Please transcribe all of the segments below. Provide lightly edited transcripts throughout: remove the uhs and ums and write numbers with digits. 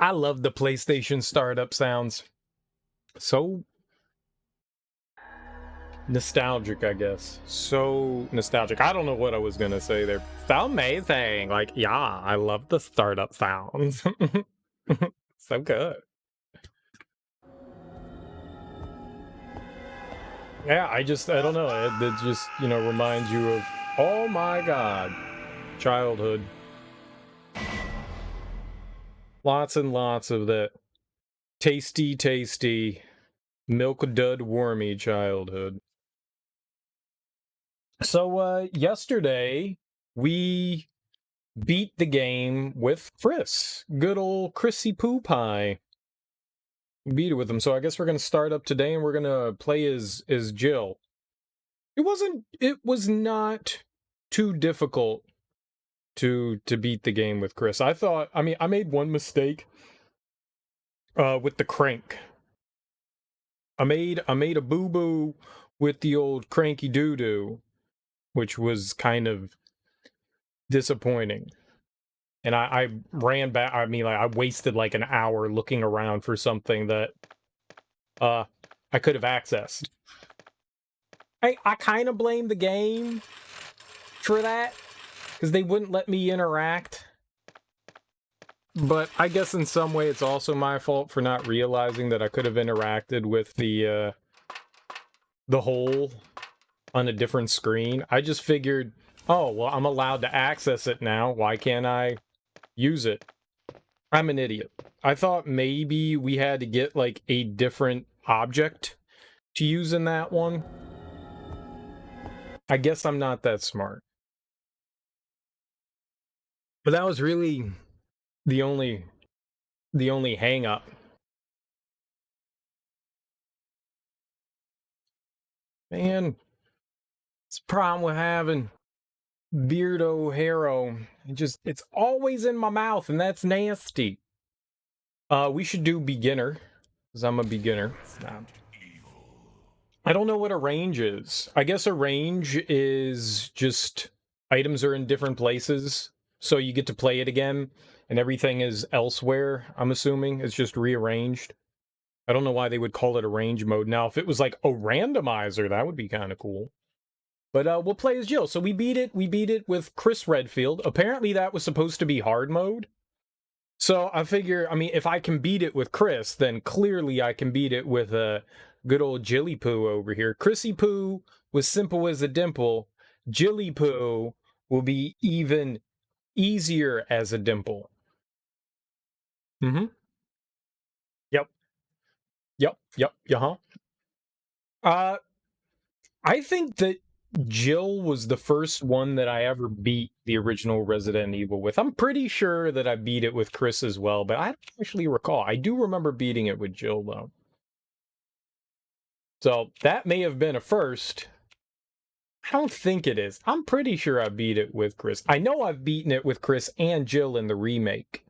I love the PlayStation startup sounds. So nostalgic, I guess. So nostalgic. I don't know what I was gonna say there. So amazing. Like, yeah, I love the startup sounds. So good. Yeah, I don't know. It just, reminds you of, oh my God, childhood. Lots and lots of that tasty, tasty, milk dud wormy childhood. So, yesterday we beat the game with Chris. Good old Chrissy Poo Pie. Beat it with him. So I guess we're gonna start up today and we're gonna play as Jill. It was not too difficult to beat the game with Chris. I made one mistake with the crank. I made a boo-boo with the old cranky doo-doo, which was kind of disappointing. And I ran back. I wasted like an hour looking around for something that I could have accessed. I kind of blame the game for that, because they wouldn't let me interact. But I guess in some way it's also my fault for not realizing that I could have interacted with the hole on a different screen. I just figured, oh, well, I'm allowed to access it now. Why can't I use it? I'm an idiot. I thought maybe we had to get like a different object to use in that one. I guess I'm not that smart. But that was really the only hang up. Man, it's a problem with having Beardo Harrow. It's always in my mouth, and that's nasty. We should do beginner, because I'm a beginner. I don't know what a range is. I guess a range is just items are in different places, so you get to play it again, and everything is elsewhere, I'm assuming. It's just rearranged. I don't know why they would call it a range mode. Now, if it was like a randomizer, that would be kind of cool. But we'll play as Jill. So we beat it. We beat it with Chris Redfield. Apparently that was supposed to be hard mode. So I figure, if I can beat it with Chris, then clearly I can beat it with a good old Jilly Poo over here. Chrissy Poo was simple as a dimple. Jilly Poo will be even easier as a dimple. Mm-hmm. Yep. Yep. Yep. Uh-huh. I think that Jill was the first one that I ever beat the original Resident Evil with. I'm pretty sure that I beat it with Chris as well, but I don't actually recall. I do remember beating it with Jill, though. So that may have been a first. I don't think it is. I'm pretty sure I beat it with Chris. I know I've beaten it with Chris and Jill in the remake.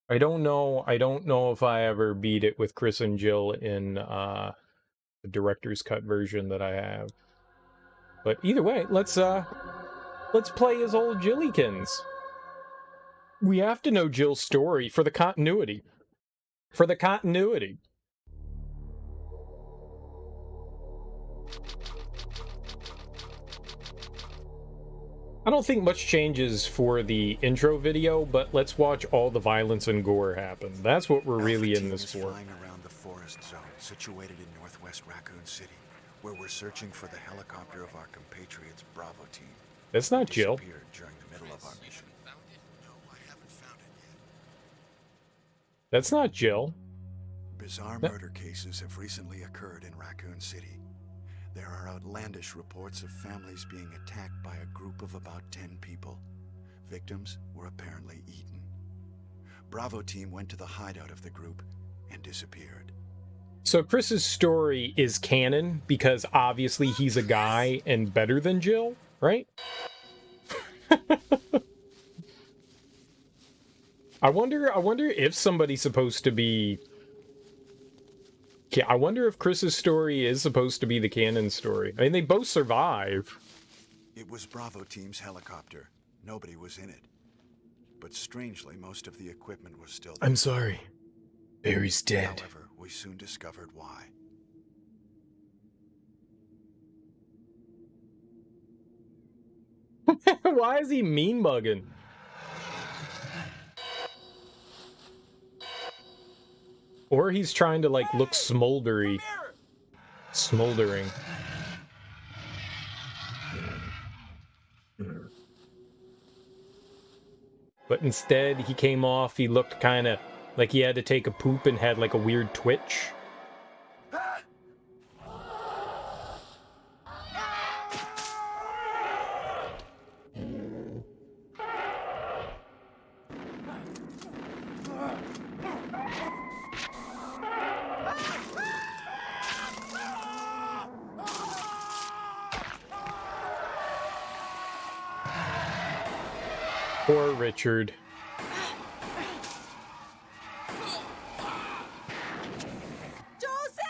I don't know if I ever beat it with Chris and Jill in the director's cut version that I have. But either way, let's play as old Jillykins. We have to know Jill's story for the continuity. For the continuity. I don't think much changes for the intro video, but let's watch all the violence and gore happen. That's what we're really in this for. Flying around the forest zone situated in northwest Raccoon City, where we're searching for the helicopter of our compatriots Bravo team. That's not Jill. Disappeared during the middle of our mission. No, I haven't found it yet. That's not Jill. Bizarre murder cases have recently occurred in Raccoon City. There are outlandish reports of families being attacked by a group of about 10 people. Victims were apparently eaten. Bravo team went to the hideout of the group and disappeared. So Chris's story is canon because obviously he's a guy and better than Jill, right? I wonder if somebody's supposed to be... I wonder if Chris's story is supposed to be the canon story. I mean, they both survive. It was Bravo team's helicopter. Nobody was in it. but strangely, most of the equipment was still there. I'm sorry. Barry's dead. However, we soon discovered why. Why is he mean mugging? Or he's trying to like look smoldering. But instead, he came off, he looked kind of like he had to take a poop and had like a weird twitch. Poor Richard. Joseph!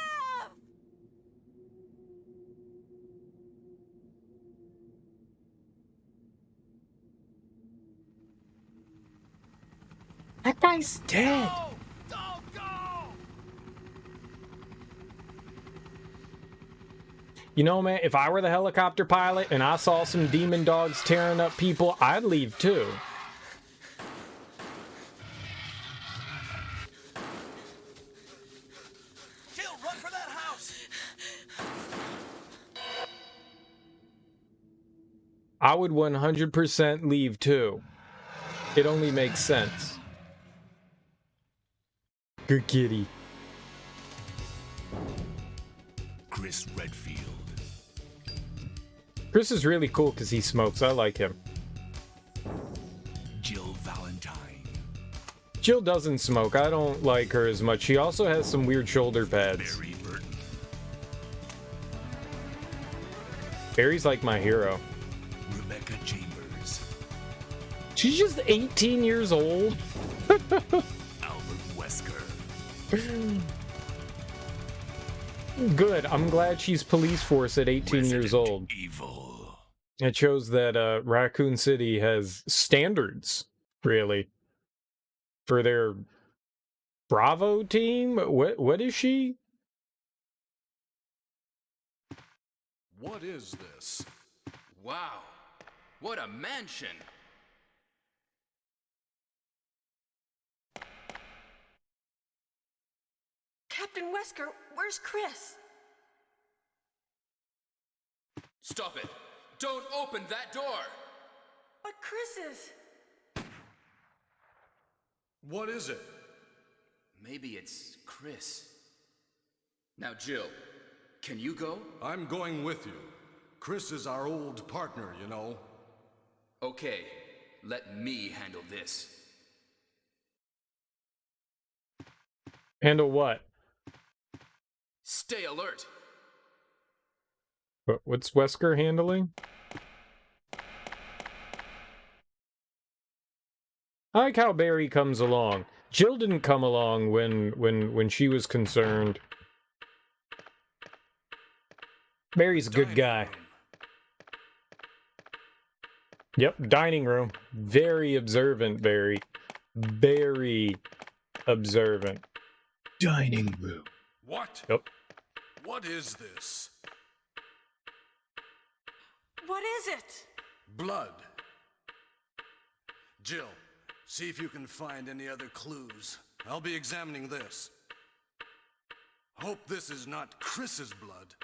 That guy's dead. Don't go! You know, man, if I were the helicopter pilot and I saw some demon dogs tearing up people, I'd leave too. Jill, run for that house! I would 100% leave too. It only makes sense. Good kitty. Chris Redfield. Chris is really cool because he smokes. I like him. Jill Valentine. Jill doesn't smoke. I don't like her as much. She also has some weird shoulder pads. Barry Burton. Barry's like my hero. Rebecca Chambers. She's just 18 years old. Albert Wesker. Good. I'm glad she's police force at 18 years Resident old. Evil. It shows that Raccoon City has standards, really, for their Bravo team. What is she? What is this? Wow, what a mansion! Captain Wesker, where's Chris? Stop it! Don't open that door! But Chris is... What is it? Maybe it's Chris. Now, Jill, can you go? I'm going with you. Chris is our old partner, you know. Okay, let me handle this. Handle what? Stay alert! What's Wesker handling? I like how Barry comes along. Jill didn't come along when she was concerned. Barry's a good guy. Yep, dining room. Very observant, Barry. Very observant. Dining room. What? Yep. What is this? What is it? Blood. Jill, see if you can find any other clues. I'll be examining this. Hope this is not Chris's blood.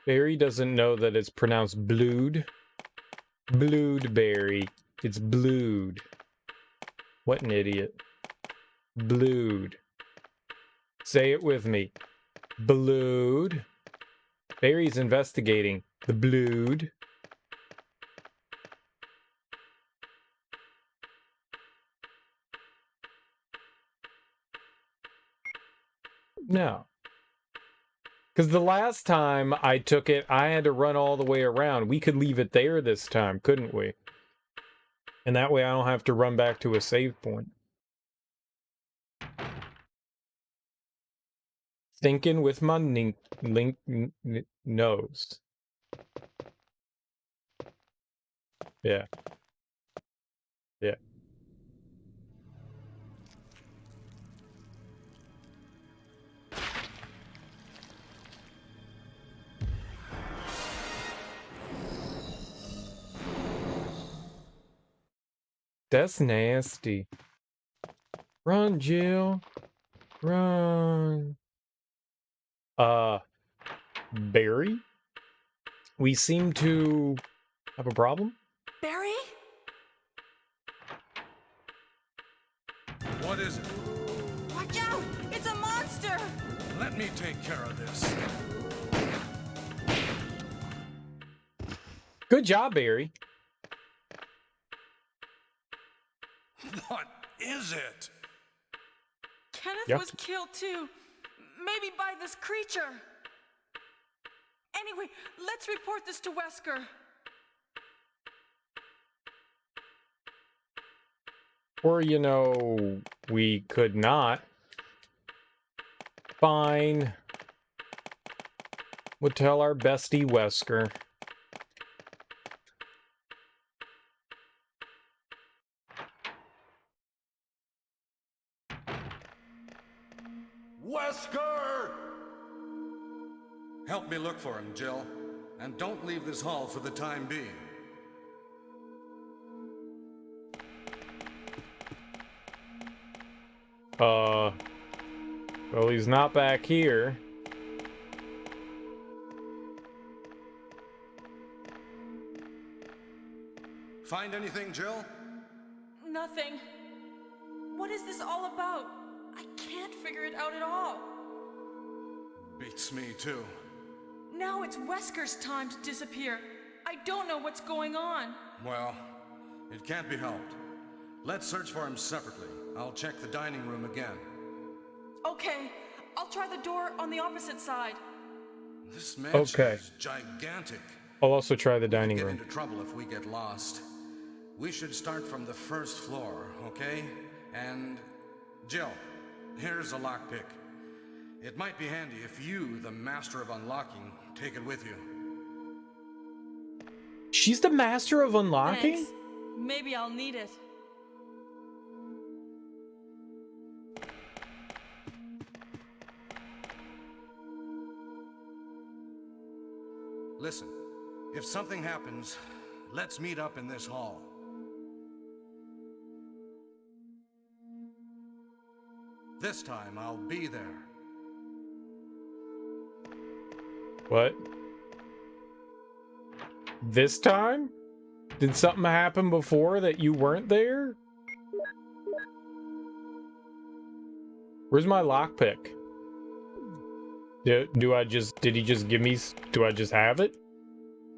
Barry doesn't know that it's pronounced blood. Blood, Barry. It's blood. What an idiot. Blood. Say it with me. Blood. Barry's investigating the blood. No. Because the last time I took it, I had to run all the way around. We could leave it there this time, couldn't we? And that way I don't have to run back to a save point. Thinking with my nose. Yeah. Yeah. That's nasty. Run, Jill. Run. Barry? We seem to have a problem? Barry? What is it? Watch out! It's a monster! Let me take care of this. Good job, Barry. What is it? Kenneth Yep. was killed too. Maybe by this creature. Anyway, let's report this to Wesker. Or, you know, we could not. Fine. We'll tell our bestie Wesker. Wesker! Help me look for him, Jill. And don't leave this hall for the time being. Well, he's not back here. Find anything, Jill? Nothing. What is this all about? I can't figure it out at all. Beats me, too. Now it's Wesker's time to disappear. I don't know what's going on. Well, it can't be helped. Let's search for him separately. I'll check the dining room again. Okay, I'll try the door on the opposite side. This mansion Okay. is gigantic. I'll also try the dining Get room. into trouble if we get lost. We should start from the first floor, okay? And Jill, here's a lockpick. It might be handy if you, the master of unlocking, take it with you. She's the master of unlocking? Thanks. Maybe I'll need it. Listen, if something happens, let's meet up in this hall. This time, I'll be there. What? This time? Did something happen before that you weren't there? Where's my lockpick? Did he just give me, do I just have it?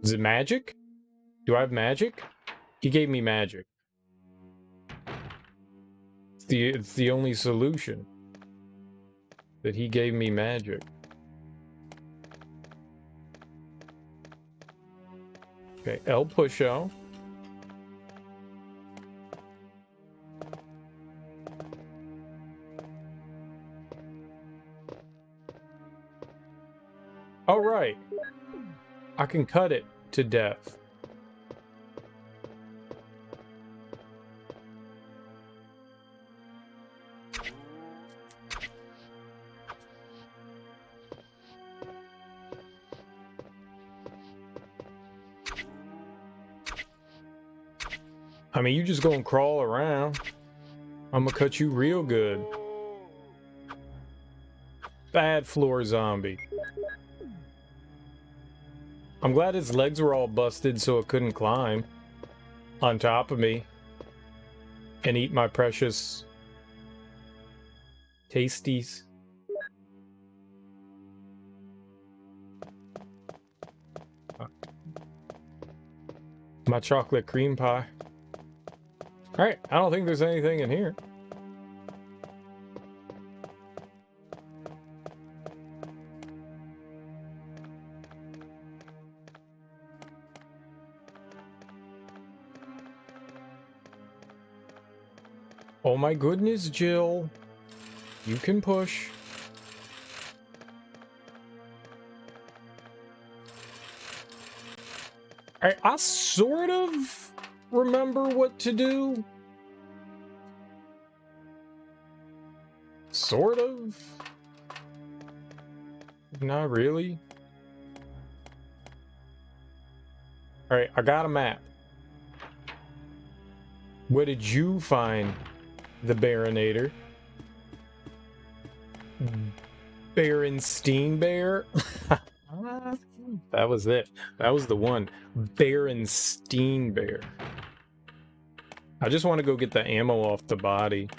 Is it magic? Do I have magic? He gave me magic. It's the only solution. That he gave me magic. Okay, El Pusho. All right. I can cut it to death. I mean, you just gonna crawl around. I'm gonna cut you real good. Bad floor zombie. I'm glad his legs were all busted so it couldn't climb on top of me and eat my precious tasties. My chocolate cream pie. Alright, I don't think there's anything in here. Oh my goodness, Jill. You can push. I sort of remember what to do. Sort of. Not really. Alright, I got a map. What did you find, the Baronator? Berenstein Bear? That was it. That was the one. Berenstein Bear. I just want to go get the ammo off the body.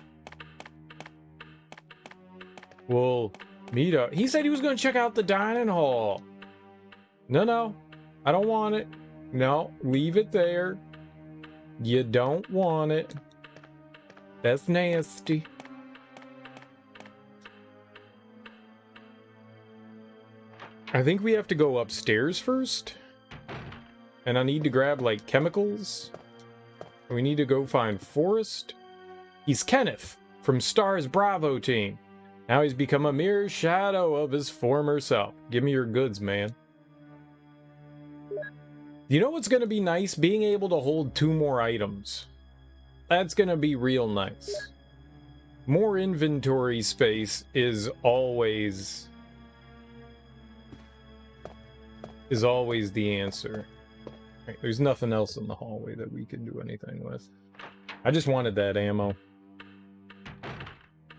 Well, meet up. He said he was going to check out the dining hall. No. I don't want it. No, leave it there. You don't want it. That's nasty. I think we have to go upstairs first. And I need to grab, like, chemicals. We need to go find Forrest. He's Kenneth from Stars Bravo team. Now he's become a mere shadow of his former self. Give me your goods, man. You know what's going to be nice? Being able to hold 2 more items. That's going to be real nice. More inventory space is always the answer. Right, there's nothing else in the hallway that we can do anything with. I just wanted that ammo.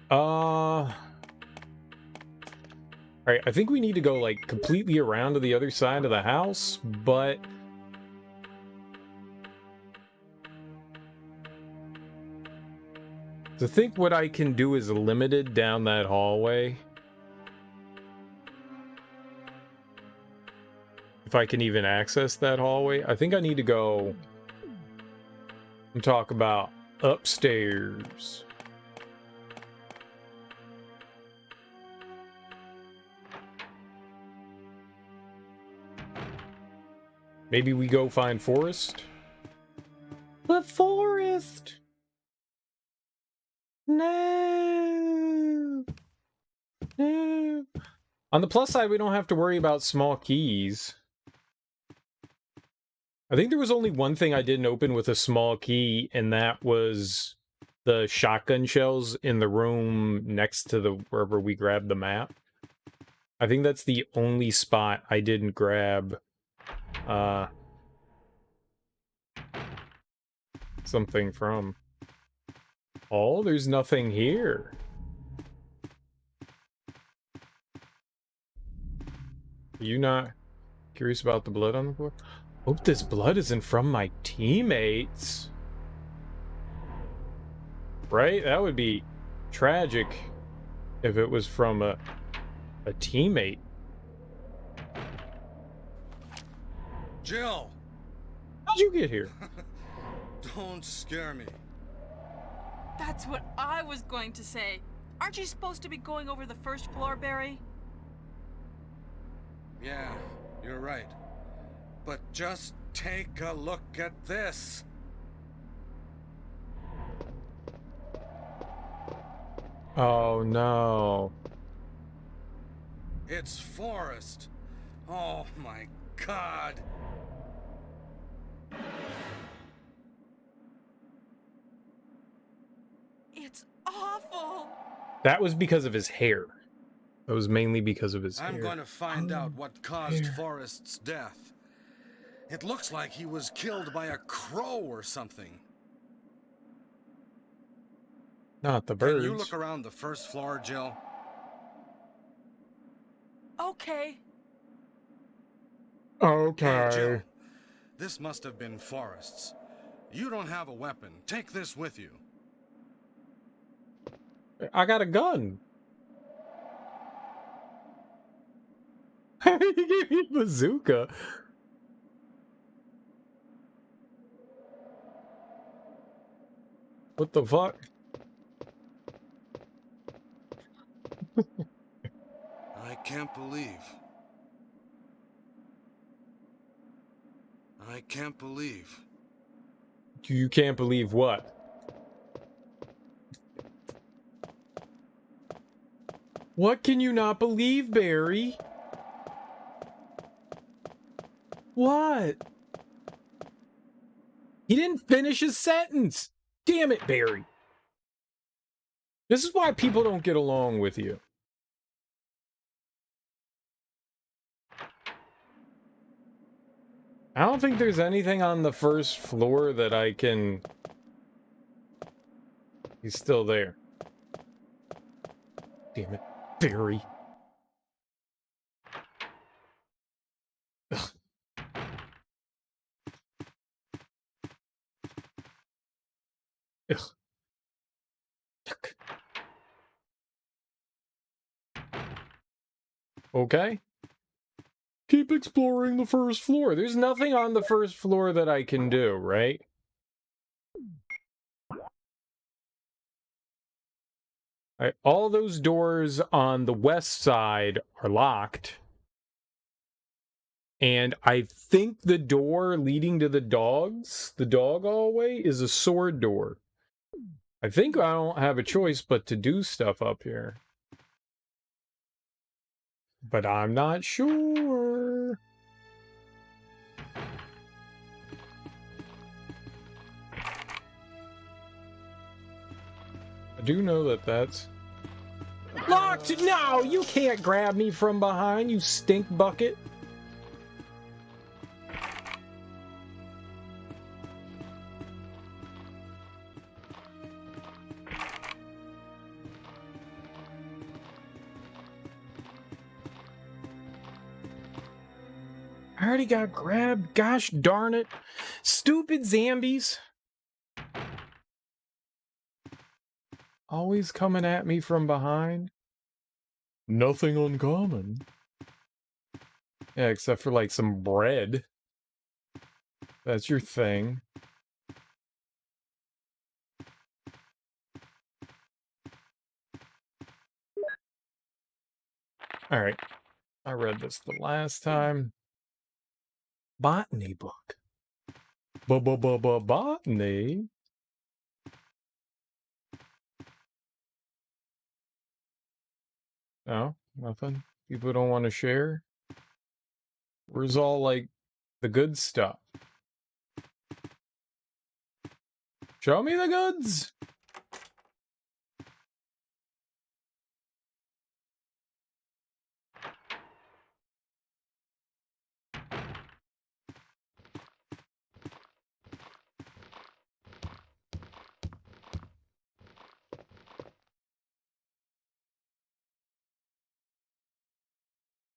Alright, I think we need to go, like, completely around to the other side of the house, but I think what I can do is limited down that hallway. If I can even access that hallway. I think I need to go and talk about upstairs. Maybe we go find Forrest? But Forrest! No! No! On the plus side, we don't have to worry about small keys. I think there was only one thing I didn't open with a small key, and that was the shotgun shells in the room next to the wherever we grabbed the map. I think that's the only spot I didn't grab something from. Oh, there's nothing here. Are you not curious about the blood on the floor? Hope this blood isn't from my teammates. Right? That would be tragic if it was from a teammate. Jill! How'd you get here? Don't scare me. That's what I was going to say. Aren't you supposed to be going over the first floor, Barry? Yeah, you're right. But just take a look at this. Oh no. It's Forrest. Oh my God. It's awful. That was because of his hair. That was mainly because of his hair. I'm going to find out what caused Forrest's death. It looks like he was killed by a crow or something. Not the birds. Can you look around the first floor, Jill? Okay. Okay. Hey, Jill. This must have been Forrest's. You don't have a weapon. Take this with you. I got a gun. He gave me a bazooka. What the fuck? I can't believe. I can't believe. You can't believe what? What can you not believe, Barry? What? He didn't finish his sentence. Damn it, Barry. This is why people don't get along with you. I don't think there's anything on the first floor that I can He's still there. Damn it. Barry. Ugh. Ugh. Yuck. Okay. Keep exploring the first floor. There's nothing on the first floor that I can do, right? All those doors on the west side are locked. And I think the door leading to the dog hallway, is a sword door. I think I don't have a choice but to do stuff up here. But I'm not sure. I do know that that's locked. No, you can't grab me from behind, you stink bucket. I already got grabbed. Gosh darn it. Stupid zombies. Always coming at me from behind. Nothing uncommon. Yeah, except for like some bread. That's your thing. Alright. I read this the last time. Botany book. Botany? No, nothing. People don't want to share. Where's all like the good stuff? Show me the goods.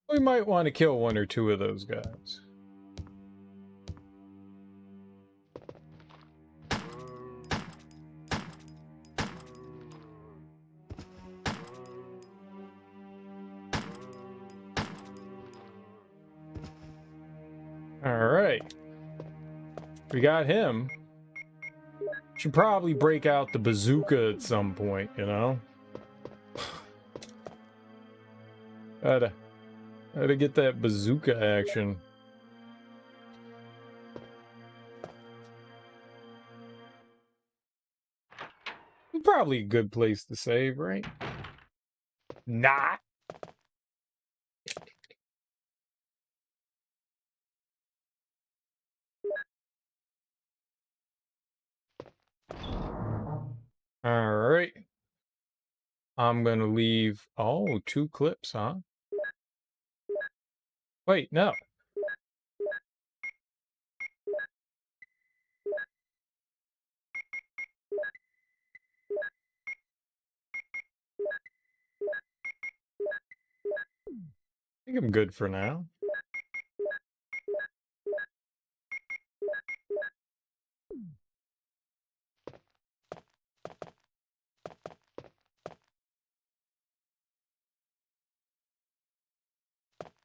We might want to kill one or two of those guys. Alright. We got him. Should probably break out the bazooka at some point, you know? Gotta get that bazooka action. Probably a good place to save, right? Not. Alright. I'm gonna leave... Oh, 2 clips, huh? Wait, no. I think I'm good for now.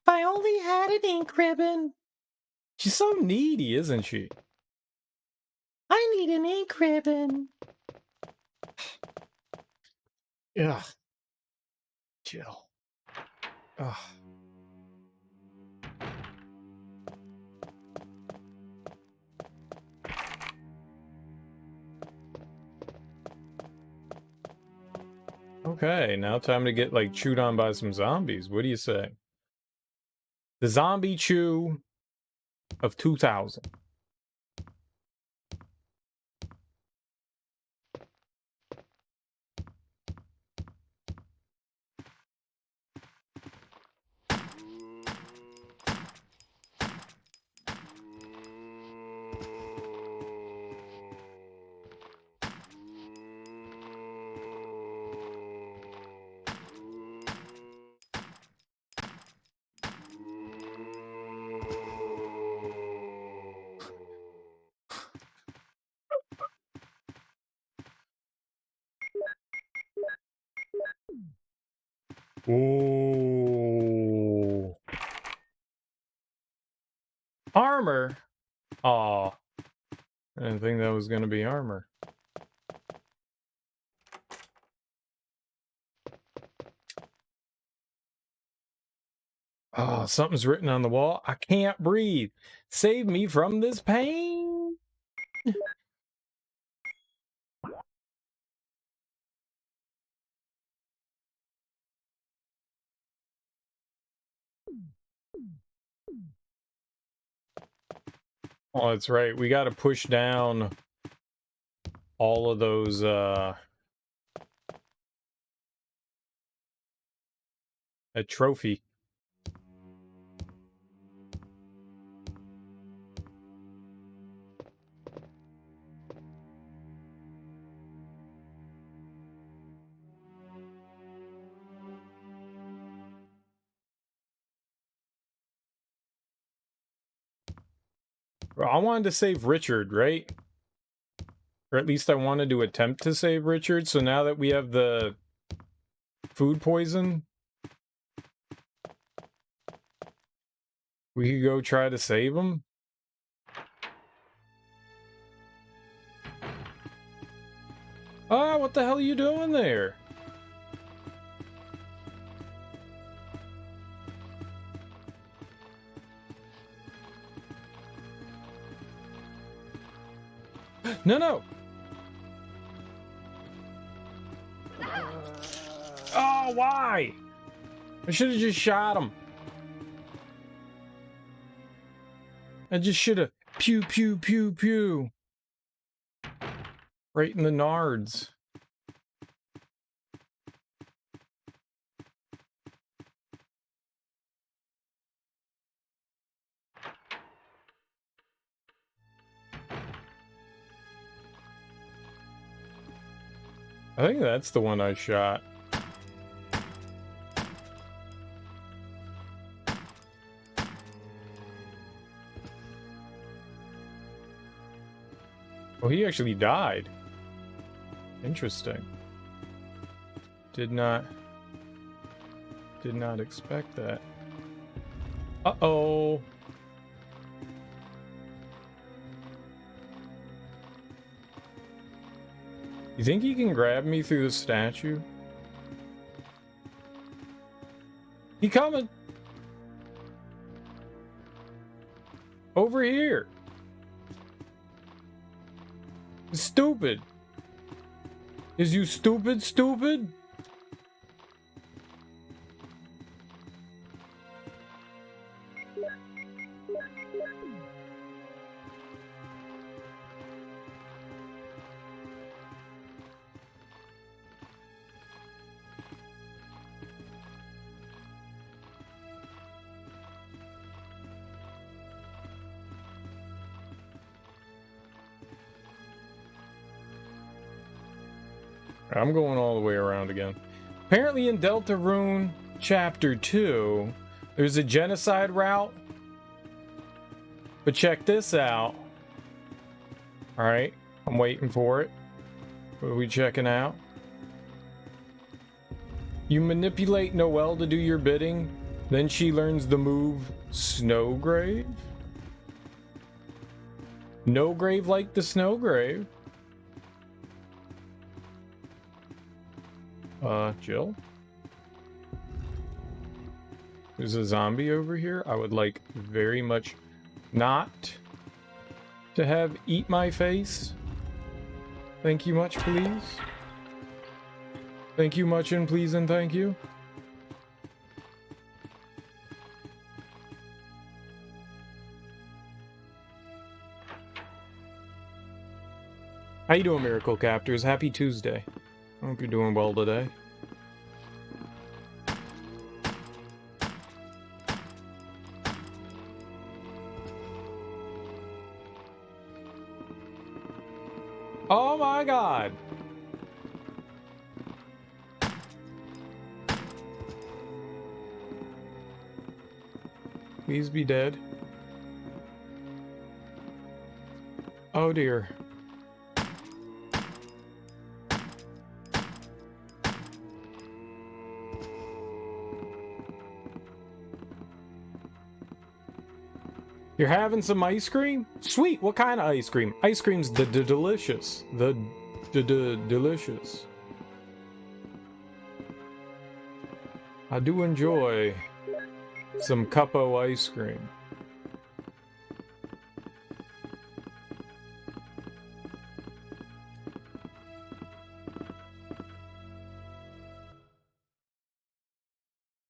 I only had an ink ribbon. She's so needy, isn't she? I need an ink ribbon. Ugh. Jill. Ugh. Okay, now time to get, like, chewed on by some zombies. What do you say? The zombie chew of 2000. Ooh. Armor? Aw. I didn't think that was going to be armor. Oh, something's written on the wall. I can't breathe. Save me from this pain. Oh, that's right. We got to push down all of those, a trophy. I wanted to save Richard, right? Or at least I wanted to attempt to save Richard. So now that we have the food poison, we could go try to save him. Ah, what the hell are you doing there? No, no. Oh, why? I should have just shot him. I just should have pew, pew, pew, pew. Right in the nards. I think that's the one I shot. Oh, he actually died. Interesting. Did not expect that. Uh-oh. You think he can grab me through the statue? He coming! Over here! Stupid! Is you stupid, stupid? I'm going all the way around again. Apparently in Deltarune Chapter 2, there's a genocide route. But check this out. Alright, I'm waiting for it. What are we checking out? You manipulate Noelle to do your bidding, then she learns the move Snowgrave? No grave like the Snowgrave. Jill? There's a zombie over here. I would like very much not to have eat my face. Thank you much, please. Thank you much and please and thank you. How you doing, Miracle Captors? Happy Tuesday. I hope you're doing well today. Oh my god! Please be dead. Oh dear. You're having some ice cream? Sweet, what kind of ice cream? Ice cream's the delicious. The delicious. I do enjoy some Cuppo ice cream.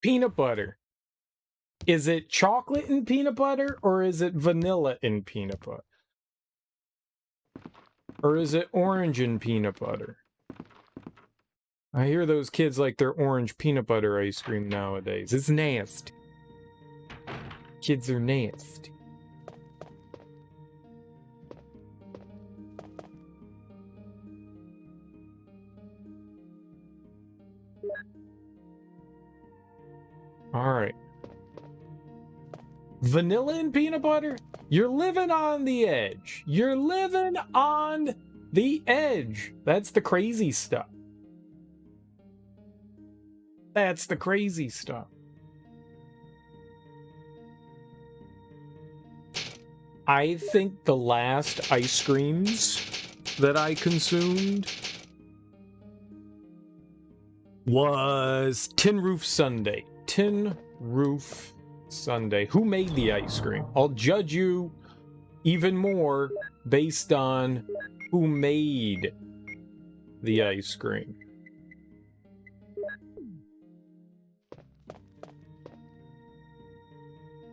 Peanut butter. Is it chocolate and peanut butter, or is it vanilla and peanut butter? Or is it orange and peanut butter? I hear those kids like their orange peanut butter ice cream nowadays. It's nasty. Kids are nasty. All right. Vanilla and peanut butter? You're living on the edge. You're living on the edge. That's the crazy stuff. That's the crazy stuff. I think the last ice creams that I consumed was Tin Roof Sundae. Tin Roof Sundae. Who made the ice cream? I'll judge you even more based on who made the ice cream.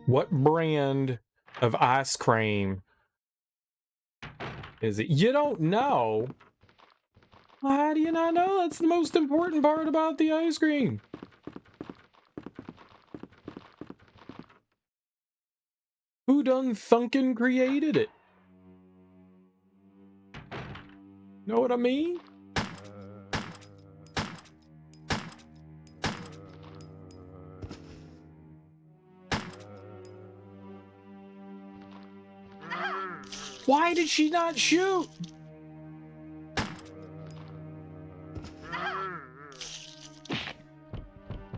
What brand of ice cream is it? You don't know? How do you not know? That's the most important part about the ice cream. Who done thunkin' created it? Know what I mean? Why did she not shoot?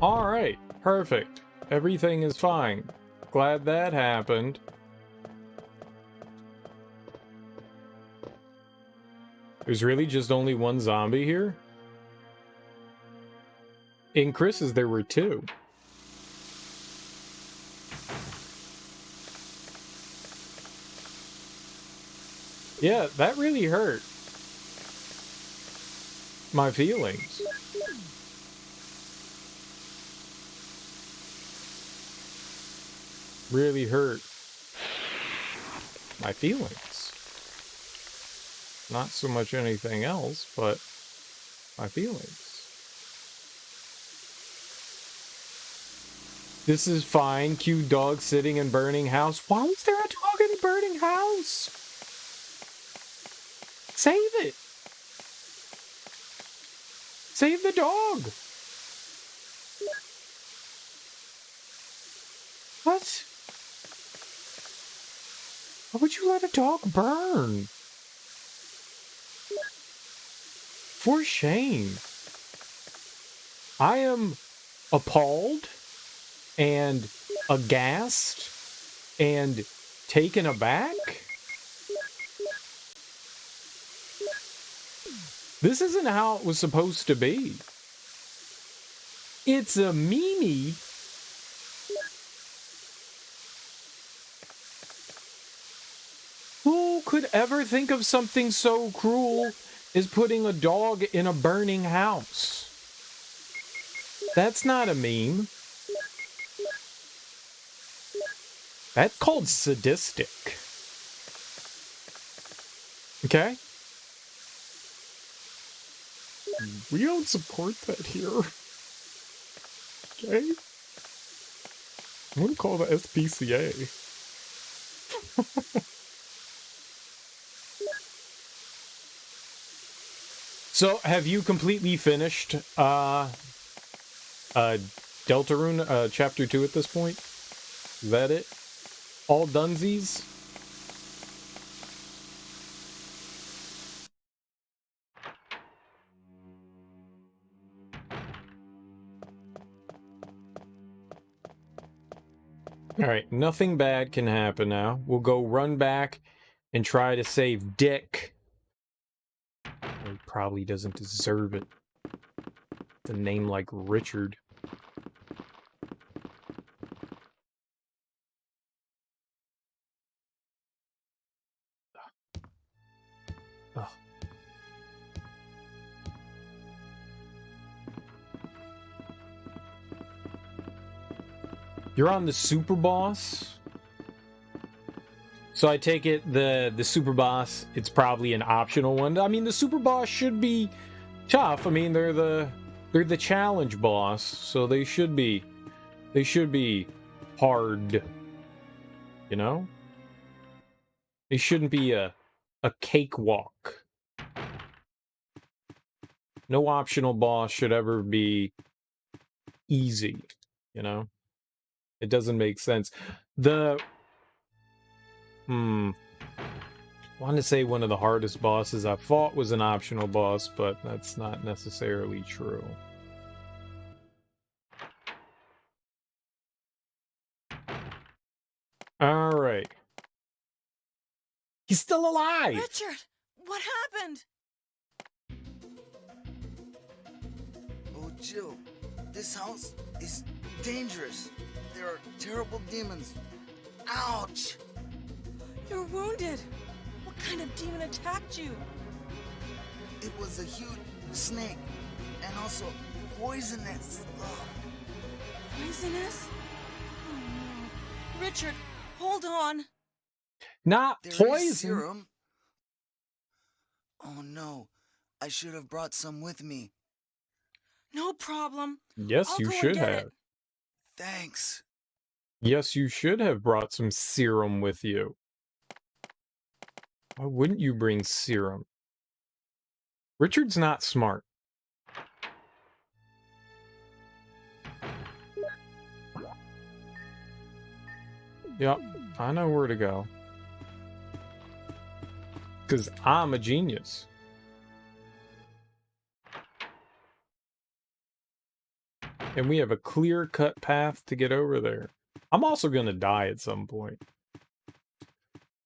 All right, perfect. Everything is fine. Glad that happened. There's really just only one zombie here? In Chris's, there were two. Yeah, that really hurt my feelings. Really hurt my feelings. Not so much anything else, but my feelings. This is fine. Cute dog sitting in burning house. Why is there a dog in a burning house? Save it. Save the dog. What? Why would you let a dog burn? For shame. I am appalled and aghast and taken aback. This isn't how it was supposed to be. It's a meanie. Who could ever think of something so cruel as putting a dog in a burning house? That's not a meme. That's called sadistic. Okay? We don't support that here. Okay? I'm gonna call the SPCA. So, have you completely finished Deltarune Chapter 2 at this point? Is that it? All dunsies? Alright, nothing bad can happen now. We'll go run back and try to save Dick. He probably doesn't deserve it. It's a name like Richard. Ugh. You're on the super boss? So I take it the super boss, it's probably an optional one. I mean, the super boss should be tough. I mean, they're the challenge boss, so they should be hard. You know? They shouldn't be a cakewalk. No optional boss should ever be easy, you know? It doesn't make sense. I want to say one of the hardest bosses I fought was an optional boss, but that's not necessarily true. All right. He's still alive! Richard, what happened? Oh, Jill, this house is dangerous. There are terrible demons. Ouch! You're wounded. What kind of demon attacked you? It was a huge snake, and also poisonous. Ugh. Poisonous? Oh no. Richard, hold on. Not There poison. is serum. Oh no, I should have brought some with me. No problem. Yes, I'll you go and should get have. it. Thanks. Yes, you should have brought some serum with you. Why wouldn't you bring serum? Richard's not smart. Yep, I know where to go. Because I'm a genius. And we have a clear-cut path to get over there. I'm also going to die at some point.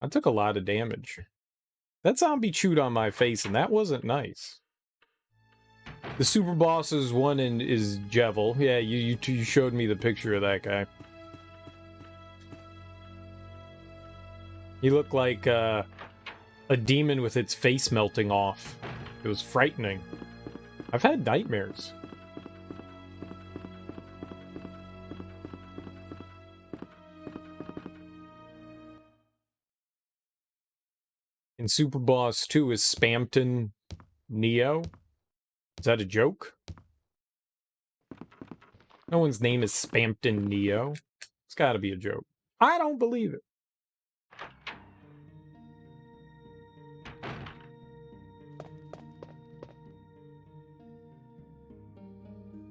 I took a lot of damage. That zombie chewed on my face, and that wasn't nice. The super boss's one is Jevil. Yeah, you showed me the picture of that guy. He looked like a demon with its face melting off. It was frightening. I've had nightmares. And Super Boss 2 is Spampton Neo. Is that a joke? No one's name is Spampton Neo. It's gotta be a joke. I don't believe it.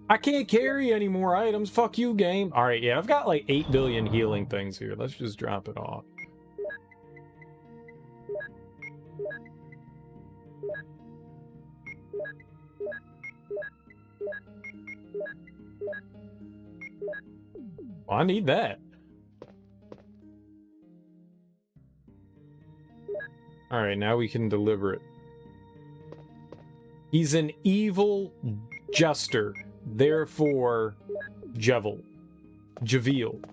I can't carry any more items. Fuck you, game. Alright, yeah, I've got like 8 billion healing things here. Let's just drop it off. Well, I need that. Alright, now we can deliver it. He's an evil jester. Therefore, Jevil. Javil.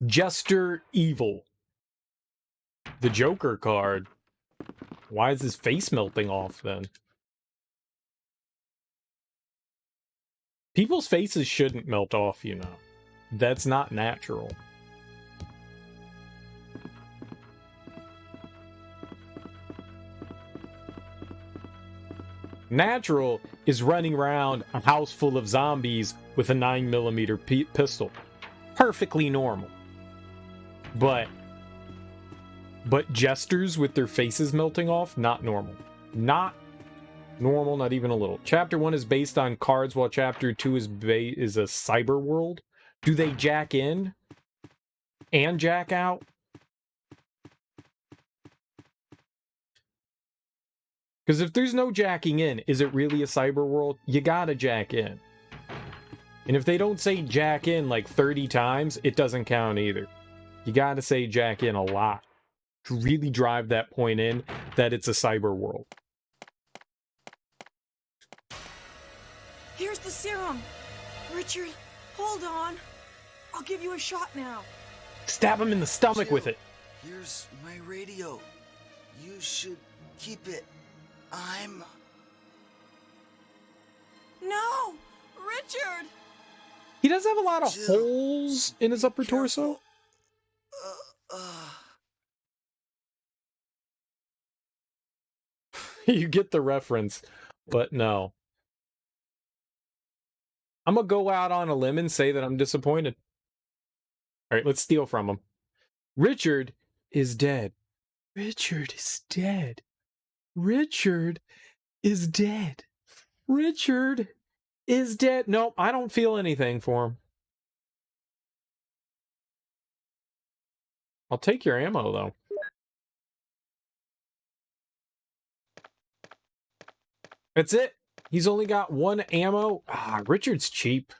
Jester evil. The Joker card. Why is his face melting off then? People's faces shouldn't melt off, you know. That's not natural. Natural is running around a house full of zombies with a 9mm pistol. Perfectly normal. But jesters with their faces melting off, not normal. Not normal, not even a little. Chapter 1 is based on cards, while Chapter 2 is a cyber world. Do they jack in and jack out? Because if there's no jacking in, is it really a cyber world? You gotta jack in. And if they don't say jack in like 30 times, it doesn't count either. You gotta say jack in a lot to really drive that point in that it's a cyber world. Here's the serum. Richard, hold on. I'll give you a shot now. Stab him in the stomach Jill, with it. Here's my radio. You should keep it. I'm... No! Richard! He does have a lot of Jill, holes in his upper torso. You get the reference, but no. I'm gonna go out on a limb and say that I'm disappointed. All right, let's steal from him. Richard is dead. Richard is dead. Richard is dead. Richard is dead. No, I don't feel anything for him. I'll take your ammo, though. That's it. He's only got one ammo. Ah, Richard's cheap.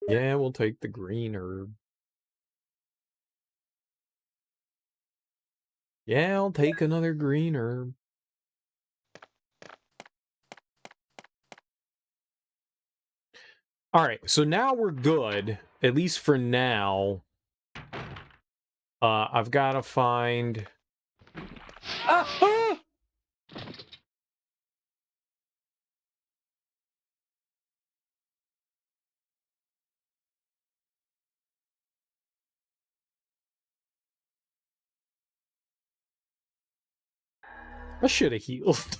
Yeah, we'll take the green herb. Yeah, I'll take another green herb. All right, so now we're good, at least for now. I've got to find... Ah! I should have healed.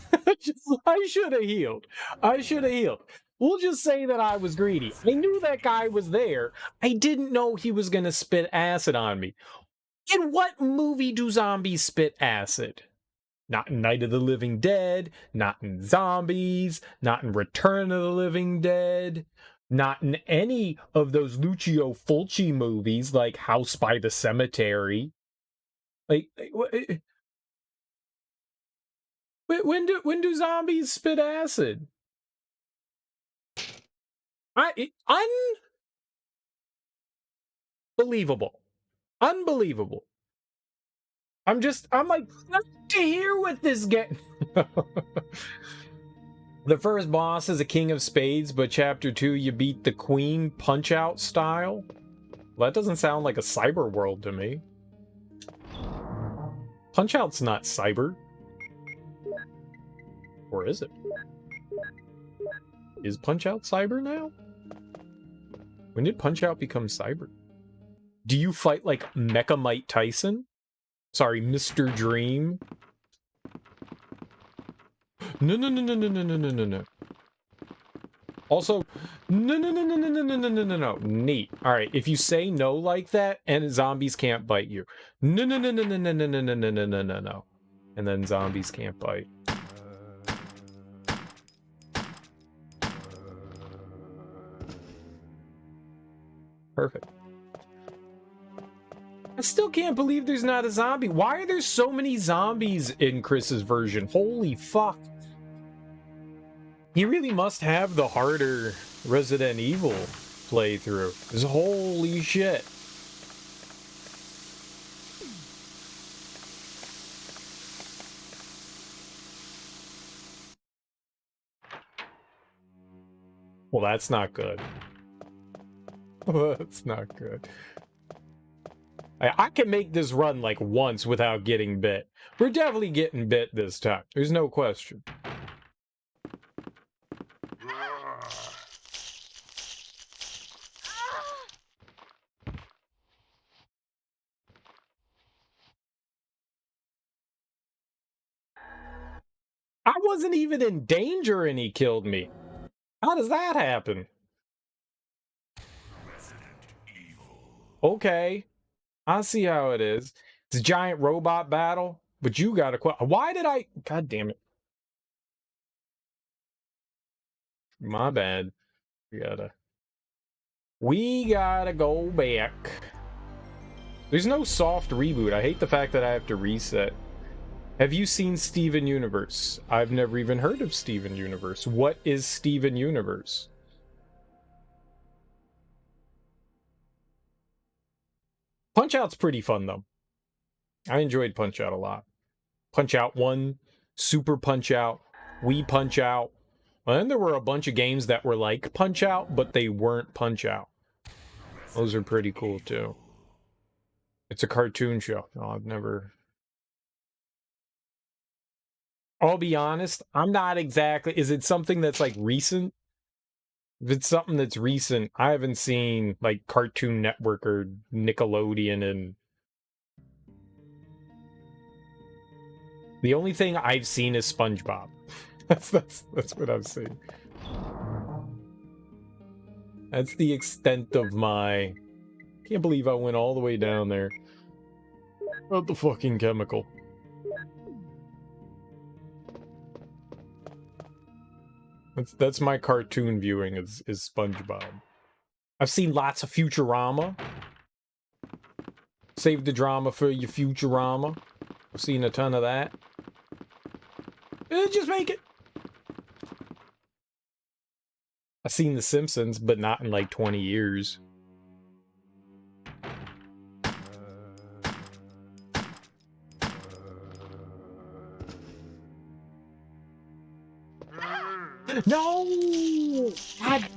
I should have healed. I should have healed. We'll just say that I was greedy. I knew that guy was there. I didn't know he was going to spit acid on me. In what movie do zombies spit acid? Not in Night of the Living Dead, not in Zombies, not in Return of the Living Dead, not in any of those Lucio Fulci movies like House by the Cemetery. Like, when do zombies spit acid? Unbelievable. Unbelievable. I'm like, to hear with this game. The first boss is a king of spades, but chapter 2 you beat the queen punch-out style? Well, that doesn't sound like a cyber world to me. Punch-out's not cyber. Or is it? Is Punch-Out cyber now? When did Punch-Out become cyber? Do you fight like Mecha Mike Tyson? Sorry, Mr. Dream? No, no, no, no, no, no, no, no, no, no. Also, no, no, no, no, no, no, no, no, no, no, no. Neat. All right, if you say no like that, and zombies can't bite you. No, no, no, no, no, no, no, no, no, no, no, no, no, no. And then zombies can't bite. Perfect. I still can't believe there's not a zombie. Why are there so many zombies in Chris's version? Holy fuck. He really must have the harder Resident Evil playthrough. 'Cause holy shit. Well, that's not good. That's not good. I can make this run like once without getting bit. We're definitely getting bit this time. There's no question. I wasn't even in danger and he killed me. How does that happen? Okay. I see how it is. It's a giant robot battle, but you gotta quit. Why did I? God damn it. My bad. We gotta go back. There's no soft reboot. I hate the fact that I have to reset. Have you seen Steven Universe? I've never even heard of Steven Universe. What is Steven Universe? Punch-Out's pretty fun, though. I enjoyed Punch-Out a lot. Punch-Out 1, Super Punch-Out, Wii Punch-Out. And then there were a bunch of games that were like Punch-Out, but they weren't Punch-Out. Those are pretty cool, too. It's a cartoon show. No, I've never... I'll be honest, I'm not exactly... Is it something that's, like, recent? If it's something that's recent, I haven't seen, like, Cartoon Network or Nickelodeon and... The only thing I've seen is SpongeBob. that's what I've seen. That's the extent of my... Can't believe I went all the way down there. About the fucking chemical. That's my cartoon viewing is SpongeBob. I've seen lots of Futurama. Save the drama for your Futurama. I've seen a ton of that. Just make it. I've seen The Simpsons, but not in like 20 years. No! God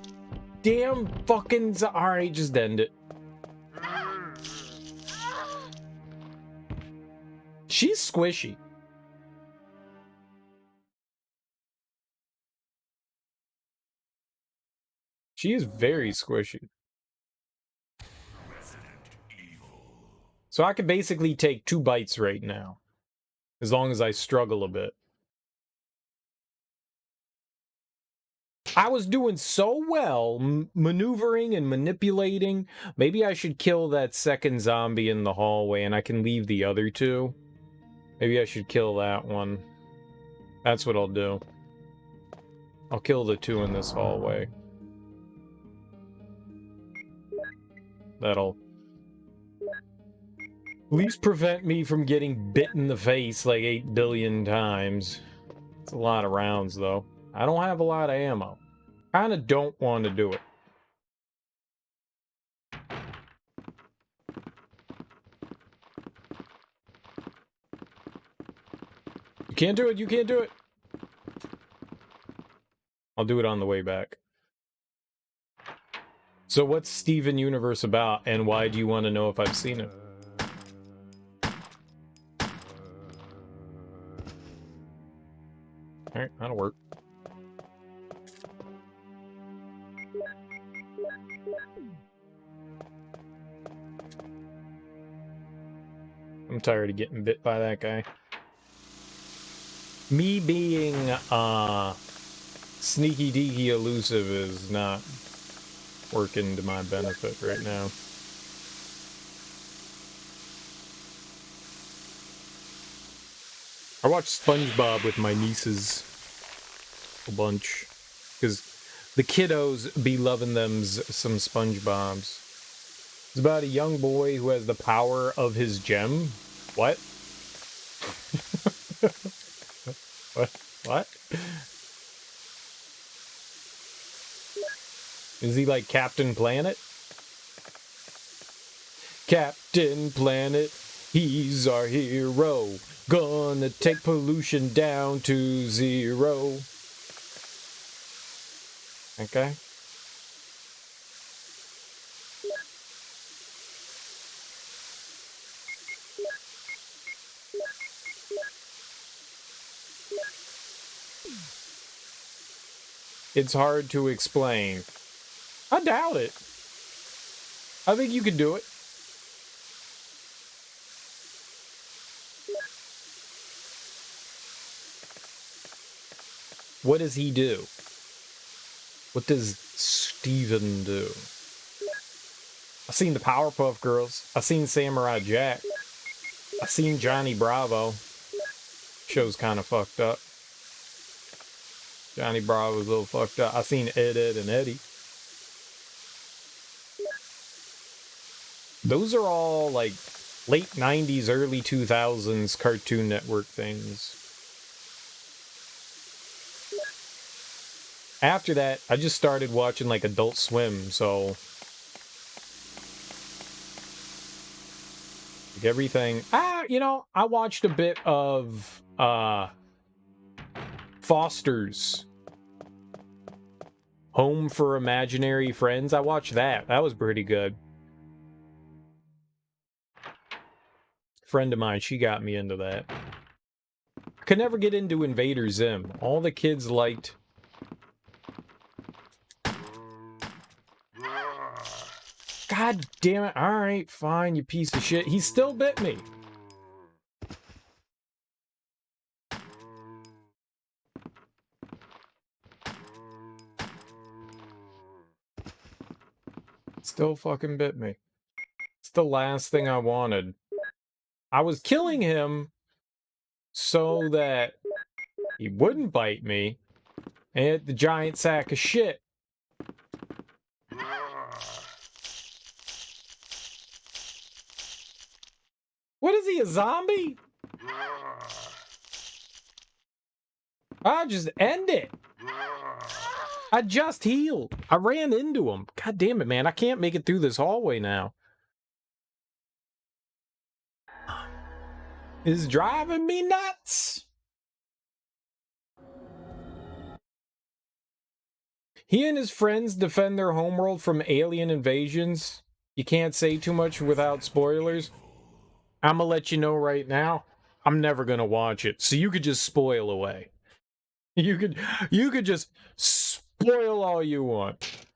damn fucking... Alright, just end it. She's squishy. She is very squishy. So I could basically take 2 bites right now. As long as I struggle a bit. I was doing so well, maneuvering and manipulating. Maybe I should kill that second zombie in the hallway and I can leave the other 2. Maybe I should kill that one. That's what I'll do. I'll kill the 2 in this hallway. That'll at least prevent me from getting bit in the face like 8 billion times. It's a lot of rounds, though. I don't have a lot of ammo. Kinda don't want to do it. You can't do it, you can't do it! I'll do it on the way back. So what's Steven Universe about, and why do you want to know if I've seen it? Alright, that'll work. I'm tired of getting bit by that guy. Me being, sneaky deaky elusive is not working to my benefit right now. I watched SpongeBob with my nieces a bunch, because the kiddos be loving them some SpongeBobs. It's about a young boy who has the power of his gem. What? What? Is he like Captain Planet? Captain Planet, he's our hero. Gonna take pollution down to 0. Okay. It's hard to explain. I doubt it. I think you could do it. What does he do? What does Steven do? I've seen the Powerpuff Girls. I've seen Samurai Jack. I've seen Johnny Bravo. Show's kind of fucked up. Johnny Bravo's a little fucked up. I've seen Ed, Edd and Eddy. Those are all, like, late 90s, early 2000s Cartoon Network things. After that, I just started watching like Adult Swim, so like everything. You know, I watched a bit of Foster's Home for Imaginary Friends. I watched that. That was pretty good. Friend of mine, she got me into that. Could never get into Invader Zim. All the kids liked. God damn it. All right, fine, you piece of shit. He still bit me. Still fucking bit me. It's the last thing I wanted. I was killing him so that he wouldn't bite me and hit the giant sack of shit. What is he, a zombie? I'll just end it. I just healed. I ran into him. God damn it, man. I can't make it through this hallway now. It's driving me nuts. He and his friends defend their homeworld from alien invasions. You can't say too much without spoilers. I'm gonna let you know right now, I'm never gonna watch it. So you could just spoil away. You could just spoil all you want.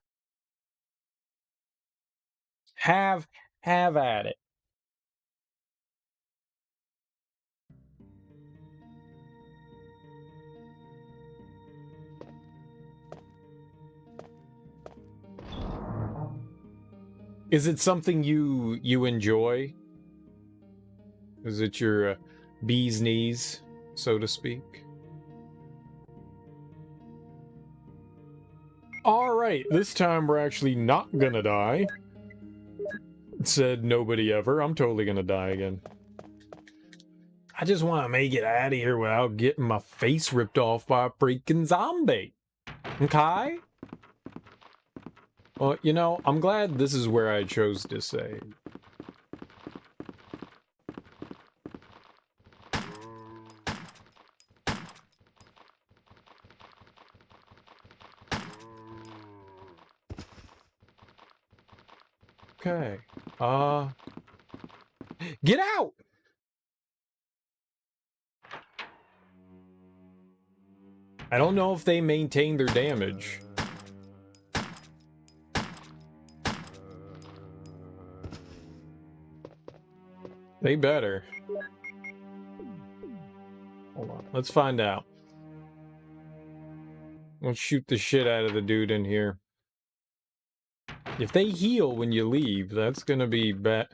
Have at it. Is it something you enjoy? Is it your bee's knees, so to speak? Alright, this time we're actually not gonna die. Said nobody ever. I'm totally gonna die again. I just want to make it out of here without getting my face ripped off by a freaking zombie. Okay? Well, you know, I'm glad this is where I chose to save. Okay. Get out! I don't know if they maintain their damage. They better. Hold on. Let's find out. Let's shoot the shit out of the dude in here. If they heal when you leave, that's gonna be bad.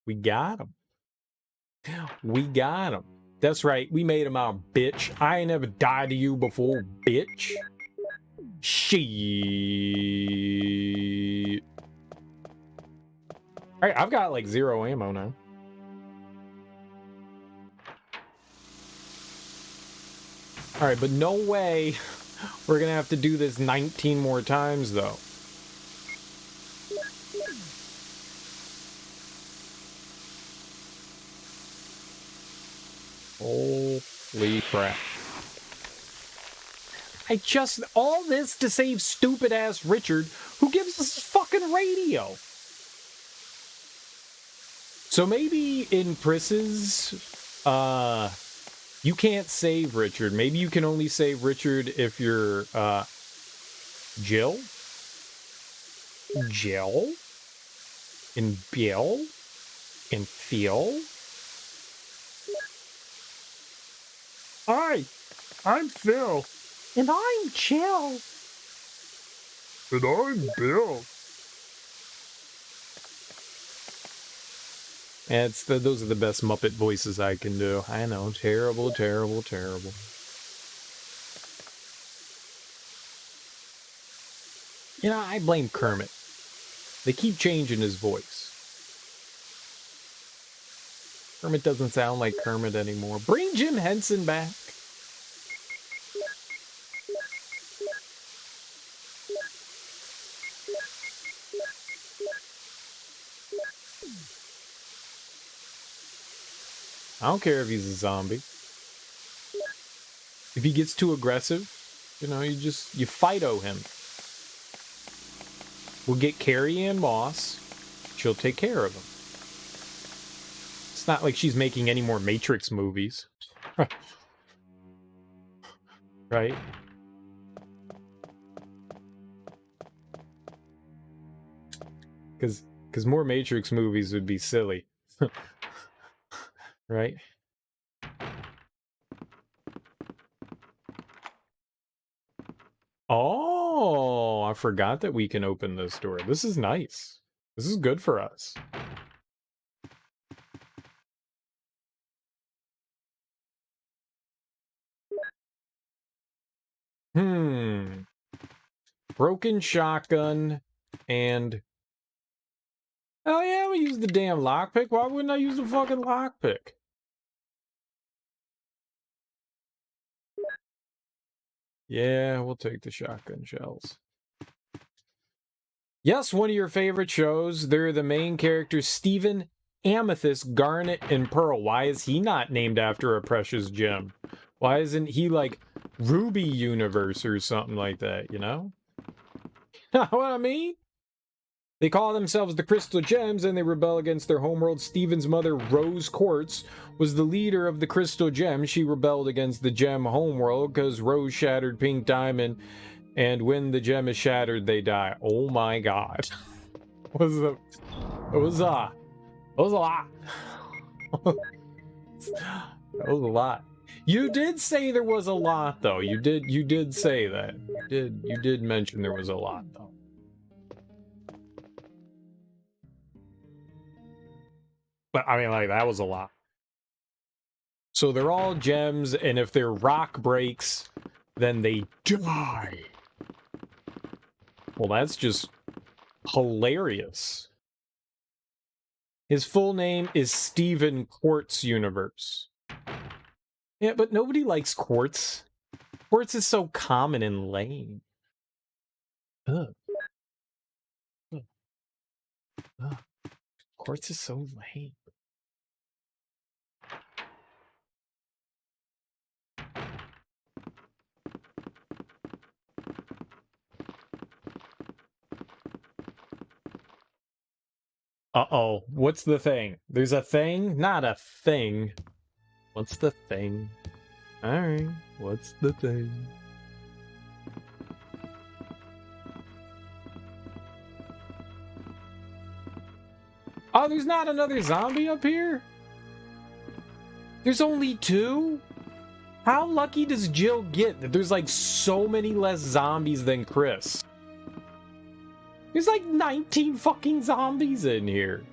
We got him. We got him. That's right. We made him our bitch. I ain't never died to you before, bitch. Shit. Alright, I've got like 0 ammo now. Alright, but no way we're gonna have to do this 19 more times, though. Holy crap. All this to save stupid-ass Richard, who gives us his fucking radio. So maybe in Pris's, you can't save Richard. Maybe you can only save Richard if you're, Jill? Jill? And Bill? And Phil? Hi, I'm Phil. And I'm Jill. And I'm Bill. Those are the best Muppet voices I can do. I know, terrible, terrible, terrible. You know, I blame Kermit. They keep changing his voice. Kermit doesn't sound like Kermit anymore. Bring Jim Henson back. I don't care if he's a zombie. If he gets too aggressive, you know, you Fido him. We'll get Carrie Ann Moss. She'll take care of him. It's not like she's making any more Matrix movies. Right? Because more Matrix movies would be silly. Right? Oh, I forgot that we can open this door. This is nice. This is good for us. Broken shotgun and... Oh yeah, we use the damn lockpick. Why wouldn't I use the fucking lockpick? Yeah, we'll take the shotgun shells. Yes, one of your favorite shows. They're the main characters, Steven, Amethyst, Garnet, and Pearl. Why is he not named after a precious gem? Why isn't he like Ruby Universe or something like that, you know? Know what I mean? They call themselves the Crystal Gems, and they rebel against their homeworld. Steven's mother, Rose Quartz, was the leader of the Crystal Gems. She rebelled against the Gem homeworld because Rose shattered Pink Diamond, and when the gem is shattered, they die. Oh my god. It was a lot. That was a lot. You did say there was a lot, though. You did say that. You did mention there was a lot, though. But, I mean, like, that was a lot. So they're all gems, and if their rock breaks, then they die. Well, that's just hilarious. His full name is Steven Quartz Universe. Yeah, but nobody likes quartz. Quartz is so common and lame. Ugh. Ugh. Ugh. Quartz is so lame. Uh-oh. What's the thing? There's a thing? Not a thing. What's the thing? Alright. What's the thing? Oh, there's not another zombie up here? There's only 2? How lucky does Jill get that there's like so many less zombies than Chris? There's like 19 fucking zombies in here.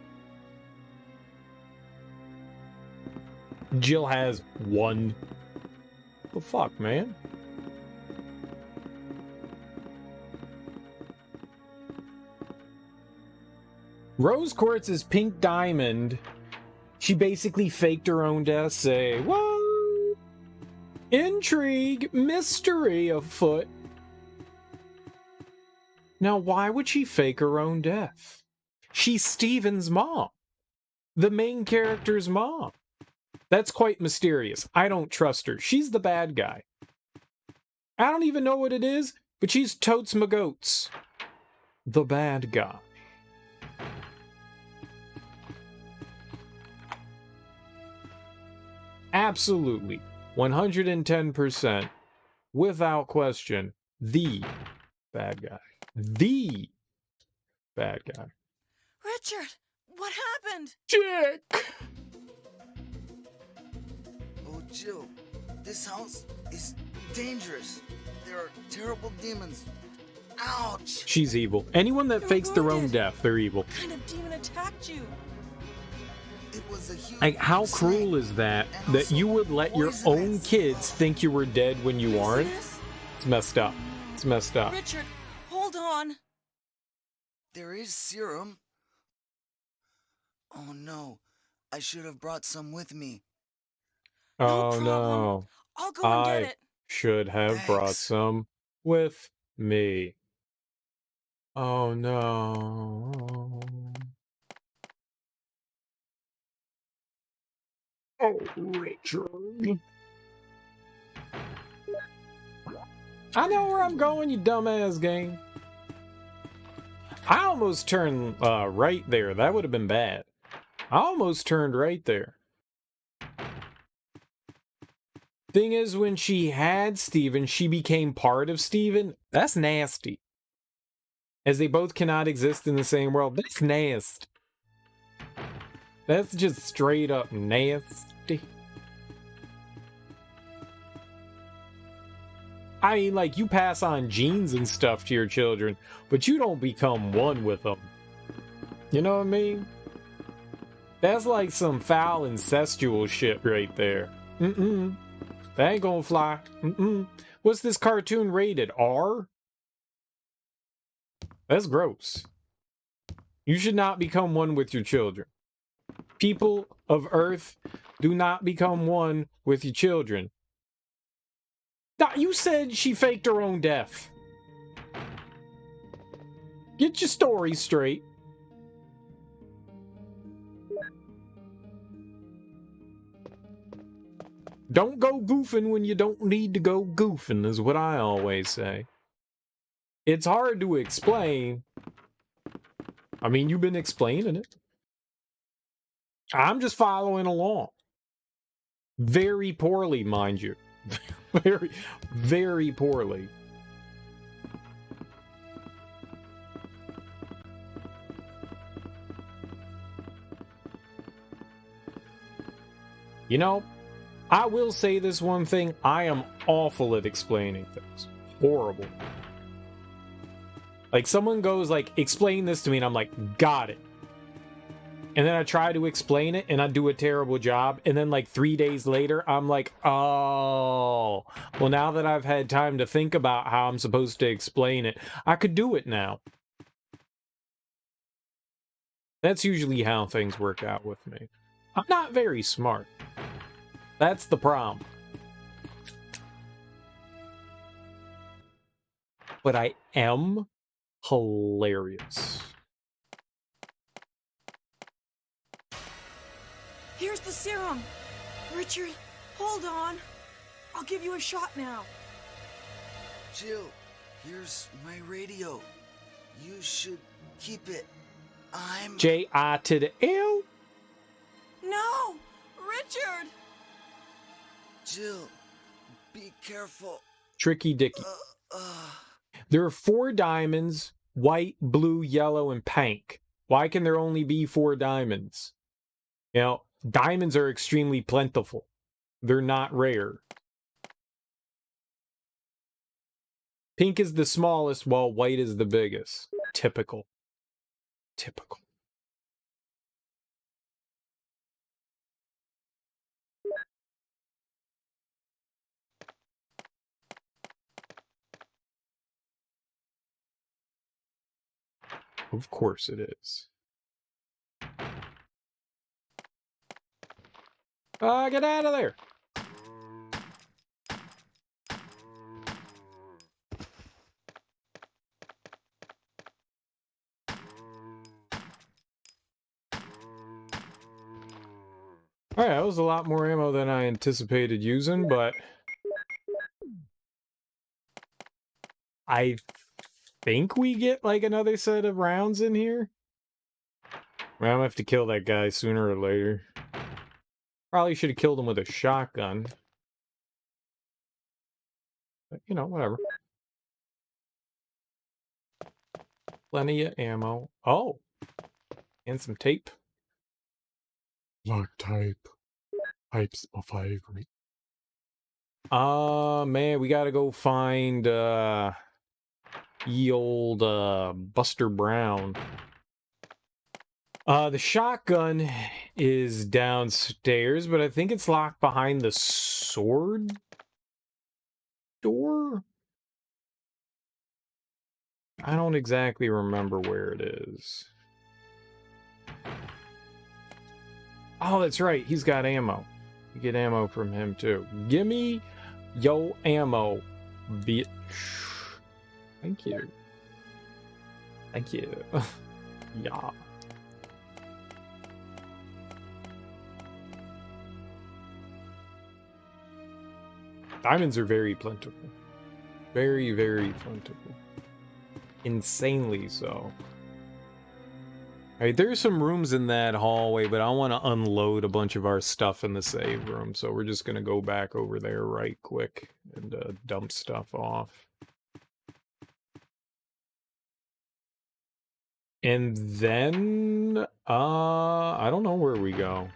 Jill has 1. What the fuck, man? Rose Quartz is Pink Diamond. She basically faked her own death. Say, whoa! Intrigue, mystery afoot. Now, why would she fake her own death? She's Steven's mom. The main character's mom. That's quite mysterious. I don't trust her. She's the bad guy. I don't even know what it is, but she's totes my goats. The bad guy. Absolutely. 110%. Without question. The bad guy. The bad guy. Richard, what happened? Chick! Oh, Jill, this house is dangerous. There are terrible demons. Ouch! She's evil. Anyone that You're fakes their own wounded. death, they're evil. What kind of demon attacked you? It was a huge Like, how snake, cruel is that, and that also you would let your own poisonous. kids think you were dead when you aren't? Poisonous? It's messed up. It's messed up. Richard, hold on. there is serum. Oh no, I should have brought some with me. No Oh problem. no. I'll go and get I it. should have brought Thanks. some with me. Oh no. Oh, Richard. I know where I'm going, you dumbass game. I almost turned right there. That would have been bad. I almost turned right there. Thing is, when she had Steven, she became part of Steven. That's nasty. As they both cannot exist in the same world. That's nasty. That's just straight up nasty. I mean, like, you pass on genes and stuff to your children, but you don't become one with them. You know what I mean? That's like some foul incestual shit right there. Mm-mm. That ain't gonna fly. Mm-mm. What's this cartoon rated? R? That's gross. You should not become one with your children. People of Earth, do not become one with your children. You said she faked her own death. Get your story straight. Don't go goofing when you don't need to go goofing, is what I always say. It's hard to explain. I mean, you've been explaining it. I'm just following along. Very poorly, mind you. Very, very poorly. You know, I will say this one thing. I am awful at explaining things. Horrible. Like, someone goes, like, explain this to me, and I'm like, got it. And then I try to explain it, and I do a terrible job. And then, like, 3 days later, I'm like, oh, well, now that I've had time to think about how I'm supposed to explain it, I could do it now. That's usually how things work out with me. I'm not very smart. That's the problem. But I am hilarious. Here's the serum. Richard, hold on. I'll give you a shot now. Jill, here's my radio. You should keep it. I'm... J-I to the L? No! Richard! Jill, be careful. Tricky Dicky. There are 4 diamonds, white, blue, yellow, and pink. Why can there only be 4 diamonds? You know, diamonds are extremely plentiful. They're not rare. Pink is the smallest, while white is the biggest. Typical. Typical. Of course it is. Get out of there! Alright, that was a lot more ammo than I anticipated using, but I think we get like another set of rounds in here. I'm gonna have to kill that guy sooner or later. Probably should have killed him with a shotgun. But, you know, whatever. Plenty of ammo. Oh! And some tape. Like tape. Tape's my favorite. Man, we gotta go find, ye old, Buster Brown. The shotgun is downstairs, but I think it's locked behind the sword? door? I don't exactly remember where it is. Oh, that's right. He's got ammo. You get ammo from him, too. Gimme yo ammo, bitch. Thank you. Thank you. Yeah. Diamonds are very plentiful. Very, very plentiful. Insanely so. Alright, there's some rooms in that hallway, but I want to unload a bunch of our stuff in the save room, so we're just going to go back over there right quick and dump stuff off. And then, I don't know where we go.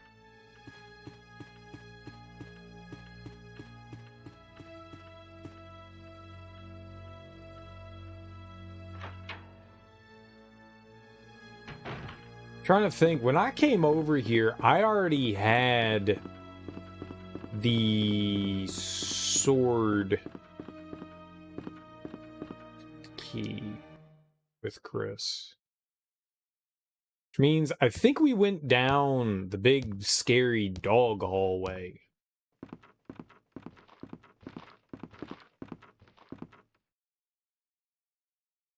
Trying to think, when I came over here, I already had the sword key with Chris. Which means I think we went down the big scary dog hallway.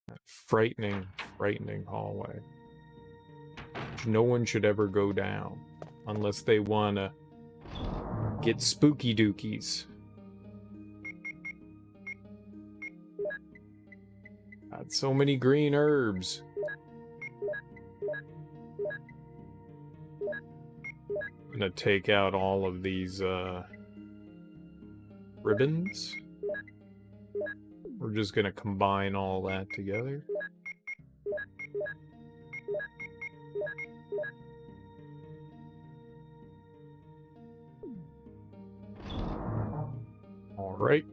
That frightening, frightening hallway. Which no one should ever go down unless they want to get spooky dookies. Got so many green herbs. I'm gonna take out all of these ribbons. We're just gonna combine all that together. All right.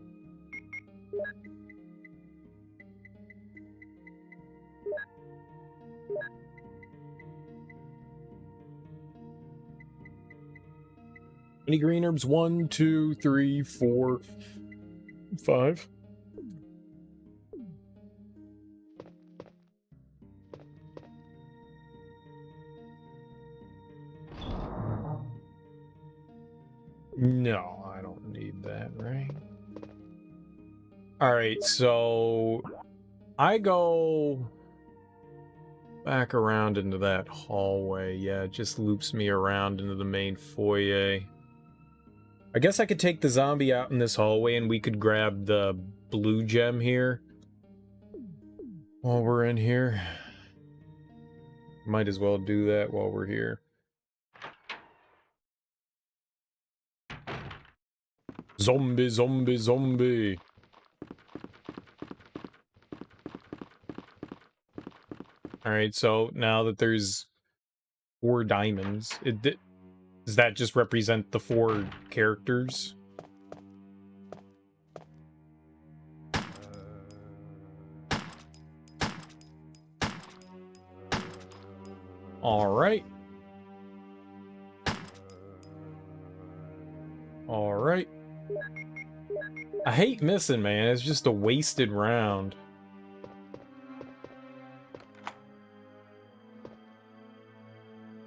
Any green herbs? 1, 2, 3, 4, 5. No, I don't need that, right? Alright, so I go back around into that hallway. Yeah, it just loops me around into the main foyer. I guess I could take the zombie out in this hallway and we could grab the blue gem here while we're in here. Might as well do that while we're here. Zombie, zombie, zombie. Alright, so now that there's 4 diamonds, does that just represent the 4 characters? Alright. Alright. I hate missing, man. It's just a wasted round.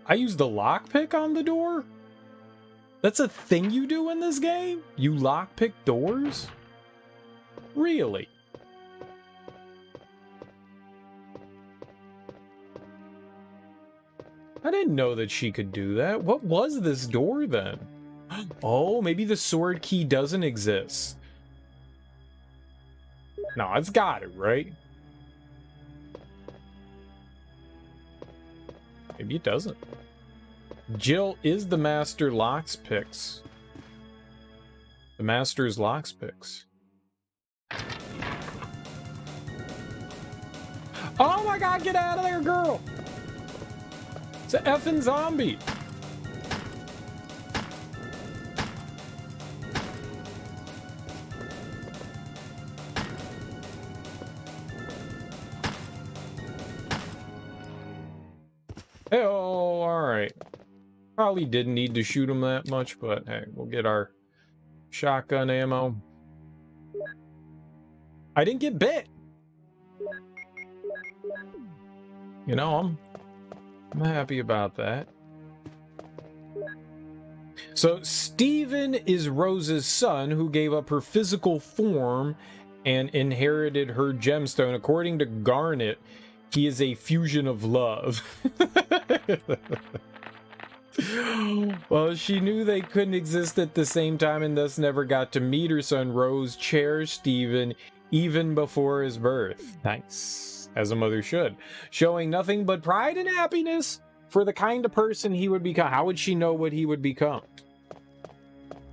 I used the lockpick on the door? That's a thing you do in this game? You lockpick doors? Really? I didn't know that she could do that. What was this door then? Oh, maybe the sword key doesn't exist. No, it's got it, right? Maybe it doesn't. Jill is the master lockpicks. The master's lockpicks. Oh my god, get out of there, girl! It's an effing zombie! Oh, alright. Probably didn't need to shoot him that much, but hey, we'll get our shotgun ammo. I didn't get bit! You know, I'm happy about that. So Stephen is Rose's son who gave up her physical form and inherited her gemstone. According to Garnet, he is a fusion of love. Well, she knew they couldn't exist at the same time and thus never got to meet her son. Rose cherished Stephen even before his birth. Nice. As a mother should. Showing nothing but pride and happiness for the kind of person he would become. How would she know what he would become?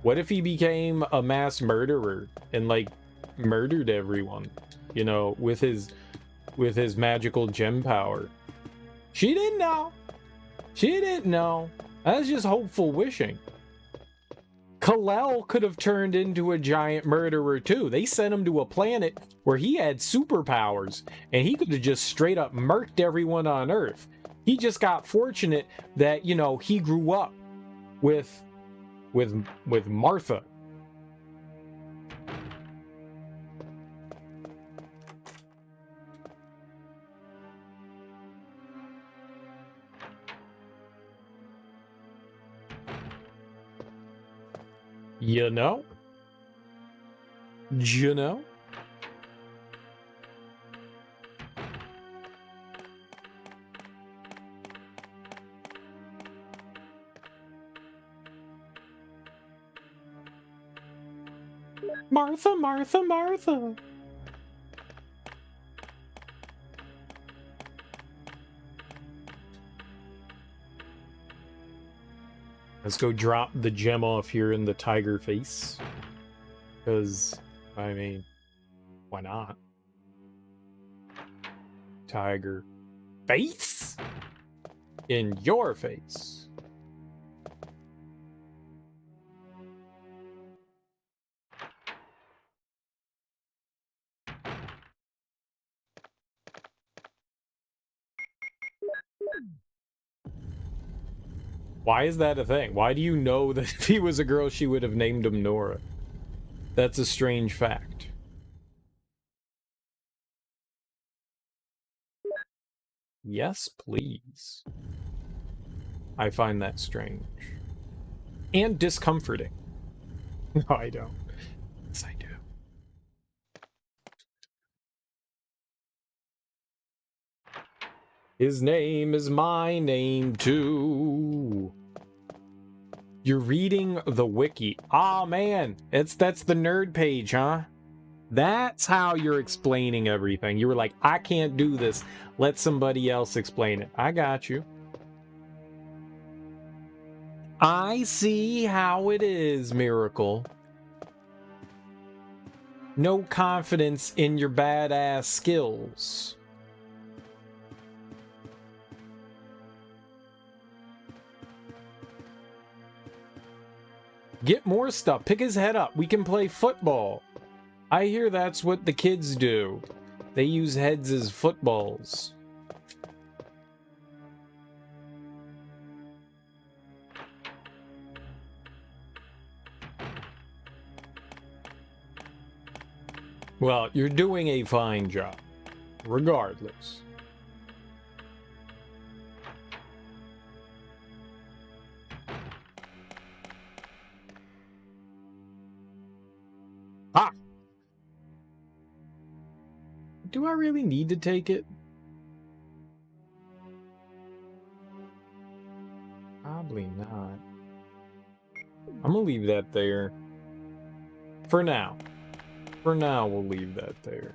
What if he became a mass murderer and like murdered everyone, you know, with his magical gem power? She didn't know. She didn't know. That's just hopeful wishing. Kal-El could have turned into a giant murderer too. They sent him to a planet where he had superpowers and he could have just straight up murked everyone on Earth. He just got fortunate that, you know, he grew up with Martha. You know? You know? Martha, Martha, Martha. Let's go drop the gem off here in the tiger face. Because, I mean, why not? Tiger face? In your face. Why is that a thing? Why do you know that if he was a girl, she would have named him Nora? That's a strange fact. Yes, please. I find that strange. And discomforting. No, I don't. Yes, I do. His name is my name too. You're reading the wiki. Oh man, that's the nerd page, huh? That's how you're explaining everything. You were like, I can't do this. Let somebody else explain it. I got you. I see how it is, Miracle. No confidence in your badass skills. Get more stuff. Pick his head up. We can play football. I hear that's what the kids do. They use heads as footballs. Well, you're doing a fine job, regardless. Ah! Do I really need to take it? Probably not. I'm gonna leave that there. For now. For now, we'll leave that there.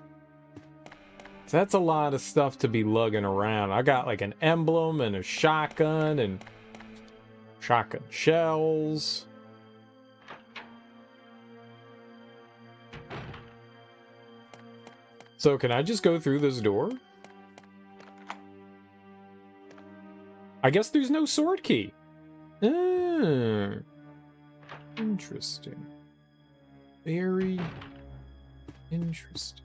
So that's a lot of stuff to be lugging around. I got like an emblem and a shotgun and shotgun shells. So can I just go through this door? I guess there's no sword key. Interesting. Very interesting.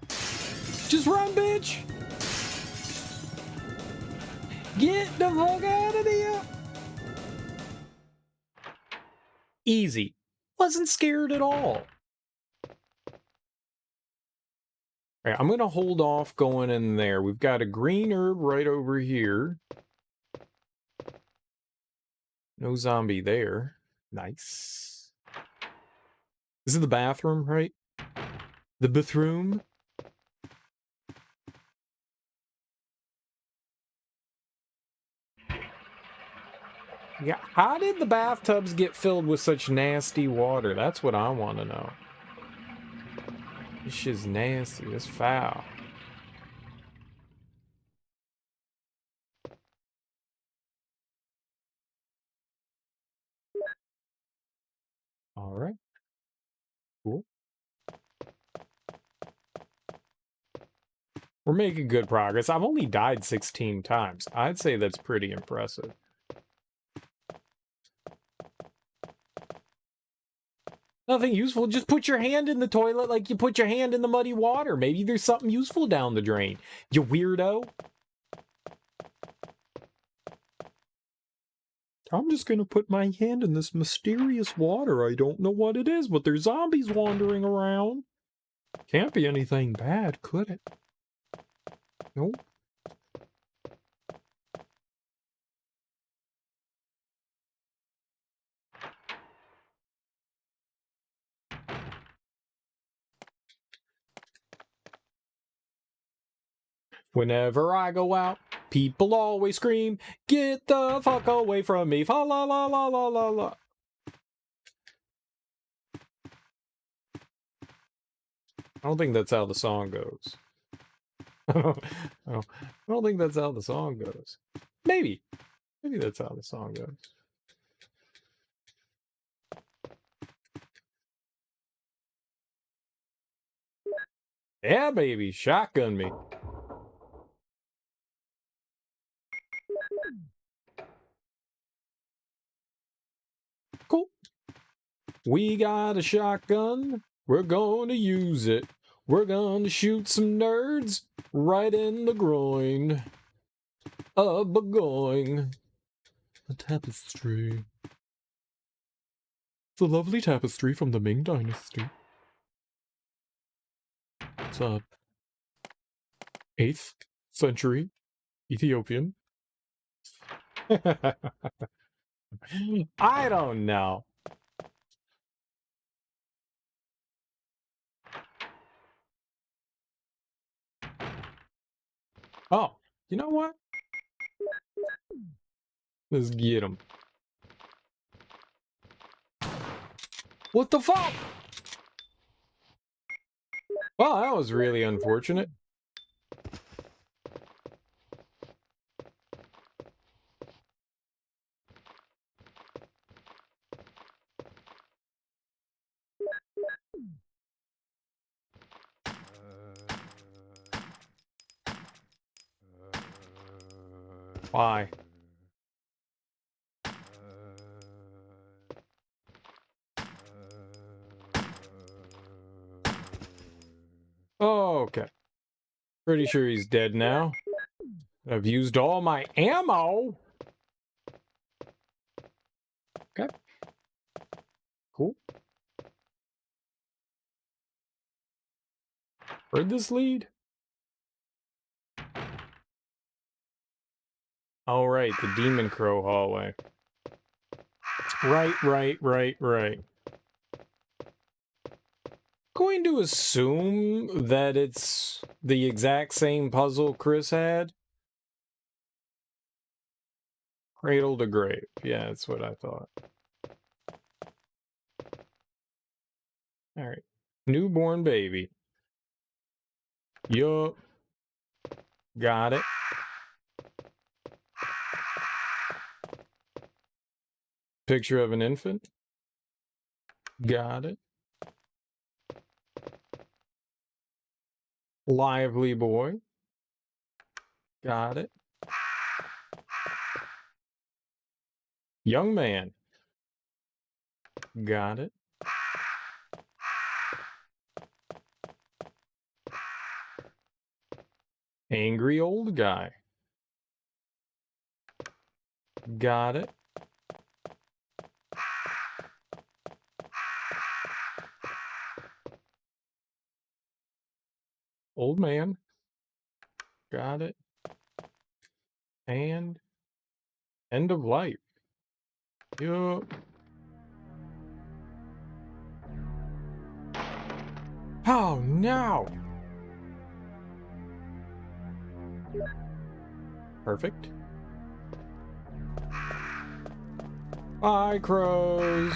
Just run, bitch! Get the fuck out of here! Easy. Wasn't scared at all. All right, I'm gonna hold off going in there. We've got a green herb right over here. No zombie there. Nice. This is the bathroom, right? The bathroom? Yeah, how did the bathtubs get filled with such nasty water? That's what I want to know. This shit's nasty. It's foul. All right. Cool. We're making good progress. I've only died 16 times. I'd say that's pretty impressive. Nothing useful. Just put your hand in the toilet like you put your hand in the muddy water. Maybe there's something useful down the drain. You weirdo. I'm just gonna put my hand in this mysterious water. I don't know what it is, but there's zombies wandering around. Can't be anything bad, could it? Nope. Whenever I go out, people always scream, "Get the fuck away from me!" Fa la la la la la la. I don't think that's how the song goes. I don't think that's how the song goes. Maybe. Maybe that's how the song goes. Yeah, baby. Shotgun me. Cool. We got a shotgun. We're going to use it. We're going to shoot some nerds right in the groin. A Burgoyne. A tapestry. It's a lovely tapestry from the Ming Dynasty. It's a 8th century Ethiopian. I don't know. Oh, you know what? Let's get him. What the fuck? Well, that was really unfortunate. Why? Oh, okay. Pretty sure he's dead now. I've used all my ammo. Okay. Cool. Where'd this lead? All right, the Demon Crow hallway. Right. Going to assume that it's the exact same puzzle Chris had. Cradle to grave. Yeah, that's what I thought. All right. Newborn baby. Yup. Got it. Picture of an infant. Got it. Lively boy. Got it. Young man. Got it. Angry old guy. Got it. Old man. Got it. And end of life. Yup. Oh no! Perfect. Bye, crows.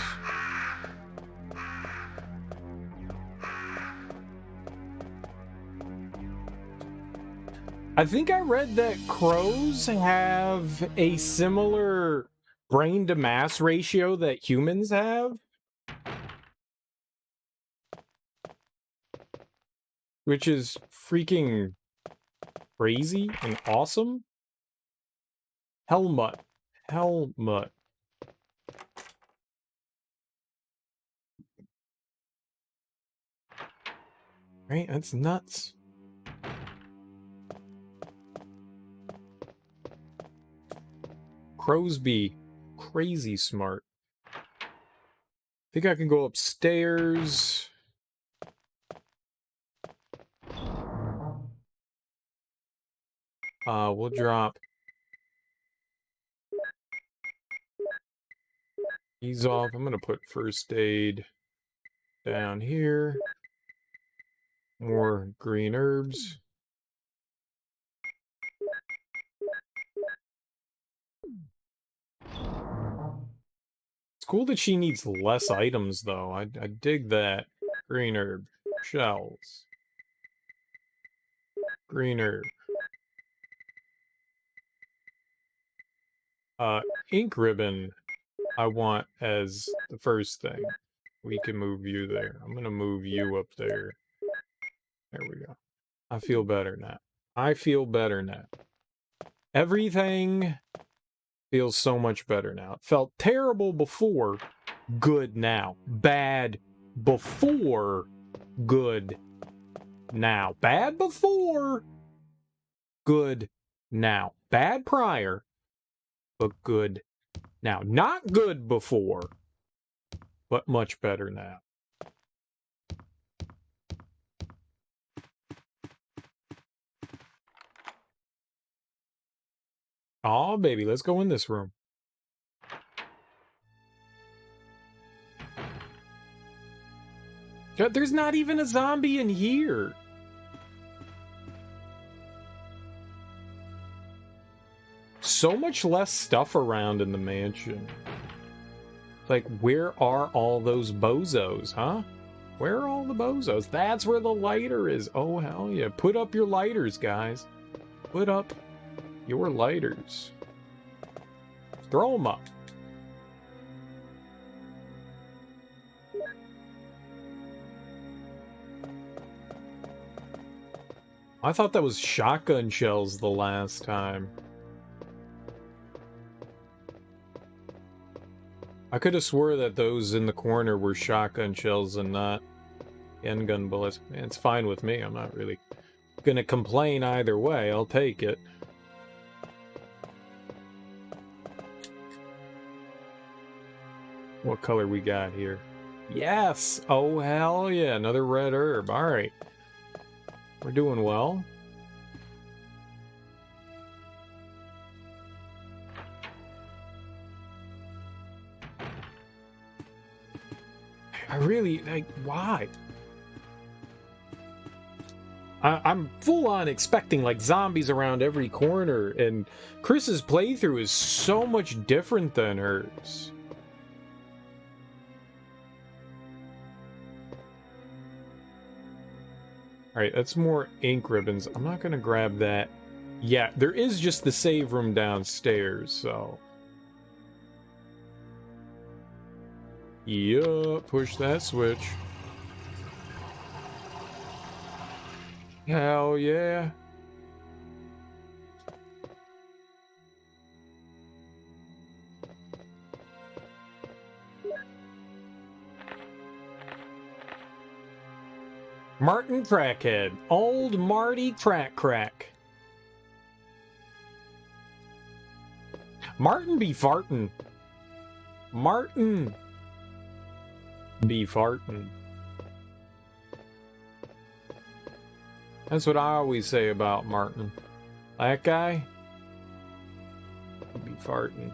I think I read that crows have a similar brain to mass ratio that humans have, which is freaking crazy and awesome. Helmut. Helmut. Right? That's nuts. Crows be crazy smart. Think I can go upstairs. We'll drop these off. I'm gonna put first aid down here. More green herbs. It's cool that she needs less items, though. I dig that. Green herb. Shells. Green herb. Ink ribbon I want as the first thing. We can move you there. I'm gonna move you up there. There we go. I feel better now. I feel better now. Everything feels so much better now. It felt terrible before, good now. Bad before, good now. Bad before, good now. Bad prior, but good now. Not good before, but much better now. Aw, baby, let's go in this room. There's not even a zombie in here. So much less stuff around in the mansion. Like, where are all those bozos, huh? Where are all the bozos? That's where the lighter is. Oh, hell yeah. Put up your lighters, guys. Put up your lighters. Throw them up. I thought that was shotgun shells the last time. I could have swore that those in the corner were shotgun shells and not handgun bullets. It's fine with me. I'm not really gonna complain either way. I'll take it. What color we got here? Yes! Oh, hell yeah. Another red herb. Alright. We're doing well. I really, like, why? I'm full on expecting, like, zombies around every corner, and Chris's playthrough is so much different than hers. Alright, that's more ink ribbons. I'm not gonna grab that. Yeah, there is just the save room downstairs, so... Yeah, push that switch. Hell yeah. Martin Crackhead. Old Marty Crack. Martin be fartin'. Martin be fartin'. That's what I always say about Martin. That guy, he'd be farting.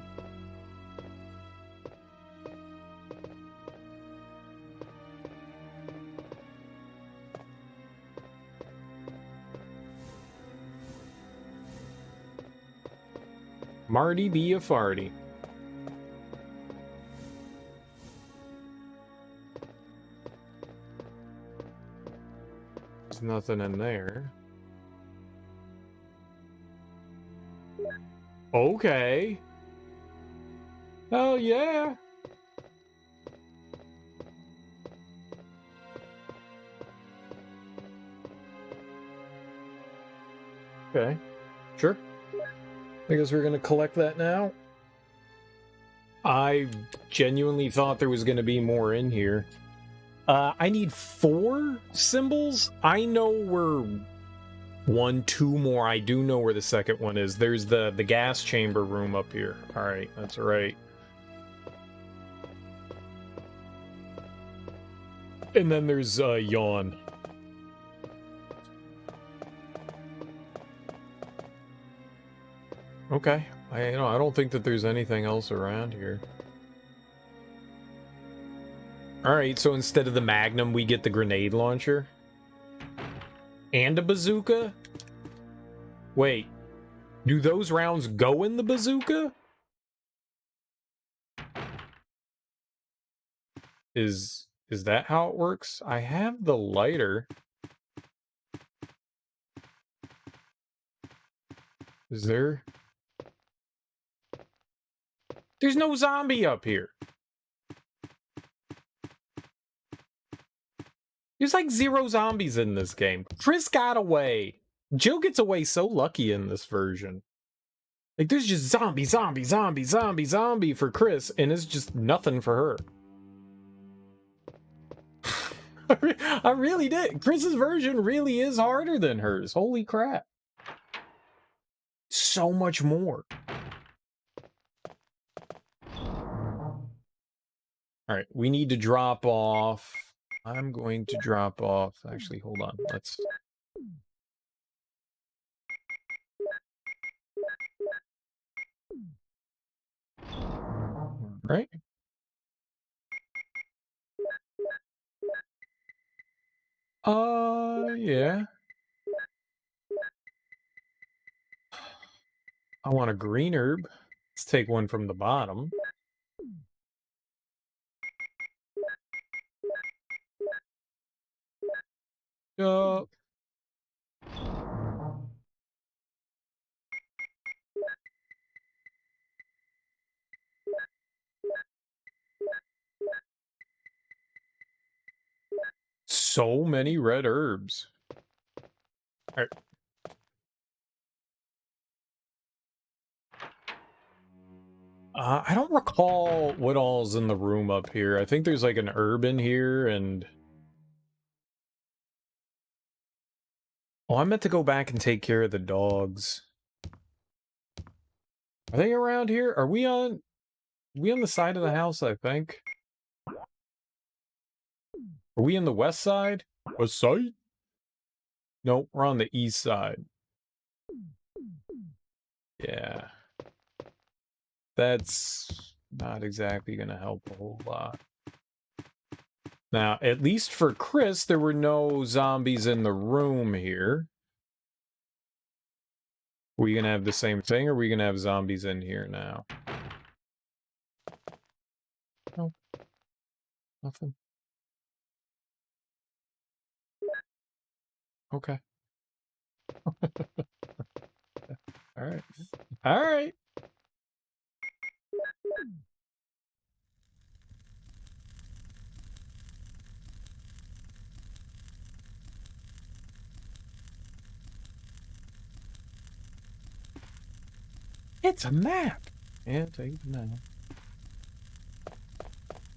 Marty be a farty. There's nothing in there. Okay. Oh, yeah. Okay. Sure. I guess we're going to collect that now. I genuinely thought there was going to be more in here. I need 4 symbols. I know where 1, 2 more. I do know where the second one is. There's the gas chamber room up here. All right, that's right. And then there's yawn. Okay. I don't think that there's anything else around here. All right, so instead of the Magnum, we get the grenade launcher. And a bazooka? Wait. Do those rounds go in the bazooka? Is that how it works? I have the lighter. Is there? There's no zombie up here. There's like 0 zombies in this game. Chris got away. Jill gets away so lucky in this version. Like, there's just zombie, zombie, zombie, zombie, zombie for Chris, and it's just nothing for her. I really did. Chris's version really is harder than hers. Holy crap. So much more. All right, we need to drop off. I'm going to drop off. Actually, hold on. Let's... Right? Yeah. I want a green herb. Let's take one from the bottom. So many red herbs. All right. I don't recall what all's in the room up here. I think there's like an herb in here and... Oh, I meant to go back and take care of the dogs. Are they around here? Are we on the side of the house, I think? Are we on the west side? West side? Nope, we're on the east side. Yeah. That's not exactly gonna help a whole lot. Now, at least for Chris, there were no zombies in the room here. Are we gonna have the same thing, or are we gonna have zombies in here now? No. Nothing. Okay. Alright. Alright. It's a map. Yeah, take the map.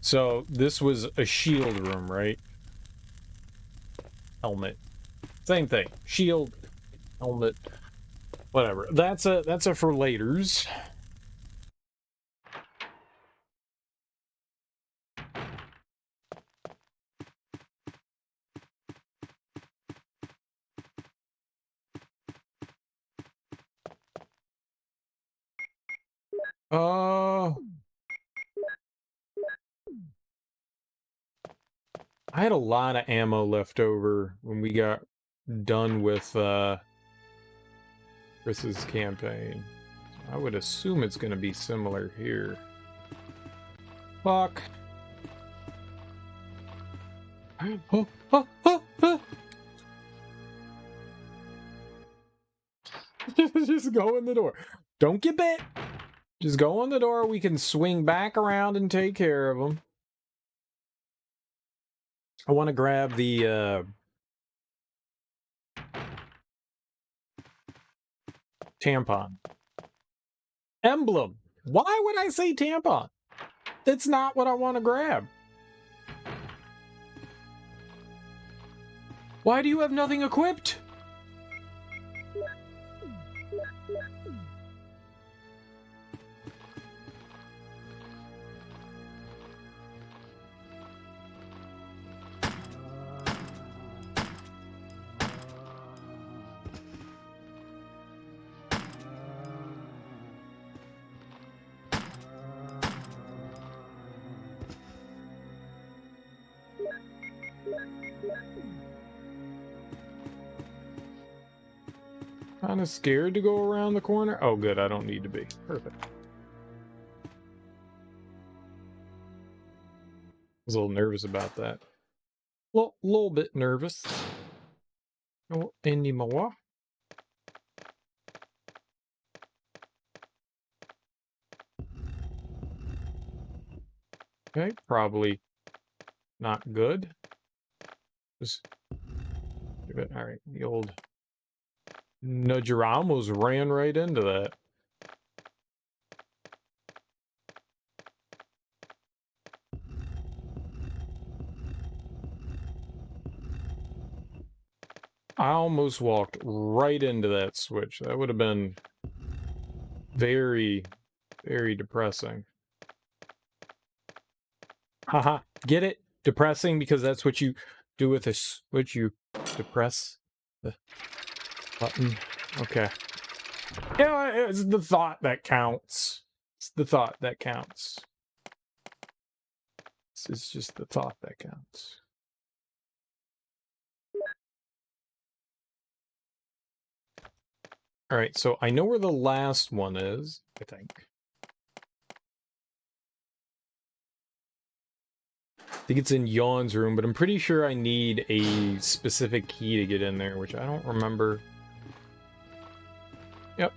So this was a shield room, right? Helmet. Same thing. Shield, helmet, whatever. That's a for laters. I had a lot of ammo left over when we got done with Chris's campaign. I would assume it's going to be similar here. Fuck. Oh, oh, oh, oh. Just go in the door. Don't get bit. Just go in the door. We can swing back around and take care of them. I want to grab the tampon. Emblem. Why would I say tampon? That's not what I want to grab. Why do you have nothing equipped? Kind of scared to go around the corner. Oh, good. I don't need to be. Perfect. I was a little nervous about that. Little bit nervous. Oh, anymore. Okay, probably not good. Just give it. All right, the old nudger almost ran right into that. I almost walked right into that switch. That would have been very, very depressing. Haha, get it? Depressing because that's what you do with a switch. You depress the button. Okay. Yeah, it's the thought that counts. It's the thought that counts. It's just the thought that counts. All right, so I know where the last one is, I think. I think it's in Yawn's room, but I'm pretty sure I need a specific key to get in there, which I don't remember. Yep.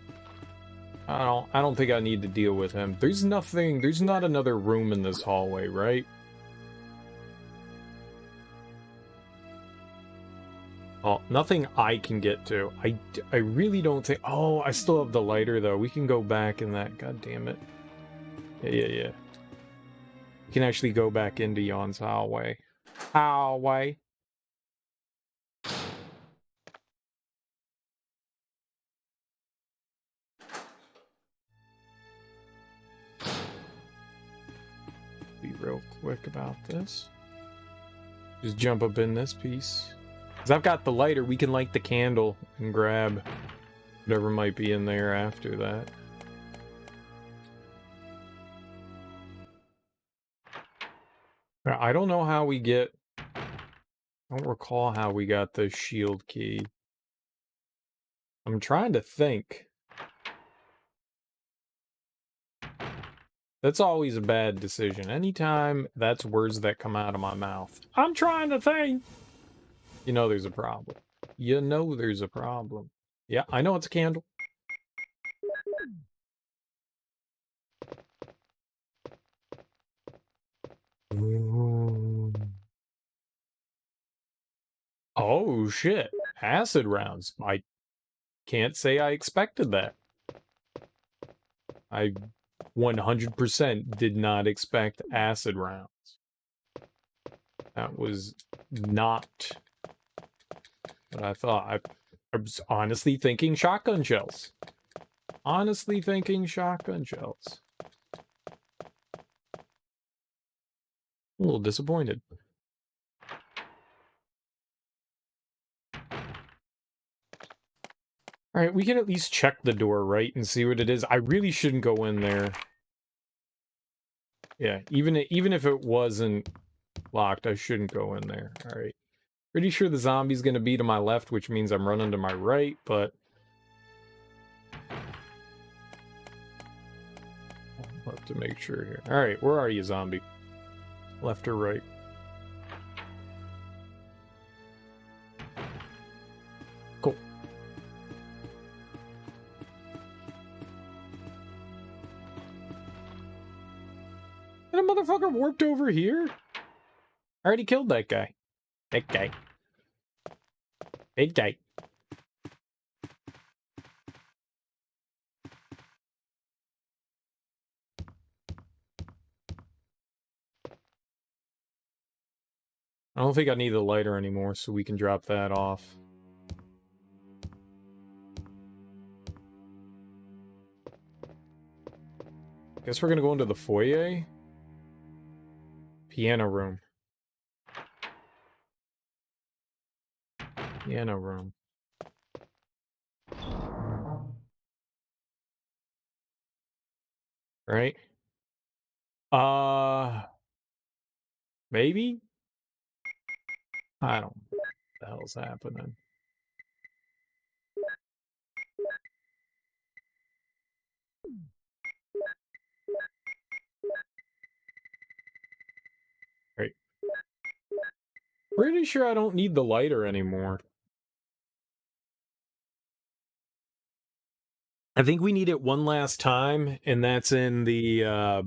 I don't think I need to deal with him. There's not another room in this hallway, right? Oh, nothing I can get to. I really don't think... Oh, I still have the lighter, though. We can go back in that. God damn it. Yeah. We can actually go back into Yawn's hallway. Hallway. Be real quick about this. Just jump up in this piece. Because I've got the lighter, we can light the candle and grab whatever might be in there after that. I don't know how we get... I don't recall how we got the shield key. I'm trying to think. That's always a bad decision. Anytime that's words that come out of my mouth. I'm trying to think. You know there's a problem. You know there's a problem. Yeah, I know it's a candle. Oh, shit. Acid rounds. I can't say I expected that. I 100% did not expect acid rounds. That was not what I thought. I was honestly thinking shotgun shells. Honestly thinking shotgun shells. A little disappointed. Alright, we can at least check the door, right? And see what it is. I really shouldn't go in there. Yeah, even if it wasn't locked, I shouldn't go in there. All right. Pretty sure the zombie's going to be to my left, which means I'm running to my right, but I'll have to make sure here. All right, where are you, zombie? Left or right? Cool. And a motherfucker warped over here? I already killed that guy. That guy. That guy. I don't think I need the lighter anymore, so we can drop that off. Guess we're gonna go into the foyer. Piano room. Piano room. Right? Maybe? I don't know what the hell's happening. Right. Pretty sure I don't need the lighter anymore. I think we need it one last time, and that's in the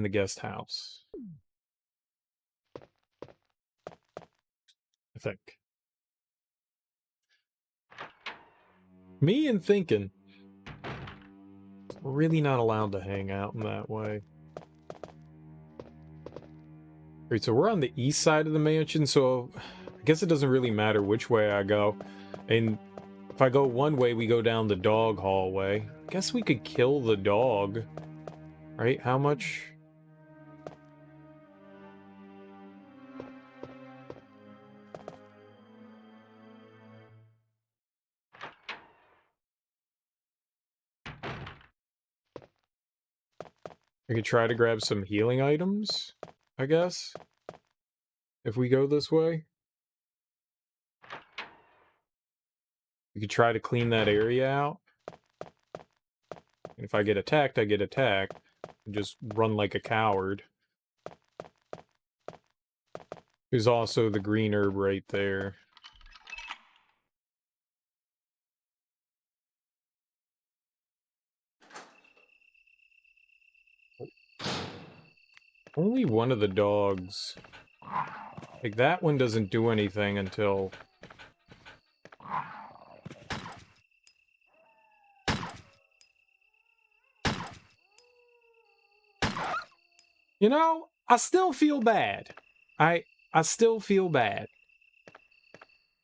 guest house. I think. Me and thinking. We're really not allowed to hang out in that way. Right, so we're on the east side of the mansion, so I guess it doesn't really matter which way I go. And if I go one way, we go down the dog hallway. I guess we could kill the dog. Right? How much? I could try to grab some healing items, I guess. If we go this way. We could try to clean that area out. And if I get attacked, I get attacked. Just run like a coward. There's also the green herb right there. Only one of the dogs. Like, that one doesn't do anything until... You know, I still feel bad. I still feel bad.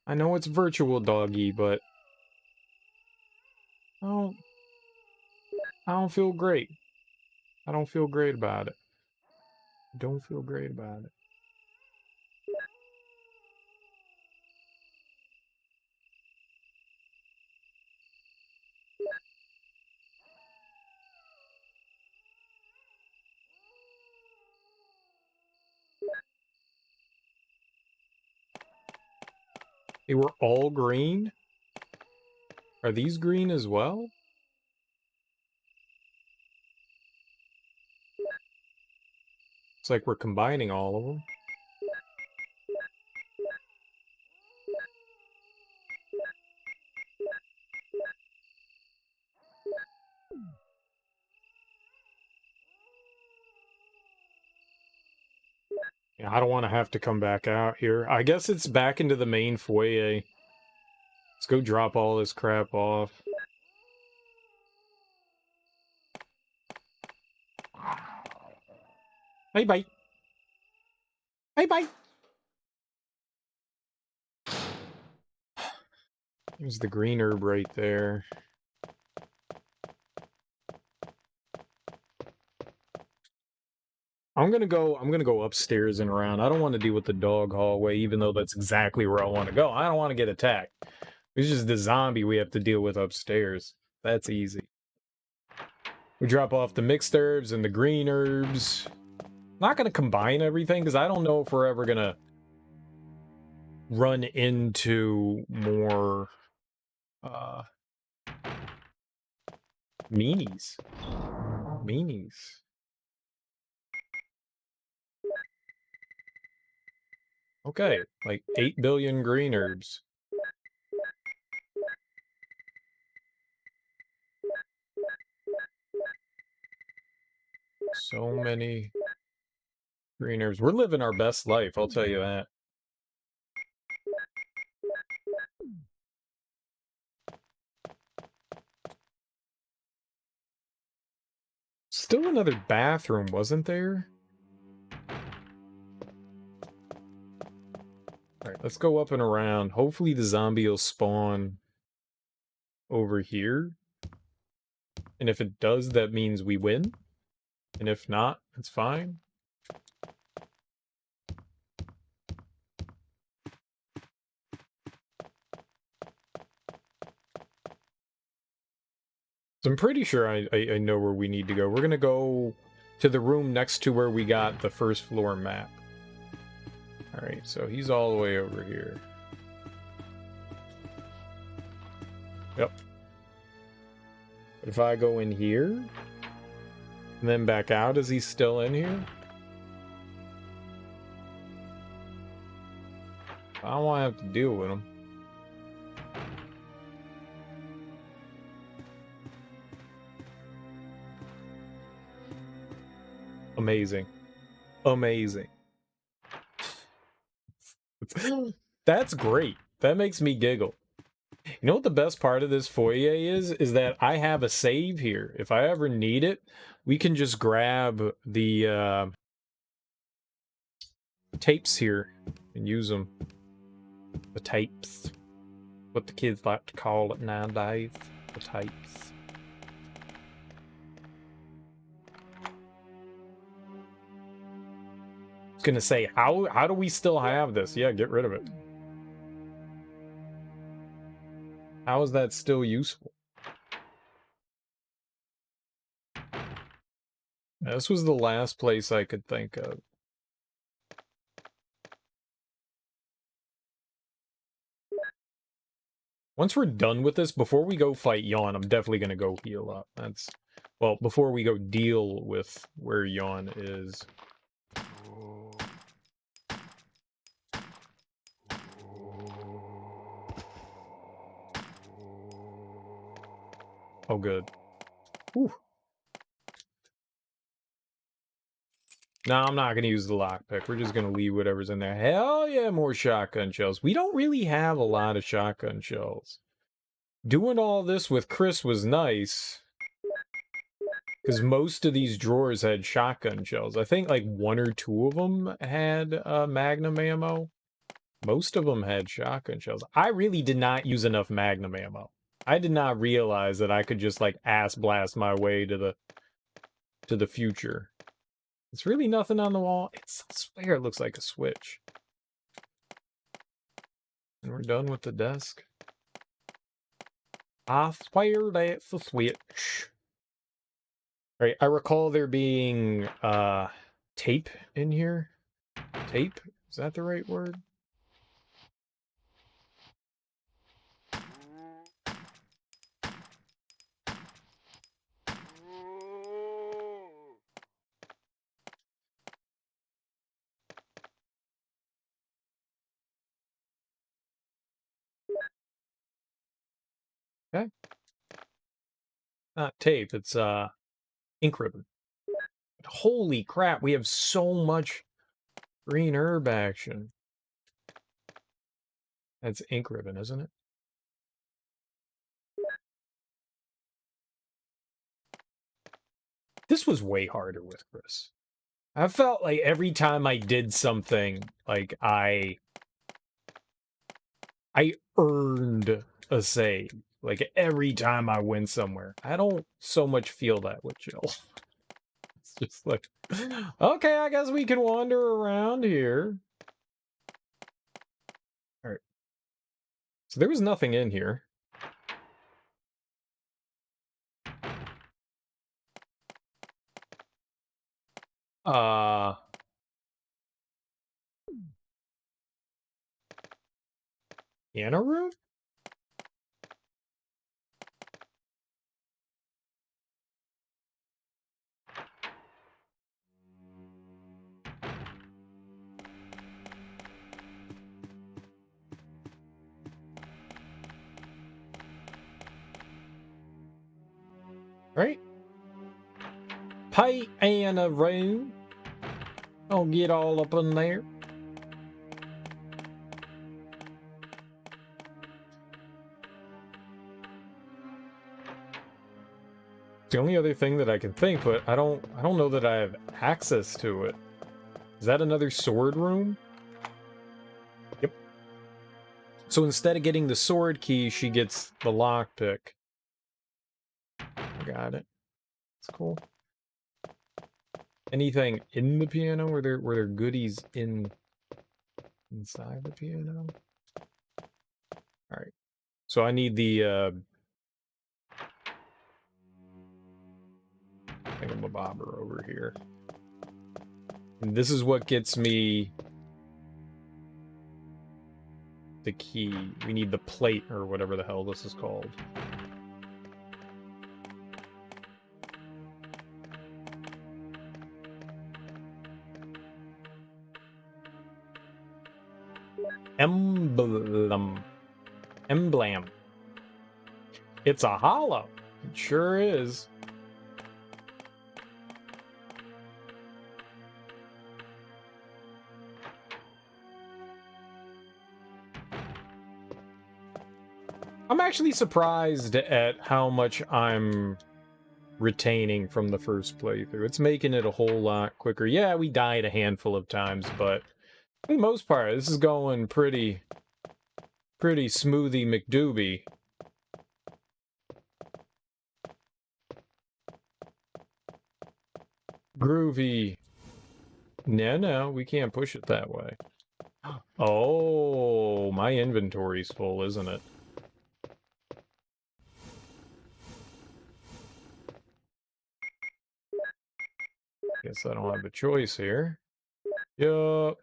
I know it's virtual doggy, but... I don't feel great. I don't feel great about it. I don't feel great about it. They were all green? Are these green as well? It's like we're combining all of them. Yeah, I don't want to have to come back out here. I guess it's back into the main foyer. Let's go drop all this crap off. Bye-bye. Bye-bye. There's the green herb right there. I'm gonna go upstairs and around. I don't want to deal with the dog hallway, even though that's exactly where I want to go. I don't want to get attacked. It's just the zombie we have to deal with upstairs. That's easy. We drop off the mixed herbs and the green herbs. Not going to combine everything because I don't know if we're ever going to run into more meanies. Okay, like 8 billion green herbs. So many green herbs. We're living our best life, I'll tell you that. Still another bathroom, wasn't there? Alright, let's go up and around. Hopefully the zombie will spawn over here. And if it does, that means we win. And if not, it's fine. So I'm pretty sure I know where we need to go. We're gonna go to the room next to where we got the first floor map. Alright, so he's all the way over here. Yep. But if I go in here, and then back out, is he still in here? I don't want to have to deal with him. Amazing. Amazing. That's great. That makes me giggle. You know what the best part of this foyer is? Is that I have a save here. If I ever need it, we can just grab the tapes here and use them. The tapes. What the kids like to call it nowadays. The tapes. I was gonna say, how do we still have this? Yeah, get rid of it. How is that still useful? This was the last place I could think of. Once we're done with this, before we go fight Yawn, I'm definitely going to go heal up. That's... Well, before we go deal with where Yawn is. Oh, good. Whew. No, I'm not going to use the lockpick. We're just going to leave whatever's in there. Hell yeah, more shotgun shells. We don't really have a lot of shotgun shells. Doing all this with Chris was nice, because most of these drawers had shotgun shells. I think like 1 or 2 of them had magnum ammo. Most of them had shotgun shells. I really did not use enough magnum ammo. I did not realize that I could just like ass blast my way to the future. It's really nothing on the wall. I swear it looks like a switch. And we're done with the desk. I swear that's a switch. Right, I recall there being tape in here. Tape? Is that the right word? Okay. Not tape, it's ink ribbon. Holy crap, we have so much green herb action. That's ink ribbon, isn't it? This was way harder with Chris. I felt like every time I did something, like I earned a save. Like every time I went somewhere. I don't so much feel that with Jill. It's just like, okay, I guess we can wander around here. All right. So there was nothing in here. Piano room? Right? Piano room. I'll get all up in there. The only other thing that I can think, but I don't know that I have access to it. Is that another sword room? Yep. So instead of getting the sword key, she gets the lockpick. Got it. That's cool. Anything in the piano? Were there goodies inside the piano? Alright. So I need the thingamabobber over here. And this is what gets me the key. We need the plate or whatever the hell this is called. Emblem. It's a hollow. It sure is. I'm actually surprised at how much I'm retaining from the first playthrough. It's making it a whole lot quicker. Yeah, we died a handful of times, but for the most part, this is going pretty smoothie McDoobie. Groovy. No, we can't push it that way. Oh, my inventory's full, isn't it? Guess I don't have a choice here. Yup.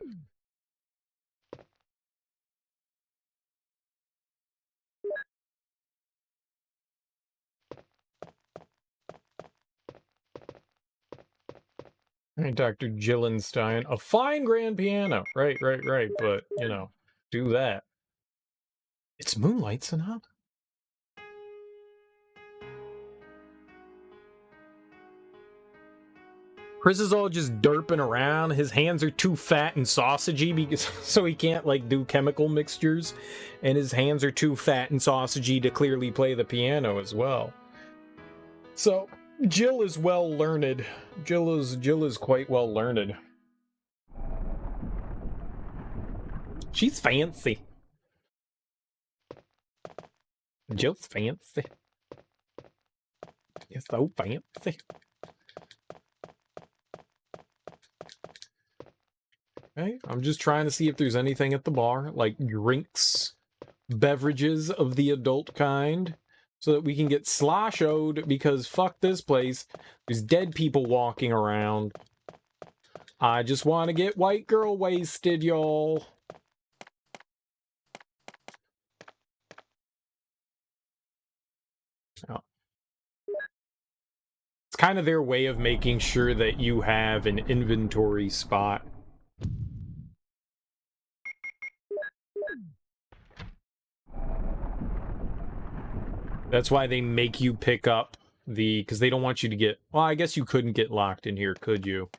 Hey, Dr. Gillenstein. A fine grand piano. Right, but, you know, do that. It's Moonlight Sonata. Chris is all just derping around. His hands are too fat and sausagey because so he can't like do chemical mixtures, and his hands are too fat and sausagey to clearly play the piano as well. So Jill is well learned. Jill is quite well learned. She's fancy. Jill's fancy. It's so fancy. Okay, I'm just trying to see if there's anything at the bar, like drinks, beverages of the adult kind, so that we can get sloshoed, because fuck this place. There's dead people walking around. I just want to get white girl wasted, y'all. Oh. It's kind of their way of making sure that you have an inventory spot. That's why they make you pick up because they don't want you to get, well, I guess you couldn't get locked in here, could you?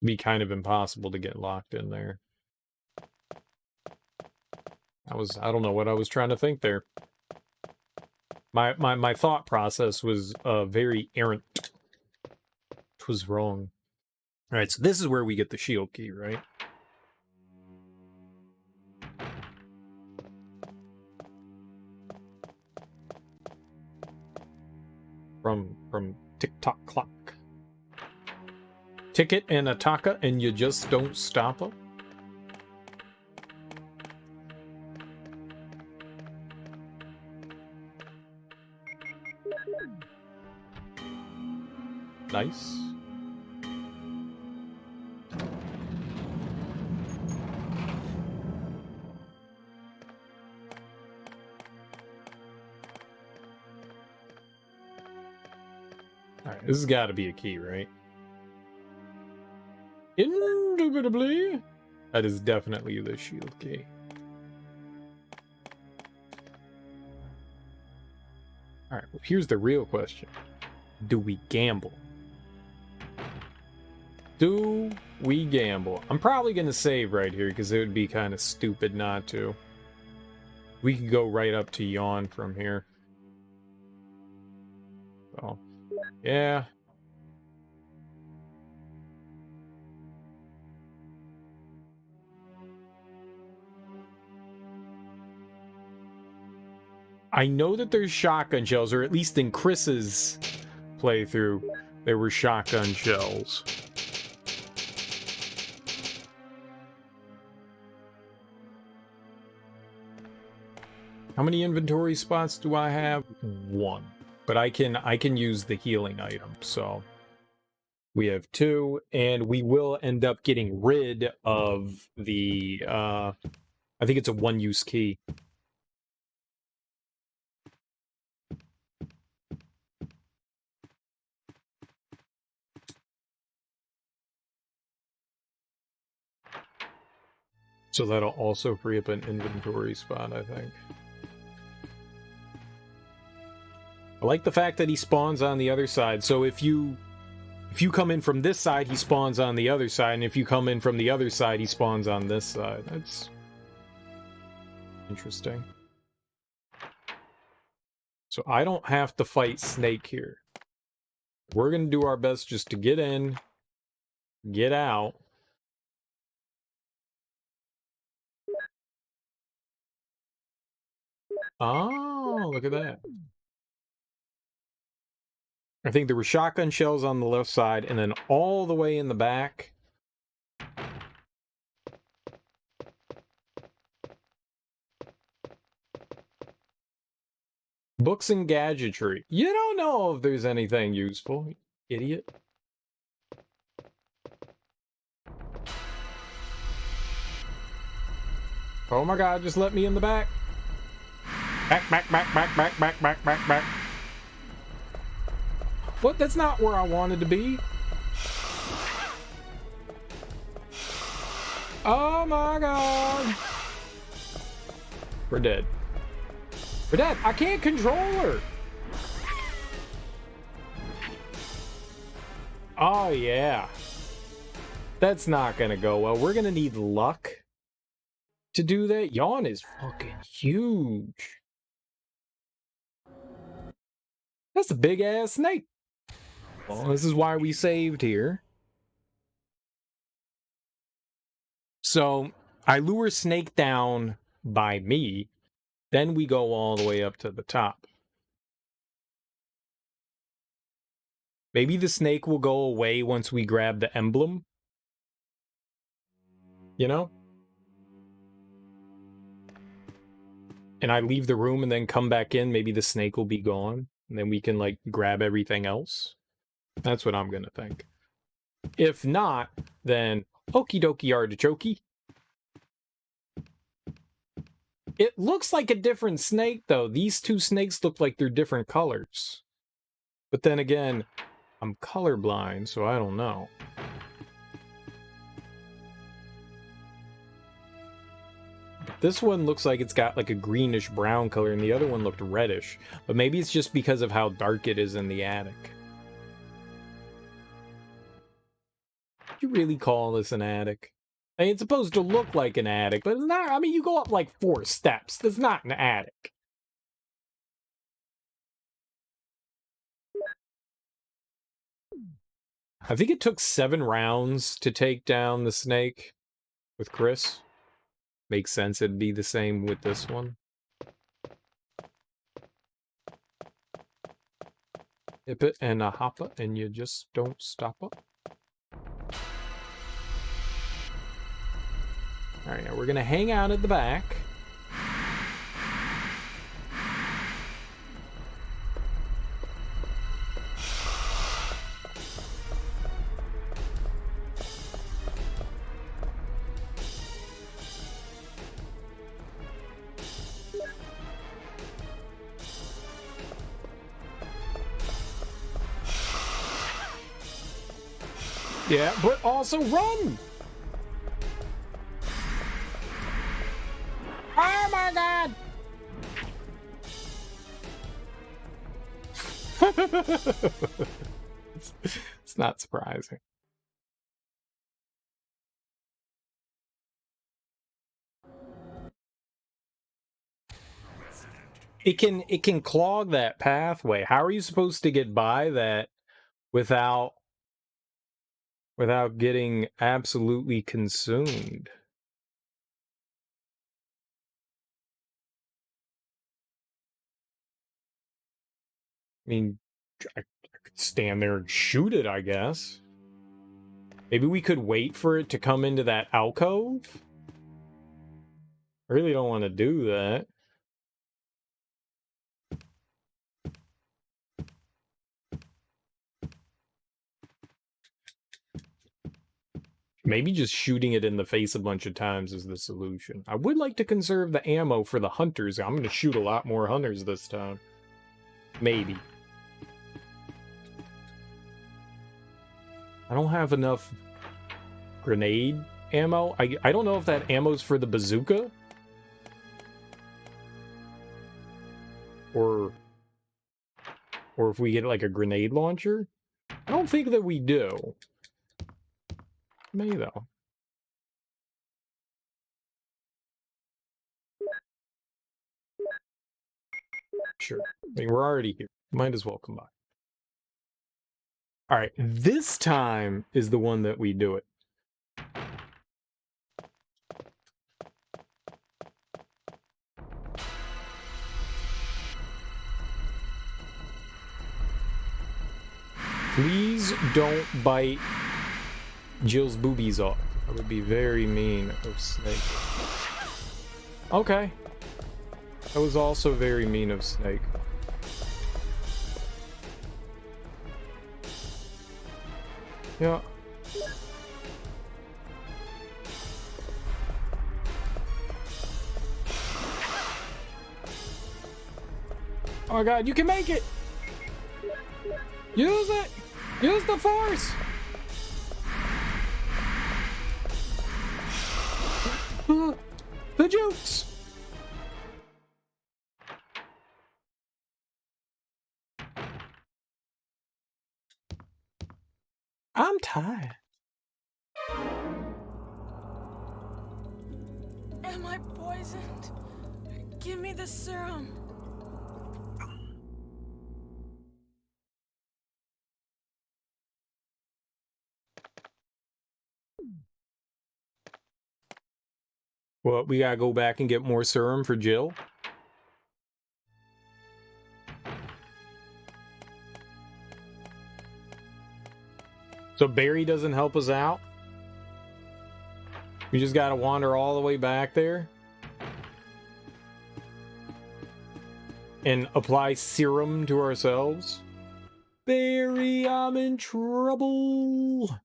Be kind of impossible to get locked in there. I don't know what I was trying to think there. My thought process was very errant. It was wrong. All right, so this is where we get the shield key, right? From Tick-Tock Clock. Ticket and Ataka, and you just don't stop them? Nice. Alright, this has got to be a key, right? Indubitably. That is definitely the shield key. Alright, well, here's the real question. Do we gamble? Do we gamble? I'm probably going to save right here because it would be kind of stupid not to. We could go right up to Yawn from here. So, yeah. I know that there's shotgun shells, or at least in Chris's playthrough, there were shotgun shells. How many inventory spots do I have? 1. But I can use the healing item, so we have 2, and we will end up getting rid of the I think it's a 1-use key. So that'll also free up an inventory spot, I think. I like the fact that he spawns on the other side. So if you come in from this side, he spawns on the other side, and if you come in from the other side, he spawns on this side. That's interesting. So I don't have to fight Snake here. We're going to do our best just to get in, get out. Oh, look at that. I think there were shotgun shells on the left side, and then all the way in the back. Books and gadgetry. You don't know if there's anything useful, idiot. Oh my god, just let me in the back. Back. What? That's not where I wanted to be. Oh my god. We're dead. We're dead. I can't control her. Oh yeah. That's not gonna go well. We're gonna need luck to do that. Yawn is fucking huge. That's a big ass snake. Well, this is why we saved here. So I lure Snake down by me, then we go all the way up to the top. Maybe the snake will go away once we grab the emblem. You know? And I leave the room and then come back in, maybe the snake will be gone. And then we can, like, grab everything else. That's what I'm gonna think. If not, then okie dokie artichoke. It looks like a different snake, though. These two snakes look like they're different colors. But then again, I'm colorblind, so I don't know. This one looks like it's got like a greenish brown color, and the other one looked reddish. But maybe it's just because of how dark it is in the attic. Would you really call this an attic? I mean, it's supposed to look like an attic, but it's not. I mean, you go up like 4 steps. That's not an attic. I think it took 7 rounds to take down the snake with Chris. Makes sense it'd be the same with this one. Hip it and a hopper, and you just don't stop up. Alright, now we're gonna hang out at the back. Yeah, but also run! Oh my god! It's not surprising. It can clog that pathway. How are you supposed to get by that without getting absolutely consumed? I mean, I could stand there and shoot it, I guess. Maybe we could wait for it to come into that alcove? I really don't want to do that. Maybe just shooting it in the face a bunch of times is the solution. I would like to conserve the ammo for the hunters. I'm going to shoot a lot more hunters this time. Maybe. I don't have enough grenade ammo. I don't know if that ammo's for the bazooka. Or if we get like a grenade launcher. I don't think that we do. Maybe though. Sure. I mean, we're already here. Might as well come by. All right. This time is the one that we do it. Please don't bite Jill's boobies off. That would be very mean of Snake. Okay. That was also very mean of Snake. Yeah. Oh my god, you can make it! Use it! Use the force! The jukes! I'm tired. Am I poisoned? Give me the serum. Well, we gotta go back and get more serum for Jill. So Barry doesn't help us out? We just gotta wander all the way back there? And apply serum to ourselves? Barry, I'm in trouble!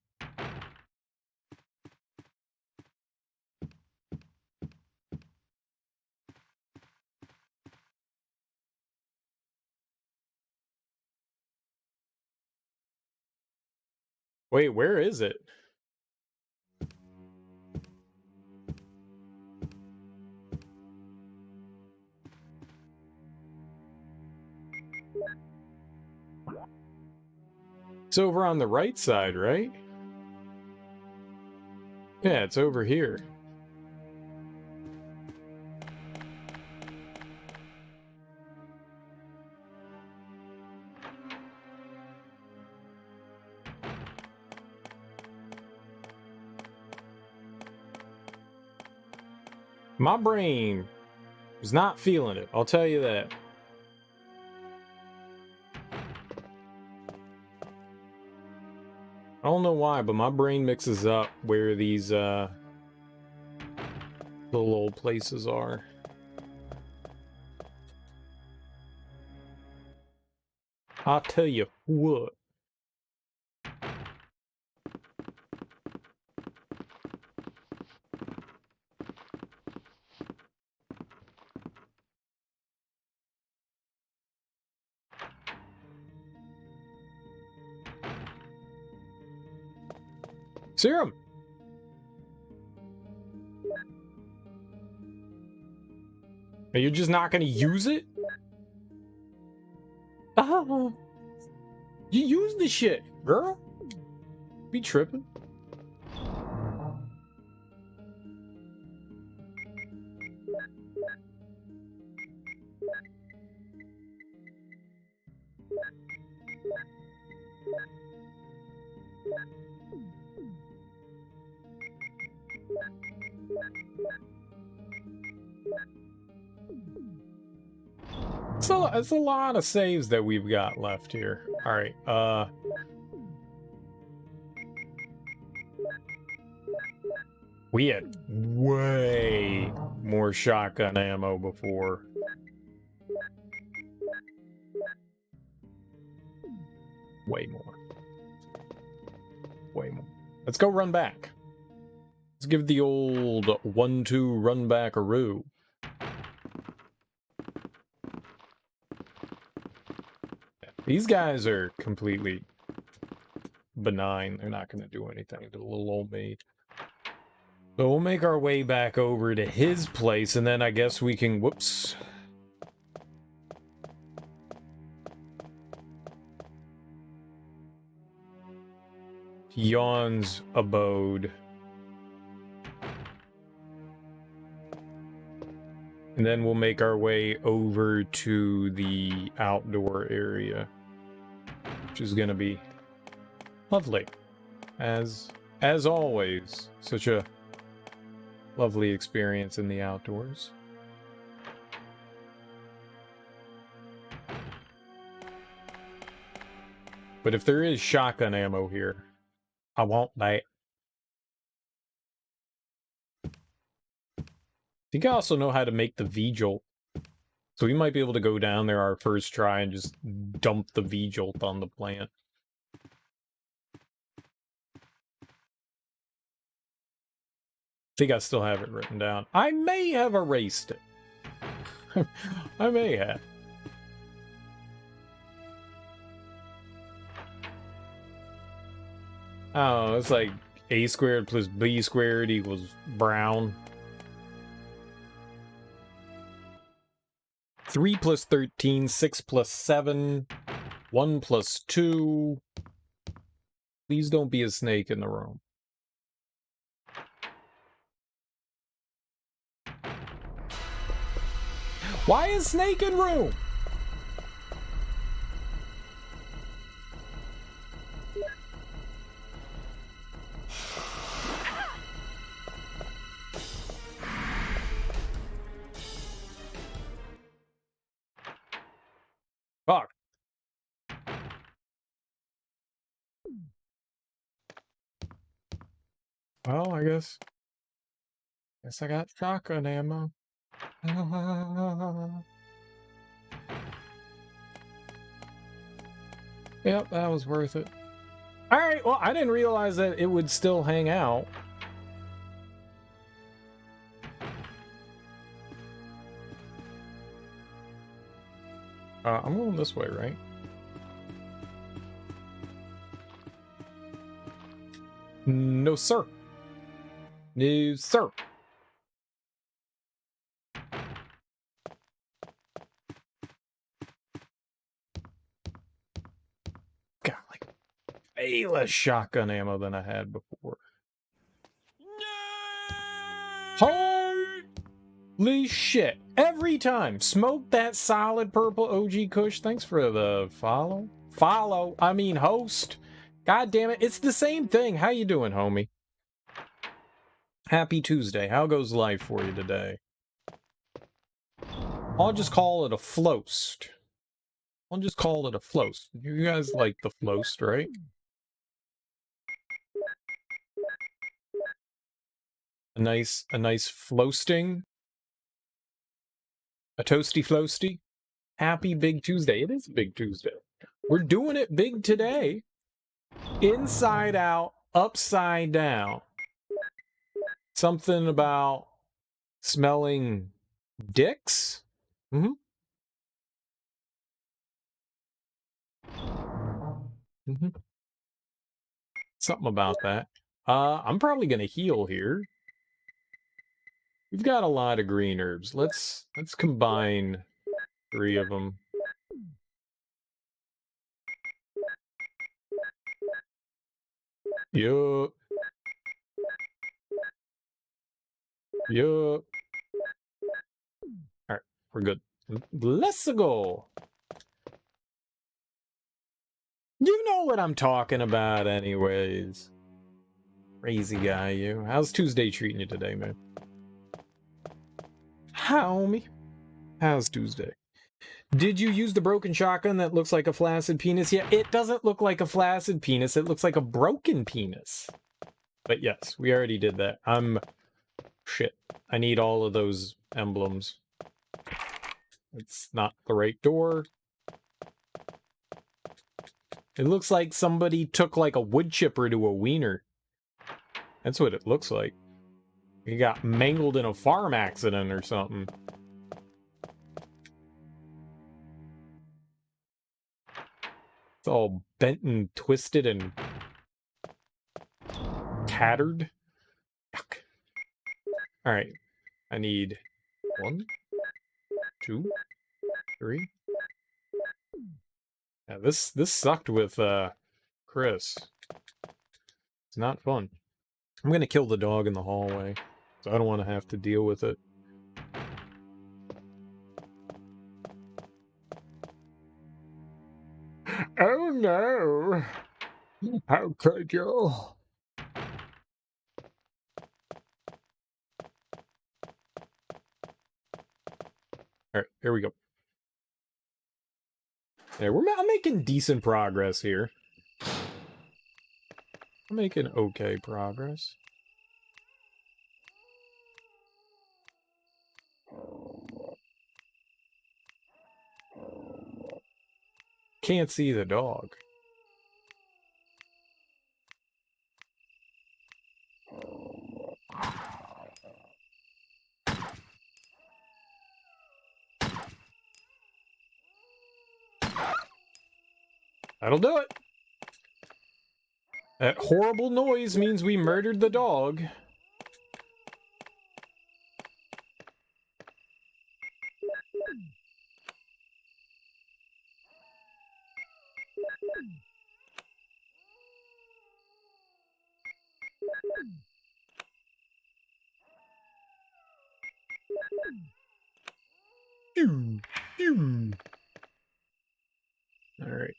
Wait, where is it? It's over on the right side, right? Yeah, it's over here. My brain is not feeling it, I'll tell you that. I don't know why, but my brain mixes up where these little old places are. I'll tell you what. Serum. Are you just not gonna use it? Oh, you use the shit, girl. Be tripping. So it's a lot of saves that we've got left here. All right. We had way more shotgun ammo before. Way more. Way more. Let's go run back. Let's give the old 1-2 run back-a-roo. These guys are completely benign. They're not going to do anything to the little old maid. So we'll make our way back over to his place, and then I guess we can... Whoops. Yawn's abode. And then we'll make our way over to the outdoor area, which is going to be lovely. As always, such a lovely experience in the outdoors. But if there is shotgun ammo here, I want that. I think I also know how to make the V-jolt. So we might be able to go down there our first try and just dump the V-jolt on the plant. I think I still have it written down. I may have erased it. I may have. Oh, it's like a squared plus b squared equals brown. 3 plus 13, 6 plus 7, 1 plus 2. Please don't be a snake in the room. Why is snake in room? Fuck. Well, I guess I got shotgun ammo. Yep, that was worth it. Alright, well, I didn't realize that it would still hang out. I'm going this way, right? No, sir. No, sir. Got like way less shotgun ammo than I had before. Holy shit. Every time. Smoke that solid purple OG Kush. Thanks for the follow. I mean host. God damn it. It's the same thing. How you doing, homie? Happy Tuesday. How goes life for you today? I'll just call it a floast. I'll just call it a floast. You guys like the floast, right? A nice floasting. A toasty floasty. Happy Big Tuesday. It is Big Tuesday. We're doing it big today. Inside out, upside down. Something about smelling dicks? Mm-hmm. Mm-hmm. Something about that. I'm probably gonna heal here. We've got a lot of green herbs. Let's combine 3 of them. Yup. Yup. Alright, we're good. Let's go. You know what I'm talking about anyways. Crazy guy, you. How's Tuesday treating you today, man? Homie. How's Tuesday? Did you use the broken shotgun that looks like a flaccid penis? Yeah, it doesn't look like a flaccid penis. It looks like a broken penis. But yes, we already did that. Shit. I need all of those emblems. It's not the right door. It looks like somebody took like a wood chipper to a wiener. That's what it looks like. He got mangled in a farm accident or something. It's all bent and twisted and tattered. Yuck. Alright. I need 1, 2, 3. Yeah, this sucked with Chris. It's not fun. I'm gonna kill the dog in the hallway, so I don't want to have to deal with it. Oh no! How could you? Alright, here we go. Yeah, I'm making decent progress here. I'm making okay progress. Can't see the dog. That'll do it. That horrible noise means we murdered the dog. Alright.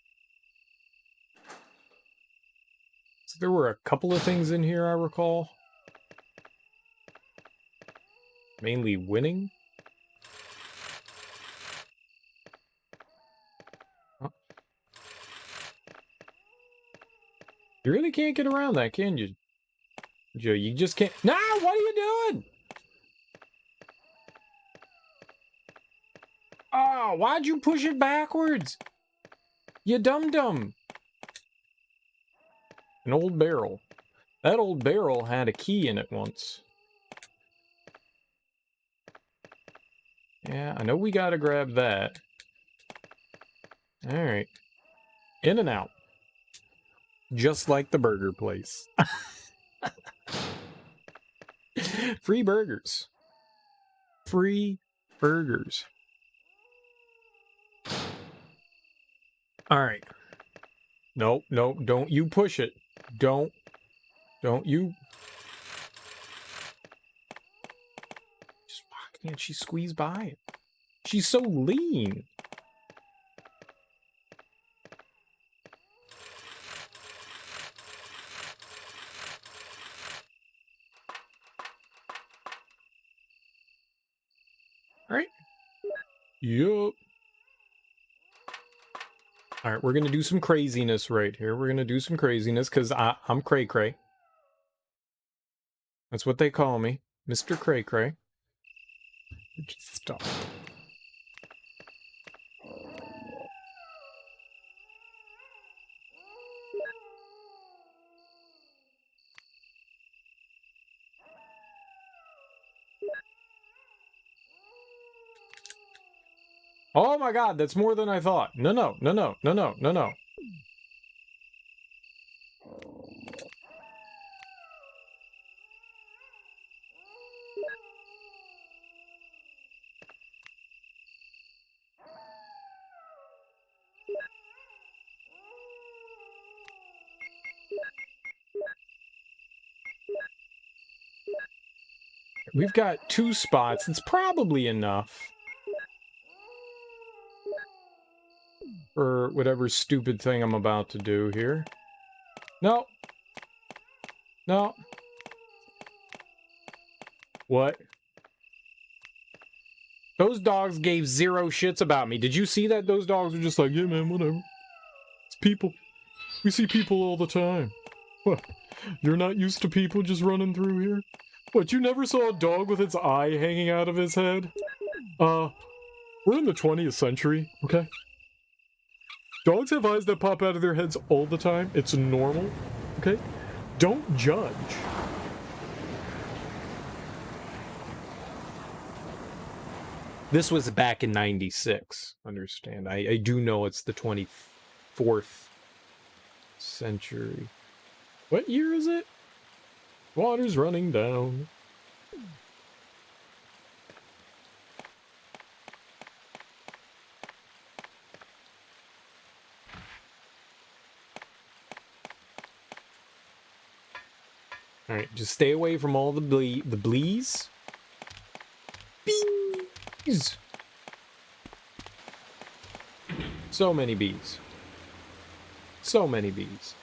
So there were a couple of things in here I recall. Mainly winning. Oh. You really can't get around that, can you? Joe, you just can't. Nah, what are you doing? Oh, why'd you push it backwards? You dum-dum. An old barrel. That old barrel had a key in it once. Yeah, I know we gotta grab that. Alright. In and out. Just like the burger place. Free burgers. Free burgers. Alright. Nope, nope, don't you push it. Don't you. Just why can't she squeeze by it? She's so lean. Alright. Yup. Alright, we're gonna do some craziness right here. We're gonna do some craziness, because I'm cray-cray. That's what they call me. Mr. Cray-cray. Just stop. Oh my god, that's more than I thought. No, no, no, no, no, no, no, no. we've got 2 spots. It's probably enough for whatever stupid thing I'm about to do here. No. No. What? Those dogs gave 0 shits about me. Did you see that? Those dogs were just like, yeah, man, whatever. It's people. We see people all the time. What? You're not used to people just running through here? What, you never saw a dog with its eye hanging out of his head? We're in the 20th century, okay? Dogs have eyes that pop out of their heads all the time. It's normal, okay? Don't judge. This was back in 96, understand. I do know it's the 24th century. What year is it? Water's running down. Alright, just stay away from all the bees. Bees! So many bees. So many bees.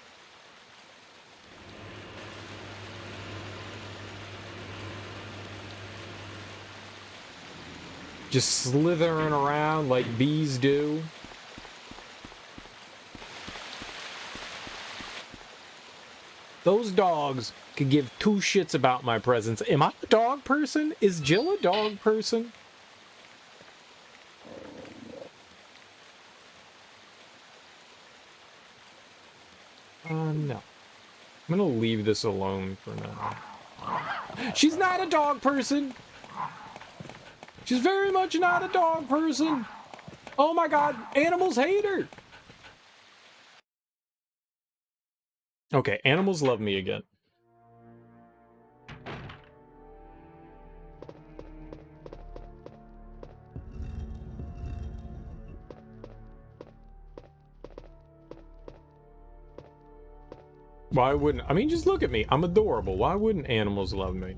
Just slithering around like bees do. Those dogs could give 2 shits about my presence. Am I a dog person? Is Jill a dog person? No. I'm gonna leave this alone for now. She's not a dog person! She's very much not a dog person! Oh my god, animals hate her! Okay, animals love me again. Why wouldn't... I mean, just look at me. I'm adorable. Why wouldn't animals love me?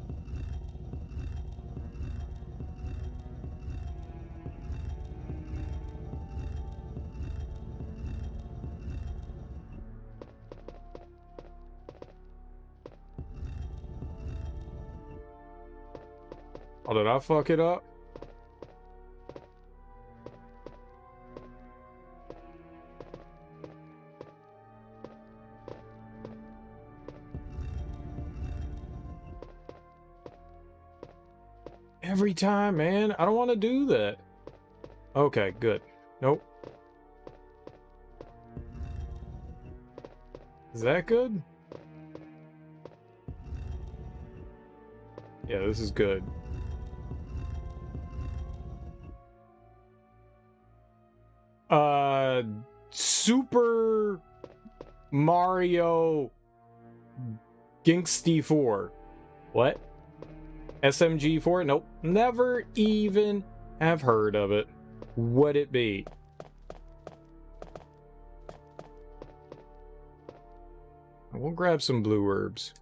Oh, did I fuck it up? Every time, man. I don't want to do that. Okay, good. Nope. Is that good? Yeah, this is good. Super Mario Gingsty 4. What? SMG 4? Nope. Never even have heard of it. Would it be? We'll grab some blue herbs.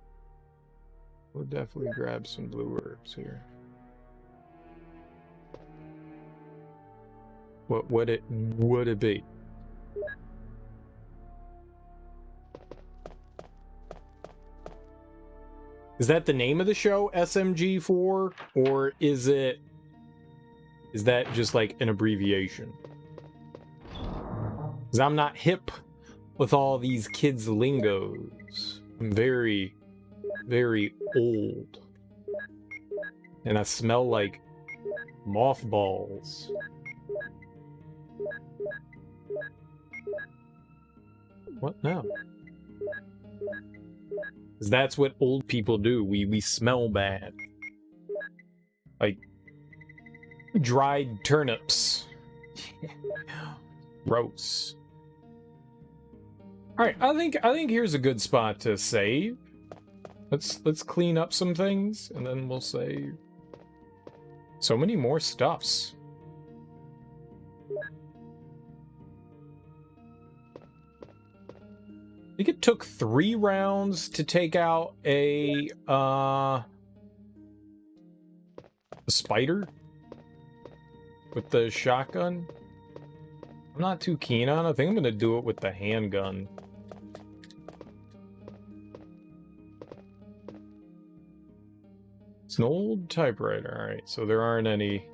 We'll definitely grab some blue herbs here. What would it be? Is that the name of the show, SMG4, or is that just like an abbreviation? Because I'm not hip with all these kids' lingos. I'm very, very old. And I smell like mothballs. What now? Because that's what old people do. We smell bad. Like dried turnips. Gross. Alright, I think here's a good spot to save. Let's clean up some things and then we'll save. So many more stuffs. I think it took 3 rounds to take out a The spider? With the shotgun? I'm not too keen on it. I think I'm gonna do it with the handgun. It's an old typewriter. Alright, so there aren't any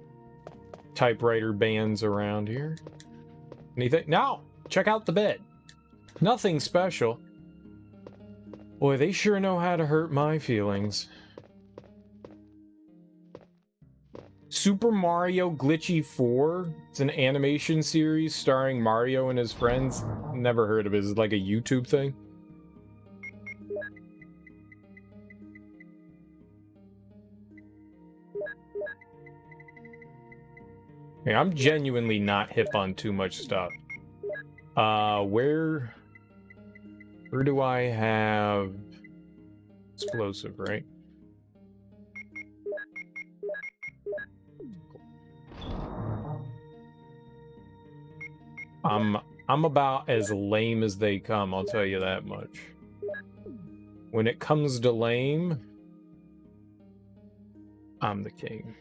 typewriter bands around here. Anything? No! Check out the bed. Nothing special. Boy, they sure know how to hurt my feelings. Super Mario Glitchy 4. It's an animation series starring Mario and his friends. Never heard of it. Is it like a YouTube thing? Yeah, I'm genuinely not hip on too much stuff. Where do I have explosive, right? I'm about as lame as they come, I'll tell you that much. When it comes to lame, I'm the king.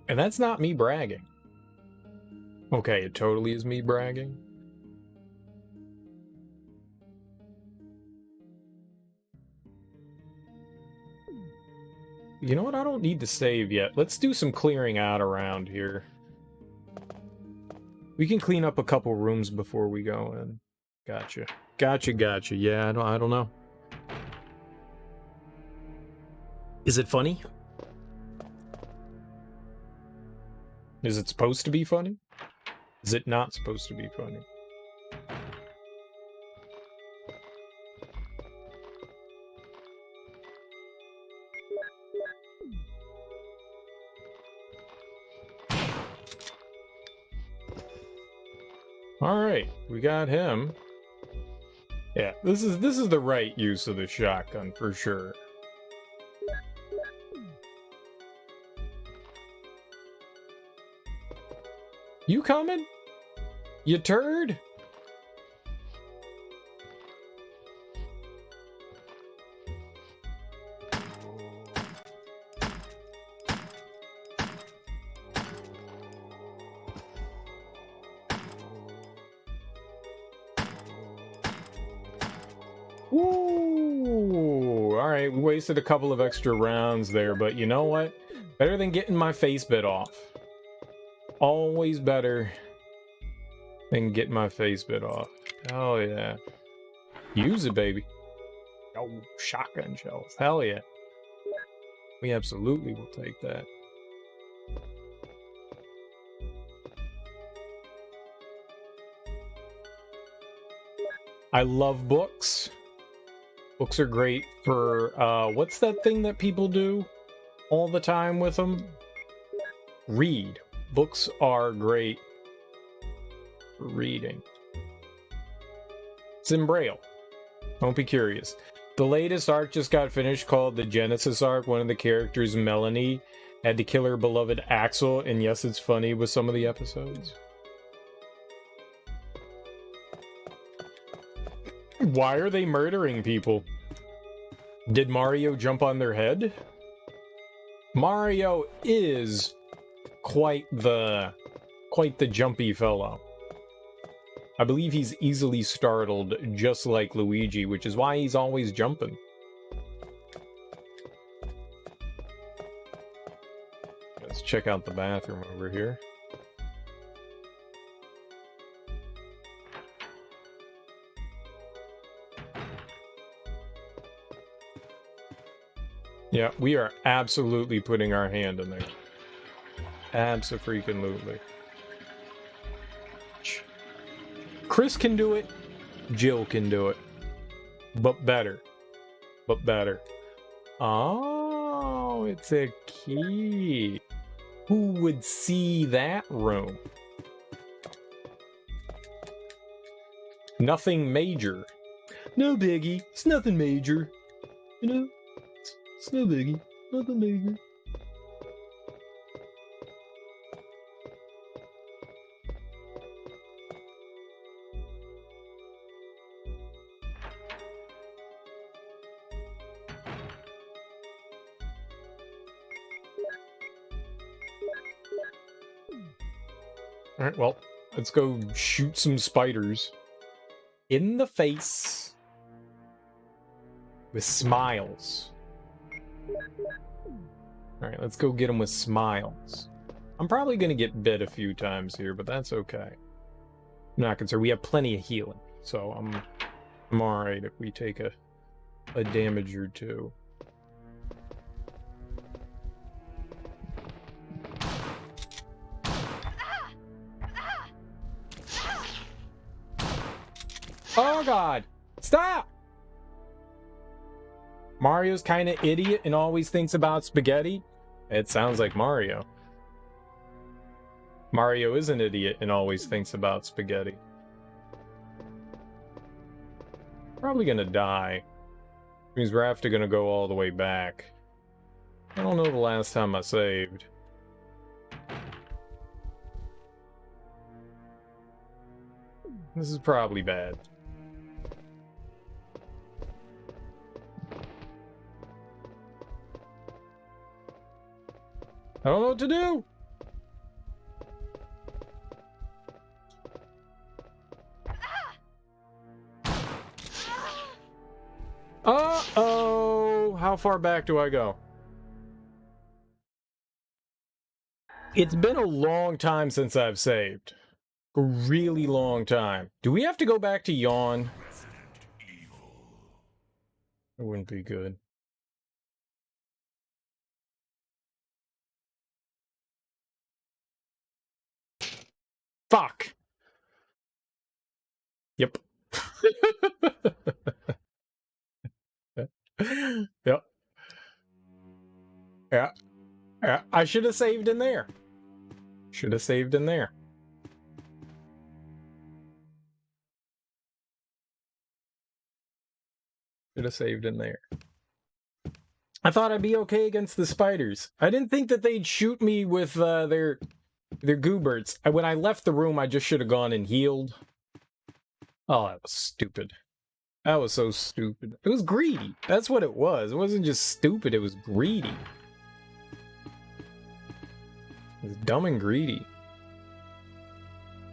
And that's not me bragging. Okay, it totally is me bragging. You know what? I don't need to save yet. Let's do some clearing out around here. We can clean up a couple rooms before we go in. Gotcha. Gotcha. Yeah, I don't know. Is it funny? Is it supposed to be funny? Is it not supposed to be funny? Alright, we got him. Yeah, this is the right use of the shotgun for sure. You coming? You turd? Woo! Alright, we wasted a couple of extra rounds there, but you know what? Better than getting my face bit off. Always better than getting my face bit off. Hell yeah. Use it, baby. Oh, shotgun shells. Hell yeah. We absolutely will take that. I love books. Books are great for, what's that thing that people do all the time with them? Read. Books are great for reading. It's in Braille. Don't be curious. The latest arc just got finished called the Genesis arc. One of the characters, Melanie, had to kill her beloved Axel, and yes, it's funny with some of the episodes. Why are they murdering people? Did Mario jump on their head? Mario is quite the jumpy fellow. I believe he's easily startled, just like Luigi, which is why he's always jumping. Let's check out the bathroom over here. Yeah, we are absolutely putting our hand in there. Abso-freaking-lutely. Chris can do it. Jill can do it. But better. But better. Oh, it's a key. Who would see that room? Nothing major. No biggie. It's nothing major. You know? It's no biggie. Nothing major. Alright, well, let's go shoot some spiders. In the face. With smiles. Alright, let's go get them with smiles. I'm probably going to get bit a few times here, but that's okay. I'm not concerned. We have plenty of healing, so I'm alright if we take a damage or two. Oh god! Stop! Mario's kind of idiot and always thinks about spaghetti. It sounds like Mario. Mario is an idiot and always thinks about spaghetti. Probably gonna die. Means we're after gonna go all the way back. I don't know the last time I saved. This is probably bad. I don't know what to do! Uh-oh! How far back do I go? It's been a long time since I've saved. A really long time. Do we have to go back to Yawn? It wouldn't be good. Fuck! Yep. Yep. Yeah. Yeah. I should have saved in there. Should have saved in there. Should have saved in there. I thought I'd be okay against the spiders. I didn't think that they'd shoot me with their gooberts. When I left the room, I just should have gone and healed. Oh, that was stupid. That was so stupid. It was greedy. That's what it was. It wasn't just stupid, it was greedy. It was dumb and greedy.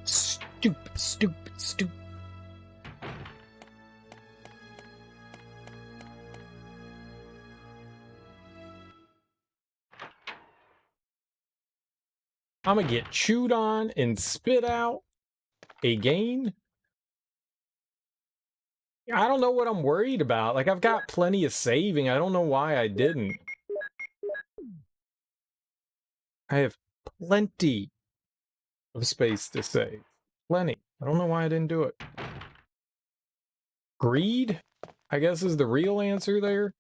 Stupid, stupid, stupid. I'm gonna get chewed on and spit out again. I don't know what I'm worried about. Like, I've got plenty of saving. I don't know why I didn't. I have plenty of space to save. Plenty. I don't know why I didn't do it. Greed, I guess, is the real answer there.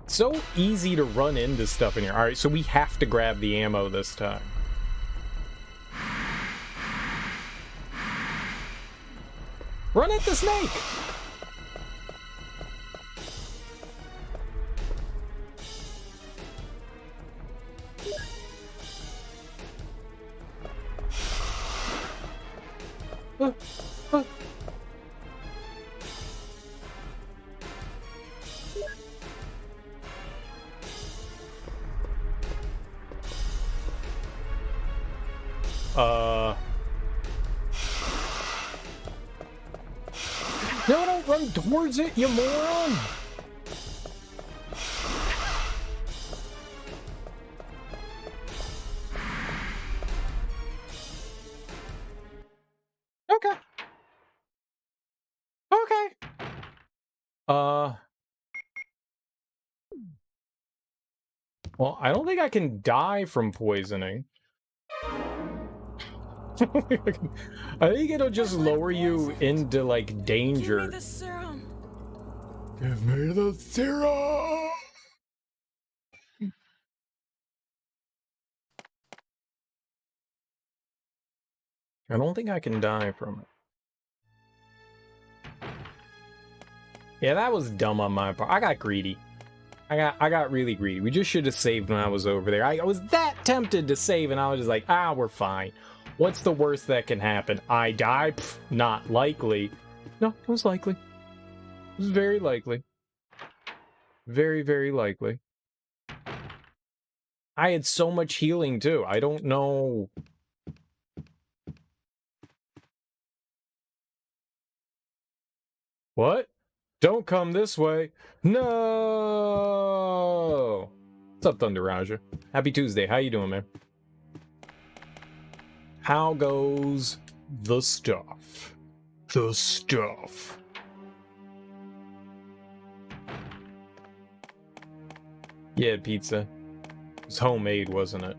So easy to run into stuff in here. Alright, so we have to grab the ammo this time. Run at the snake! No, don't run towards it, you moron! Okay. Okay. Well, I don't think I can die from poisoning. I think it'll just lower you into, like, danger. Give me the serum. Give me the serum! I don't think I can die from it. Yeah, that was dumb on my part. I got greedy. I got really greedy. We just should have saved when I was over there. I was that tempted to save, and I was just like, we're fine. What's the worst that can happen? I die? Pff, not likely. No, it was likely. It was very likely. Very, very likely. I had so much healing, too. I don't know What? Don't come this way. No! What's up, Thunder Raja? Happy Tuesday. How you doing, man? How goes the stuff? The stuff. Yeah, pizza. It was homemade, wasn't it?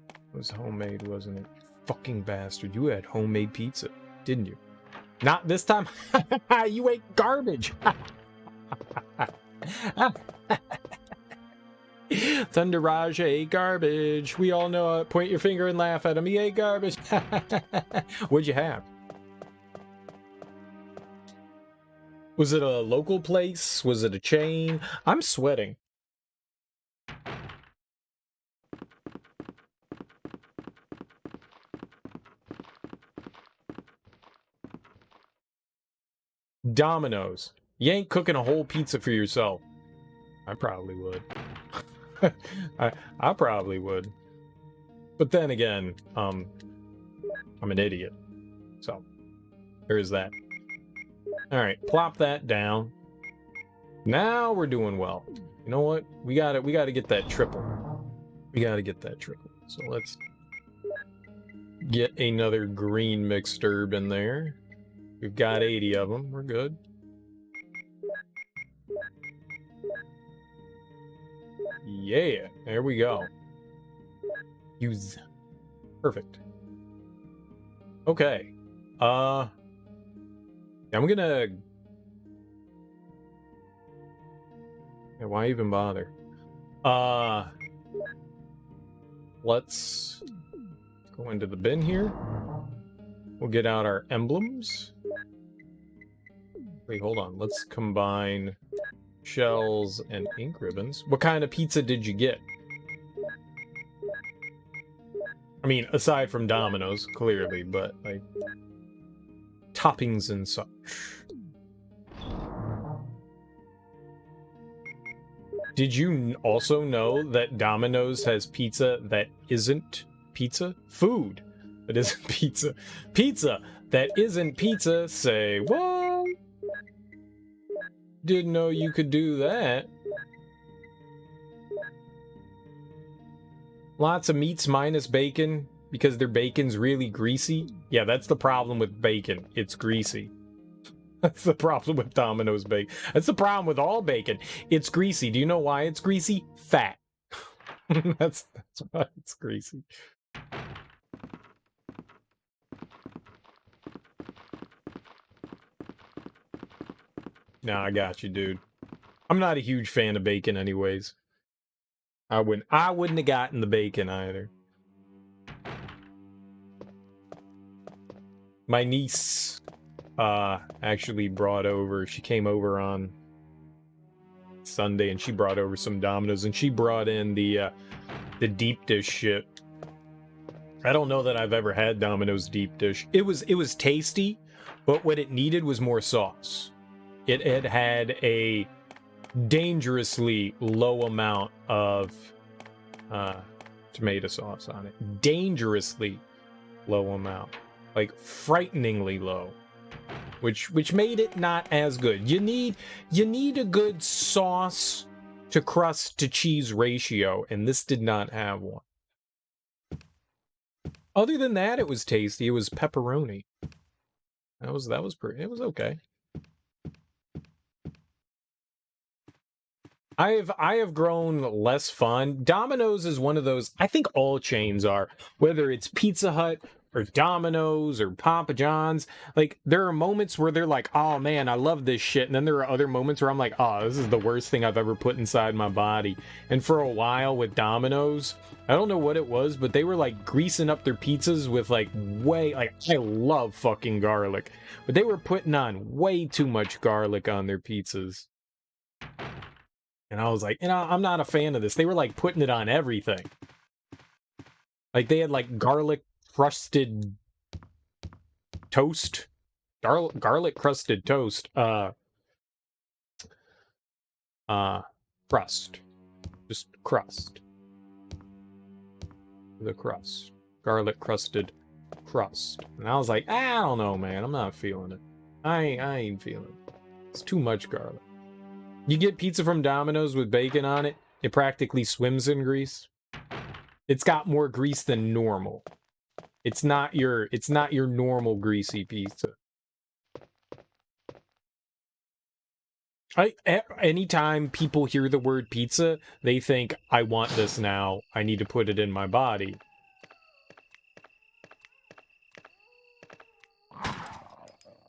It was homemade, wasn't it? Fucking bastard. You had homemade pizza, didn't you? Not this time. You ate garbage. Thunder Raja ate garbage. We all know it. Point your finger and laugh at him. He ate garbage. What'd you have? Was it a local place? Was it a chain? I'm sweating. Domino's. You ain't cooking a whole pizza for yourself. I probably would. I probably would. But then again, I'm an idiot. So, there is that. Alright, plop that down. Now we're doing well. You know what? We gotta get that triple. We gotta get that triple. So let's get another green mixed herb in there. We've got 80 of them. We're good. Yeah, there we go. Use. Perfect. Okay. I'm gonna... Yeah, why even bother? Let's go into the bin here. We'll get out our emblems. Wait, hold on. Let's combine shells and ink ribbons. What kind of pizza did you get? I mean, aside from Domino's, clearly, but, like, toppings and such. Did you also know that Domino's has pizza that isn't pizza? Food that isn't pizza. Pizza that isn't pizza. Say what? Didn't know you could do that. Lots of meats minus bacon because their bacon's really greasy. Yeah, that's the problem with bacon. It's greasy. That's the problem with Domino's bacon. That's the problem with all bacon. It's greasy. Do you know why it's greasy? Fat. That's why it's greasy. Nah, I got you, dude. I'm not a huge fan of bacon anyways. I wouldn't have gotten the bacon either. My niece actually brought over, she came over on Sunday and she brought over some Domino's and she brought in the deep dish shit. I don't know that I've ever had Domino's deep dish. It was tasty, but what it needed was more sauce. It had a dangerously low amount of tomato sauce on it. Dangerously low amount. Like frighteningly low. Which made it not as good. You need a good sauce to crust to cheese ratio, and this did not have one. Other than that, it was tasty. It was pepperoni. That was pretty. It was okay. I have grown less fond. Domino's is one of those, I think all chains are, whether it's Pizza Hut or Domino's or Papa John's, like there are moments where they're like, oh man, I love this shit. And then there are other moments where I'm like, oh, this is the worst thing I've ever put inside my body. And for a while with Domino's, I don't know what it was, but they were like greasing up their pizzas with like I love fucking garlic, but they were putting on way too much garlic on their pizzas. And I was like, I'm not a fan of this. They were like putting it on everything. Like they had like garlic crusted toast. Garlic crusted toast. Crust. Just crust. The crust. Garlic crusted crust. And I was like, I don't know, man. I'm not feeling it. I ain't feeling it. It's too much garlic. You get pizza from Domino's with bacon on it, it practically swims in grease. It's got more grease than normal. It's not your normal greasy pizza. Anytime people hear the word pizza, they think, I want this now. I need to put it in my body.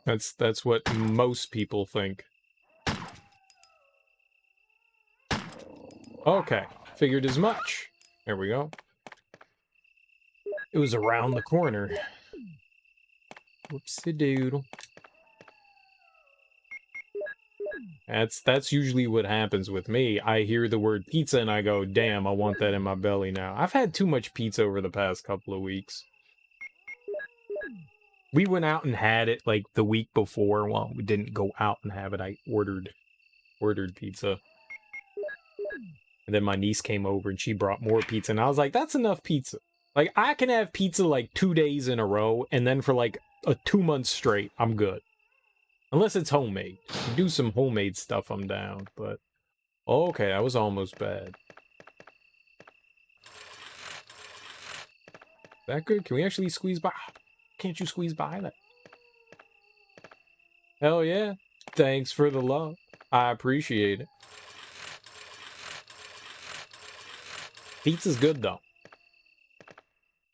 That's what most people think. Okay, figured as much. There we go. It was around the corner. Whoopsie doodle. That's usually what happens with me. I hear the word pizza and I go, damn, I want that in my belly now. I've had too much pizza over the past couple of weeks. We went out and had it like the week before. Well, we didn't go out and have it. I ordered pizza. And then my niece came over and she brought more pizza. And I was like, that's enough pizza. Like, I can have pizza like 2 days in a row. And then for like 2 months straight, I'm good. Unless it's homemade. You do some homemade stuff, I'm down. But, okay, that was almost bad. That good? Can we actually squeeze by? Can't you squeeze by that? Hell yeah. Thanks for the love. I appreciate it. Pizza's good, though.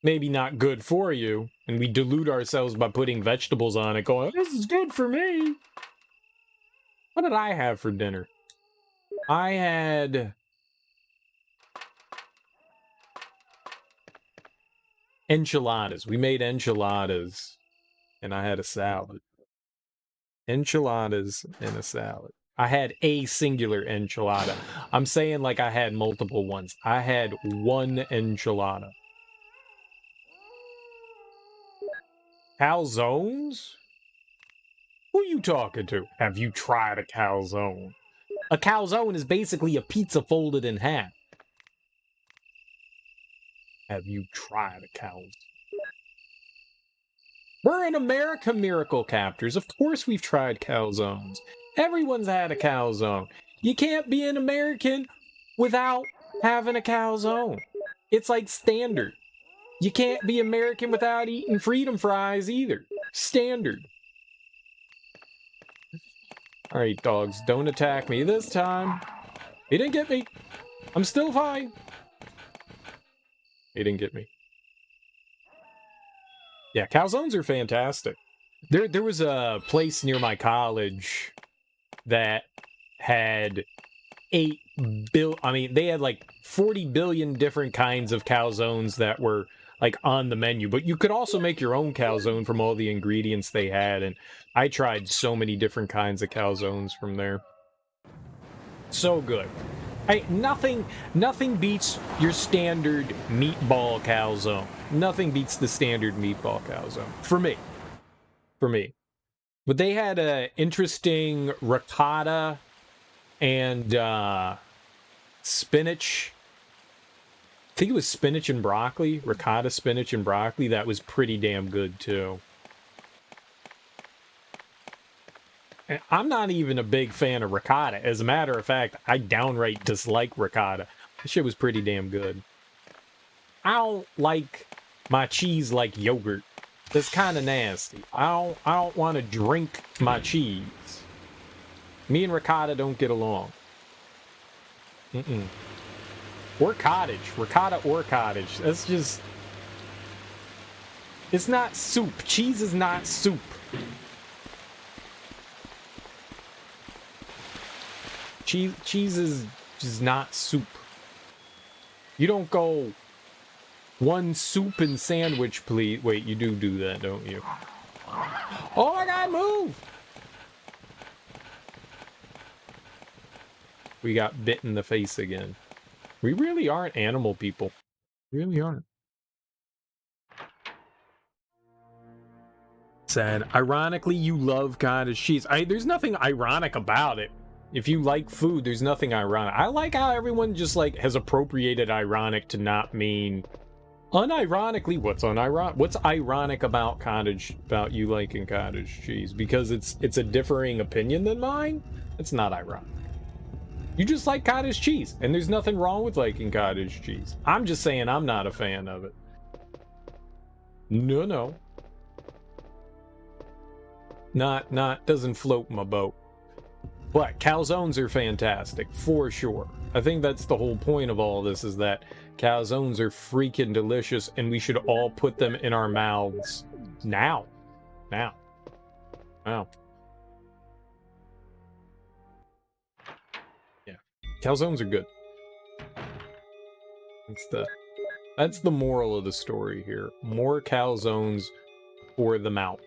Maybe not good for you, and we dilute ourselves by putting vegetables on it, going, this is good for me. What did I have for dinner? I had enchiladas. We made enchiladas, and I had a salad. Enchiladas and a salad. I had a singular enchilada. I'm saying like I had multiple ones. I had one enchilada. Calzones? Who you talking to? Have you tried a calzone? A calzone is basically a pizza folded in half. Have you tried a calzone? We're in America, Miracle Captors. Of course we've tried calzones. Everyone's had a calzone. You can't be an American without having a calzone. It's like standard. You can't be American without eating freedom fries either. Standard. Alright, dogs, don't attack me this time. He didn't get me. I'm still fine. He didn't get me. Yeah, calzones are fantastic. There was a place near my college that had they had like 40 billion different kinds of calzones that were like on the menu, but you could also make your own calzone from all the ingredients they had, and I tried so many different kinds of calzones from there. So good. Nothing beats your standard meatball calzone. Nothing beats the standard meatball calzone. For me. But they had a interesting ricotta and spinach. I think it was spinach and broccoli. Ricotta, spinach, and broccoli. That was pretty damn good, too. And I'm not even a big fan of ricotta. As a matter of fact, I downright dislike ricotta. This shit was pretty damn good. I don't like my cheese like yogurt. That's kind of nasty. I don't want to drink my cheese. Me and ricotta don't get along. Or cottage. Ricotta or cottage. That's just... It's not soup. Cheese is not soup. Cheese is just not soup. You don't go... One soup and sandwich, please. Wait, you do that, don't you? Oh my god, move! We got bit in the face again. We really aren't animal people. We really aren't. Sad. Ironically, you love cottage cheese. There's nothing ironic about it. If you like food, there's nothing ironic. I like how everyone just like has appropriated ironic to not mean Unironically, what's ironic about you liking cottage cheese? Because it's a differing opinion than mine? It's not ironic. You just like cottage cheese, and there's nothing wrong with liking cottage cheese. I'm just saying I'm not a fan of it. No. Doesn't float my boat. But calzones are fantastic, for sure. I think that's the whole point of all this, is that calzones are freaking delicious, and we should all put them in our mouths now. Wow. Yeah, calzones are good. That's the moral of the story here. More calzones for the mouth.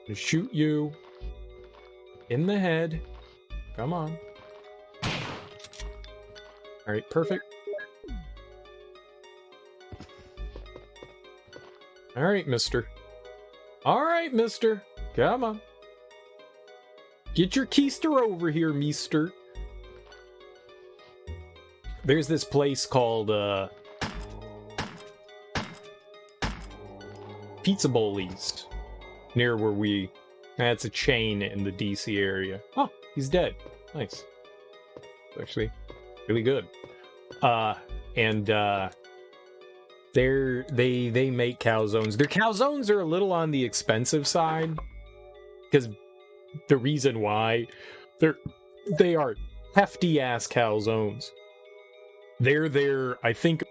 To shoot you in the head. Come on. All right, perfect. All right, mister. All right, mister. Come on. Get your keister over here, meester. There's this place called Pizza Bowlies near where we... That's a chain in the DC area. Oh, he's dead. Nice. Actually, really good. And they make calzones. Their calzones are a little on the expensive side, because the reason why they are hefty ass calzones. They're I think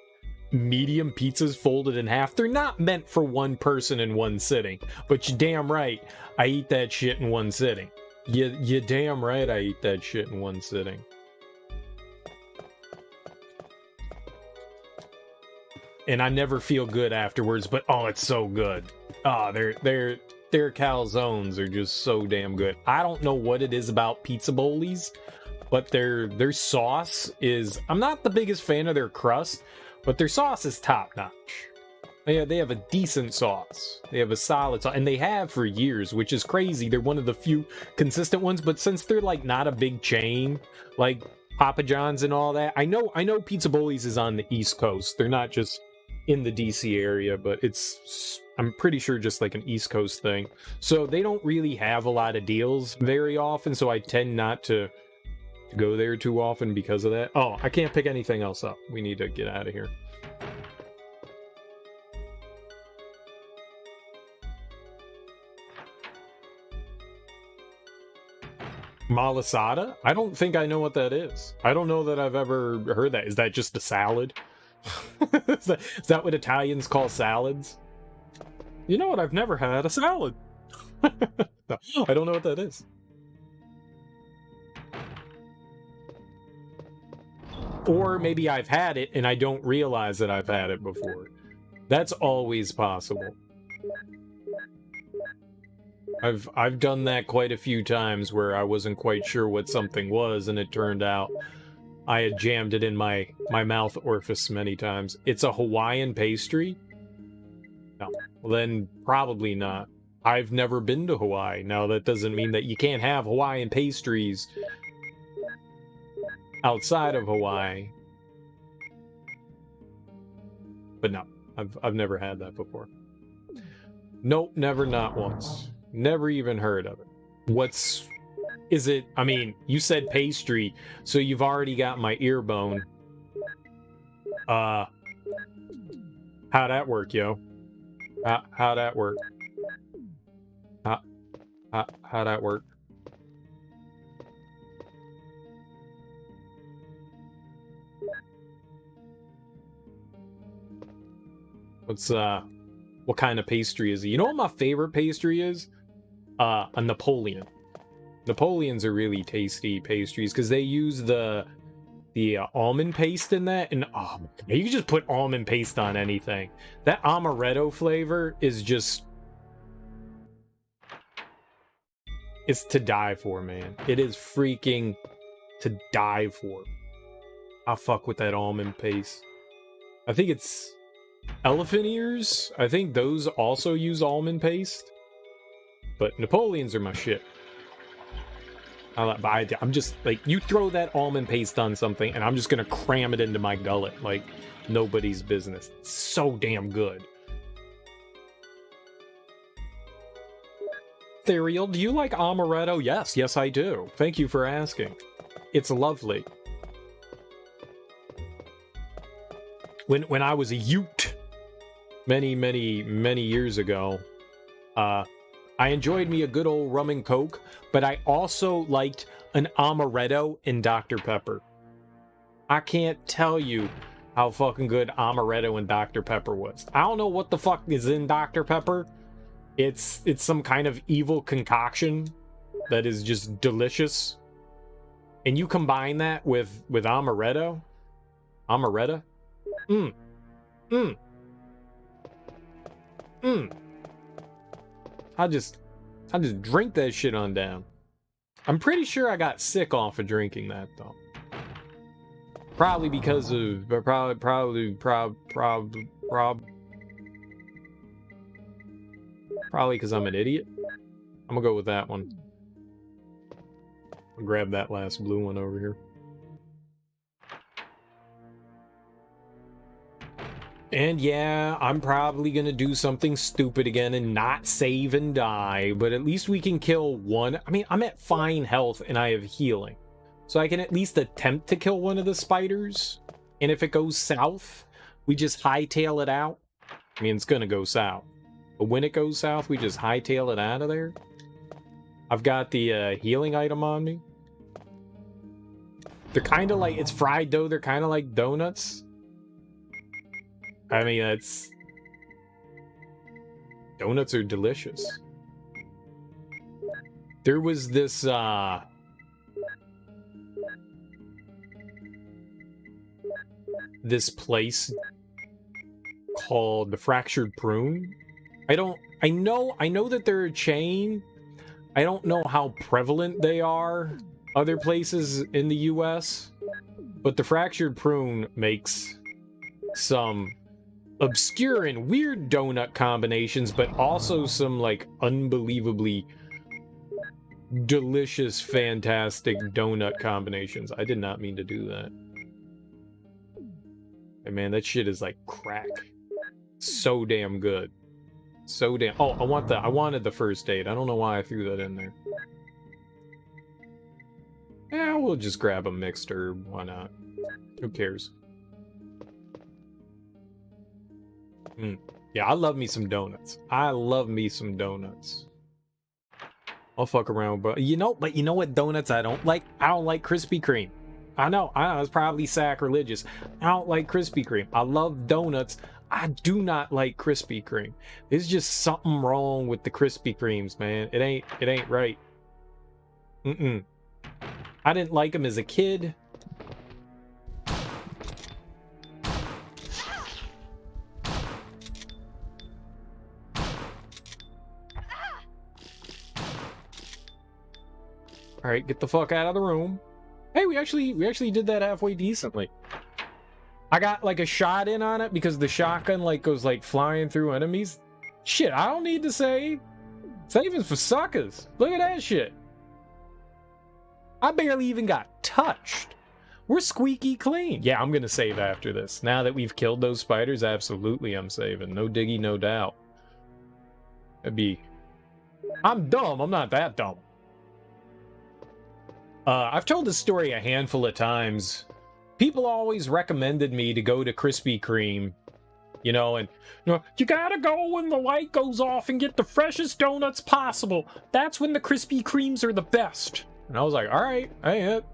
medium pizzas folded in half. They're not meant for one person in one sitting, but you damn right I eat that shit in one sitting. You damn right I eat that shit in one sitting. And I never feel good afterwards, but oh, it's so good. Oh, their calzones are just so damn good. I don't know what it is about Pizza Bowlies, but their sauce is... I'm not the biggest fan of their crust, but their sauce is top notch. They have a decent sauce. They have a solid sauce, and they have for years, which is crazy. They're one of the few consistent ones, but since they're like not a big chain, like Papa John's and all that, I know Pizza Bowlies is on the East Coast. They're not just in the DC area, but I'm pretty sure just like an East Coast thing. So they don't really have a lot of deals very often, so I tend not to go there too often because of that. Oh, I can't pick anything else up. We need to get out of here. Malasada? I don't think I know what that is. I don't know that I've ever heard that. Is that just a salad? is that what Italians call salads? You know what? I've never had a salad. No, I don't know what that is. Or maybe I've had it and I don't realize that I've had it before. That's always possible. I've done that quite a few times where I wasn't quite sure what something was, and it turned out I had jammed it in my mouth orifice many times. It's a Hawaiian pastry? No. Well, then probably not. I've never been to Hawaii. Now, that doesn't mean that you can't have Hawaiian pastries outside of Hawaii. But no, I've never had that before. Nope, never, not once. Never even heard of it. Is it, I mean, you said pastry, so you've already got my ear bone. How'd that work, yo? How'd that work? How'd that work? What kind of pastry is it? You know what my favorite pastry is? A Napoleon. Napoleons are really tasty pastries because they use the almond paste in that, and oh, you can just put almond paste on anything. That amaretto flavor is just... it's to die for, man. It is freaking to die for. I'll fuck with that almond paste. I think it's elephant ears. I think those also use almond paste. But Napoleons are my shit. I'm just like, you throw that almond paste on something and I'm just gonna cram it into my gullet like nobody's business. It's so damn good. Therial, do you like amaretto? Yes, I do. Thank you for asking. It's lovely. When I was a Ute many years ago, I enjoyed me a good old rum and coke, but I also liked an amaretto in Dr. Pepper. I can't tell you how fucking good amaretto and Dr. Pepper was. I don't know what the fuck is in Dr. Pepper. It's some kind of evil concoction that is just delicious. And you combine that with amaretto. Amaretta. I just drink that shit on down. I'm pretty sure I got sick off of drinking that though. Probably because of probably because I'm an idiot. I'm gonna go with that one. I'll grab that last blue one over here. And yeah, I'm probably gonna do something stupid again and not save and die, but at least we can kill one. I mean, I'm at fine health and I have healing. So I can at least attempt to kill one of the spiders. And if it goes south, we just hightail it out. I mean, it's gonna go south. But when it goes south, we just hightail it out of there. I've got the healing item on me. They're kind of like, it's fried dough. They're kind of like donuts. I mean, it's... Donuts are delicious. There was this, this place called the Fractured Prune. I know that they're a chain. I don't know how prevalent they are other places in the US, but the Fractured Prune makes some obscure and weird donut combinations, but also some like unbelievably delicious, fantastic donut combinations. I did not mean to do that. Hey man, that shit is like crack. So damn good. So damn... Oh, I wanted the first aid. I don't know why I threw that in there. Yeah, we'll just grab a mixed herb. Why not? Who cares? Yeah, I love me some donuts. I love me some donuts. I'll fuck around, but you know what donuts I don't like? I don't like Krispy Kreme. I know, it's probably sacrilegious. I don't like Krispy Kreme. I love donuts. I do not like Krispy Kreme. There's just something wrong with the Krispy Kremes, man. It ain't right. I didn't like them as a kid. All right, get the fuck out of the room. Hey, we actually did that halfway decently. I got like a shot in on it because the shotgun like goes like flying through enemies. Shit, I don't need to save. Saving's for suckers. Look at that shit. I barely even got touched. We're squeaky clean. Yeah, I'm gonna save after this. Now that we've killed those spiders, absolutely I'm saving. No diggy, no doubt. I'm dumb. I'm not that dumb. I've told this story a handful of times. People always recommended me to go to Krispy Kreme, you know, and you gotta go when the light goes off and get the freshest donuts possible. That's when the Krispy Kremes are the best. And I was like, all right, I ain't it.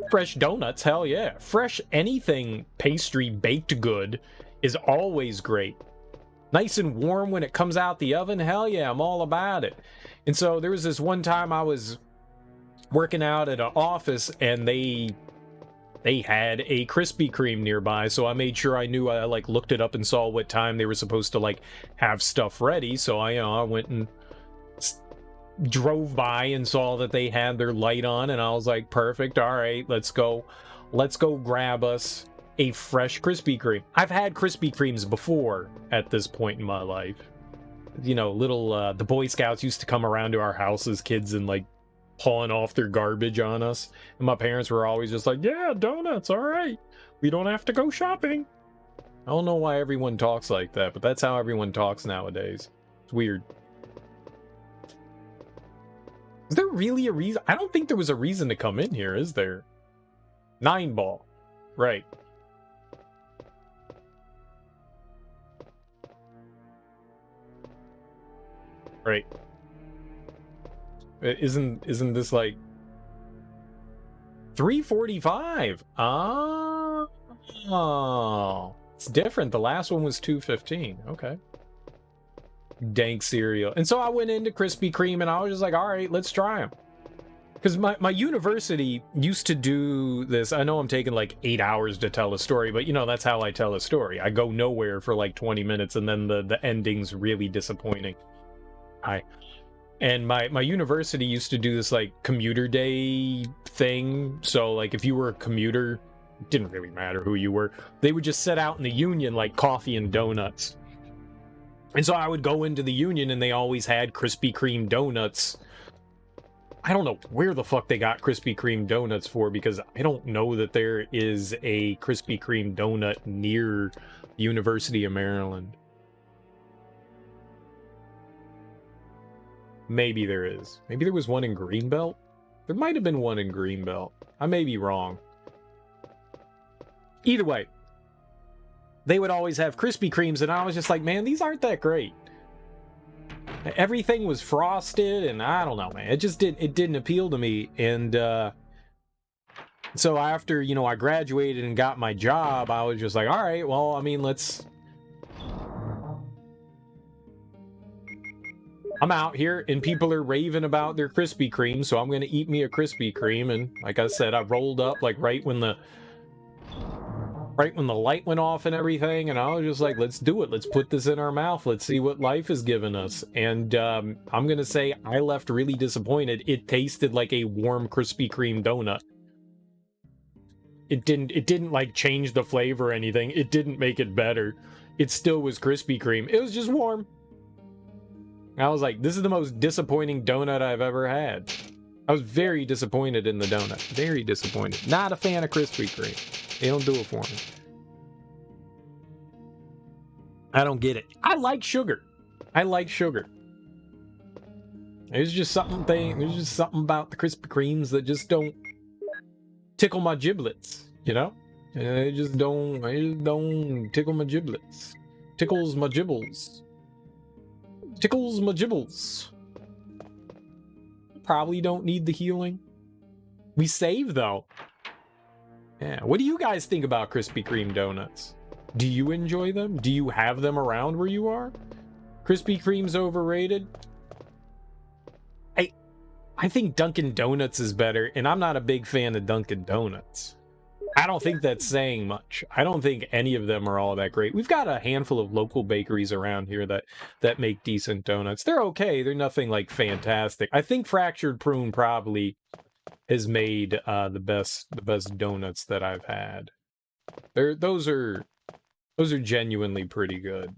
Fresh donuts, hell yeah. Fresh anything pastry baked good is always great. Nice and warm when it comes out the oven, hell yeah, I'm all about it. And so there was this one time I was working out at an office and they had a Krispy Kreme nearby, so I made sure I knew. I like looked it up and saw what time they were supposed to like have stuff ready. So I went and drove by and saw that they had their light on, and I was like, perfect, all right, let's go grab us a fresh Krispy Kreme. I've had Krispy Kremes before at this point in my life. you know, little the Boy Scouts used to come around to our house as kids and like pawing off their garbage on us, and my parents were always just like, yeah, donuts, all right, we don't have to go shopping. I don't know why everyone talks like that, but that's how everyone talks nowadays. It's weird. Is there really a reason? I don't think there was a reason to come in here, is there? 9 ball. Right. Right. Isn't this like 345? Oh, it's different. The last one was 215. Okay. Dank cereal. And so I went into Krispy Kreme and I was just like, all right, let's try them. Because my university used to do this. I know I'm taking like 8 hours to tell a story, but you know, that's how I tell a story. I go nowhere for like 20 minutes and then the ending's really disappointing. And my university used to do this like commuter day thing. So like if you were a commuter, it didn't really matter who you were. They would just set out in the Union like coffee and donuts. And so I would go into the Union and they always had Krispy Kreme donuts. I don't know where the fuck they got Krispy Kreme donuts for, because I don't know that there is a Krispy Kreme donut near the University of Maryland. Maybe there is. Maybe there was one in Greenbelt. There might have been one in Greenbelt. I may be wrong. Either way, they would always have Krispy Kremes, and I was just like, man, these aren't that great. Everything was frosted, and I don't know, man. It just didn't appeal to me. And so after, you know, I graduated and got my job, I was just like, all right, well, I mean, I'm out here and people are raving about their Krispy Kreme, so I'm going to eat me a Krispy Kreme. And like I said, I rolled up like right when the light went off and everything, and I was just like, let's do it. Let's put this in our mouth. Let's see what life has given us. And I'm going to say I left really disappointed. It tasted like a warm Krispy Kreme donut. It didn't like change the flavor or anything. It didn't make it better. It still was Krispy Kreme. It was just warm. I was like, this is the most disappointing donut I've ever had. I was very disappointed in the donut. Very disappointed. Not a fan of Krispy Kreme. They don't do it for me. I don't get it. I like sugar. There's just something about the Krispy Kremes that just don't tickle my giblets, you know? And they just don't tickle my giblets. Tickles my gibbles. Tickles my gibbles. Probably don't need the healing. We save though. Yeah. What do you guys think about Krispy Kreme donuts? Do you enjoy them? Do you have them around where you are? Krispy Kreme's overrated. I think Dunkin' Donuts is better, and I'm not a big fan of Dunkin' Donuts. I don't think that's saying much. I don't think any of them are all that great. We've got a handful of local bakeries around here that make decent donuts. They're okay. They're nothing like fantastic. I think Fractured Prune probably has made the best donuts that I've had. Those are genuinely pretty good.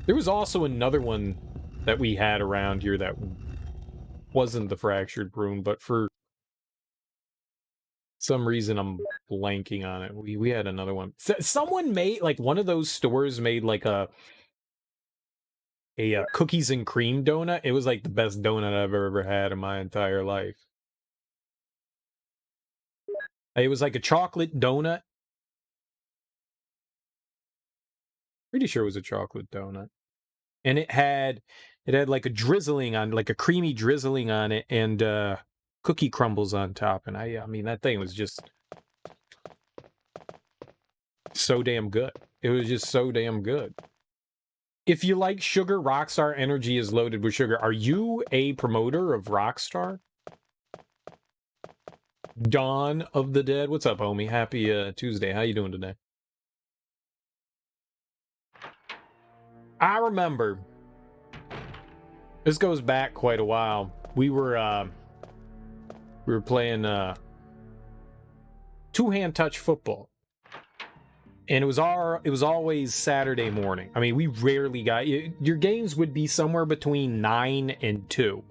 There was also another one that we had around here that wasn't the Fractured Prune, but for some reason I'm blanking on it. We had another one. Someone made, like, one of those stores made like a cookies and cream donut. It was like the best donut I've ever had in my entire life. It was like a chocolate donut. Pretty sure it was a chocolate donut. And it had like a drizzling on, like a creamy drizzling on it, and cookie crumbles on top. And I mean, that thing was just so damn good. It was just so damn good. If you like sugar, Rockstar Energy is loaded with sugar. Are you a promoter of Rockstar? Dawn of the Dead. What's up, homie? Happy Tuesday. How you doing today? I remember, this goes back quite a while. We were playing two-hand touch football. And it was always Saturday morning. I mean, we rarely got, your games would be somewhere between 9 and 2,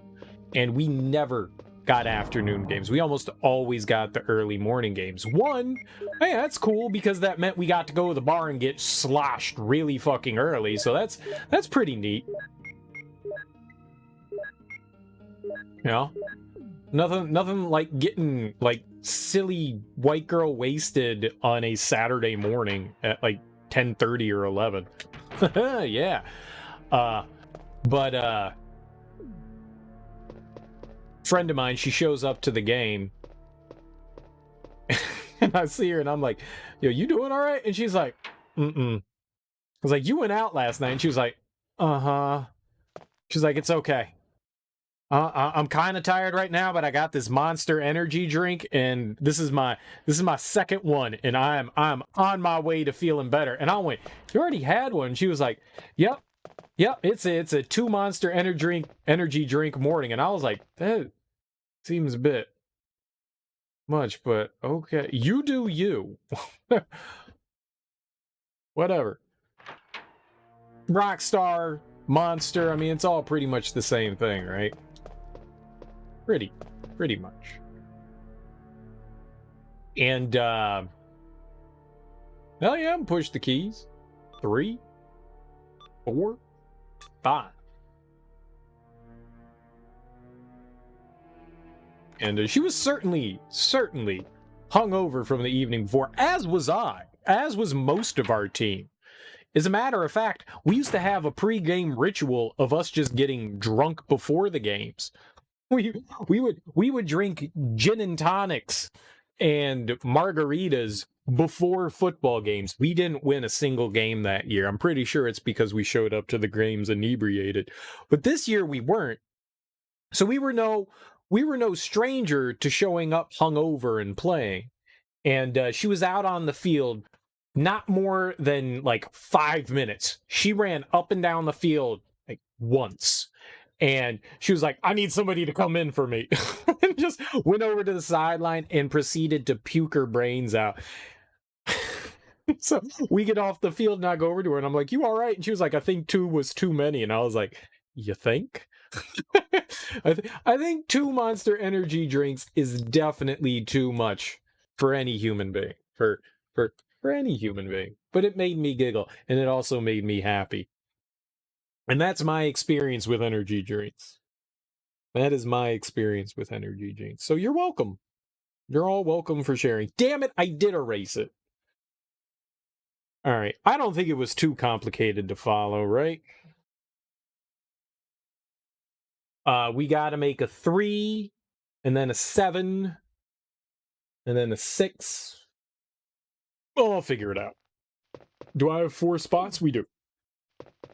and we never got afternoon games. We almost always got the early morning games. One, hey, that's cool because that meant we got to go to the bar and get sloshed really fucking early, so that's pretty neat. You know? Nothing like getting like silly white girl wasted on a Saturday morning at like 10:30 or 11. Yeah. But friend of mine, she shows up to the game and I see her and I'm like, yo, you doing all right? And she's like, mm-mm. I was like, you went out last night. And she was like, uh-huh. She's like, it's okay. I'm kind of tired right now, but I got this Monster Energy drink, and this is my second one, and I'm on my way to feeling better. And I went, you already had one? And she was like, yep, it's a 2 Monster energy drink morning. And I was like, that seems a bit much, but okay, you do you. Whatever. Rockstar, Monster, I mean, it's all pretty much the same thing, right? Pretty much. And hell yeah, push the keys. 3, 4, 5. And she was certainly hungover from the evening before, as was I, as was most of our team. As a matter of fact, we used to have a pre-game ritual of us just getting drunk before the games. We would drink gin and tonics and margaritas before football games. We didn't win a single game that year. I'm pretty sure it's because we showed up to the games inebriated. But this year we weren't. So we were no stranger to showing up hungover and playing. And she was out on the field not more than like 5 minutes. She ran up and down the field like once. And she was like, I need somebody to come in for me. And just went over to the sideline and proceeded to puke her brains out. So we get off the field and I go over to her and I'm like, you all right? And she was like, I think 2 was too many. And I was like, you think? I think 2 Monster Energy drinks is definitely too much for any human being. For any human being. But it made me giggle. And it also made me happy. And that's my experience with energy drinks. That is my experience with energy drinks. So you're welcome. You're all welcome for sharing. Damn it, I did erase it. All right. I don't think it was too complicated to follow, right? We got to make a 3, and then a 7, and then a 6. Oh, I'll figure it out. Do I have 4 spots? We do.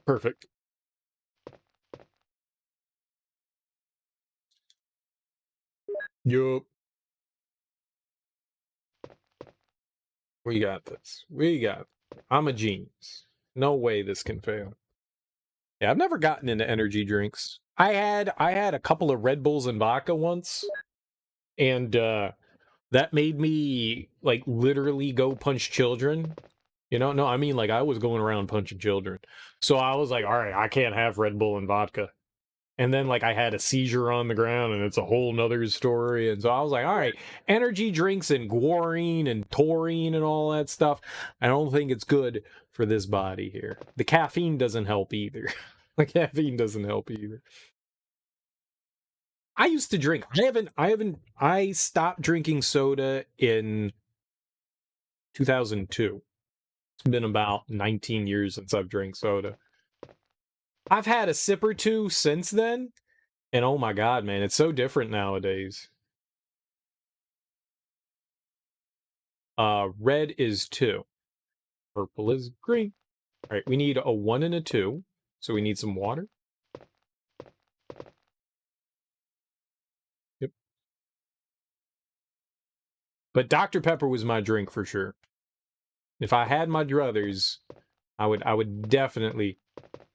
Perfect. Yup. We got this. I'm a genius. No way this can fail. Yeah, I've never gotten into energy drinks. I had a couple of Red Bulls and vodka once, and that made me like literally go punch children. You know, no, I mean like I was going around punching children. So I was like, all right, I can't have Red Bull and vodka. And then like I had a seizure on the ground and it's a whole nother story. And so I was like, all right, energy drinks and guarine and taurine and all that stuff, I don't think it's good for this body here. The caffeine doesn't help either. The caffeine doesn't help either. I used to drink. I stopped drinking soda in 2002. It's been about 19 years since I've drank soda. I've had a sip or two since then, and oh my god, man, it's so different nowadays. Red is 2. Purple is green. All right, we need a 1 and a 2, so we need some water. Yep. But Dr. Pepper was my drink for sure. If I had my druthers, I would definitely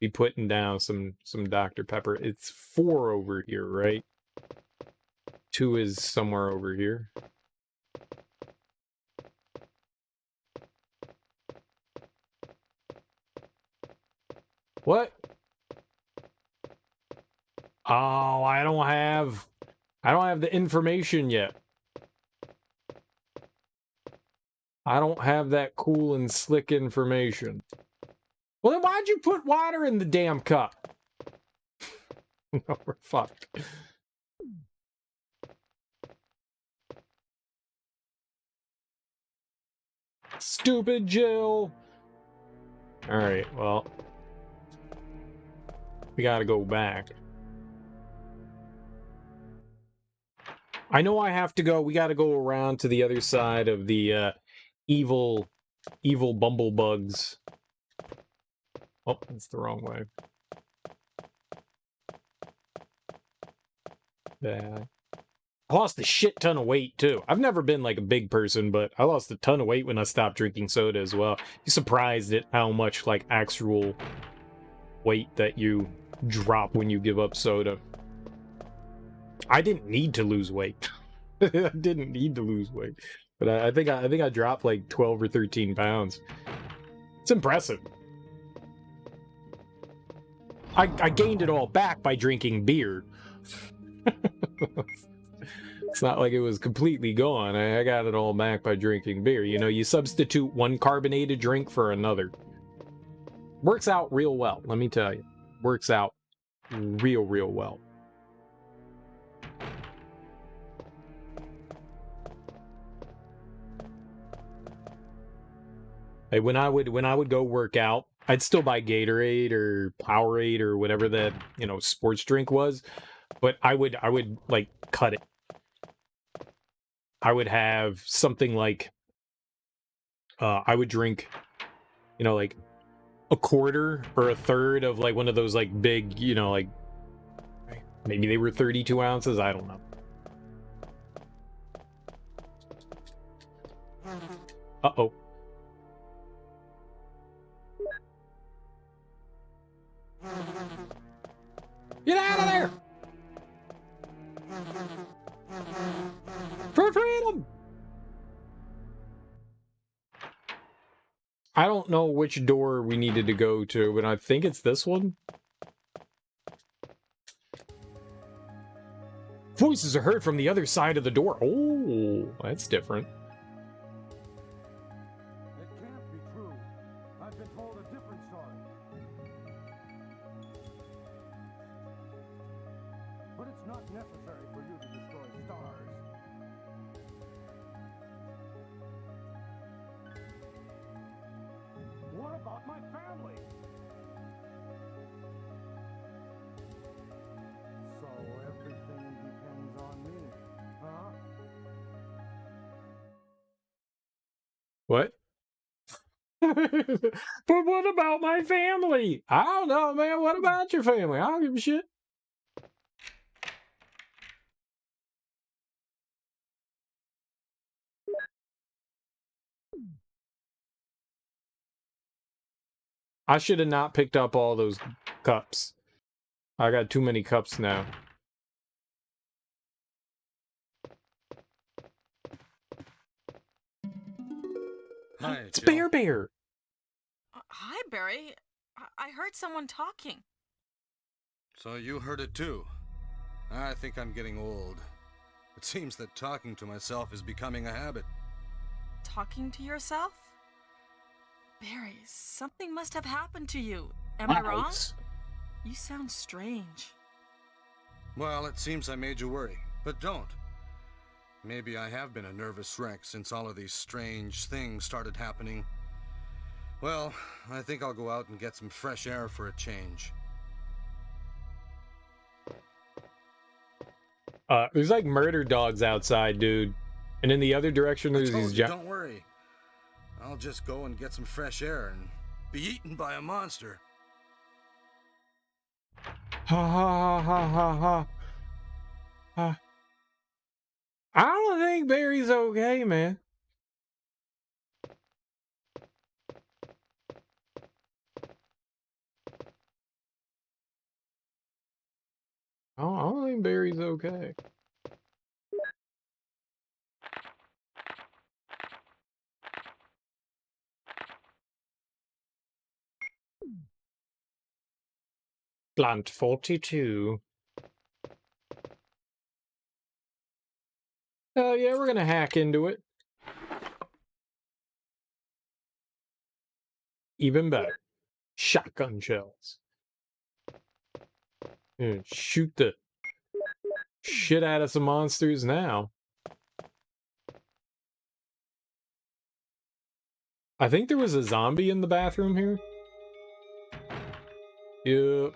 be putting down some Dr. Pepper. It's 4 over here, right? 2 is somewhere over here. What? Oh, I don't have the information yet. I don't have that cool and slick information. Well, then why'd you put water in the damn cup? No, we're fucked. Stupid Jill. All right, well, we gotta go back. I know I have to go. We gotta go around to the other side of the evil bumblebugs. Oh, that's the wrong way. Yeah. I lost a shit ton of weight, too. I've never been, like, a big person, but I lost a ton of weight when I stopped drinking soda as well. You're surprised at how much, like, actual weight that you drop when you give up soda. I didn't need to lose weight. I didn't need to lose weight. But I think I dropped, like, 12 or 13 pounds. It's impressive. I gained it all back by drinking beer. It's not like it was completely gone. I got it all back by drinking beer. You know, you substitute one carbonated drink for another. Works out real well, let me tell you. Works out real well. Hey, when I would go work out, I'd still buy Gatorade or Powerade or whatever that, you know, sports drink was, but I would like cut it. I would have something like I would drink, you know, like a quarter or a third of like one of those like big, you know, like maybe they were 32 ounces. I don't know. Uh-oh. Get out of there! For freedom! I don't know which door we needed to go to, but I think it's this one. Voices are heard from the other side of the door. Oh, that's different. It can't be true. I've been told a different story. But it's not necessary for you to destroy stars. What about my family? So everything depends on me, huh? What? But what about my family? I don't know, man. What about your family? I don't give a shit. I should have not picked up all those cups. I got too many cups now. Hi, It's Jill. Bear. Hi, Barry. I heard someone talking. So you heard it too. I think I'm getting old. It seems that talking to myself is becoming a habit. Talking to yourself? Barry, something must have happened to you. Am I wrong? Nice. You sound strange. Well, it seems I made you worry, but don't. Maybe I have been a nervous wreck since all of these strange things started happening. Well, I think I'll go out and get some fresh air for a change. There's like murder dogs outside, dude. And in the other direction, I there's told these you, don't worry. I'll just go and get some fresh air and be eaten by a monster. Ha ha ha ha ha ha. I don't think Barry's okay, man. I don't think Barry's okay. Plant 42. Oh, yeah, we're gonna hack into it. Even better. Shotgun shells. Shoot the shit out of some monsters now. I think there was a zombie in the bathroom here. Yep.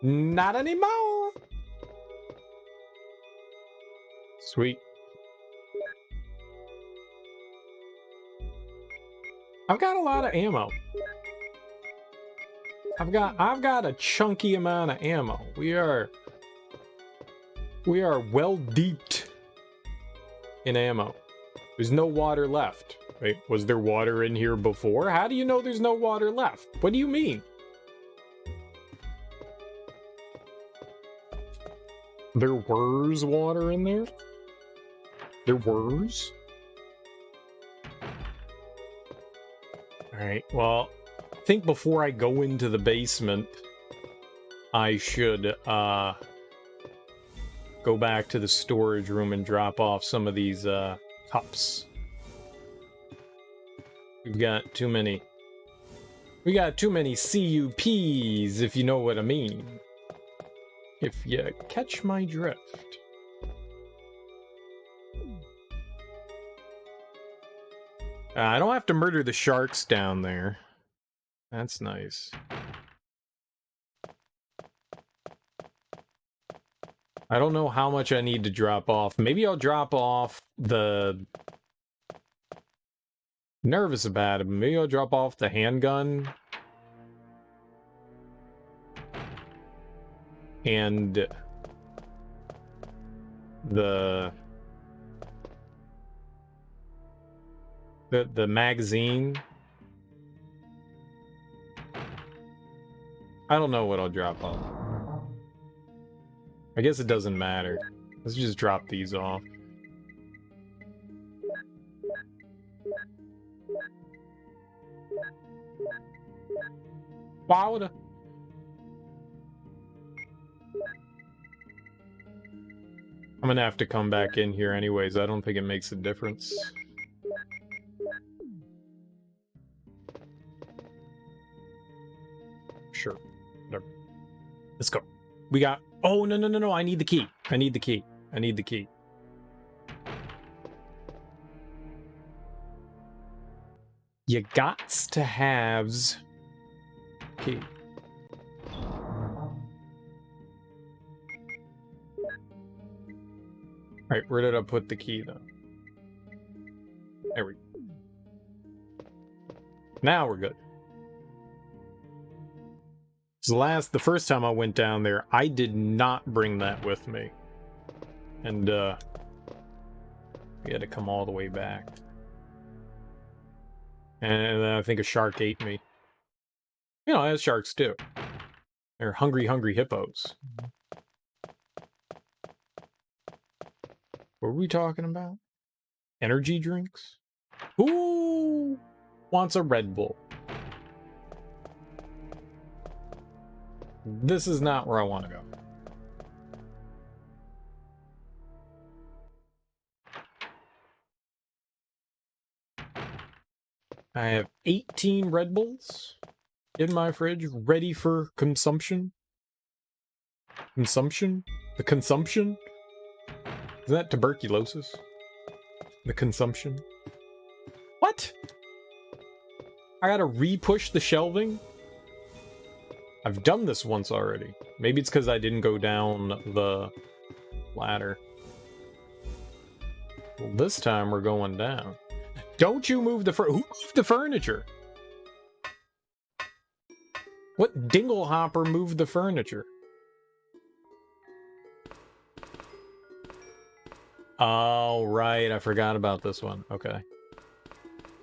Not anymore. Sweet. I've got a lot of ammo. I've got a chunky amount of ammo. We are well deeped in ammo. There's no water left. Wait, was there water in here before? How do you know there's no water left? What do you mean? There was water in there? There was? Alright, well, I think before I go into the basement, I should, go back to the storage room and drop off some of these, cups. We've got too many. We got too many CUPs, if you know what I mean. If you catch my drift. I don't have to murder the sharks down there. That's nice. I don't know how much I need to drop off. Maybe I'll drop off the... Nervous about it. Maybe I'll drop off the handgun. And... the magazine. I don't know what I'll drop off. I guess it doesn't matter. Let's just drop these off. Water. I'm gonna have to come back in here anyways. I don't think it makes a difference. Sure. Whatever. Let's go. We got... Oh, no. I need the key. I need the key. You gots to haves key. Alright, where did I put the key, though? There we go. Now we're good. So the first time I went down there, I did not bring that with me. And, we had to come all the way back. And then I think a shark ate me. You know, as sharks do. They're hungry hippos. What were we talking about? Energy drinks? Who wants a Red Bull? This is not where I want to go. I have 18 Red Bulls in my fridge, ready for consumption. Consumption? The consumption? Is that tuberculosis? The consumption? What? I gotta re-push the shelving? I've done this once already. Maybe it's because I didn't go down the ladder. Well, this time we're going down. Don't you move the who moved the furniture? What dinglehopper moved the furniture? Oh, right. I forgot about this one. Okay.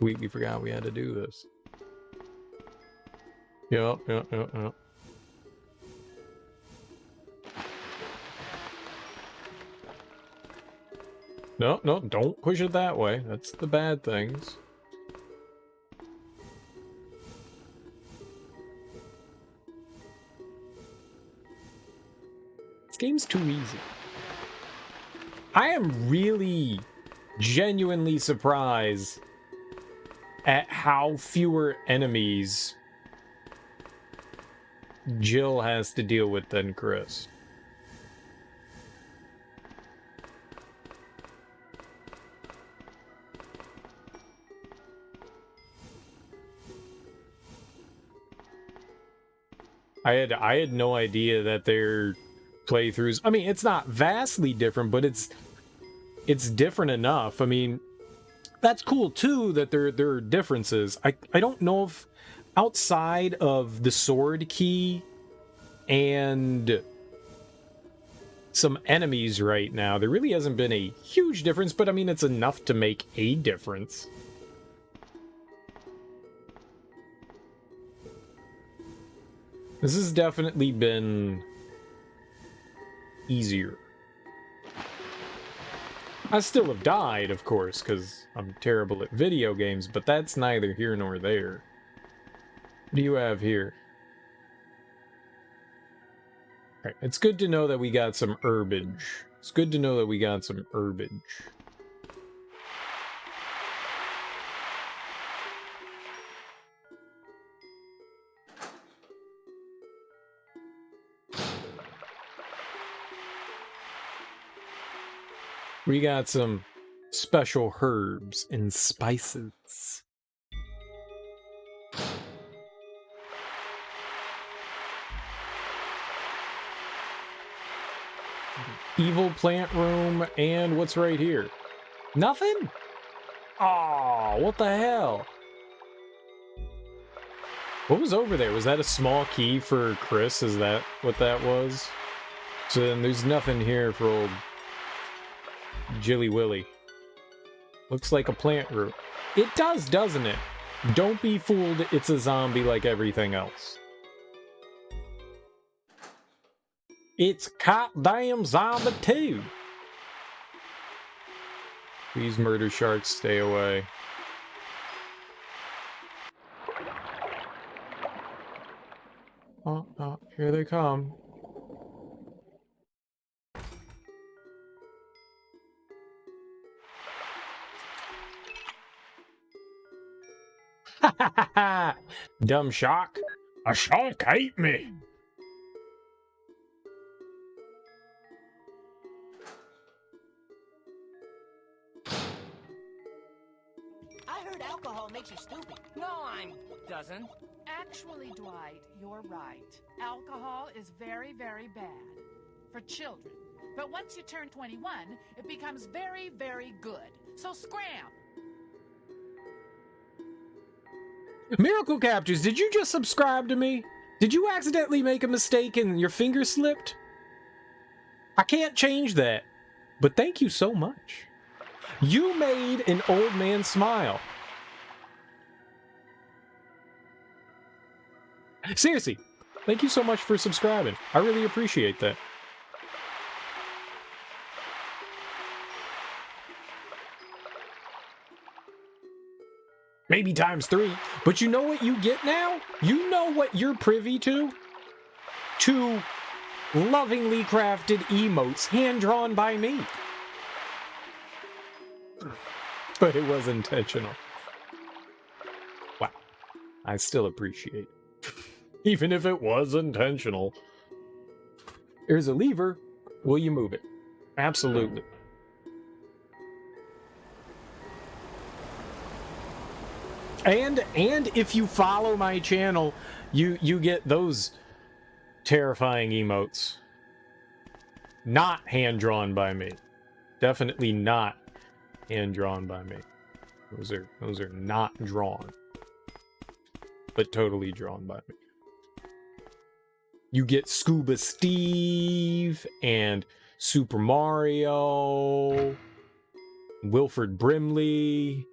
We forgot we had to do this. Yep. No, don't push it that way. That's the bad things. game's too easy. I am really genuinely surprised at how fewer enemies Jill has to deal with than Chris. I had no idea that their playthroughs, I mean, it's not vastly different, but it's different enough. I mean, that's cool too that there are differences. I don't know if outside of the sword key and some enemies right now, there really hasn't been a huge difference, but I mean, it's enough to make a difference. This has definitely been easier. I still have died, of course, because I'm terrible at video games, but that's neither here nor there. What do you have here? Alright, it's good to know that we got some herbage. It's good to know that we got some herbage. We got some special herbs and spices. Evil plant room, and what's right here? Nothing? Aw, what the hell? What was over there? Was that a small key for Chris? Is that what that was? So then there's nothing here for old Jilly Willy. Looks like a plant root. It does, doesn't it? Don't be fooled, it's a zombie like everything else. It's goddamn zombie too. Please, murder sharks, stay away. Oh, here they come. Ha ha ha ha! Dumb shark. A shark ate me. I heard alcohol makes you stupid. No, doesn't. Actually, Dwight, you're right. Alcohol is very, very bad for children. But once you turn 21, it becomes very, very good. So scram! Miracle Captures, did you just subscribe to me? Did you accidentally make a mistake and your finger slipped? I can't change that, but thank you so much. You made an old man smile. Seriously, thank you so much for subscribing. I really appreciate that. Maybe times 3. But you know what you get now? You know what you're privy to? 2 lovingly crafted emotes hand-drawn by me. But it was intentional. Wow. I still appreciate it. Even if it was intentional. There's a lever. Will you move it? Absolutely. And if you follow my channel, you get those terrifying emotes. Not hand-drawn by me. Definitely not hand-drawn by me. Those are not drawn. But totally drawn by me. You get Scuba Steve and Super Mario, Wilford Brimley.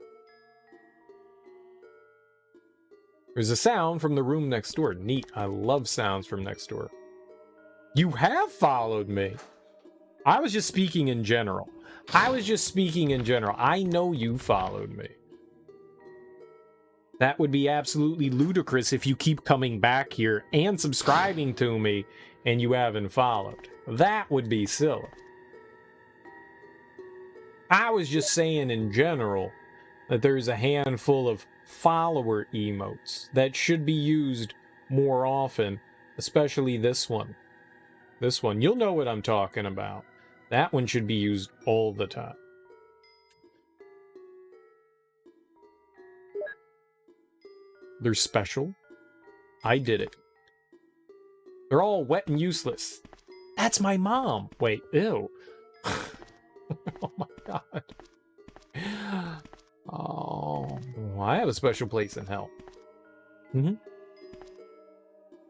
There's a sound from the room next door. Neat. I love sounds from next door. You have followed me. I was just speaking in general. I know you followed me. That would be absolutely ludicrous if you keep coming back here and subscribing to me and you haven't followed. That would be silly. I was just saying in general that there's a handful of follower emotes that should be used more often, especially this one. This one, you'll know what I'm talking about. That one should be used all the time. They're special. I did it. They're all wet and useless. That's my mom. Wait, ew. Oh my god. Oh, I have a special place in hell. Mm-hmm.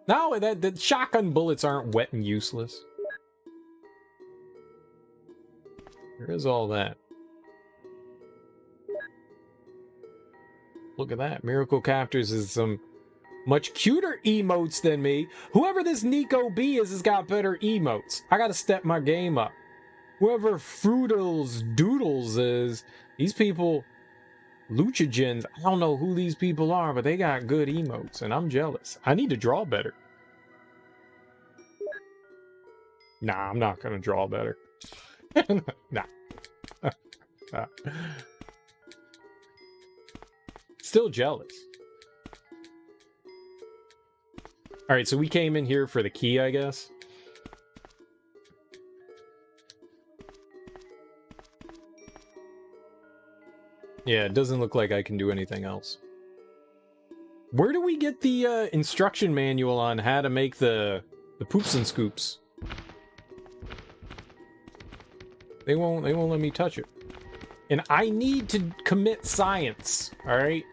No, the shotgun bullets aren't wet and useless. There is all that. Look at that. Miracle Captors is some much cuter emotes than me. Whoever this Nico B is has got better emotes. I gotta step my game up. Whoever Fruitles Doodles is, these people, Luchagens, I don't know who these people are, but they got good emotes, and I'm jealous. I need to draw better. Nah, I'm not gonna draw better. Nah. Still jealous. Alright, so we came in here for the key, I guess. Yeah, it doesn't look like I can do anything else. Where do we get the instruction manual on how to make the poops and scoops? They won't let me touch it. And I need to commit science, alright?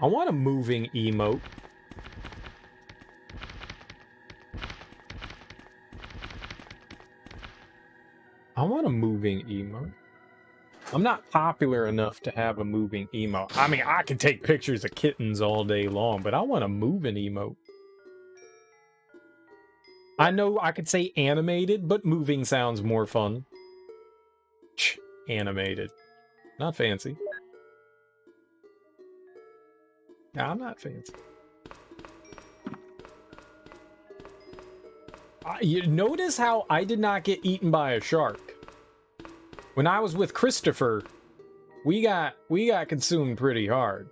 I want a moving emote. I want a moving emote. I'm not popular enough to have a moving emote. I mean, I can take pictures of kittens all day long, but I want a moving emote. I know I could say animated, but moving sounds more fun. Animated. Not fancy. No, I'm not fancy. You notice how I did not get eaten by a shark? When I was with Christopher, we got consumed pretty hard.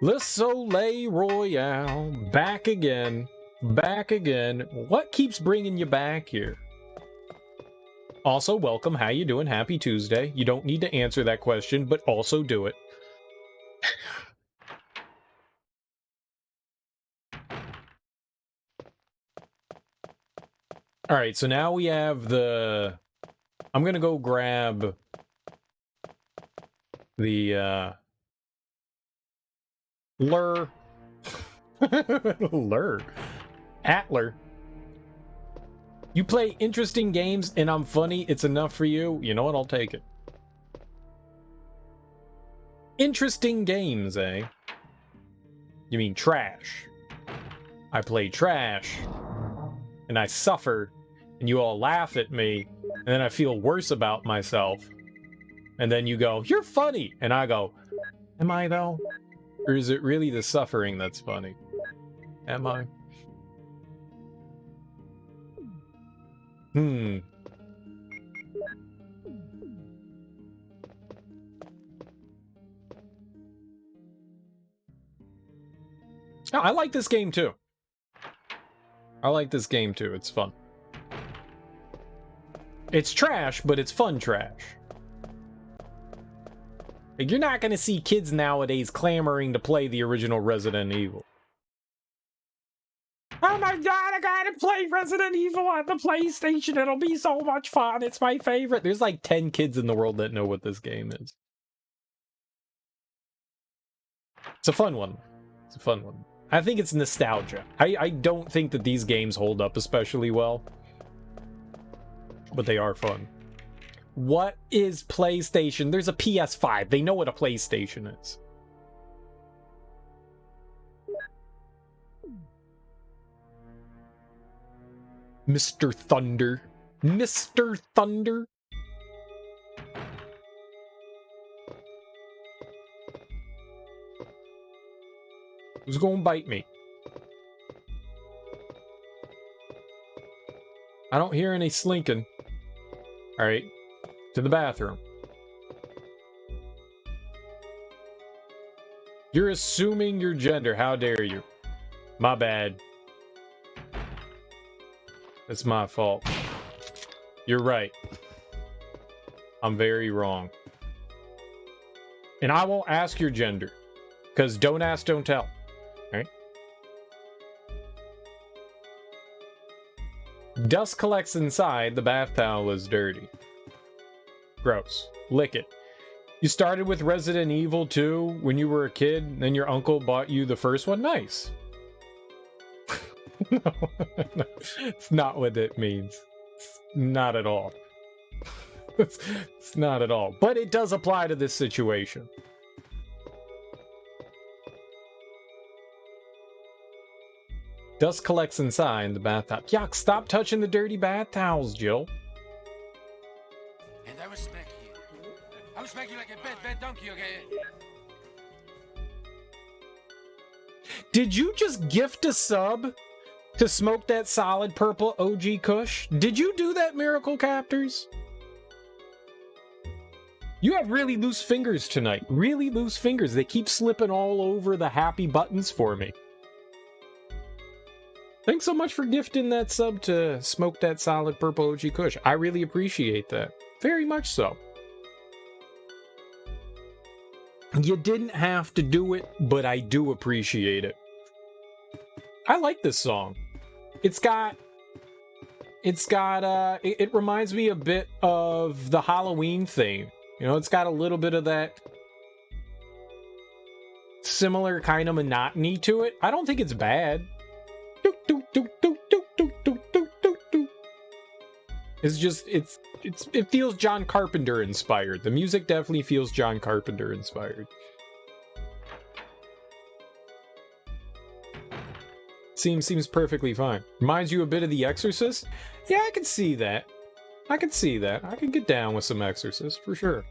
Le Soleil Royale, back again, back again. What keeps bringing you back here? Also, welcome. How you doing? Happy Tuesday. You don't need to answer that question, but also do it. All right, so now we have the... I'm gonna go grab the lure. Lure. Atler. You play interesting games and I'm funny, it's enough for you. You know what? I'll take it. Interesting games, eh? You mean trash. I play trash. And I suffer. And you all laugh at me. And then I feel worse about myself. And then you go, you're funny. And I go, am I though? Or is it really the suffering that's funny? Am I? Oh, I like this game too. I like this game too. It's fun. It's trash, but it's fun trash. Like, you're not going to see kids nowadays clamoring to play the original Resident Evil. Oh my god, I gotta play Resident Evil on the PlayStation. It'll be so much fun. It's my favorite. There's like 10 kids in the world that know what this game is. It's a fun one. It's a fun one. I think it's nostalgia. I don't think that these games hold up especially well. But they are fun. What is PlayStation? There's a PS5. They know what a PlayStation is. Mr. Thunder. Mr. Thunder. Who's gonna bite me? I don't hear any slinking. Alright. To the bathroom. You're assuming your gender. How dare you? My bad. It's my fault. You're right. I'm very wrong. And I won't ask your gender. Because don't ask, don't tell. Right? Dust collects inside. The bath towel is dirty. Gross. Lick it. You started with Resident Evil 2 when you were a kid, and then your uncle bought you the first one? Nice. No, it's not what it means. It's not at all. It's not at all. But it does apply to this situation. Dust collects inside the bathtub. Yuck, stop touching the dirty bath towels, Jill. And I will smack you. I will smack you like a bad donkey, okay? Did you just gift a sub to Smoke That Solid Purple OG Kush? Did you do that, Miracle Captors? You have really loose fingers tonight. Really loose fingers. They keep slipping all over the happy buttons for me. Thanks so much for gifting that sub to Smoke That Solid Purple OG Kush. I really appreciate that. Very much so. You didn't have to do it, but I do appreciate it. I like this song. It reminds me a bit of the Halloween theme. You know, it's got a little bit of that similar kind of monotony to it. I don't think it's bad. It's just, it feels John Carpenter inspired. The music definitely feels John Carpenter inspired. Seems perfectly fine. Reminds you a bit of The Exorcist? Yeah, I can see that. I can see that. I can get down with some Exorcist, for sure.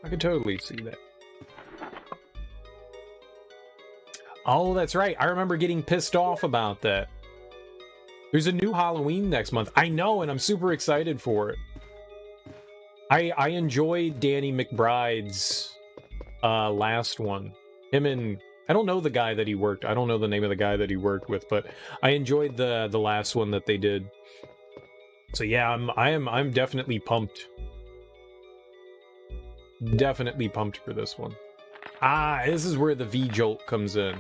I could totally see that. Oh, that's right. I remember getting pissed off about that. There's a new Halloween next month. I know, and I'm super excited for it. I enjoyed Danny McBride's last one. Him and... I don't know the guy that he worked. I don't know the name of the guy that he worked with, but I enjoyed the last one that they did. So yeah, I'm definitely pumped. Definitely pumped for this one. Ah, this is where the V-Jolt comes in.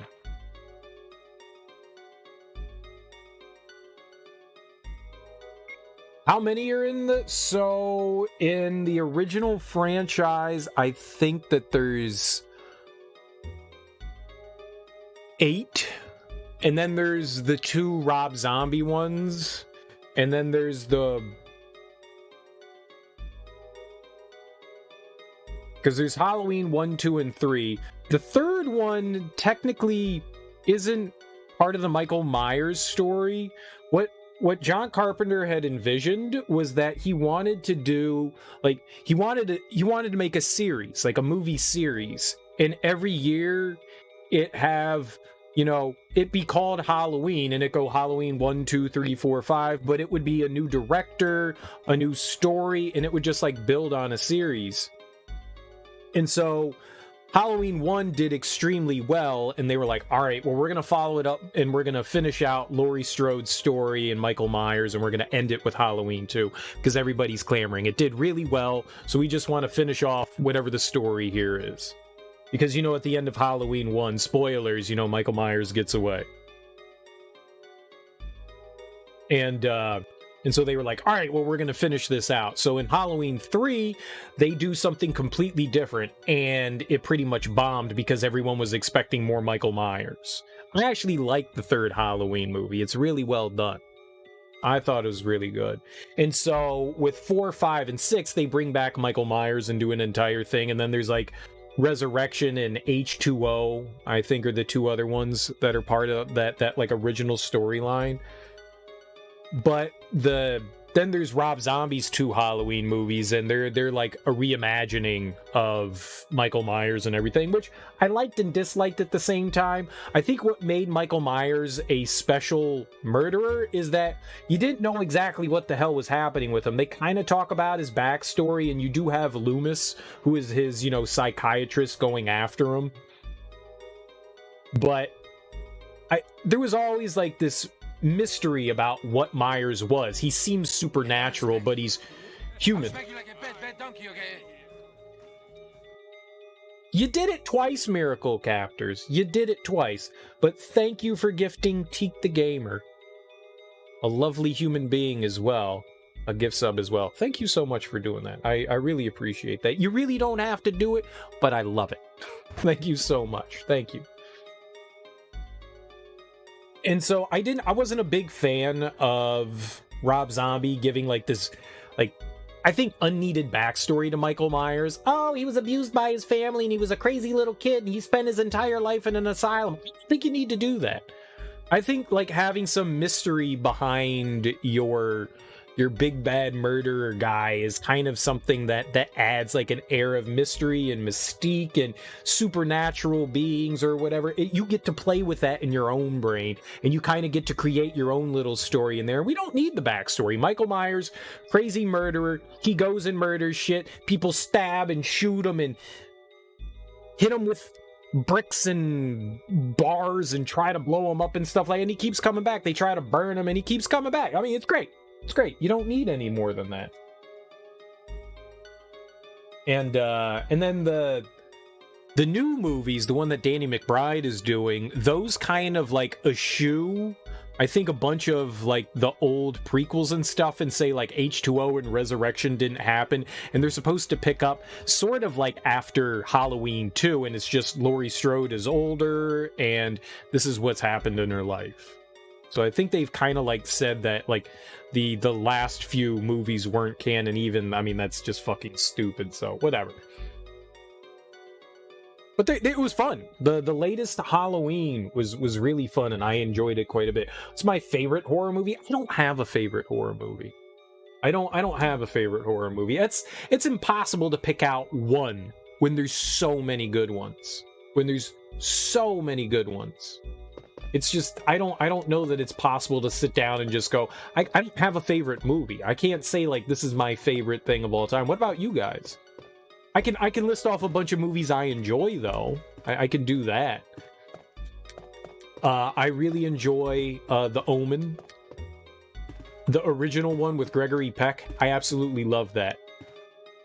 How many are in the... So, in the original franchise, I think that there's 8. And then there's the 2 Rob Zombie ones. And then there's the... Because there's Halloween 1, 2, and 3. The third one technically isn't part of the Michael Myers story. What John Carpenter had envisioned was that he wanted to do, like, he wanted to make a series, like a movie series, and every year it have, you know, it be called Halloween, and it go Halloween 1, 2, 3, 4, 5, but it would be a new director, a new story, and it would just like build on a series. And so Halloween 1 did extremely well, and they were like, all right, well, we're going to follow it up, and we're going to finish out Laurie Strode's story and Michael Myers, and we're going to end it with Halloween 2, because everybody's clamoring. It did really well, so we just want to finish off whatever the story here is. Because, you know, at the end of Halloween 1, spoilers, you know, Michael Myers gets away. And so they were like, all right, well, we're going to finish this out. So in Halloween 3, they do something completely different, and it pretty much bombed because everyone was expecting more Michael Myers. I actually liked the third Halloween movie. It's really well done. I thought it was really good. And so with 4, 5, and 6, they bring back Michael Myers and do an entire thing, and then there's like Resurrection and H2O, I think, are the 2 other ones that are part of that like original storyline. But the then there's Rob Zombie's 2 Halloween movies, and they're like a reimagining of Michael Myers and everything, which I liked and disliked at the same time. I think what made Michael Myers a special murderer is that you didn't know exactly what the hell was happening with him. They kind of talk about his backstory, and you do have Loomis, who is his, psychiatrist going after him. But there was always like this mystery about what Myers was. He seems supernatural, but he's human. You did it twice, Miracle Captors. You did it twice. But thank you for gifting Teak the Gamer, a lovely human being as well, a gift sub as well. Thank you so much for doing that. I really appreciate that. You really don't have to do it, but I love it. Thank you so much. Thank you. And so I wasn't a big fan of Rob Zombie giving like this, I think unneeded backstory to Michael Myers. Oh, he was abused by his family and he was a crazy little kid and he spent his entire life in an asylum. I don't think you need to do that. I think like having some mystery behind your big bad murderer guy is kind of something that adds like an air of mystery and mystique and supernatural beings or whatever. You get to play with that in your own brain, and you kind of get to create your own little story in there. We don't need the backstory. Michael Myers, crazy murderer, he goes and murders shit. People stab and shoot him and hit him with bricks and bars and try to blow him up and stuff like that, and he keeps coming back. They try to burn him and he keeps coming back. I mean, it's great. It's great. You don't need any more than that. And then the new movies, the one that Danny McBride is doing, those kind of like eschew, I think, a bunch of like the old prequels and stuff, and say like H2O and Resurrection didn't happen, and they're supposed to pick up sort of like after Halloween 2, and it's just Laurie Strode is older and this is what's happened in her life. So I think they've kind of like said that like the last few movies weren't canon even. I mean, that's just fucking stupid, so whatever. But it was fun. The latest Halloween was really fun, and I enjoyed it quite a bit. It's my favorite horror movie. I don't have a favorite horror movie. I don't have a favorite horror movie. It's impossible to pick out one when there's so many good ones. It's just, I don't know that it's possible to sit down and just go, I don't have a favorite movie. I can't say like this is my favorite thing of all time. What about you guys? I can list off a bunch of movies I enjoy though. I can do that. I really enjoy The Omen, the original one with Gregory Peck. I absolutely love that.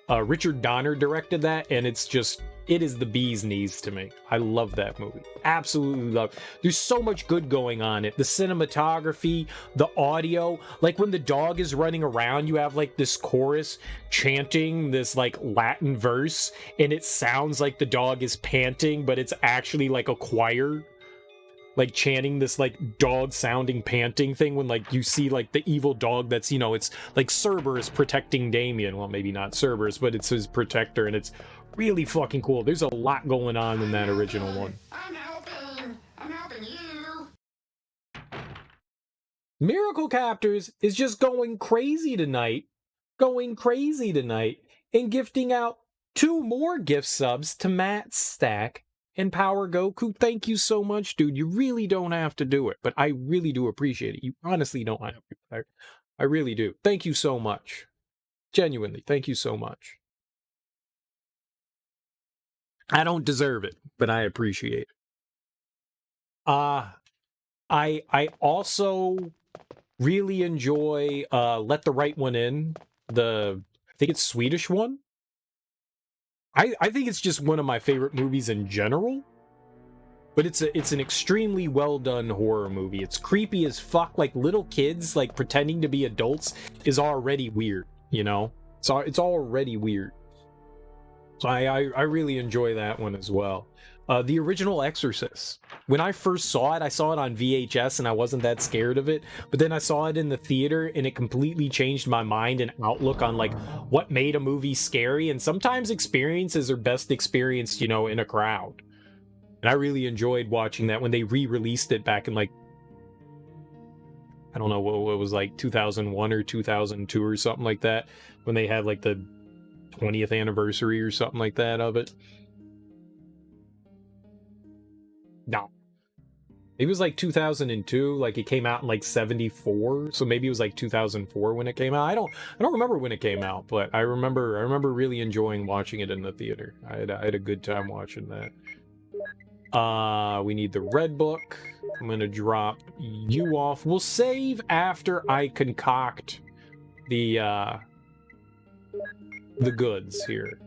Richard Donner directed that, and it is the bee's knees to me. I love that movie. Absolutely love it. There's so much good going on it. The cinematography, the audio. Like when the dog is running around, you have like this chorus chanting this like Latin verse, and it sounds like the dog is panting, but it's actually like a choir, like chanting this like dog sounding panting thing, when like you see like the evil dog that's, it's like Cerberus protecting Damien. Well, maybe not Cerberus, but it's his protector, and it's really fucking cool. There's a lot going on in that original one. I'm helping you. Miracle Captors is just going crazy tonight, and gifting out 2 more gift subs to Matt Stack and Power Goku. Thank you so much, dude. You really don't have to do it, but I really do appreciate it. You honestly don't have to. I really do. Thank you so much. Genuinely, thank you so much. I don't deserve it, but I appreciate it. I also really enjoy Let the Right One In. I think it's Swedish one. I think it's just one of my favorite movies in general. But it's an extremely well done horror movie. It's creepy as fuck. Like little kids like pretending to be adults is already weird, So it's already weird. So I really enjoy that one as well. The original Exorcist. When I first saw it on VHS, and I wasn't that scared of it. But then I saw it in the theater, and it completely changed my mind and outlook on like what made a movie scary. And sometimes experiences are best experienced, in a crowd. And I really enjoyed watching that when they re-released it back in like I don't know what it was, like 2001 or 2002 or something like that, when they had like the 20th anniversary or something like that of it. No. It was like 2002, like it came out in like 74, so maybe it was like 2004 when it came out. I don't remember when it came out, but I remember really enjoying watching it in the theater. I had a good time watching that. We need the red book. I'm gonna drop you off. We'll save after I concoct the goods here.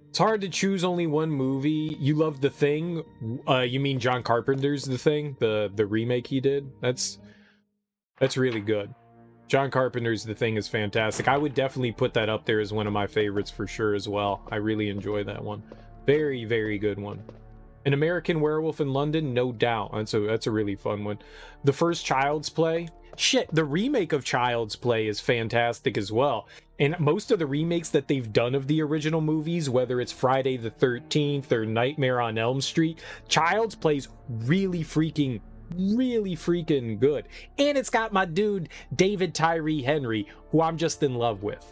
It's hard to choose only one movie. You love The Thing? You mean John Carpenter's The Thing? The remake he did? That's really good. John Carpenter's The Thing is fantastic. I would definitely put that up there as one of my favorites for sure as well. I really enjoy that one. Very, very good one. An American Werewolf in London, no doubt. That's a really fun one. The first Child's Play. Shit, the remake of Child's Play is fantastic as well. And most of the remakes that they've done of the original movies, whether it's Friday the 13th or Nightmare on Elm Street, Child's Play's really freaking good. And it's got my dude, David Tyree Henry, who I'm just in love with.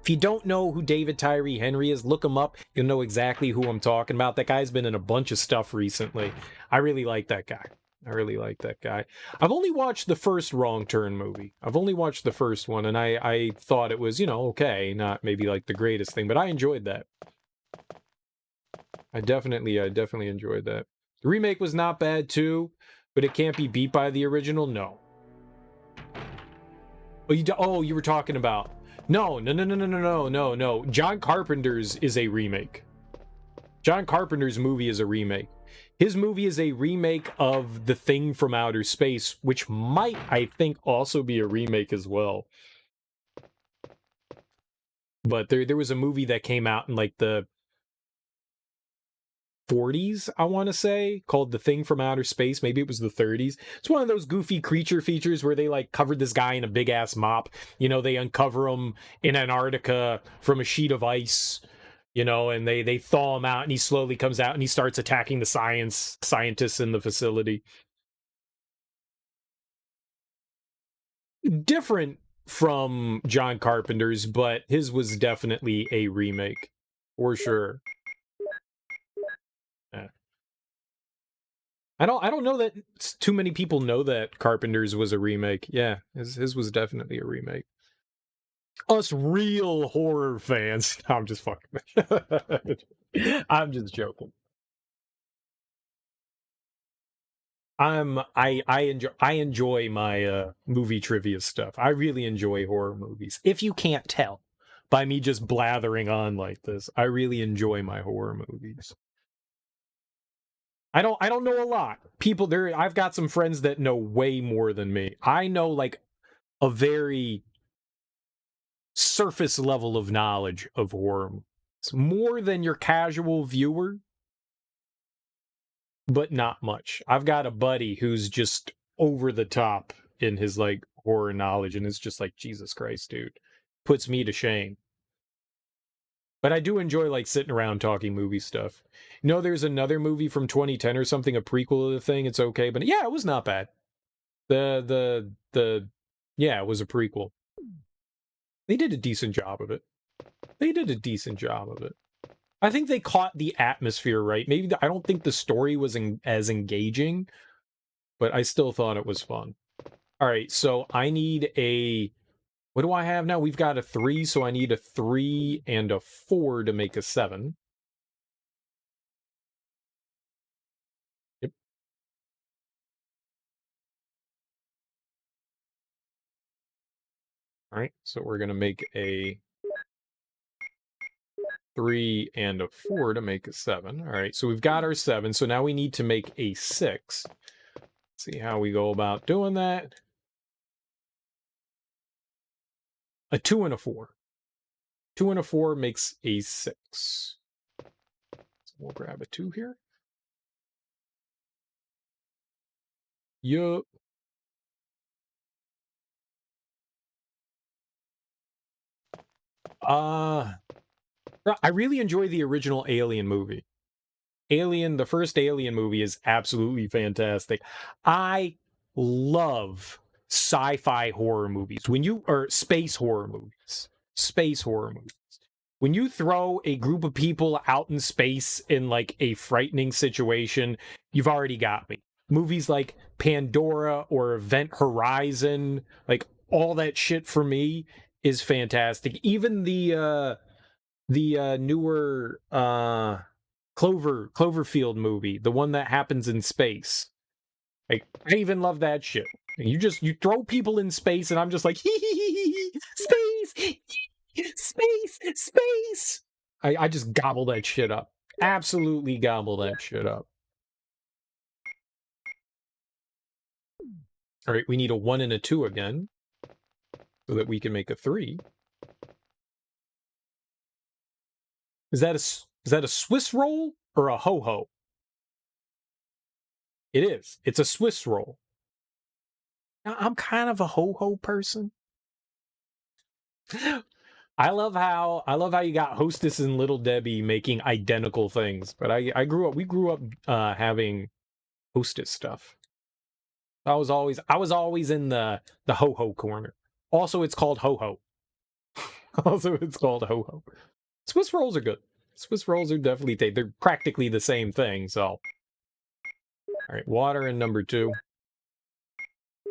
If you don't know who David Tyree Henry is, look him up. You'll know exactly who I'm talking about. That guy's been in a bunch of stuff recently. I really like that guy. I've only watched the first Wrong Turn movie. I've only watched the first one, and I thought it was, okay, not maybe like the greatest thing, but I enjoyed that. I definitely enjoyed that. The remake was not bad too, but it can't be beat by the original. No. You were talking about. No. John Carpenter's is a remake. John Carpenter's movie is a remake. His movie is a remake of The Thing from Outer Space, which might, I think, also be a remake as well. But there was a movie that came out in like the 40s, I want to say, called The Thing from Outer Space. Maybe it was the 30s. It's one of those goofy creature features where they like covered this guy in a big ass mop. They uncover him in Antarctica from a sheet of ice, and they thaw him out, and he slowly comes out and he starts attacking the scientists in the facility. Different from John Carpenter's, but his was definitely a remake for sure. Yeah. I don't know that too many people know that Carpenter's was a remake. Yeah, his was definitely a remake. Us real horror fans. I'm just fucking. I'm just joking. I enjoy my movie trivia stuff. I really enjoy horror movies. If you can't tell by me just blathering on like this, I really enjoy my horror movies. I don't know a lot. People there, I've got some friends that know way more than me. I know like a very surface level of knowledge of horror. It's more than your casual viewer, but not much. I've got a buddy who's just over the top in his like horror knowledge, and it's just like, Jesus Christ, dude. Puts me to shame. But I do enjoy like sitting around talking movie stuff. There's another movie from 2010 or something, a prequel of The Thing. It's okay, but yeah, it was not bad. Yeah, it was a prequel. They did a decent job of it. I think they caught the atmosphere right. Maybe I don't think the story was as engaging, but I still thought it was fun. All right, so I need a... What do I have now? We've got a 3, so I need a 3 and a 4 to make a 7. Yep. All right, so we're going to make a 3 and a 4 to make a 7. All right, so we've got our 7, so now we need to make a 6. Let's see how we go about doing that. A 2 and a 4. 2 and a 4 makes a 6. So we'll grab a 2 here. Yup. I really enjoy the original Alien movie. Alien, the first Alien movie is absolutely fantastic. I love sci-fi horror movies. Or space horror movies. Space horror movies. When you throw a group of people out in space in like a frightening situation, you've already got me. Movies like Pandora or Event Horizon, like all that shit for me is fantastic. Even the newer Cloverfield movie, the one that happens in space. Like, I even love that shit. You throw people in space, and I'm just like, space, space. I just gobble that shit up. Absolutely gobble that shit up. All right, we need a 1 and a 2 again, so that we can make a 3. Is that a Swiss roll or a ho-ho? It is. It's a Swiss roll. Now, I'm kind of a ho-ho person. I love how you got Hostess and Little Debbie making identical things, but we grew up having Hostess stuff. I was always in the ho-ho corner. Also, it's called ho-ho. Swiss rolls are good. Swiss rolls are definitely they're practically the same thing, so. All right, water in number 2.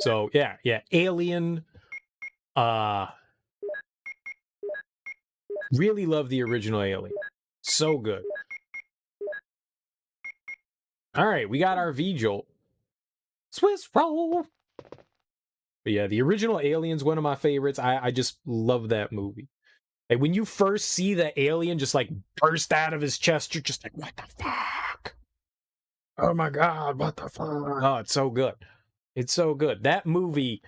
So, yeah, Alien, really love the original Alien. So good. All right, we got our V-Jolt. Swiss roll. But yeah, the original Alien's one of my favorites. I just love that movie. And when you first see the alien just like burst out of his chest, you're just like, what the fuck? Oh my God, what the fuck? Oh, it's so good. It's so good. That movie,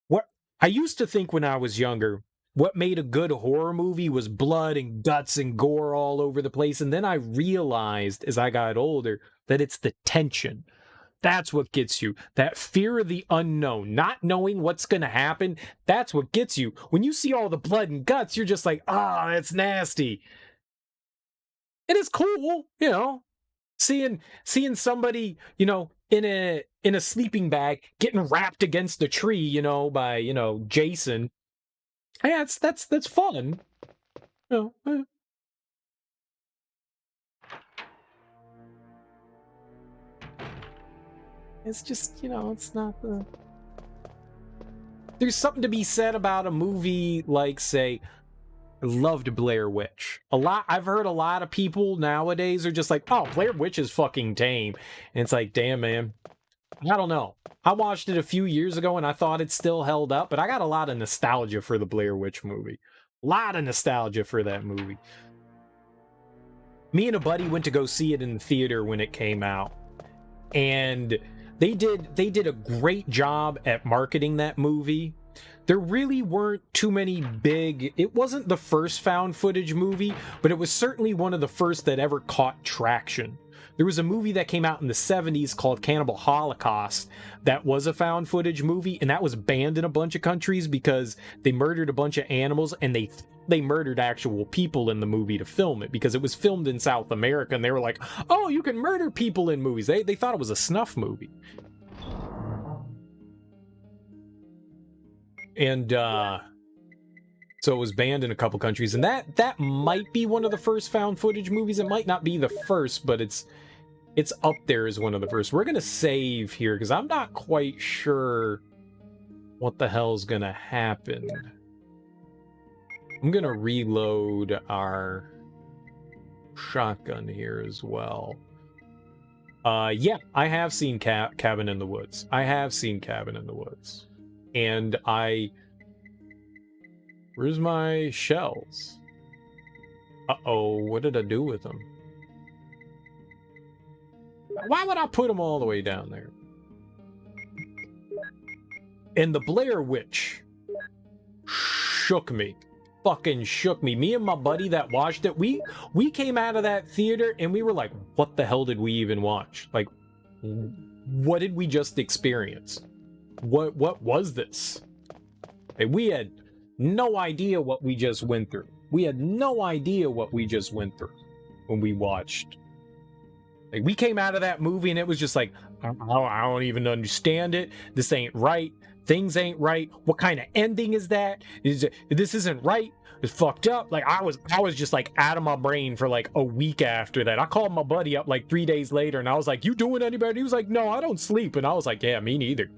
what I used to think when I was younger, what made a good horror movie was blood and guts and gore all over the place. And then I realized as I got older that it's the tension. That's what gets you. That fear of the unknown, not knowing what's going to happen. That's what gets you. When you see all the blood and guts, you're just like, that's nasty. And it's cool, seeing somebody, in a sleeping bag getting wrapped against a tree, by, Jason. Yeah, that's fun. It's just, it's not the... There's something to be said about a movie like, say, I loved Blair Witch. I've heard a lot of people nowadays are just like, oh, Blair Witch is fucking tame. And it's like, damn, man. I don't know. I watched it a few years ago and I thought it still held up, but I got a lot of nostalgia for the Blair Witch movie. A lot of nostalgia for that movie. Me and a buddy went to go see it in the theater when it came out. And they did a great job at marketing that movie. There really weren't too many big... It wasn't the first found footage movie, but it was certainly one of the first that ever caught traction. There was a movie that came out in the 70s called Cannibal Holocaust that was a found footage movie, and that was banned in a bunch of countries because they murdered a bunch of animals, and they murdered actual people in the movie to film it because it was filmed in South America, and they were like, oh, you can murder people in movies. They thought it was a snuff movie. And so it was banned in a couple countries, and that might be one of the first found footage movies. It might not be the first, but it's up there as one of the first. We're gonna save here because I'm not quite sure what the hell's gonna happen. I'm gonna reload our shotgun here as well. Yeah, I have seen Cabin in the Woods. I have seen Cabin in the Woods. And where's my shells? Uh-oh, what did I do with them? Why would I put them all the way down there? And the Blair Witch shook me. Fucking shook me. Me and my buddy that watched it, we came out of that theater and we were like, what the hell did we even watch? Like, what did we just experience? What was this? And we had no idea what we just went through. We had no idea what we just went through when we watched Like, we came out of that movie and it was just like, I don't even understand it. This ain't right. Things ain't right. What kind of ending is that? This isn't right. It's fucked up. Like, I was just like out of my brain for like a week after that. I called my buddy up like 3 days later and I was like, you doing any better? He was like, no, I don't sleep. And I was like, yeah, me neither.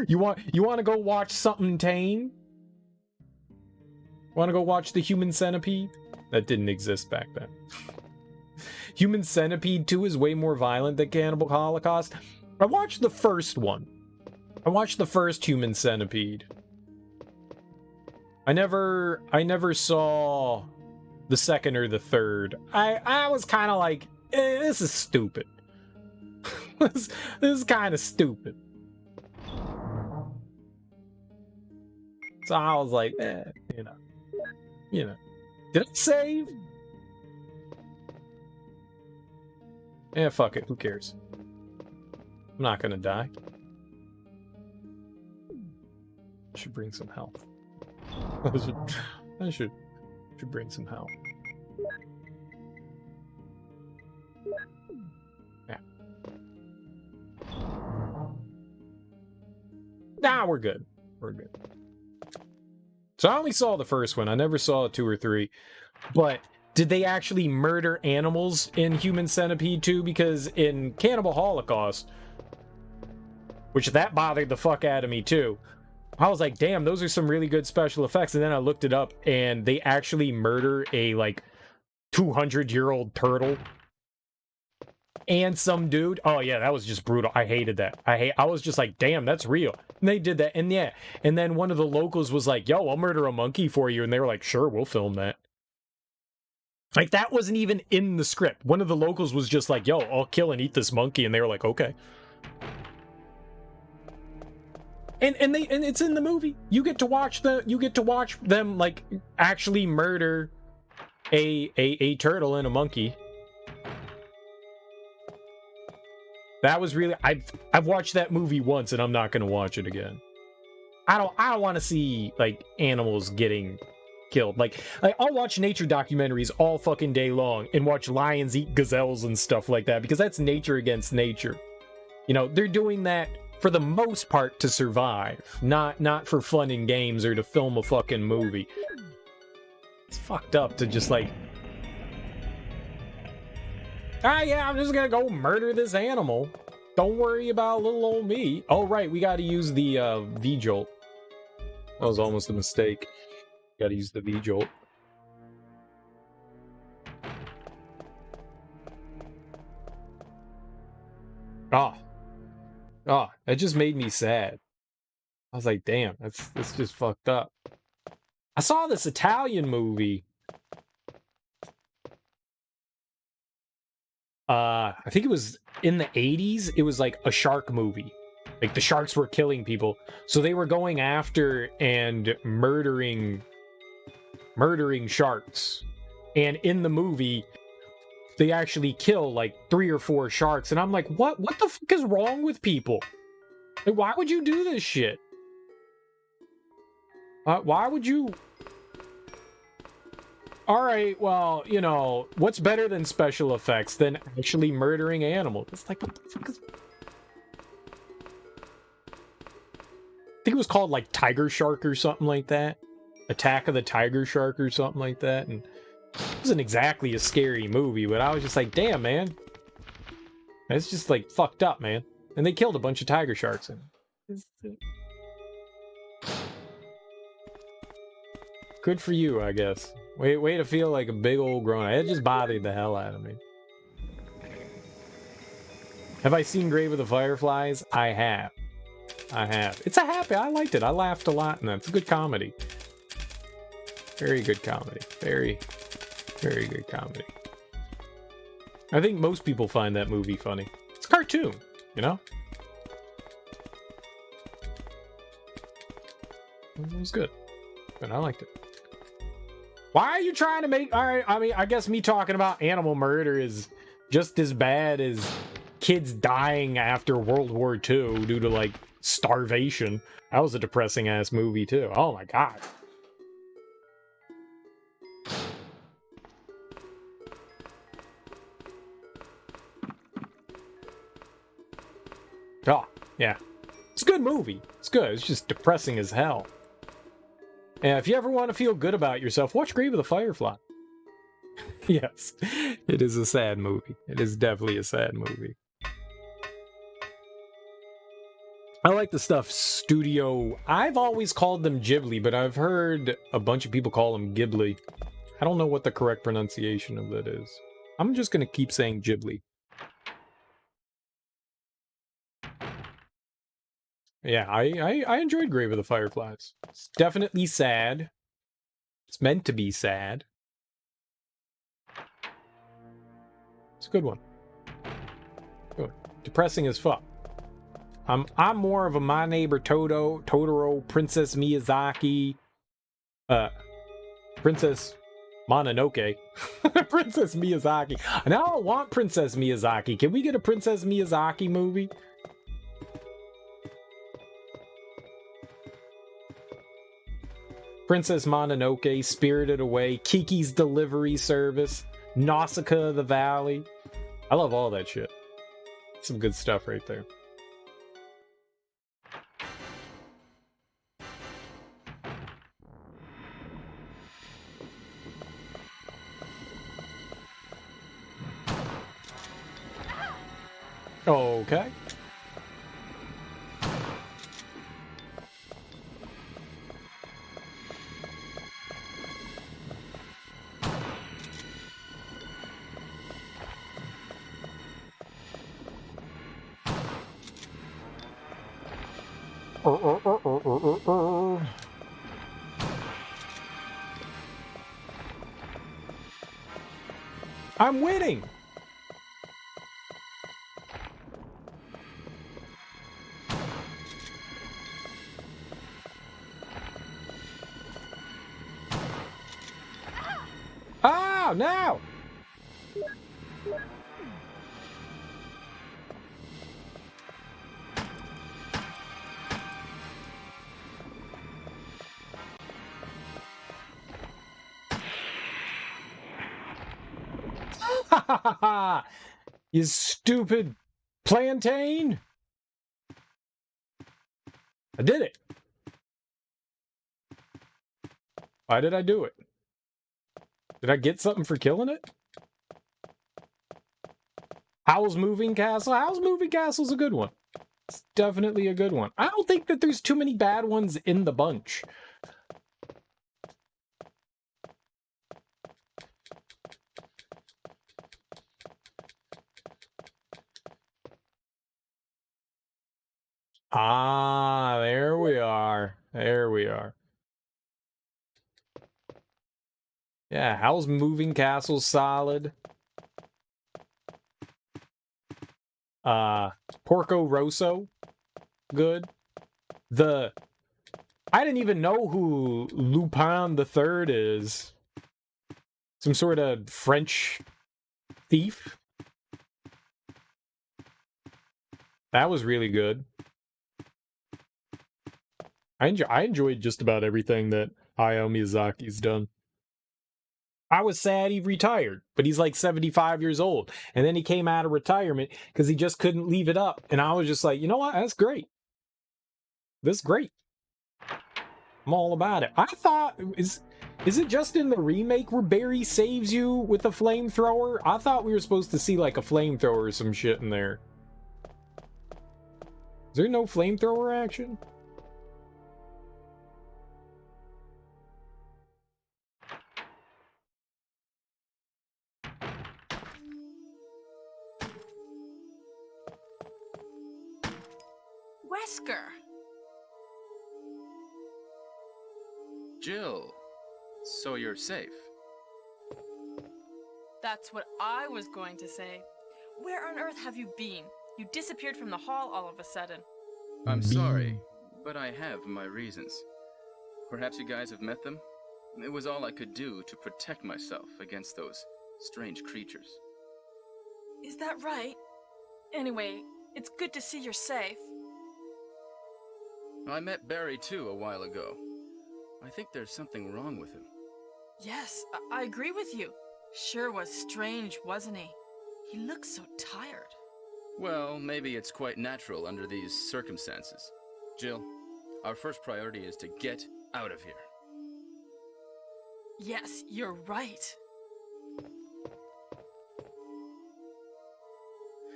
You want to go watch something tame? Want to go watch The Human Centipede? That didn't exist back then. Human Centipede 2 is way more violent than Cannibal Holocaust. I watched the first one. I watched the first Human Centipede. I never saw the second or the third. I was kind of like, this is stupid. this is kind of stupid. So I was like, you know. Did I save? Yeah, fuck it. Who cares? I'm not gonna die. I should bring some health. I should bring some health. Yeah. Nah, we're good. We're good. So I only saw the first one. I never saw 2 or 3. But did they actually murder animals in Human Centipede 2? Because in Cannibal Holocaust, which that bothered the fuck out of me too, I was like, damn, those are some really good special effects. And then I looked it up and they actually murder a like 200-year-old turtle and some dude. Oh yeah, that was just brutal. I hated that. I was just like, damn, that's real. And they did that. And yeah, and then one of the locals was like, yo, I'll murder a monkey for you. And they were like, sure, we'll film that. Like, that wasn't even in the script. One of the locals was just like, yo, I'll kill and eat this monkey. And they were like, okay. And it's in the movie. You get to watch them like actually murder a turtle and a monkey. That was really, I've watched that movie once and I'm not gonna watch it again. I don't want to see like animals getting killed. Like I'll watch nature documentaries all fucking day long and watch lions eat gazelles and stuff like that because that's nature against nature. You know, they're doing that for the most part to survive, not for fun and games or to film a fucking movie. It's fucked up to just like, yeah, I'm just gonna go murder this animal. Don't worry about little old me. Oh right, we gotta use the V-jolt. That was almost a mistake. Gotta use the V-jolt. That just made me sad. I was like, damn, that's just fucked up. I saw this Italian movie. I think it was in the 80s. It was like a shark movie. Like the sharks were killing people. So they were going after and murdering sharks. And in the movie, they actually kill like 3 or 4 sharks. And I'm like, what the fuck is wrong with people? Like, why would you do this shit? Why would you? Alright, well, you know, what's better than special effects than actually murdering animals? It's like, what the fuck is... I think it was called, like, Tiger Shark or something like that. Attack of the Tiger Shark or something like that. And it wasn't exactly a scary movie, but I was just like, damn, man. It's just, like, fucked up, man. And they killed a bunch of tiger sharks in it. Good for you, I guess. Way to feel like a big old grown-up. It just bothered the hell out of me. Have I seen Grave of the Fireflies? I have. It's a happy. I liked it. I laughed a lot in that. It's a good comedy. Very good comedy. Very, very good comedy. I think most people find that movie funny. It's a cartoon, you know? It was good. But I liked it. Why are you trying to make... Alright, I mean, I guess me talking about animal murder is just as bad as kids dying after World War II due to, like, starvation. That was a depressing-ass movie, too. Oh, my God. Oh, yeah. It's a good movie. It's good. It's just depressing as hell. And if you ever want to feel good about yourself, watch Grave of the Firefly. Yes, it is a sad movie. It is definitely a sad movie. I like the stuff Studio... I've always called them Ghibli, but I've heard a bunch of people call them Ghibli. I don't know what the correct pronunciation of that is. I'm just going to keep saying Ghibli. Yeah, I enjoyed Grave of the Fireflies. It's definitely sad. It's meant to be sad. It's a good one. Good. Depressing as fuck. I'm more of a My Neighbor Totoro, Princess Miyazaki, Princess Mononoke, Princess Miyazaki. Now I want Princess Miyazaki. Can we get a Princess Miyazaki movie? Princess Mononoke, Spirited Away, Kiki's Delivery Service, Nausicaa of the Valley. I love all that shit. Some good stuff right there. Okay. I'm winning! Oh, no! You stupid plantain! I did it! Why did I do it? Did I get something for killing it? Howl's Moving Castle? Howl's Moving Castle's a good one. It's definitely a good one. I don't think that there's too many bad ones in the bunch. Ah, there we are. There we are. Yeah, Howl's Moving Castle's solid. Porco Rosso, good. I didn't even know who Lupin the Third is. Some sort of French thief. That was really good. I enjoyed just about everything that Hayao Miyazaki's done. I was sad he retired, but he's like 75 years old. And then he came out of retirement because he just couldn't leave it up. And I was just like, you know what? That's great. This is great. I'm all about it. I thought, is it just in the remake where Barry saves you with a flamethrower? I thought we were supposed to see like a flamethrower or some shit in there. Is there no flamethrower action? Wesker! Jill, so you're safe. That's what I was going to say. Where on earth have you been? You disappeared from the hall all of a sudden. I'm sorry, but I have my reasons. Perhaps you guys have met them? It was all I could do to protect myself against those strange creatures. Is that right? Anyway, it's good to see you're safe. I met Barry too a while ago. I think there's something wrong with him. Yes, I agree with you. Sure was strange, wasn't he? He looks so tired. Well, maybe it's quite natural under these circumstances. Jill, our first priority is to get out of here. Yes, you're right.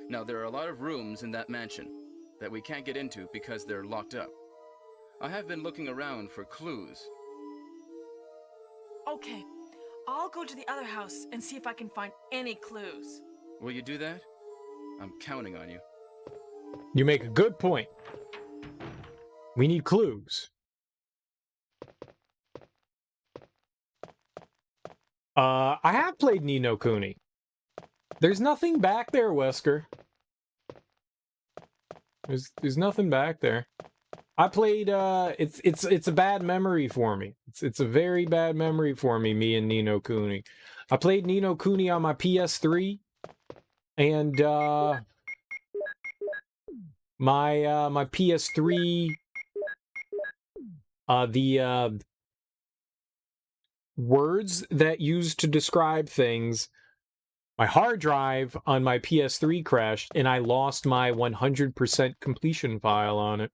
Now, there are a lot of rooms in that mansion that we can't get into because they're locked up. I have been looking around for clues. Okay, I'll go to the other house and see if I can find any clues. Will you do that? I'm counting on you. You make a good point. We need clues. I have played Ni no Kuni. There's nothing back there, Wesker. There's nothing back there. I played it's a bad memory for me. It's a very bad memory for me and Ni no Kuni. I played Ni no Kuni on my PS3 and my PS3 the words that used to describe things, my hard drive on my PS3 crashed and I lost my 100% completion file on it.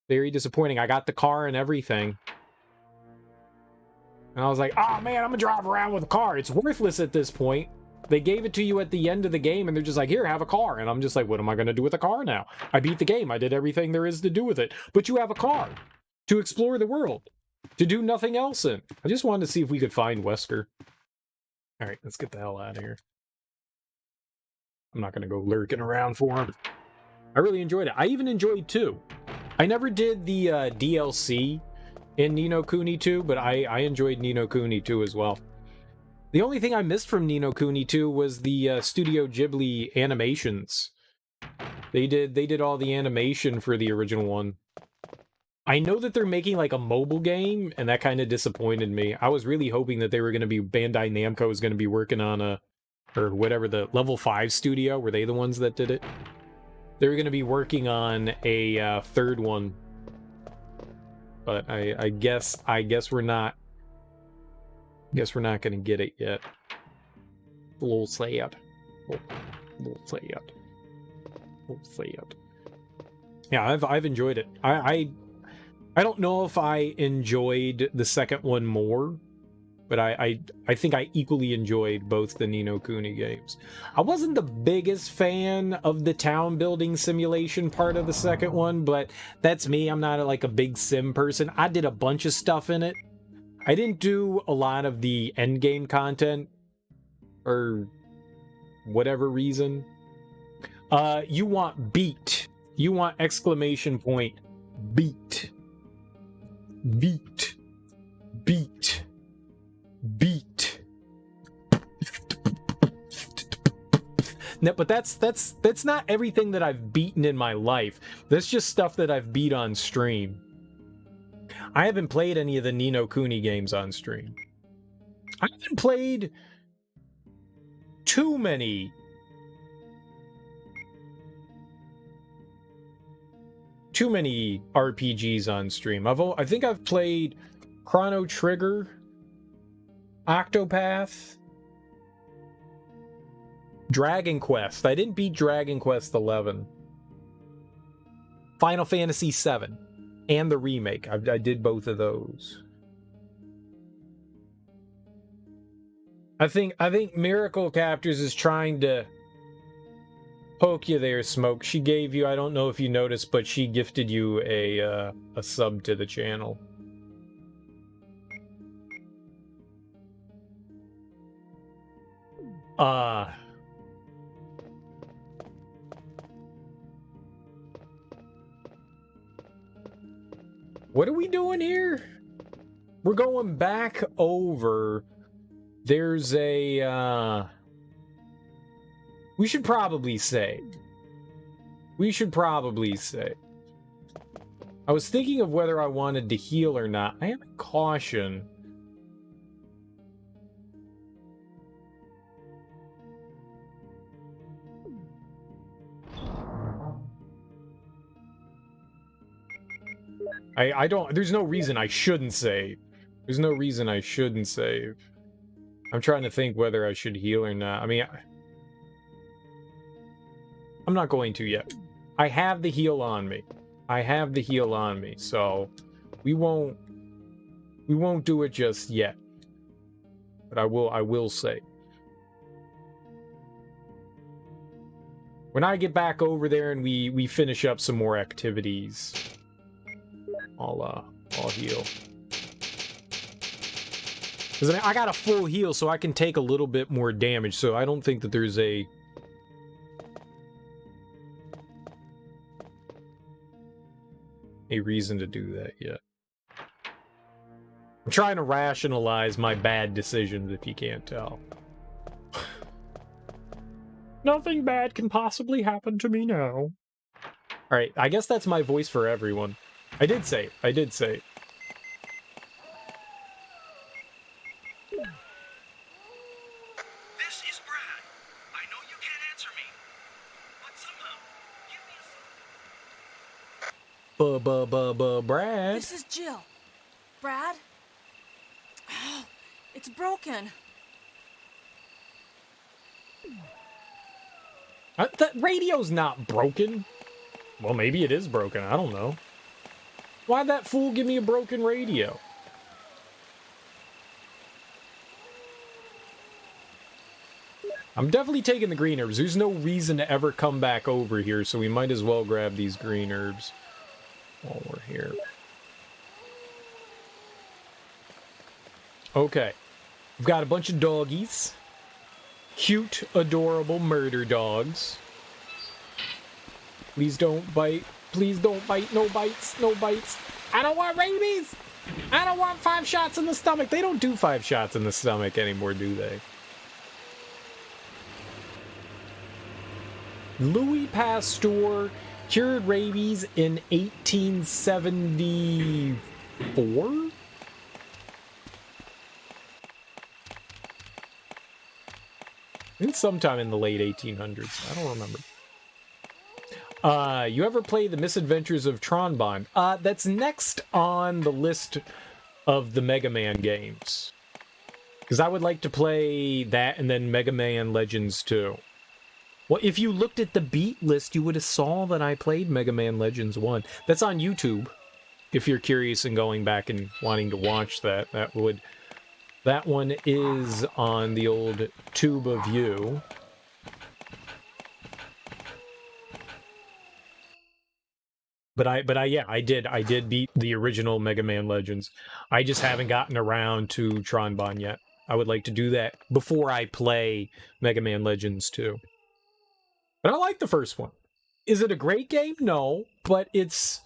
Very disappointing. I got the car and everything. And I was like, oh man, I'm gonna drive around with a car. It's worthless at this point. They gave it to you at the end of the game and they're just like, here, have a car. And I'm just like, what am I gonna do with a car now? I beat the game. I did everything there is to do with it. But you have a car to explore the world, to do nothing else in. I just wanted to see if we could find Wesker. All right, let's get the hell out of here. I'm not gonna go lurking around for him. I really enjoyed it. I even enjoyed 2. I never did the DLC in Ni no Kuni 2, but I enjoyed Ni no Kuni 2 as well. The only thing I missed from Ni no Kuni 2 was the Studio Ghibli animations. They did all the animation for the original one. I know that they're making like a mobile game, and that kind of disappointed me. I was really hoping that they were going to be, Bandai Namco was going to be working on or whatever, the Level 5 studio, were they the ones that did it? They were going to be working on a third one. But I guess we're not. Guess we're not going to get it yet. A little sad. A little sad. A little sad. Yeah, I've enjoyed it. I don't know if I enjoyed the second one more, but I think I equally enjoyed both the Ni no Kuni games. I wasn't the biggest fan of the town building simulation part of the second one, but that's me. I'm not like a big sim person. I did a bunch of stuff in it. I didn't do a lot of the end game content or whatever reason. You want beat. You want exclamation point beat. Beat. Beat. Beat. No, but that's not everything that I've beaten in my life. That's just stuff that I've beat on stream. I haven't played any of the Ni no Kuni games on stream. I haven't played too many RPGs on stream. I think I've played Chrono Trigger, Octopath, Dragon Quest. I didn't beat Dragon Quest 11. Final Fantasy 7 and the remake. I did both of those. I think Miracle Captors is trying to poke you there, Smoke. She gave you, I don't know if you noticed, but she gifted you a sub to the channel. What are we doing here? We're going back over. There's a, we should probably save. I was thinking of whether I wanted to heal or not. I am a caution. I don't, there's no reason I shouldn't save. There's no reason I shouldn't save. I'm trying to think whether I should heal or not. I mean, I'm not going to yet. I have the heal on me. I have the heal on me, so we won't do it just yet. But I will say. When I get back over there and we finish up some more activities, I'll heal. Because I mean, I got a full heal, so I can take a little bit more damage, so I don't think that there's a reason to do that yet. I'm trying to rationalize my bad decisions, if you can't tell. Nothing bad can possibly happen to me now. Alright, I guess that's my voice for everyone. I did say it. I did say it. This is Brad. I know you can't answer me, but somehow give me a Brad. This is Jill. Brad? Oh, it's broken. That radio's not broken. Well, maybe it is broken. I don't know. Why'd that fool give me a broken radio? I'm definitely taking the green herbs. There's no reason to ever come back over here, so we might as well grab these green herbs while we're here. Okay. We've got a bunch of doggies. Cute, adorable murder dogs. Please don't bite. Please don't bite. No bites. No bites. I don't want rabies! I don't want 5 shots in the stomach. They don't do 5 shots in the stomach anymore, do they? Louis Pasteur cured rabies in 1874? It's sometime in the late 1800s. I don't remember. You ever play The Misadventures of Tronbon? That's next on the list of the Mega Man games. Because I would like to play that and then Mega Man Legends 2. Well, if you looked at the beat list, you would have saw that I played Mega Man Legends 1. That's on YouTube. If you're curious and going back and wanting to watch that, that one is on the old Tube of You. But I did beat the original Mega Man Legends. I just haven't gotten around to Tronbon yet. I would like to do that before I play Mega Man Legends 2. But I like the first one. Is it a great game? No, but it's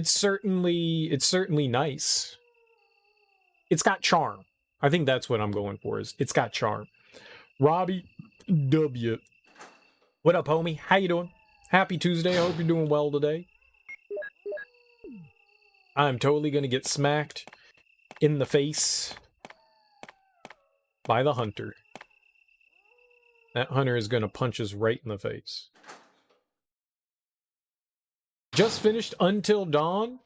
certainly nice. It's got charm. I think that's what I'm going for. Is it's got charm. Robbie W. What up, homie? How you doing? Happy Tuesday. I hope you're doing well today. I'm totally gonna get smacked in the face by the hunter. That hunter is gonna punch us right in the face. Just finished Until Dawn.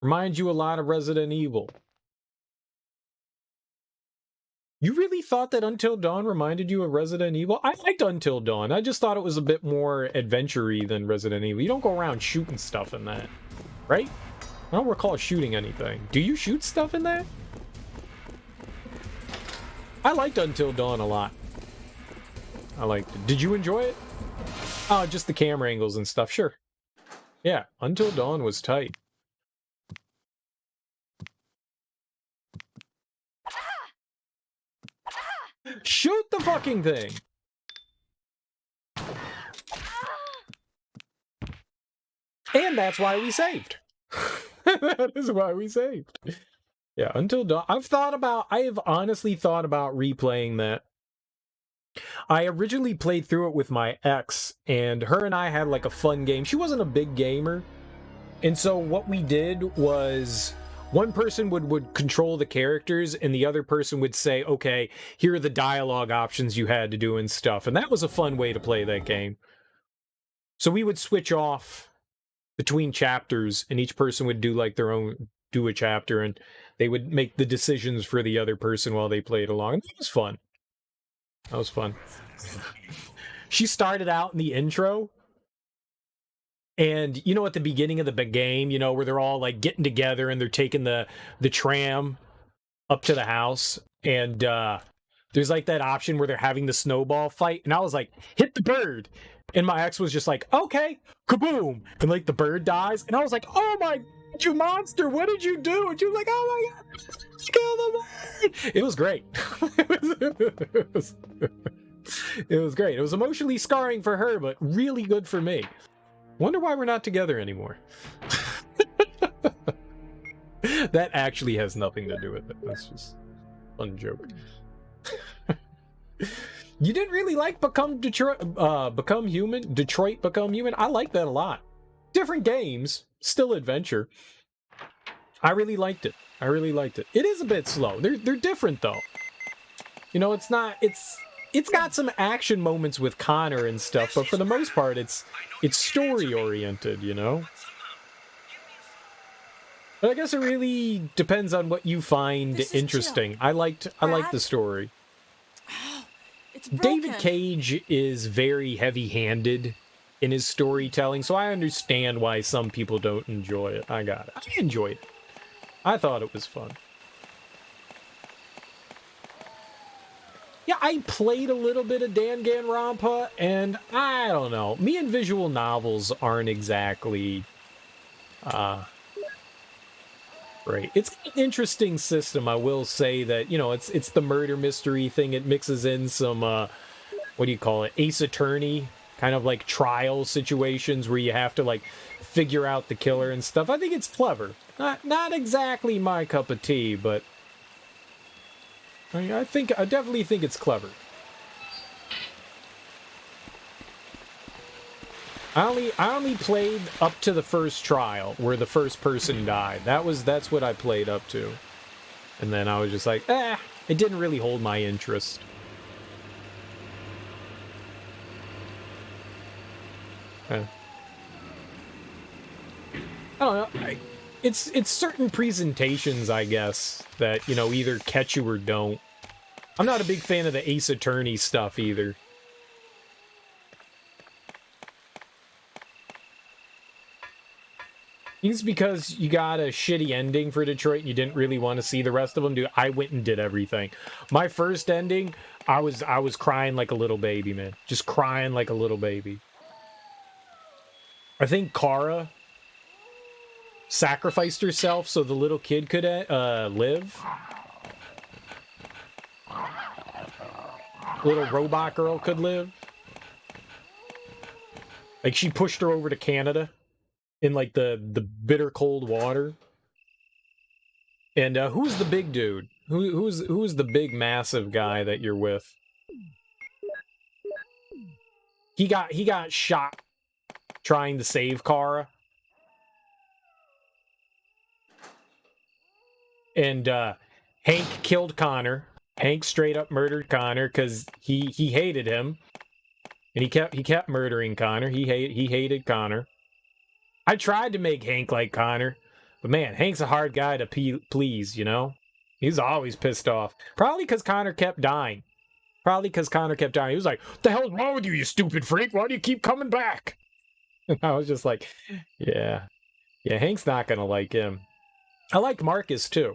Reminds you a lot of Resident Evil. You really thought that Until Dawn reminded you of Resident Evil? I liked Until Dawn. I just thought it was a bit more adventure-y than Resident Evil. You don't go around shooting stuff in that, right? I don't recall shooting anything. Do you shoot stuff in that? I liked Until Dawn a lot. I liked it. Did you enjoy it? Oh, just the camera angles and stuff. Sure. Yeah, Until Dawn was tight. Shoot the fucking thing! And that's why we saved. That is why we saved. Yeah, Until Dawn. I have honestly thought about replaying that. I originally played through it with my ex, and her and I had like a fun game. She wasn't a big gamer. And so what we did was one person would control the characters and the other person would say, okay, here are the dialogue options you had to do and stuff. And that was a fun way to play that game. So we would switch off between chapters and each person would do like do a chapter and they would make the decisions for the other person while they played along. And that was fun. That was fun. she started out in the intro, and you know, at the beginning of the big game, you know, where they're all like getting together and they're taking the tram up to the house, and there's like that option where they're having the snowball fight, and I was like, hit the bird, and my ex was just like, okay, kaboom, and like the bird dies, and I was like, oh my, you monster, what did you do? And she was like, oh my god, kill the bird. It was great. It was great. It was emotionally scarring for her, but really good for me. Wonder why we're not together anymore. That actually has nothing to do with it. That's just a fun joke. You didn't really like Become Human? Detroit Become Human? I like that a lot. Different games, still adventure. I really liked it. I really liked it. It is a bit slow. They're different though. You know, it's got some action moments with Connor and stuff, but for the most part it's story oriented, you know? But I guess it really depends on what you find interesting. I liked the story. David Cage is very heavy-handed in his storytelling, so I understand why some people don't enjoy it. I got it. I enjoyed it. I thought it was fun. Yeah, I played a little bit of Danganronpa, and I don't know. Me and visual novels aren't exactly right. It's an interesting system, I will say that, you know, it's the murder mystery thing. It mixes in some, what do you call it, Ace Attorney, kind of like trial situations where you have to, like, figure out the killer and stuff. I think it's clever. Not exactly my cup of tea, but I mean, I definitely think it's clever. I only played up to the first trial where the first person died. That's what I played up to. And then I was just like, it didn't really hold my interest. I don't know. It's certain presentations, I guess, that, you know, either catch you or don't. I'm not a big fan of the Ace Attorney stuff either. It's because you got a shitty ending for Detroit and you didn't really want to see the rest of them. Dude, I went and did everything. My first ending, I was crying like a little baby, man. Just crying like a little baby. I think Kara sacrificed herself so the little kid could live. Little robot girl could live. Like, she pushed her over to Canada in, like, the bitter cold water. And who's the big dude? Who's the big massive guy that you're with? He got shot trying to save Kara. And Hank killed Connor. Hank straight up murdered Connor because he hated him. And he kept murdering Connor. He hated Connor. I tried to make Hank like Connor, but man, Hank's a hard guy to please, you know? He's always pissed off. Probably because Connor kept dying. He was like, what the hell's wrong with you, you stupid freak? Why do you keep coming back? And I was just like, yeah, Hank's not going to like him. I liked Marcus, too.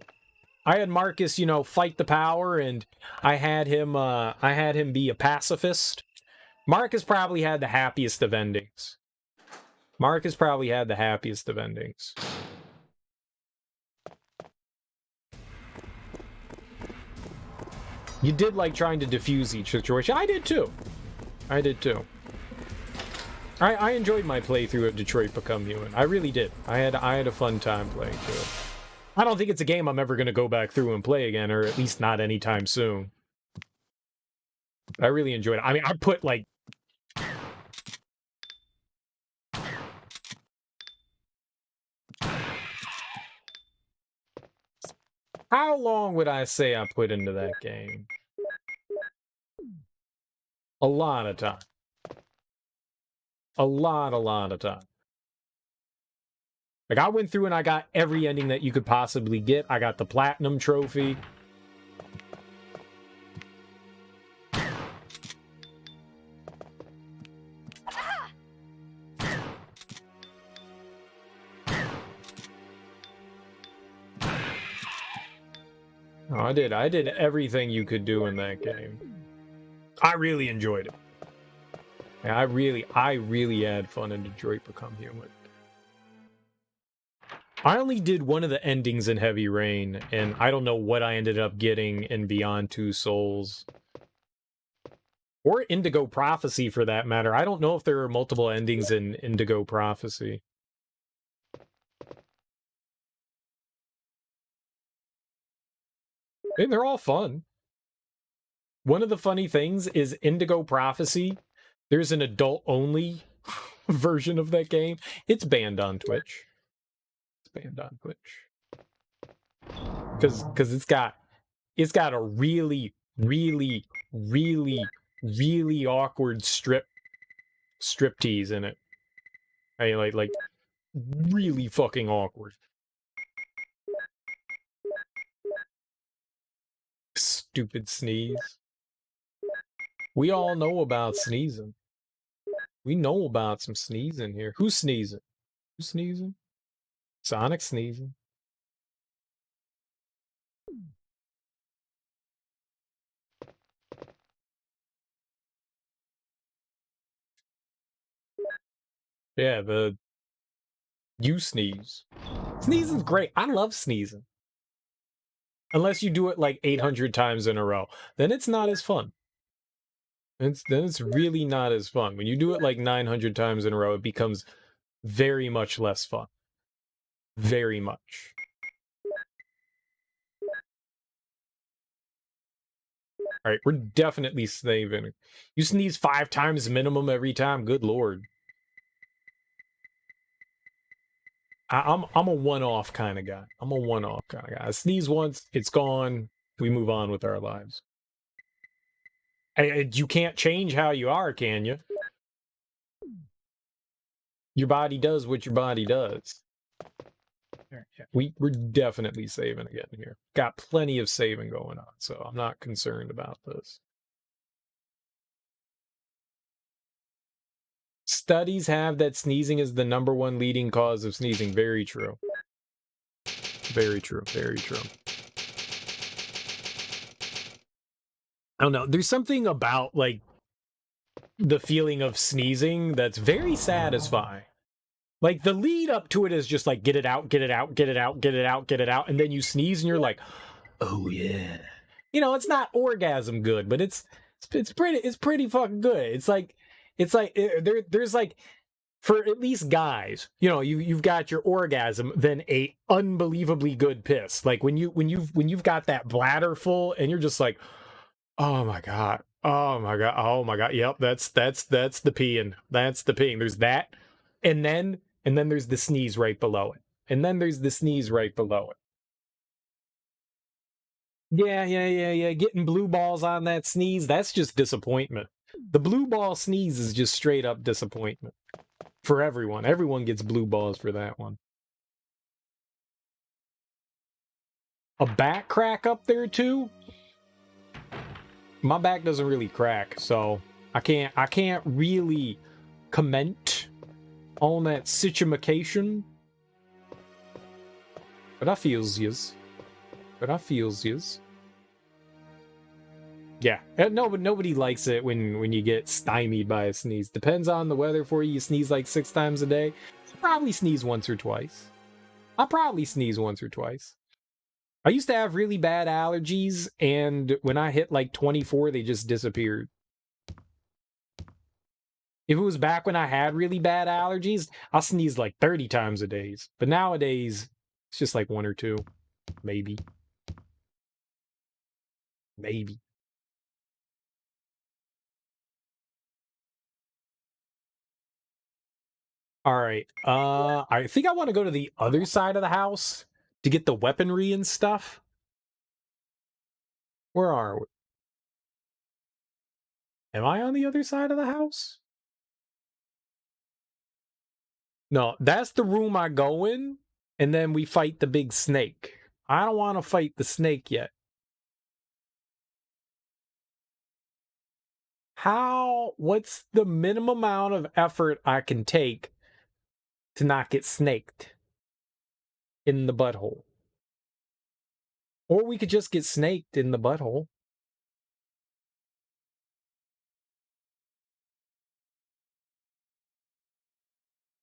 I had Marcus, you know, fight the power, and I had him be a pacifist. Marcus probably had the happiest of endings. You did like trying to diffuse each situation. I did too. I enjoyed my playthrough of Detroit Become Human. I really did. I had a fun time playing through it. I don't think it's a game I'm ever going to go back through and play again, or at least not anytime soon. I really enjoyed it. I mean, I put like... How long would I say I put into that game? A lot of time. A lot of time. Like, I went through and I got every ending that you could possibly get. I got the Platinum Trophy. Oh, I did everything you could do in that game. I really enjoyed it. Yeah, I really had fun in Detroit Become Human. I only did one of the endings in Heavy Rain, and I don't know what I ended up getting in Beyond Two Souls. Or Indigo Prophecy, for that matter. I don't know if there are multiple endings in Indigo Prophecy. And they're all fun. One of the funny things is Indigo Prophecy. There's an adult-only version of that game. It's banned on Twitch. It's banned on Twitch. Because it's got a really awkward striptease in it. I mean, like really fucking awkward. Stupid sneeze. We all know about sneezing. We know about some sneezing here. Who's sneezing? Who's sneezing? Sonic sneezing. Yeah, you sneeze. Sneezing's great. I love sneezing. Unless you do it like 800 times in a row. Then it's not as fun. Then it's really not as fun. When you do it like 900 times in a row, it becomes very much less fun. Very much. Alright, we're definitely saving. You sneeze 5 times minimum every time? Good lord. I'm a one-off kind of guy. I'm a one-off kind of guy. I sneeze once, it's gone. We move on with our lives. You can't change how you are, can you? Your body does what your body does. We're definitely saving again here. Got plenty of saving going on, so I'm not concerned about this. Studies have that sneezing is the #1 leading cause of sneezing. Very true. Very true. Very true. I don't know. There's something about, like, the feeling of sneezing that's very satisfying. Like, the lead up to it is just like, get it out, get it out, get it out, get it out, get it out, and then you sneeze and you're like, oh yeah. You know, it's not orgasm good, but it's pretty fucking good. It's like there's like, for at least guys, you know, you've got your orgasm, then a unbelievably good piss. Like when you've got that bladder full and you're just like, oh my god, oh my god, oh my god, yep, that's the peeing. That's the peeing. There's that, and then there's the sneeze right below it. And then there's the sneeze right below it. Yeah. Getting blue balls on that sneeze, that's just disappointment. The blue ball sneeze is just straight up disappointment. For everyone. Everyone gets blue balls for that one. A back crack up there too? My back doesn't really crack, so I can't really comment on that situation. But I feels yous. Yeah. No, but nobody likes it when you get stymied by a sneeze. Depends on the weather for you. You sneeze like 6 times a day. You probably sneeze once or twice. I'll probably sneeze once or twice. I used to have really bad allergies, and when I hit like 24, they just disappeared. If it was back when I had really bad allergies, I'll sneeze like 30 times a day. But nowadays, it's just like 1 or 2. Maybe. All right. I think I want to go to the other side of the house to get the weaponry and stuff. Where are we? Am I on the other side of the house? No, that's the room I go in, and then we fight the big snake. I don't want to fight the snake yet. What's the minimum amount of effort I can take to not get snaked in the butthole? Or we could just get snaked in the butthole.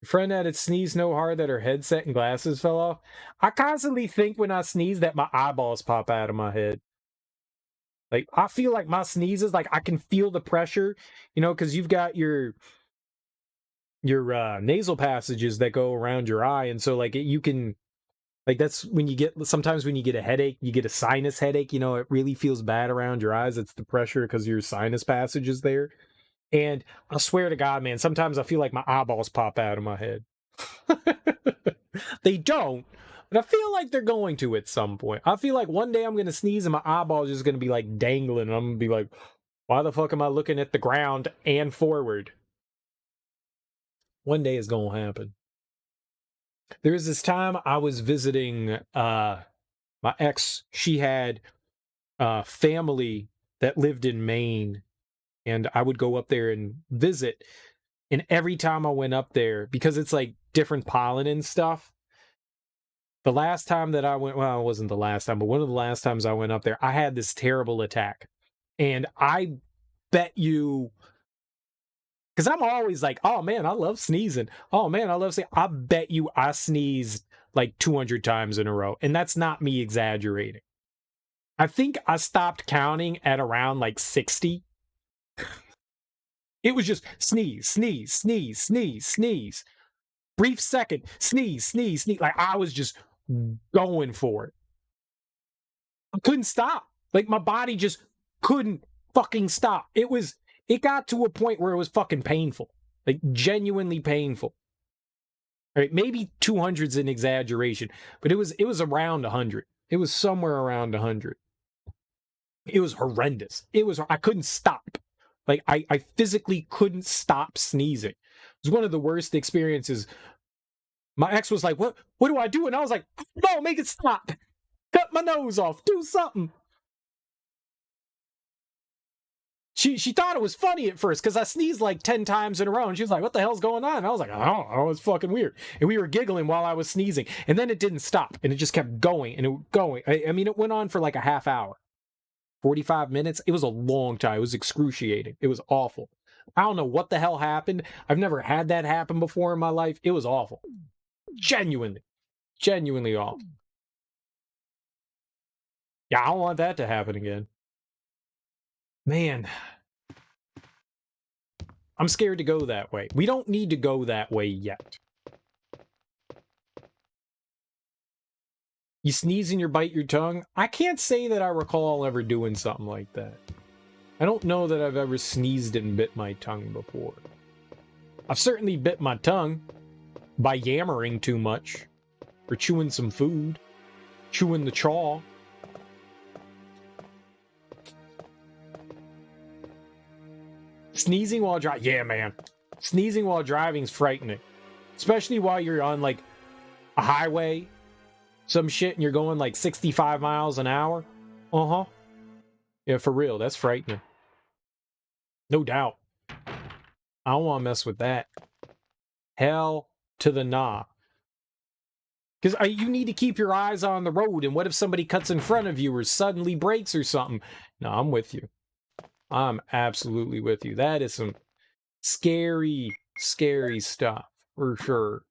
Friend had it sneeze so hard that her headset and glasses fell off. I constantly think when I sneeze that my eyeballs pop out of my head. Like, I feel like my sneezes, like I can feel the pressure, you know, because you've got your nasal passages that go around your eye, and so like you can, like, that's when you get, sometimes when you get a headache, you get a sinus headache, you know, it really feels bad around your eyes. It's the pressure because your sinus passage is there. And I swear to God, man, sometimes I feel like my eyeballs pop out of my head. They don't, but I feel like they're going to at some point. I feel like one day I'm going to sneeze and my eyeball's just going to be like dangling. And I'm going to be like, why the fuck am I looking at the ground and forward? One day it's going to happen. There was this time I was visiting my ex. She had family that lived in Maine, and I would go up there and visit. And every time I went up there, because it's like different pollen and stuff, the last time that I went, well, it wasn't the last time, but one of the last times I went up there, I had this terrible attack. And I bet you, because I'm always like, oh man, I love sneezing. Oh man, I love sneezing. I bet you I sneezed like 200 times in a row. And that's not me exaggerating. I think I stopped counting at around like 60. It was just sneeze, sneeze, sneeze, sneeze, sneeze. Brief second, sneeze, sneeze, sneeze. Like I was just going for it. I couldn't stop. Like my body just couldn't fucking stop. It got to a point where it was fucking painful. Like genuinely painful. All right, maybe 200's an exaggeration, but it was around 100. It was somewhere around 100. It was horrendous. I couldn't stop. Like I physically couldn't stop sneezing. It was one of the worst experiences. My ex was like, what do I do? And I was like, no, make it stop. Cut my nose off. Do something. She thought it was funny at first because I sneezed like 10 times in a row. And she was like, what the hell's going on? And I was like, I don't know. It's fucking weird. And we were giggling while I was sneezing. And then it didn't stop. And it just kept going and going. I mean, it went on for like a half hour. 45 minutes. It was a long time. It was excruciating. It was awful. I don't know what the hell happened. I've never had that happen before in my life. It was awful. Genuinely awful. Yeah, I don't want that to happen again. Man, I'm scared to go that way. We don't need to go that way yet. You sneeze and you bite your tongue? I can't say that I recall ever doing something like that. I don't know that I've ever sneezed and bit my tongue before. I've certainly bit my tongue by yammering too much, or chewing some food, chewing the chaw. Sneezing while driving, yeah, man. Sneezing while driving is frightening, especially while you're on like a highway, some shit, and you're going like 65 miles an hour. Yeah, for real, that's frightening. No doubt. I don't want to mess with that. Hell to the nah. Because you need to keep your eyes on the road, and what if somebody cuts in front of you or suddenly brakes or something? No, I'm with you. I'm absolutely with you. That is some scary, scary stuff, for sure.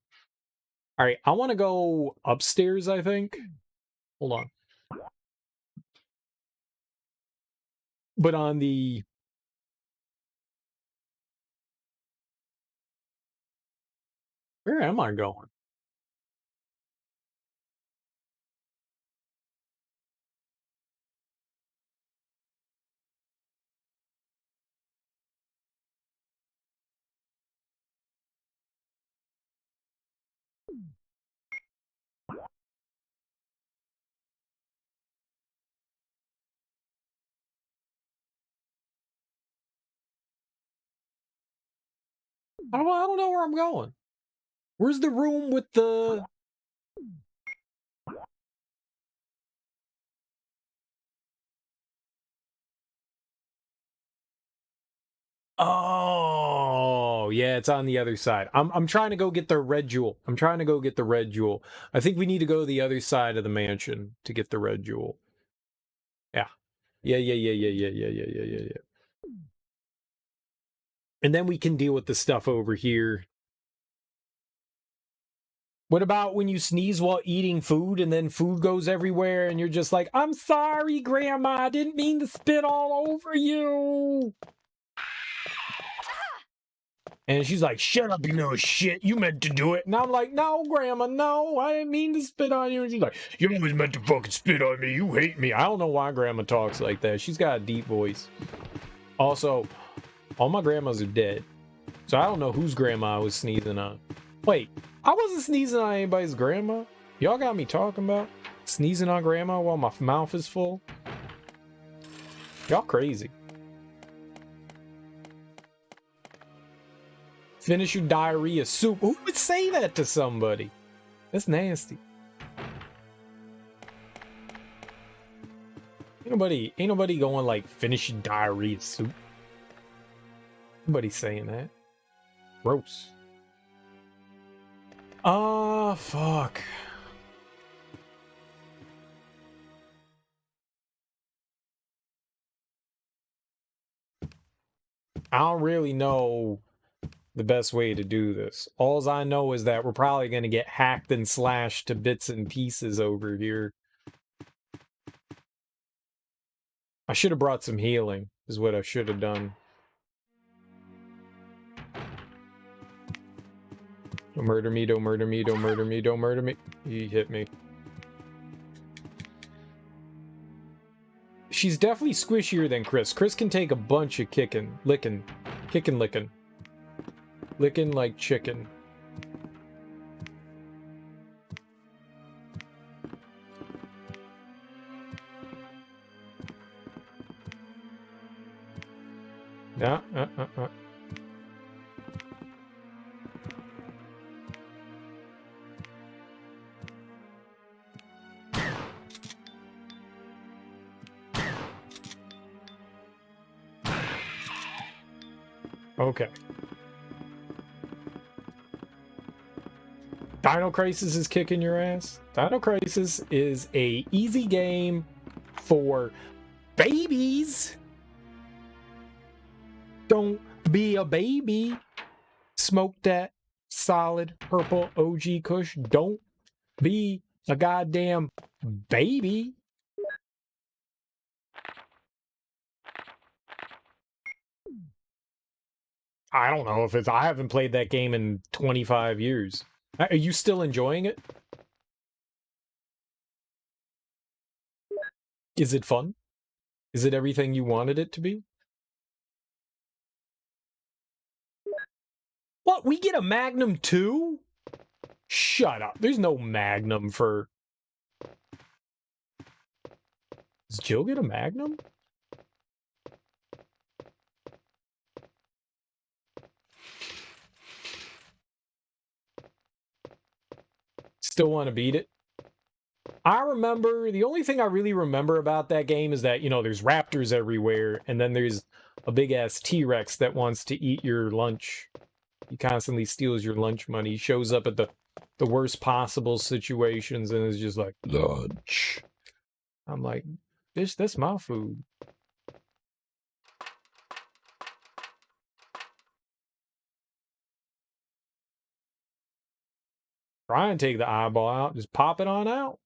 All right, I want to go upstairs, I think. Hold on. But on the... Where am I going? I don't know where I'm going. Where's the room with the... Oh, yeah, it's on the other side. I'm trying to go get the red jewel. I think we need to go to the other side of the mansion to get the red jewel. Yeah. And then we can deal with the stuff over here. What about when you sneeze while eating food and then food goes everywhere and you're just like, I'm sorry, Grandma, I didn't mean to spit all over you. And she's like, shut up, you know shit, you meant to do it. And I'm like, no, Grandma, no, I didn't mean to spit on you. And she's like, you always meant to fucking spit on me, you hate me. I don't know why Grandma talks like that. She's got a deep voice. Also, all my grandmas are dead. So I don't know whose grandma I was sneezing on. Wait, I wasn't sneezing on anybody's grandma. Y'all got me talking about sneezing on grandma while my mouth is full. Y'all crazy. Finish your diarrhea soup. Who would say that to somebody? That's nasty. Ain't nobody going like, finish your diarrhea soup. Nobody's saying that. Gross. Fuck. I don't really know the best way to do this. Alls I know is that we're probably going to get hacked and slashed to bits and pieces over here. I should have brought some healing, is what I should have done. Don't murder me, don't murder me, don't murder me, don't murder me. He hit me. She's definitely squishier than Chris. Chris can take a bunch of licking. Licking like chicken. Yeah, Okay. Dino Crisis is kicking your ass. Dino Crisis is a easy game for babies. Don't be a baby. Smoke that solid purple OG Kush. Don't be a goddamn baby. I don't know if it's... I haven't played that game in 25 years. Are you still enjoying it? Is it fun? Is it everything you wanted it to be? What? We get a Magnum too? Shut up. There's no Magnum for... Does Jill get a Magnum? Still want to beat it? I remember, the only thing I really remember about that game is that, you know, there's raptors everywhere, and then there's a big-ass T-Rex that wants to eat your lunch. He constantly steals your lunch money. He shows up at the worst possible situations and is just like, lunch. I'm like, bitch, that's my food. Try and take the eyeball out. Just pop it on out.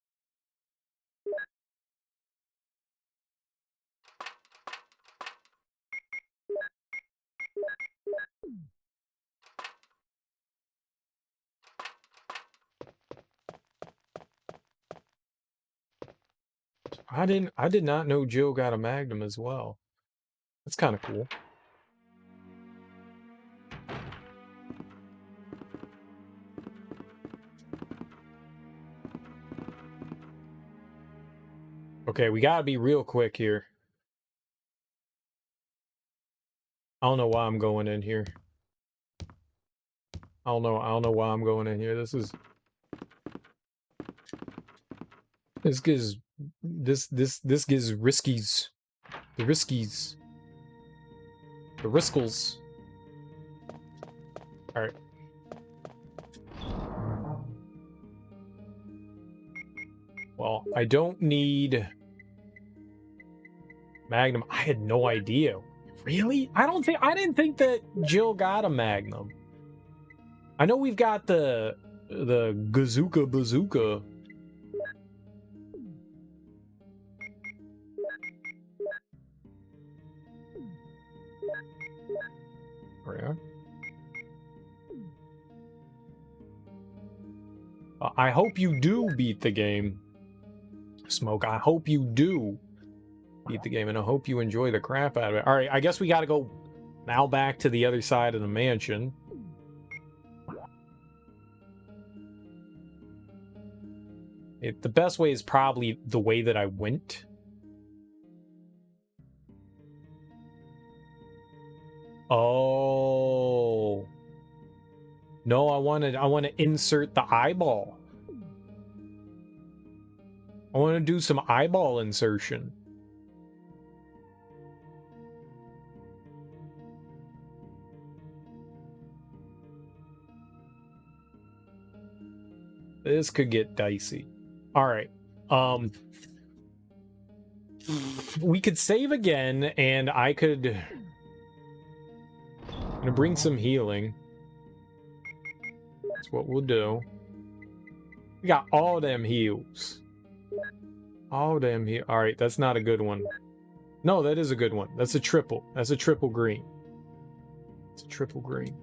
I did not know Jill got a Magnum as well. That's kind of cool. Okay, we gotta be real quick here. I don't know why I'm going in here. I don't know why I'm going in here. This gives riskies. The riskies. The riskles. Alright. Well, I don't need Magnum. I had no idea. Really? I didn't think that Jill got a Magnum. I know we've got the bazooka. Yeah. I hope you do beat the game. Smoke, I hope you do beat the game, and I hope you enjoy the crap out of it. Alright, I guess we gotta go now back to the other side of the mansion. The best way is probably the way that I went. Oh. No, I want to insert the eyeball. I want to do some eyeball insertion. This could get dicey. All right. We could save again, and I could... I'm gonna bring some healing. That's what we'll do. We got all them heals. All them heals. All right, that's not a good one. No, that is a good one. That's a triple. That's a triple green. It's a triple green.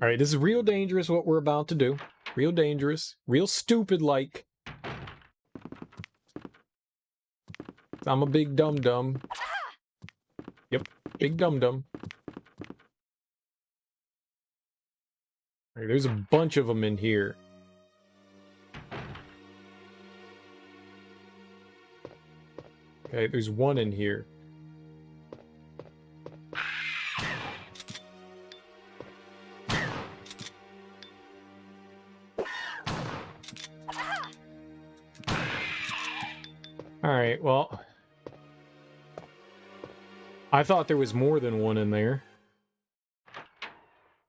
All right, this is real dangerous what we're about to do. Real dangerous. Real stupid like. I'm a big dum-dum. Yep, big dum-dum. Right, there's a bunch of them in here. Okay, there's one in here. Alright, well... I thought there was more than one in there.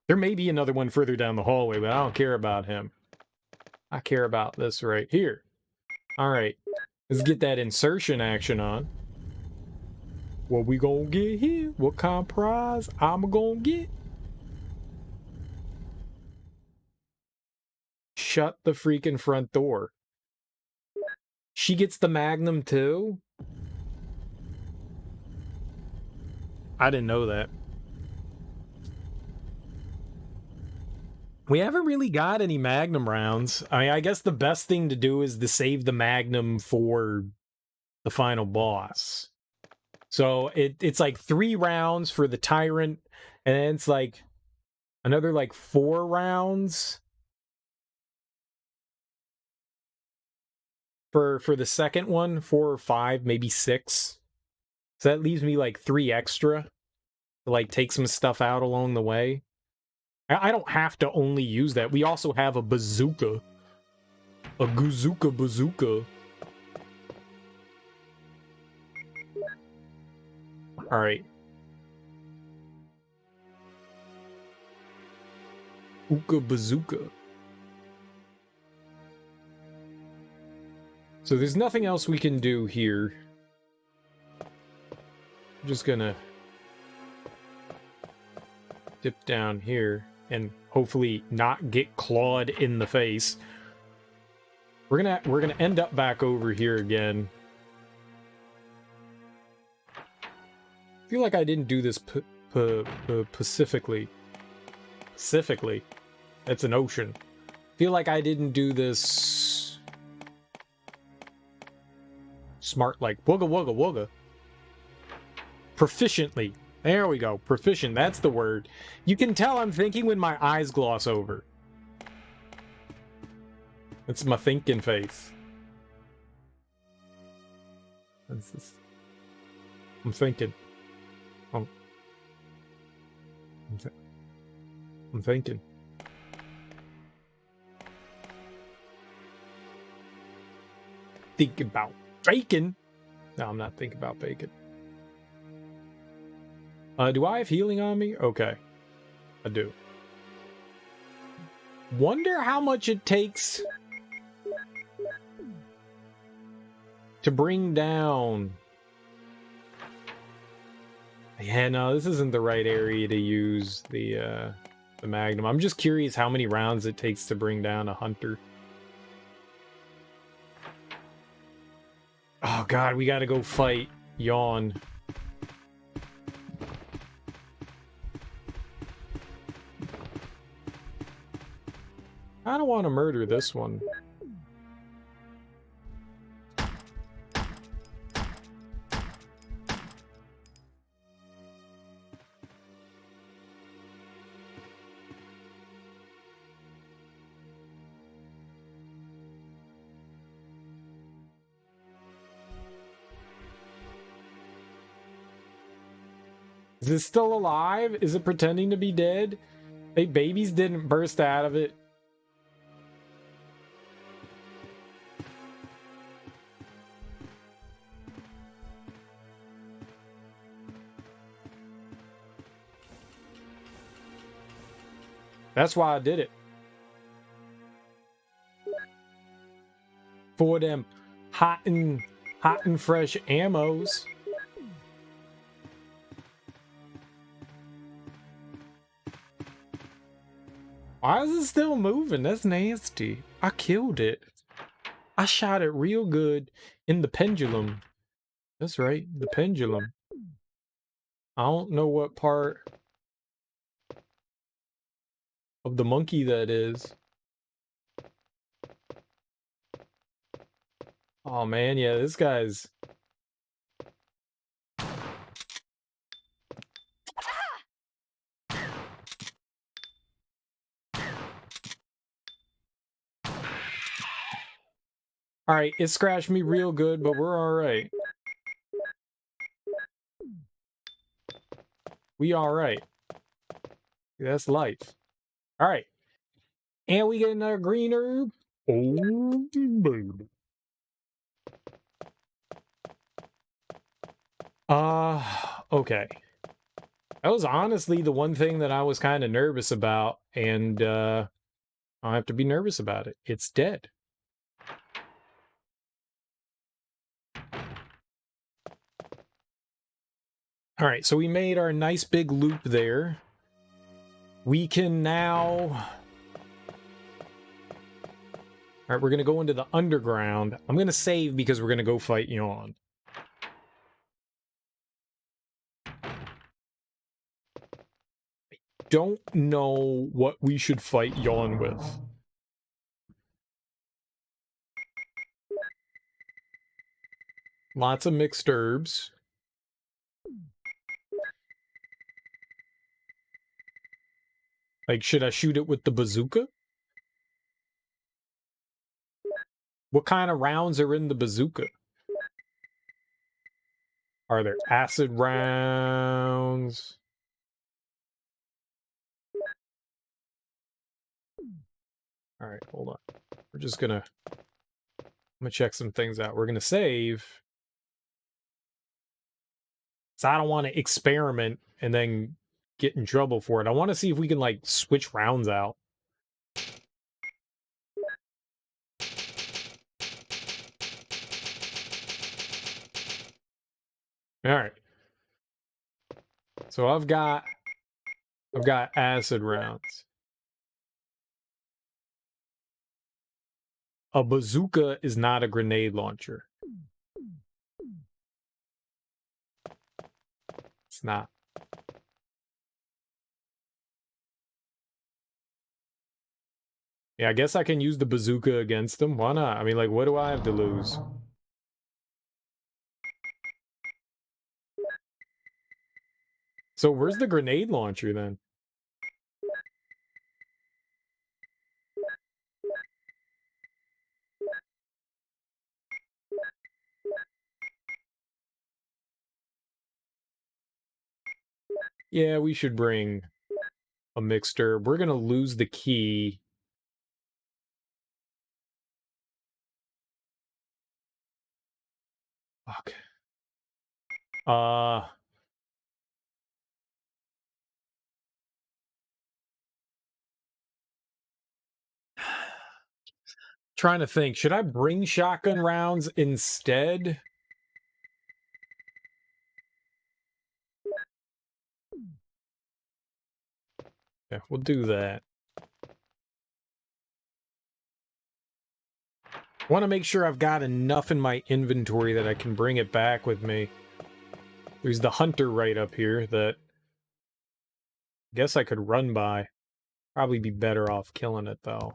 There may be another one further down the hallway, but I don't care about him. I care about this right here. Alright, let's get that insertion action on. What we gonna get here? What kind of prize I'm gonna get? Shut the freaking front door. She gets the Magnum too? I didn't know that. We haven't really got any Magnum rounds. I mean, I guess the best thing to do is to save the Magnum for the final boss. So it's like 3 rounds for the Tyrant, and then it's like another like 4 rounds for the second one, 4 or 5, maybe 6. So that leaves me like 3 extra to like take some stuff out along the way. I don't have to only use that. We also have a bazooka. A bazooka. Alright. Bazooka. So there's nothing else we can do here. I'm just gonna dip down here and hopefully not get clawed in the face. We're gonna end up back over here again. I feel like I didn't do this pacifically. Pacifically. That's an ocean. I feel like I didn't do this smart, like wugga. Proficiently. There we go. Proficient. That's the word. You can tell I'm thinking when my eyes gloss over. That's my thinking face. That's this. I'm thinking. I'm thinking. Think about bacon. No, I'm not thinking about bacon. Do I have healing on me? Okay. I do. Wonder how much it takes to bring down. Yeah, no, this isn't the right area to use the Magnum. I'm just curious how many rounds it takes to bring down a hunter. Oh god, we gotta go fight Yawn. I don't want to murder this one. Is it still alive? Is it pretending to be dead? Hey, babies didn't burst out of it. That's why I did it. For them hot and fresh ammos. Why is it still moving? That's nasty. I killed it. I shot it real good in the pendulum. That's right, the pendulum. I don't know what part of the monkey that is. Oh man, yeah, this guy's... Alright, it scratched me real good, but we're alright. We alright. That's life. Alright. And we get another green herb. Oh, baby. Okay. That was honestly the one thing that I was kind of nervous about, and I don't have to be nervous about it. It's dead. All right, so we made our nice big loop there. We can now... All right, we're going to go into the underground. I'm going to save because we're going to go fight Yawn. Don't know what we should fight Yawn with. Lots of mixed herbs. Like, should I shoot it with the bazooka? What kind of rounds are in the bazooka? Are there acid rounds? All right, hold on. We're just gonna... I'm gonna check some things out. We're gonna save. So I don't want to experiment and then get in trouble for it. I want to see if we can, like, switch rounds out. All right. So I've got acid rounds. A bazooka is not a grenade launcher. It's not. Yeah, I guess I can use the bazooka against them. Why not? I mean, like, what do I have to lose? So where's the grenade launcher then? Yeah, we should bring a mixture. We're gonna lose the key. Fuck. Trying to think, should I bring shotgun rounds instead? Yeah, we'll do that. Want to make sure I've got enough in my inventory that I can bring it back with me. There's the hunter right up here that I guess I could run by. Probably be better off killing it, though.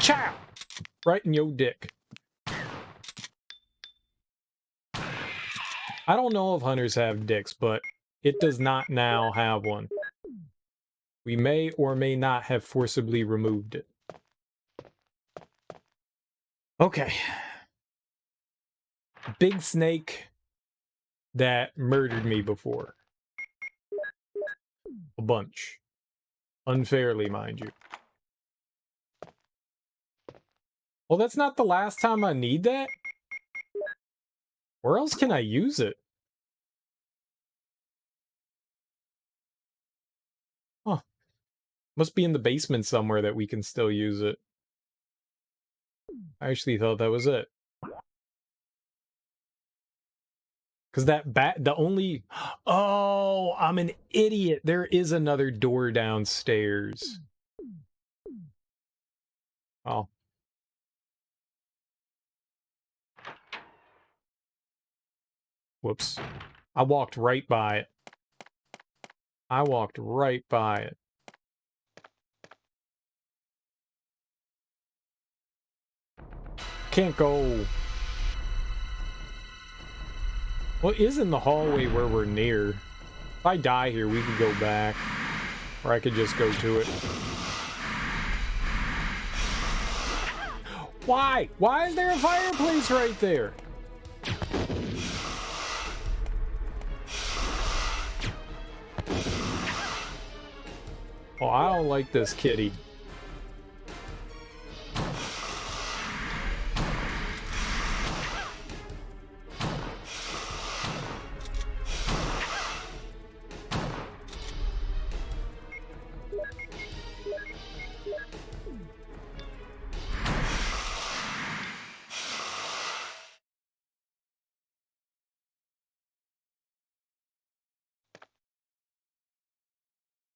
Chow! Right in your dick. I don't know if hunters have dicks, but it does not now have one. We may or may not have forcibly removed it. Okay. Big snake that murdered me before. A bunch. Unfairly, mind you. Well, that's not the last time I need that. Where else can I use it? Huh. Must be in the basement somewhere that we can still use it. I actually thought that was it. Because that bat, the only... Oh, I'm an idiot. There is another door downstairs. Oh. Whoops. I walked right by it. I walked right by it. Can't go. Well, it is in the hallway where we're near. If I die here, we could go back. Or I could just go to it. Why? Why is there a fireplace right there? Oh, I don't like this kitty.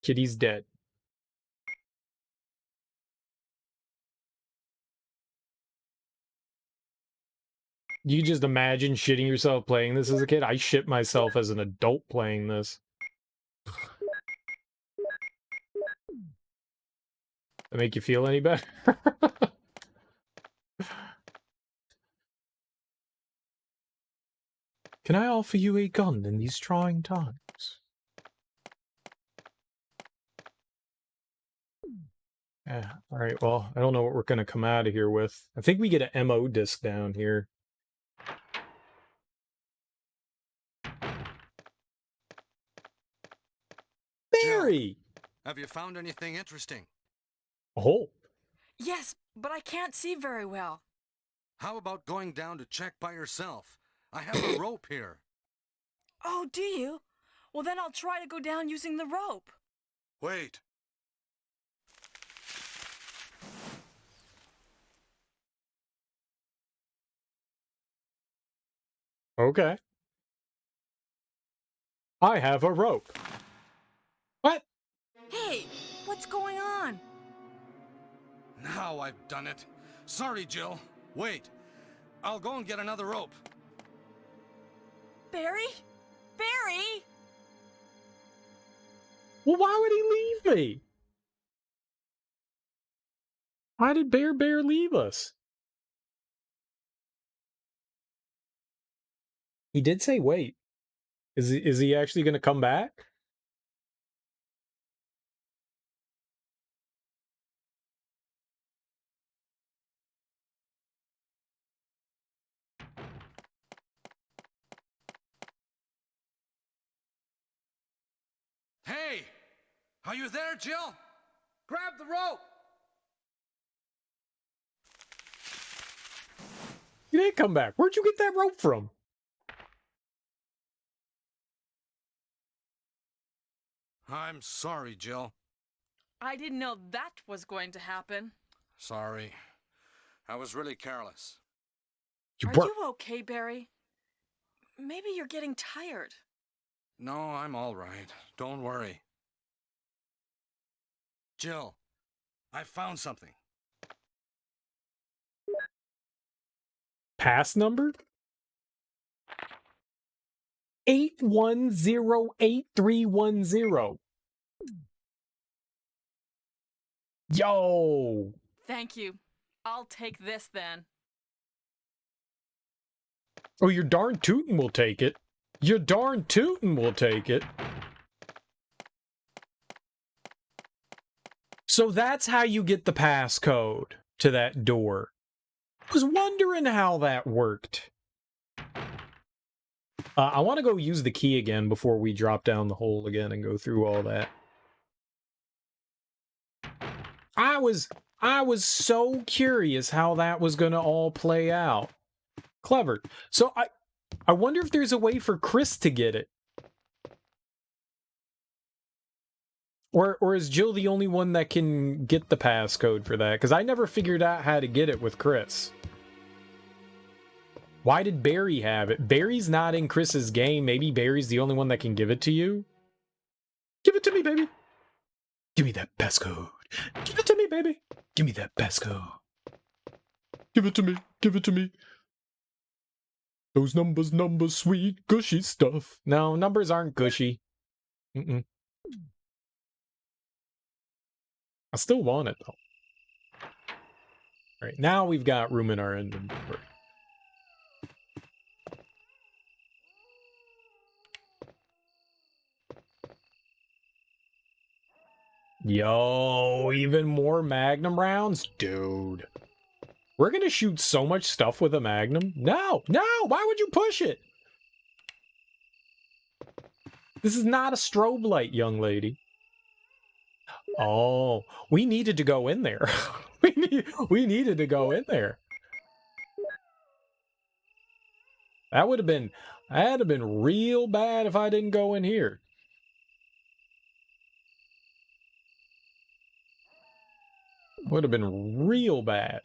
Kitty's dead. You just imagine shitting yourself playing this as a kid? I shit myself as an adult playing this. That make you feel any better? Can I offer you a gun in these trying times? Yeah, alright, well, I don't know what we're gonna come out of here with. I think we get an MO disc down here. Barry! Have you found anything interesting? Oh. Yes, but I can't see very well. How about going down to check by yourself? I have a rope here. Oh, do you? Well, then I'll try to go down using the rope. Wait. Okay. I have a rope. What? Hey, what's going on? Now I've done it. Sorry, Jill. Wait. I'll go and get another rope. Barry? Barry? Well, why would he leave me? Why did Bear leave us? He did say wait. Is he actually going to come back? Hey! Are you there, Jill? Grab the rope! You didn't come back. Where'd you get that rope from? I'm sorry, Jill. I didn't know that was going to happen. Sorry. I was really careless. Are you okay, Barry? Maybe you're getting tired. No, I'm all right. Don't worry. Jill, I found something. Pass number? 8108310. Yo! Thank you. I'll take this then. Oh, you're darn tootin' will take it. You're darn tootin' will take it. So that's how you get the passcode to that door. I was wondering how that worked. I want to go use the key again before we drop down the hole again and go through all that. I was so curious how that was going to all play out. Clever. So I wonder if there's a way for Chris to get it. Or is Jill the only one that can get the passcode for that? Because I never figured out how to get it with Chris. Why did Barry have it? Barry's not in Chris's game. Maybe Barry's the only one that can give it to you? Give it to me, baby. Give me that passcode. Give it to me, baby. Give me that passcode. Give it to me. Give it to me. Those numbers, sweet, gushy stuff. No, numbers aren't gushy. Mm-mm. I still want it, though. All right, now we've got room in our inventory. Yo, even more Magnum rounds? Dude. We're gonna shoot so much stuff with a Magnum? No, no, why would you push it? This is not a strobe light, young lady. Oh, we needed to go in there. we needed to go in there. That'd have been real bad if I didn't go in here. Would have been real bad.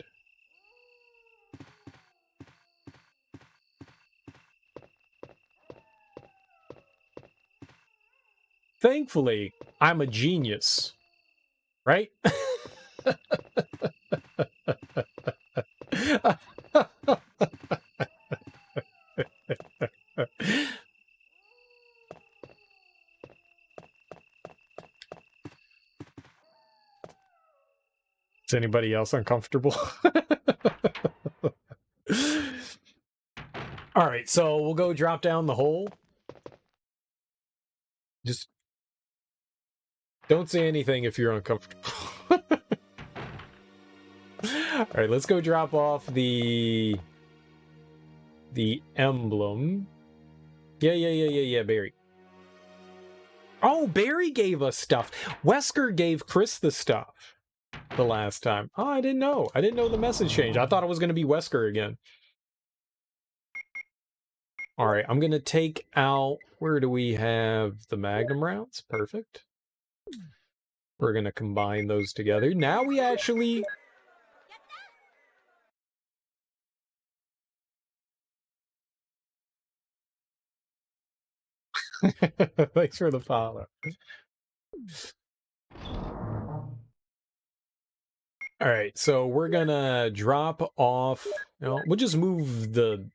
Thankfully, I'm a genius. Right? Is anybody else uncomfortable? All right, so we'll go drop down the hole. Just don't say anything if you're uncomfortable. All right, let's go drop off the emblem. Yeah, Barry. Oh, Barry gave us stuff. Wesker gave Chris the stuff the last time. Oh, I didn't know. I didn't know the message changed. I thought it was going to be Wesker again. All right, I'm going to take out... Where do we have the Magnum rounds? Perfect. We're going to combine those together. Now we actually... Thanks for the follow. All right, so we're gonna drop off. No, we'll just move the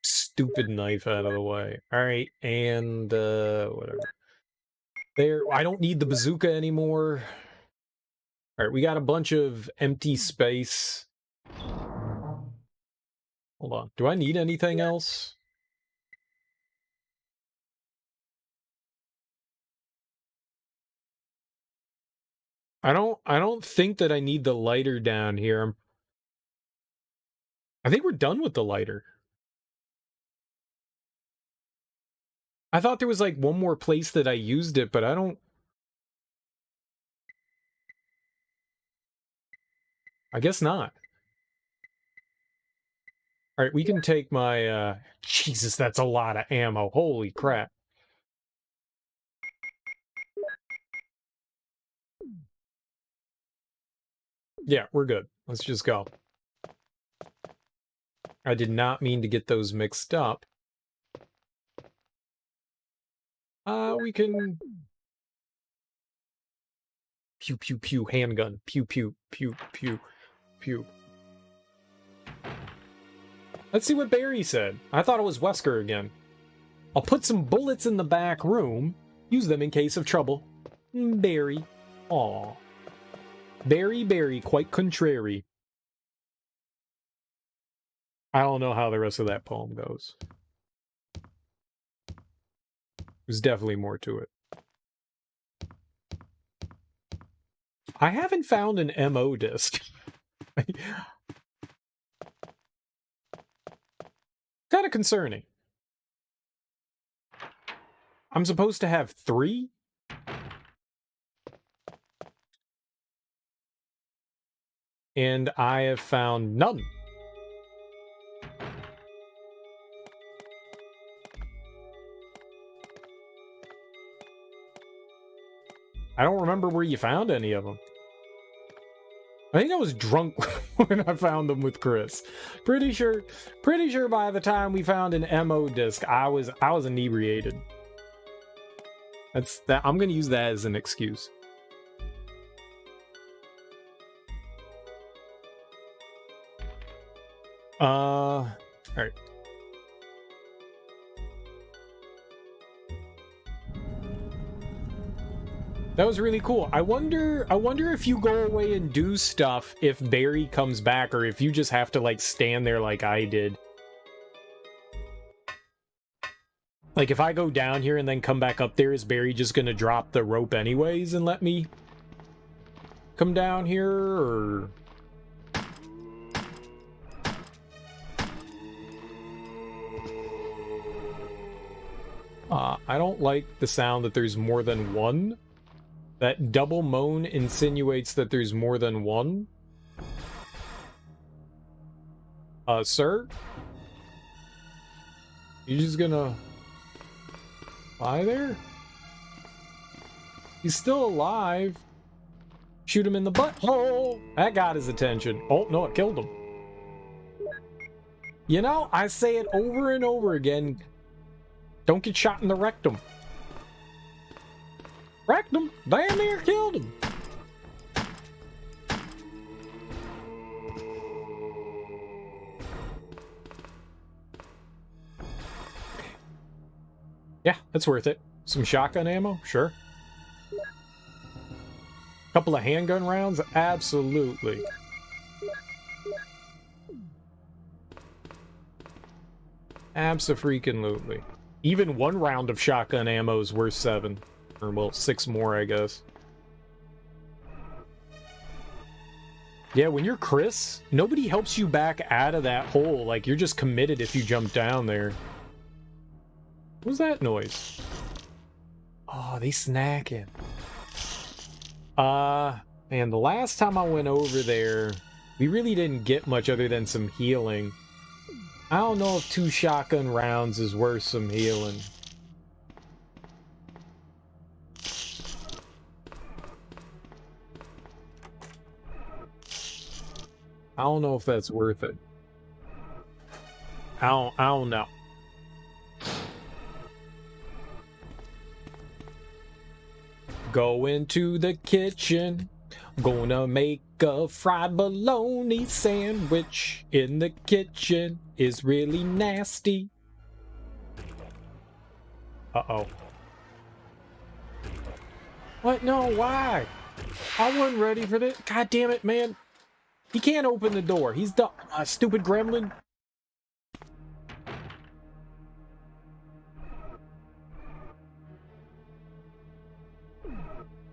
stupid knife out of the way. All right, and whatever. There, I don't need the bazooka anymore. All right, we got a bunch of empty space. Hold on. Do I need anything else? I don't think that I need the lighter down here. I think we're done with the lighter. I thought there was like one more place that I used it, but I don't... I guess not. All right, we can take my, Jesus, that's a lot of ammo. Holy crap. Yeah, we're good. Let's just go. I did not mean to get those mixed up. We can... Pew, pew, pew, handgun. Pew, pew, pew, pew, pew. Let's see what Barry said. I thought it was Wesker again. I'll put some bullets in the back room. Use them in case of trouble. Barry. Aw. Barry, quite contrary. I don't know how the rest of that poem goes. There's definitely more to it. I haven't found an MO disc. Kind of concerning. I'm supposed to have 3? And I have found none. I don't remember where you found any of them. I think I was drunk when I found them with Chris. Pretty sure by the time we found an MO disc, I was inebriated. That's that. I'm gonna use that as an excuse. All right. That was really cool. I wonder if you go away and do stuff if Barry comes back, or if you just have to like stand there like I did. Like if I go down here and then come back up there, is Barry just gonna drop the rope anyways and let me come down here, or... I don't like the sound that there's more than one. That double moan insinuates that there's more than one. Sir? You just gonna lie there? He's still alive. Shoot him in the butthole. That got his attention. Oh, no, it killed him. You know, I say it over and over again. Don't get shot in the rectum. Rectum? Damn near killed him. Yeah, that's worth it. Some shotgun ammo? Sure. Couple of handgun rounds? Absolutely. Abso-freaking-lutely. Even one round of shotgun ammo is worth 7. Or, well, 6 more, I guess. Yeah, when you're Chris, nobody helps you back out of that hole. Like, you're just committed if you jump down there. What was that noise? Oh, they snacking. Man, the last time I went over there, we really didn't get much other than some healing. I don't know if 2 shotgun rounds is worth some healing. I don't know if that's worth it. I don't know. Go into the kitchen. Gonna make a fried bologna sandwich in the kitchen. Is really nasty. Uh-oh. What? No, why? I wasn't ready for this. God damn it, man. He can't open the door. He's the stupid gremlin.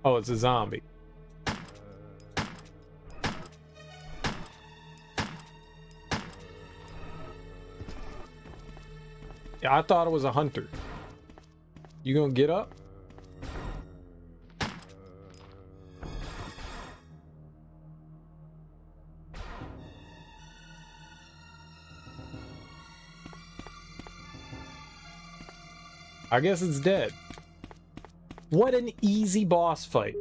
Oh, it's a zombie. Yeah, I thought it was a hunter. You gonna get up? I guess it's dead. What an easy boss fight.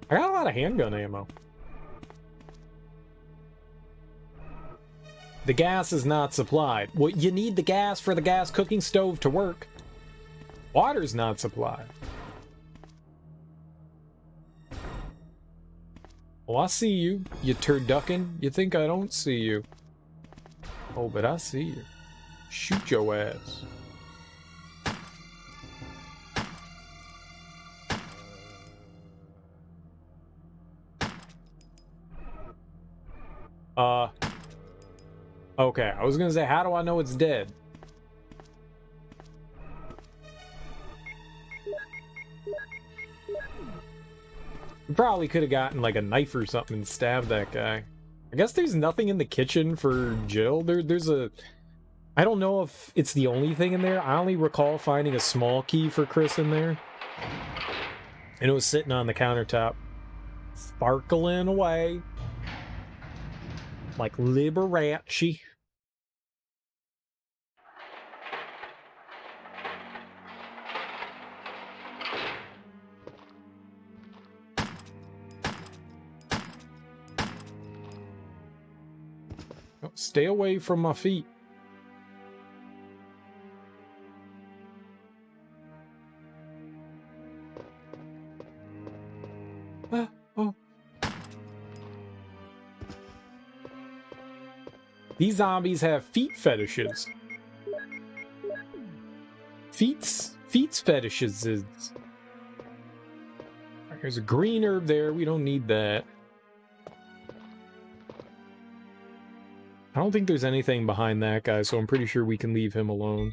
I got a lot of handgun ammo. The gas is not supplied. Well, you need the gas for the gas cooking stove to work. Water's not supplied. Well, I see you, you turducken. You think I don't see you. Oh, but I see you. Shoot your ass. Okay, I was gonna say, how do I know it's dead? We probably could have gotten like a knife or something and stabbed that guy. I guess there's nothing in the kitchen for Jill. There's a... I don't know if it's the only thing in there. I only recall finding a small key for Chris in there. And it was sitting on the countertop. Sparkling away. Like Liberace. Oh, stay away from my feet. Oh. These zombies have feet fetishes. Feets fetishes is... There's a green herb there. We don't need that. I don't think there's anything behind that guy, so I'm pretty sure we can leave him alone.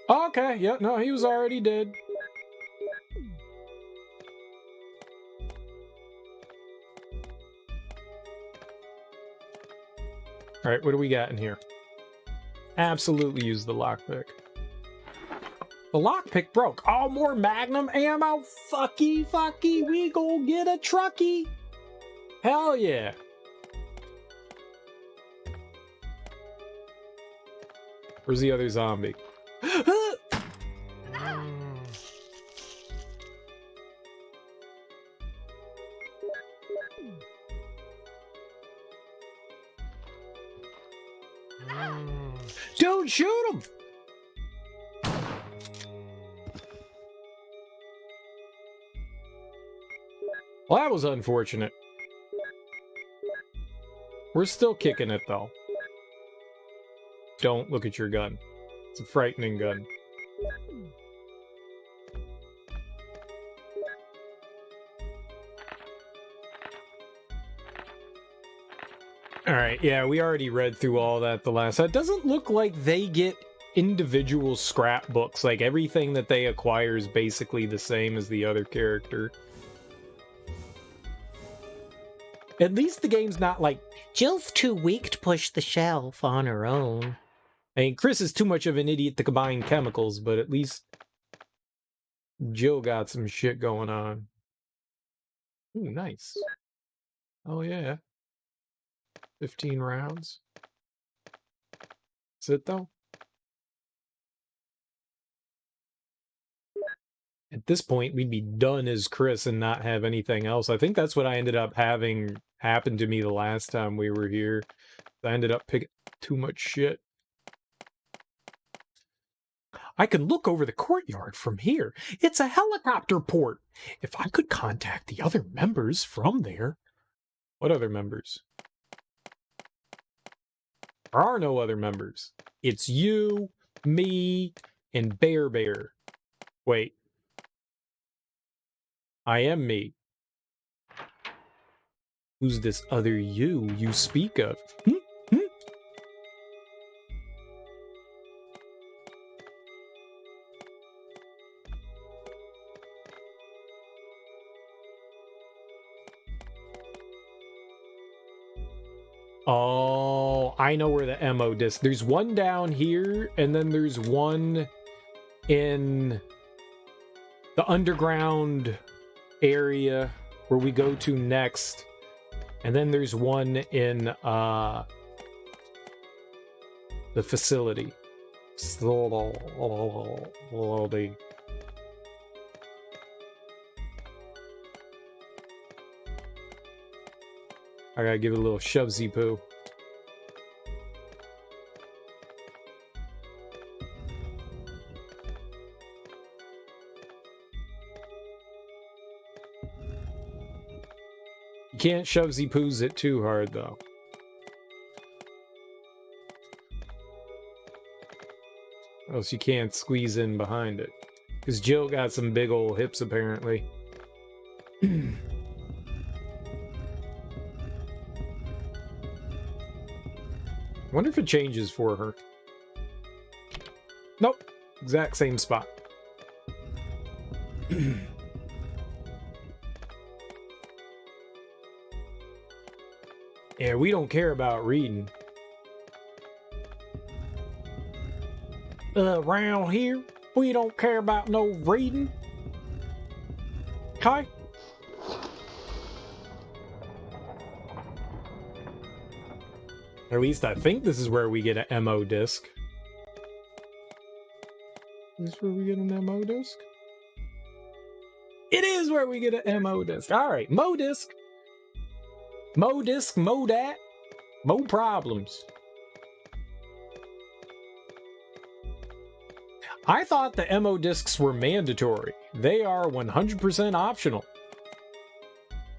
Okay, yeah, no, he was already dead. Alright, what do we got in here? Absolutely use the lockpick. The lockpick broke. Oh, more magnum ammo? Fucky, we go get a trucky. Hell yeah. Where's the other zombie? Dude, shoot him! Well, that was unfortunate. We're still kicking it, though. Don't look at your gun. It's a frightening gun. Alright, yeah, we already read through all that the last time. It doesn't look like they get individual scrapbooks. Like, everything that they acquire is basically the same as the other character. At least the game's not like, Jill's too weak to push the shelf on her own. I mean, Chris is too much of an idiot to combine chemicals, but at least Jill got some shit going on. Ooh, nice. Oh, yeah. 15 rounds. That's it, though? At this point, we'd be done as Chris and not have anything else. I think that's what I ended up having happen to me the last time we were here. I ended up picking too much shit. I can look over the courtyard from here. It's a helicopter port. If I could contact the other members from there. What other members? There are no other members. It's you, me, and Bear Bear. Wait. I am me. Who's this other you speak of? Oh, I know where the ammo disc. There's one down here, and then there's one in the underground area where we go to next. And then there's one in the facility. I gotta give it a little shovesy poo. You can't shovesy poos it too hard though. Or else you can't squeeze in behind it. Because Jill got some big old hips apparently. Wonder if it changes for her. Nope. Exact same spot. Yeah, we don't care about reading. Around here, we don't care about no reading. Okay? Or at least I think this is where we get an MO disc. Is this where we get an MO disc? It is where we get an MO disc. Alright, Mo disc. Mo disc, Mo dat. Mo problems. I thought the MO discs were mandatory. They are 100% optional.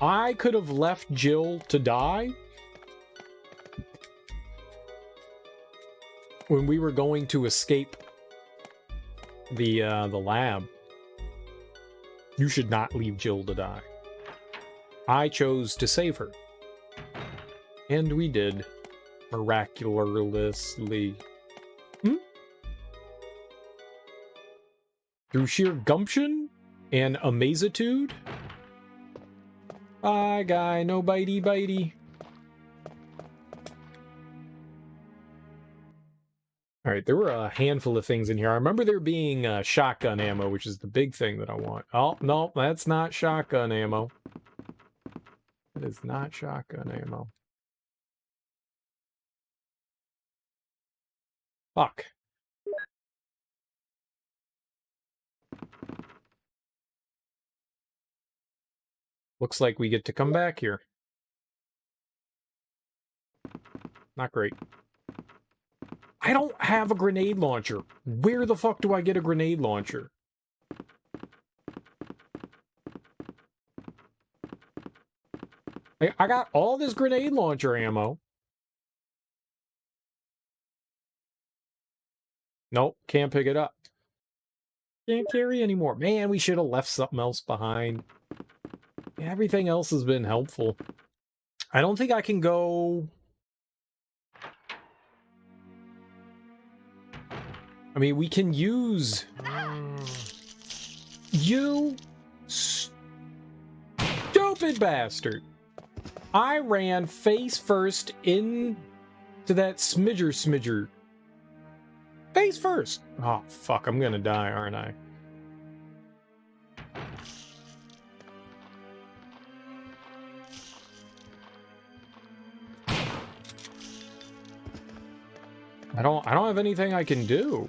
I could have left Jill to die when we were going to escape the lab. You should not leave Jill to die. I chose to save her. And we did. Miraculously. Through sheer gumption and amazitude. Bye, guy. No bitey bitey. Alright, there were a handful of things in here. I remember there being shotgun ammo, which is the big thing that I want. Oh, no, that's not shotgun ammo. That is not shotgun ammo. Fuck. Looks like we get to come back here. Not great. I don't have a grenade launcher. Where the fuck do I get a grenade launcher? I got all this grenade launcher ammo. Nope, can't pick it up. Can't carry anymore. Man, we should have left something else behind. Everything else has been helpful. I don't think I can go... I mean, we can use... You... stupid bastard! I ran face first into that smidger. Face first! Oh, fuck, I'm gonna die, aren't I? I don't have anything I can do.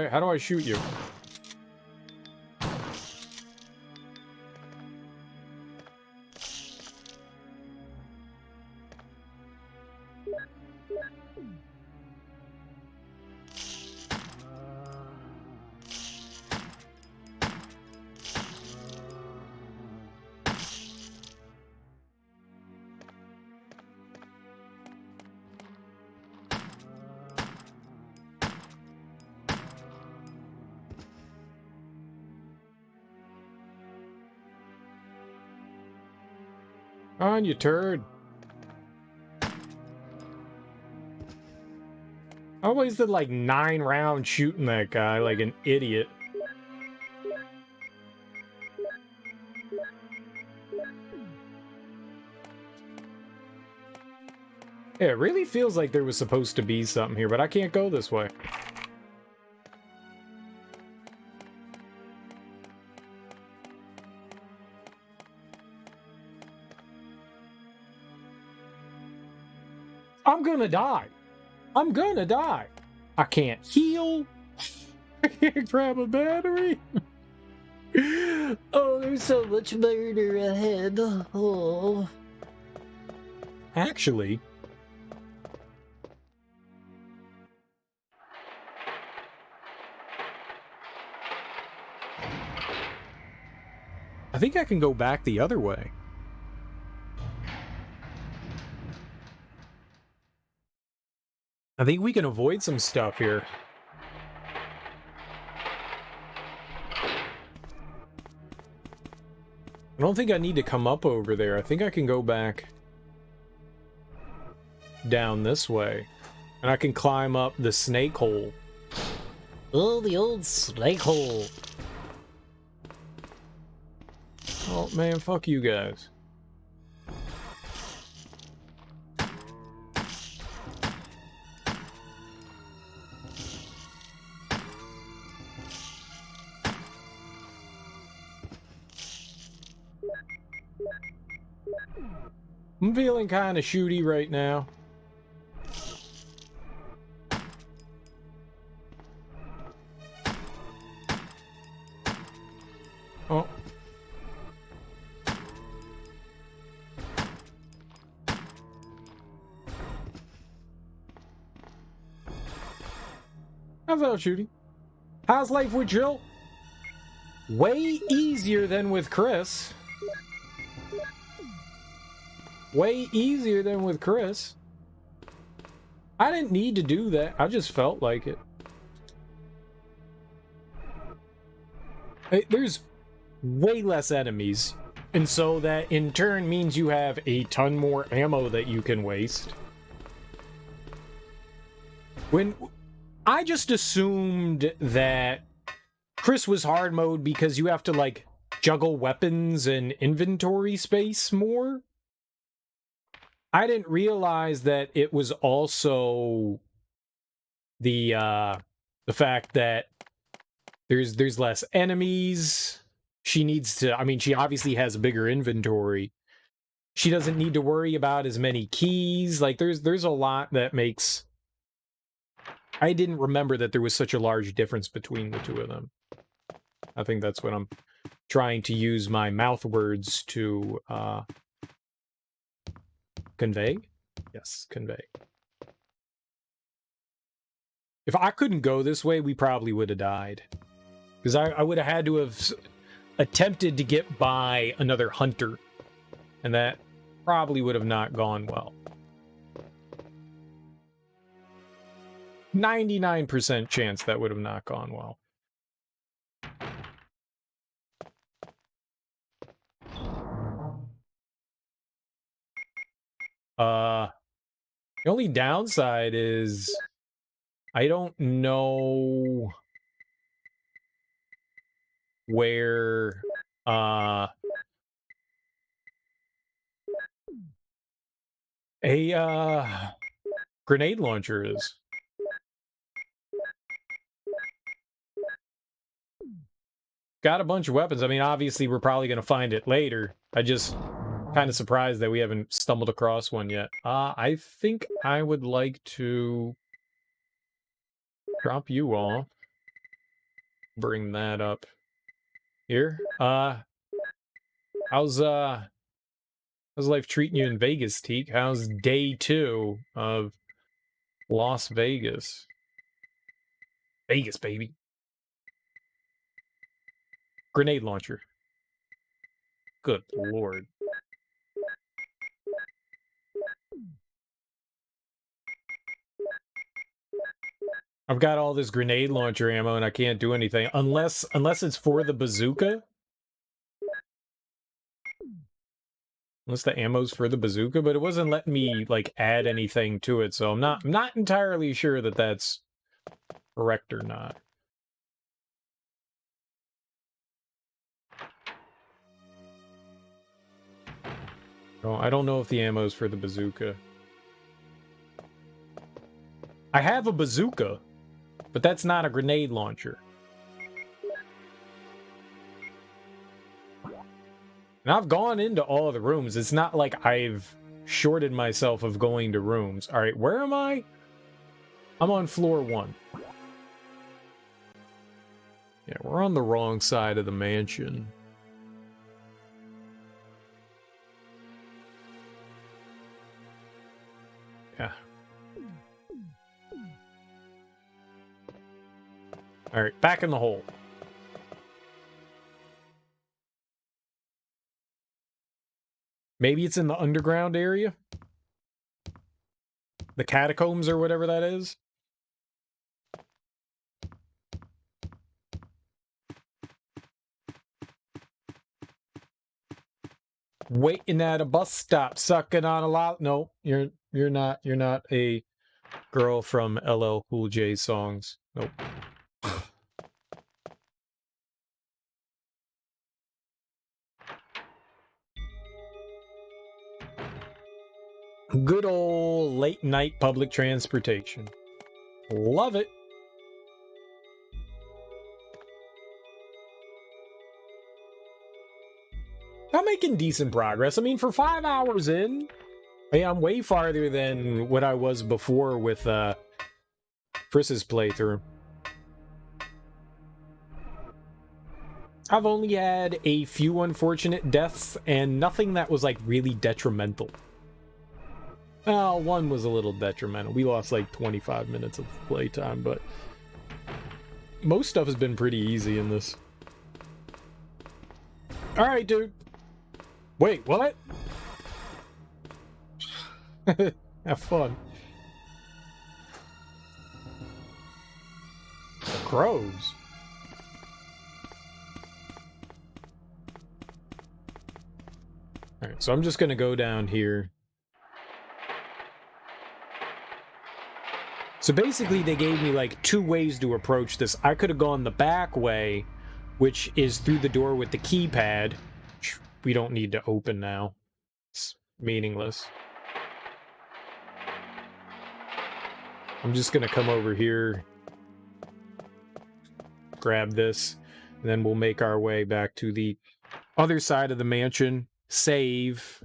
How do I shoot you? On, you turd. I wasted like 9 rounds shooting that guy like an idiot. Yeah, it really feels like there was supposed to be something here, but I can't go this way. I'm gonna die. I'm gonna die. I can't heal. I can't grab a battery. Oh, there's so much murder ahead. Oh. Actually, I think I can go back the other way. I think we can avoid some stuff here. I don't think I need to come up over there. I think I can go back down this way. And I can climb up the snake hole. Oh, the old snake hole. Oh, man, fuck you guys. I'm feeling kind of shooty right now. Oh. I felt shooty. How's life with Jill? Way easier than with Chris. Way easier than with Chris. I didn't need to do that. I just felt like it. There's way less enemies. And so that in turn means you have a ton more ammo that you can waste. When I just assumed that Chris was hard mode because you have to like juggle weapons and inventory space more. I didn't realize that it was also the fact that there's less enemies. She needs to, I mean, she obviously has a bigger inventory. She doesn't need to worry about as many keys. Like there's a lot that makes, I didn't remember that there was such a large difference between the two of them. I think that's what I'm trying to use my mouth words to convey. Yes, convey. If I couldn't go this way, we probably would have died. Because I would have had to have attempted to get by another hunter. And that probably would have not gone well. 99% chance that would have not gone well. The only downside is I don't know where a grenade launcher is. Got a bunch of weapons. I mean, obviously we're probably going to find it later. I just kind of surprised that we haven't stumbled across one yet. I think I would like to drop you off. Bring that up here. How's life treating you in Vegas, Teak? How's day 2 of Las Vegas? Vegas, baby. Grenade launcher. Good lord. I've got all this grenade launcher ammo and I can't do anything unless it's for the bazooka. Unless the ammo's for the bazooka, but it wasn't letting me like add anything to it, so I'm not entirely sure that that's correct or not. Oh, I don't know if the ammo's for the bazooka. I have a bazooka, but that's not a grenade launcher. And I've gone into all of the rooms. It's not like I've shorted myself of going to rooms. All right, where am I? I'm on floor 1. Yeah, we're on the wrong side of the mansion. Yeah. All right, back in the hole. Maybe it's in the underground area? The catacombs or whatever that is? Waiting at a bus stop, sucking on a lot. No, you're not a girl from LL Cool J songs. Nope. Good old late night public transportation. Love it. I'm making decent progress. I mean, for 5 hours in, I'm way farther than what I was before with Friss's playthrough. I've only had a few unfortunate deaths and nothing that was like really detrimental. Well, one was a little detrimental. We lost like 25 minutes of playtime, but most stuff has been pretty easy in this. All right, dude. Wait, what? Have fun. Crows. All right, so I'm just gonna go down here. So basically, they gave me like 2 ways to approach this. I could have gone the back way, which is through the door with the keypad. We don't need to open now. It's meaningless. I'm just gonna come over here, grab this, and then we'll make our way back to the other side of the mansion, save,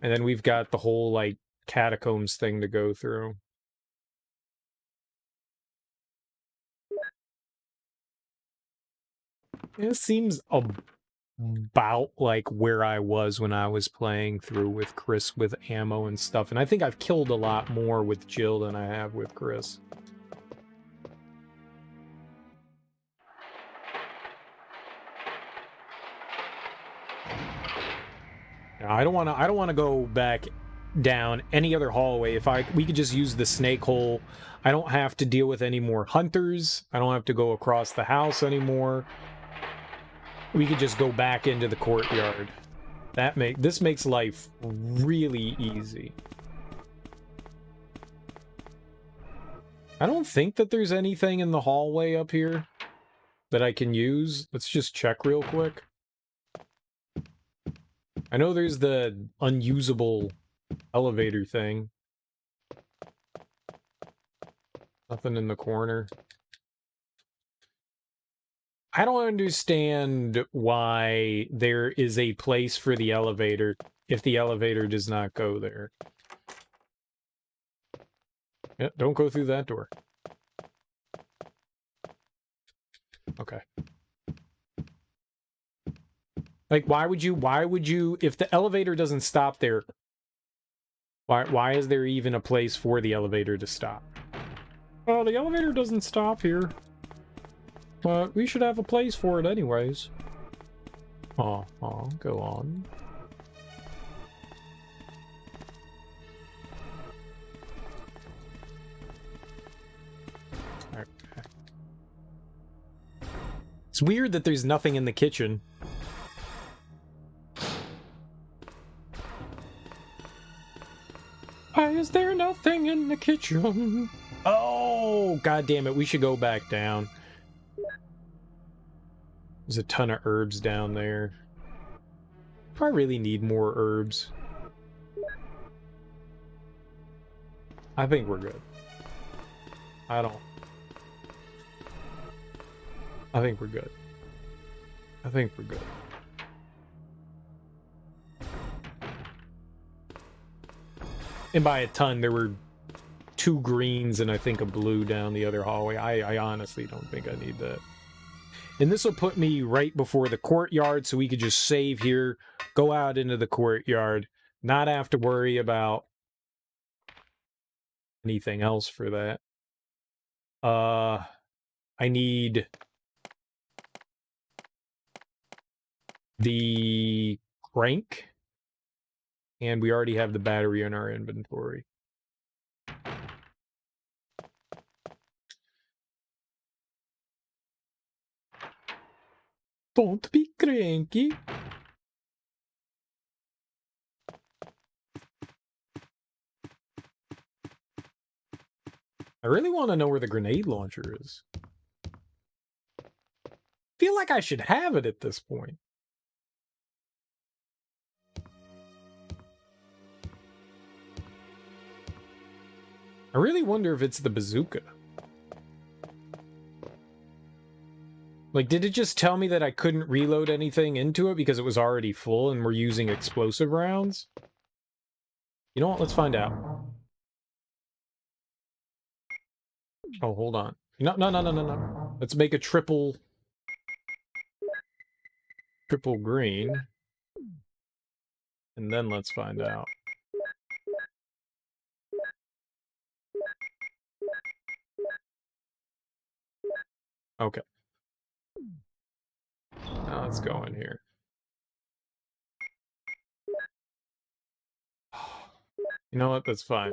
and then we've got the whole, like, catacombs thing to go through. It seems about like where I was when I was playing through with Chris with ammo and stuff, and I think I've killed a lot more with Jill than I have with Chris. I don't want to go back down any other hallway. We could just use the snake hole. I don't have to deal with any more hunters. I don't have to go across the house anymore. We could just go back into the courtyard. This makes life really easy. I don't think that there's anything in the hallway up here that I can use. Let's just check real quick. I know there's the unusable elevator thing. Nothing in the corner. I don't understand why there is a place for the elevator if the elevator does not go there. Yeah, don't go through that door. Okay. Like, why would you, if the elevator doesn't stop there, why is there even a place for the elevator to stop? Oh, the elevator doesn't stop here. But we should have a place for it anyways. Go on. Okay. It's weird that there's nothing in the kitchen. Why is there nothing in the kitchen? Oh, god damn it, we should go back down. There's a ton of herbs down there. Do I really need more herbs? I think we're good. I don't... I think we're good. I think we're good. And by a ton, there were 2 greens and I think a blue down the other hallway. I honestly don't think I need that. And this will put me right before the courtyard, so we could just save here, go out into the courtyard, not have to worry about anything else for that. I need the crank, and we already have the battery in our inventory. Don't be cranky. I really want to know where the grenade launcher is. Feel like I should have it at this point. I really wonder if it's the bazooka. Like, did it just tell me that I couldn't reload anything into it because it was already full and we're using explosive rounds? You know what? Let's find out. Oh, hold on. No. Let's make a triple green. And then let's find out. Okay. Now let's go in here. You know what? That's fine.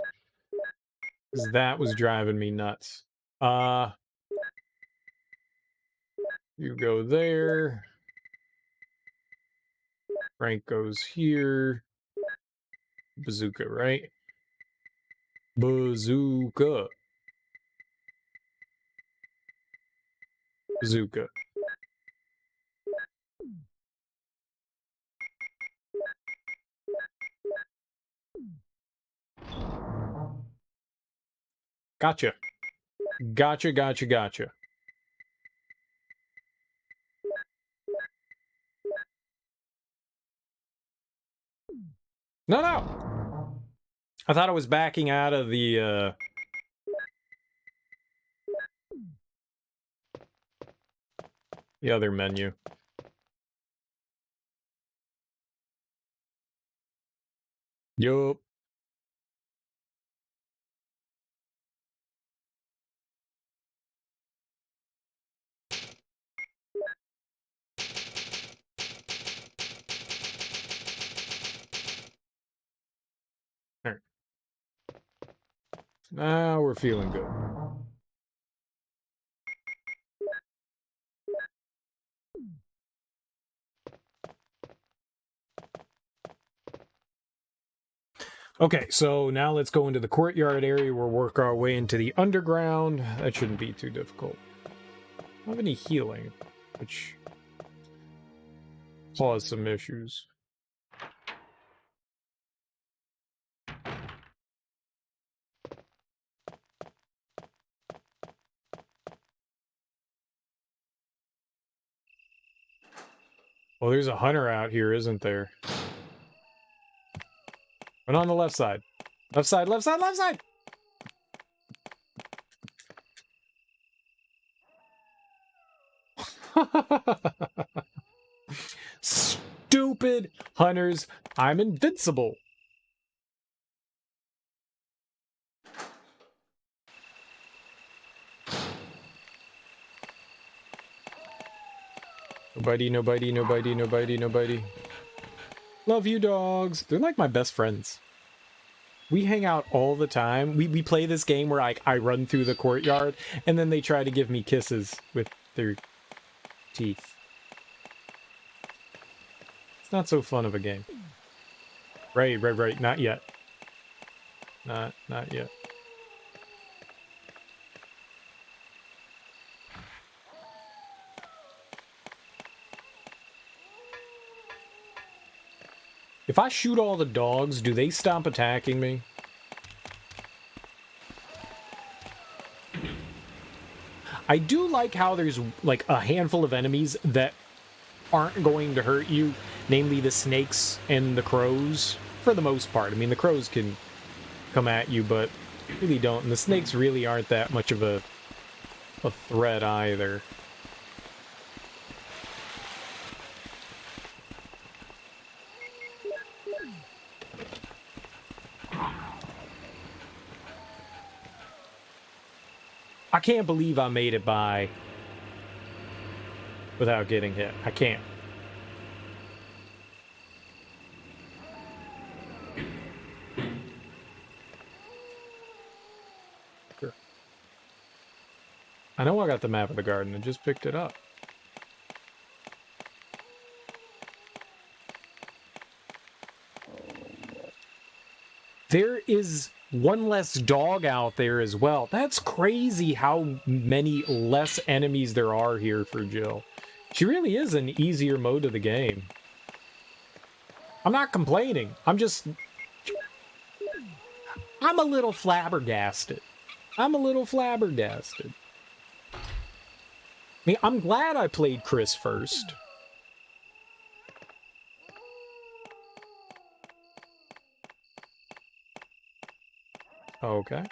Because that was driving me nuts. You go there. Frank goes here. Bazooka, right? Bazooka. Bazooka. Gotcha. Gotcha. No! I thought I was backing out of the other menu. Yup. Alright. Now we're feeling good. Okay, so now let's go into the courtyard area. We'll work our way into the underground. That shouldn't be too difficult. I don't have any healing, which caused some issues. Well, there's a hunter out here, isn't there? But on the left side. Left side! Stupid hunters! I'm invincible! Nobody. Love you, dogs. They're like my best friends. We hang out all the time. We play this game where I run through the courtyard, and then they try to give me kisses with their teeth. It's not so fun of a game. Right. Not yet. Not yet. If I shoot all the dogs, do they stop attacking me? I do like how there's like a handful of enemies that aren't going to hurt you, namely the snakes and the crows, for the most part. I mean, the crows can come at you, but really don't. And the snakes really aren't that much of a threat either. I can't believe I made it by without getting hit. I can't. Sure. I know I got the map of the garden. I just picked it up. There is one less dog out there as well. That's crazy how many less enemies there are here for Jill. She really is an easier mode of the game. I'm not complaining. I'm a little flabbergasted. I'm a little flabbergasted. I mean, I'm glad I played Chris first. Okay.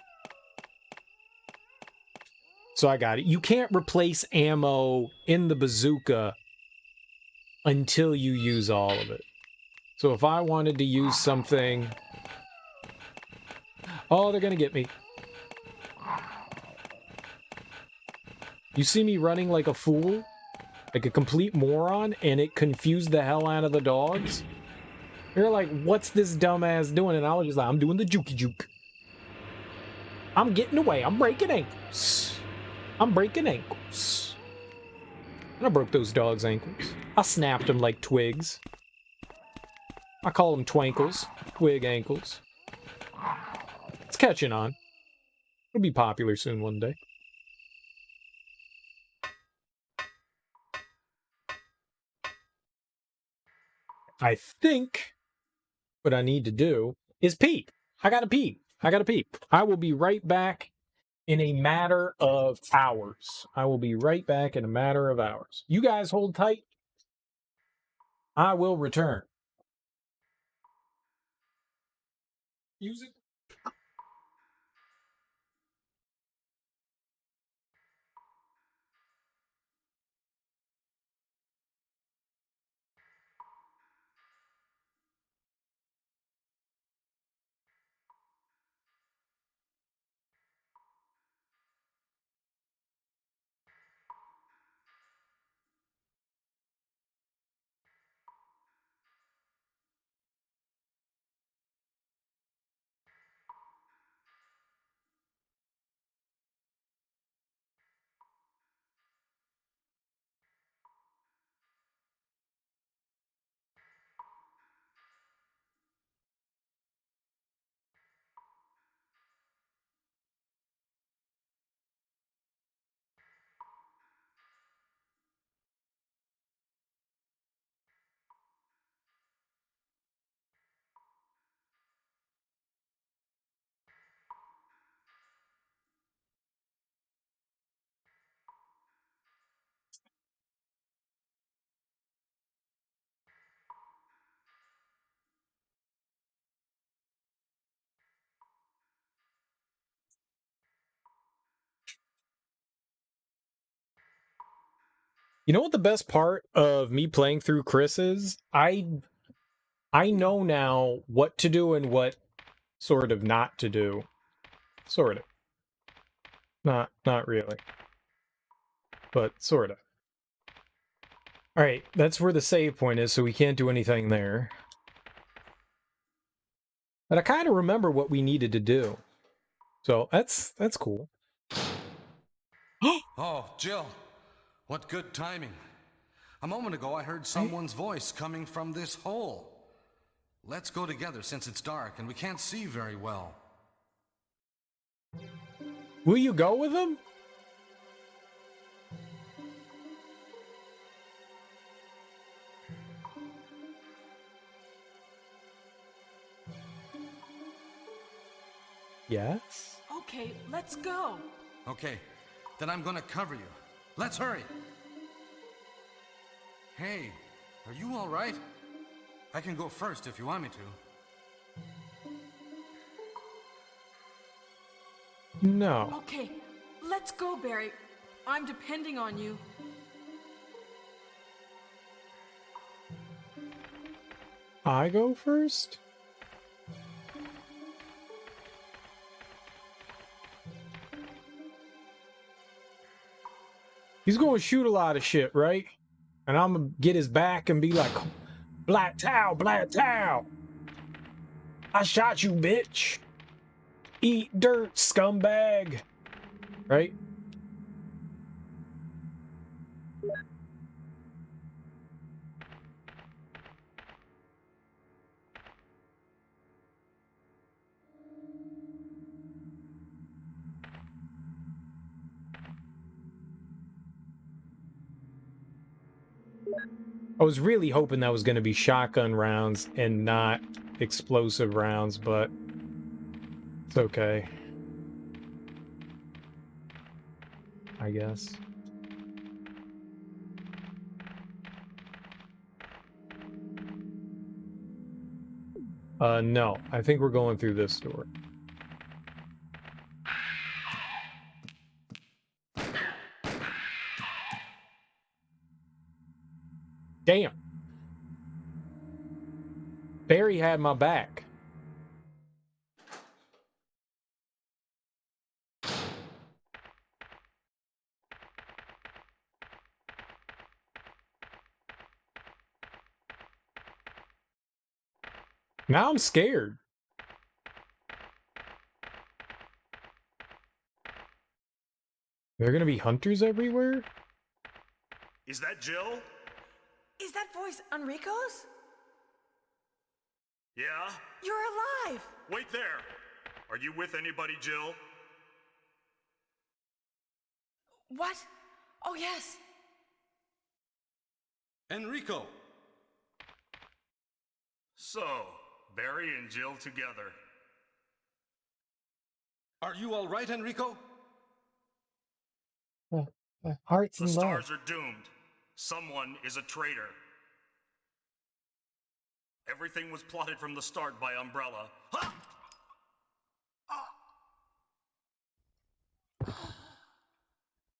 So I got it. You can't replace ammo in the bazooka until you use all of it. So if I wanted to use something... Oh, they're gonna get me. You see me running like a fool? Like a complete moron, and it confused the hell out of the dogs? They're like, what's this dumbass doing? And I was just like, I'm doing the jukey juke. I'm getting away. I'm breaking ankles. I'm breaking ankles. And I broke those dogs' ankles. I snapped them like twigs. I call them twankles. Twig ankles. It's catching on. It'll be popular soon one day. I think what I need to do is pee. I gotta pee. I gotta pee. I will be right back in a matter of hours. I will be right back in a matter of hours. You guys hold tight. I will return. Music. You know what the best part of me playing through Chris is? I know now what to do and what sort of not to do. Sort of. Not really. But sort of. Alright, that's where the save point is, so we can't do anything there. But I kind of remember what we needed to do. So that's cool. Oh, Jill. What good timing. A moment ago, I heard someone's voice coming from this hole. Let's go together since it's dark and we can't see very well. Will you go with him? Yes? Okay, let's go. Okay, then I'm gonna cover you. Let's hurry. Hey, are you all right? I can go first if you want me to. No. Okay, let's go, Barry. I'm depending on you. I go first? He's going to shoot a lot of shit, right? And I'm going to get his back and be like, Black Towel, Black Towel. I shot you, bitch. Eat dirt, scumbag. Right? I was really hoping that was going to be shotgun rounds and not explosive rounds, but it's okay. I guess. No. I think we're going through this door. Damn. Barry had my back. Now I'm scared. There are gonna be hunters everywhere? Is that Jill? Is that voice Enrico's? Yeah? You're alive! Wait there! Are you with anybody, Jill? What? Oh, yes. Enrico! So, Barry and Jill together. Are you all right, Enrico? Hearts The and love. stars are doomed. Someone is a traitor. Everything was plotted from the start by Umbrella. Ha!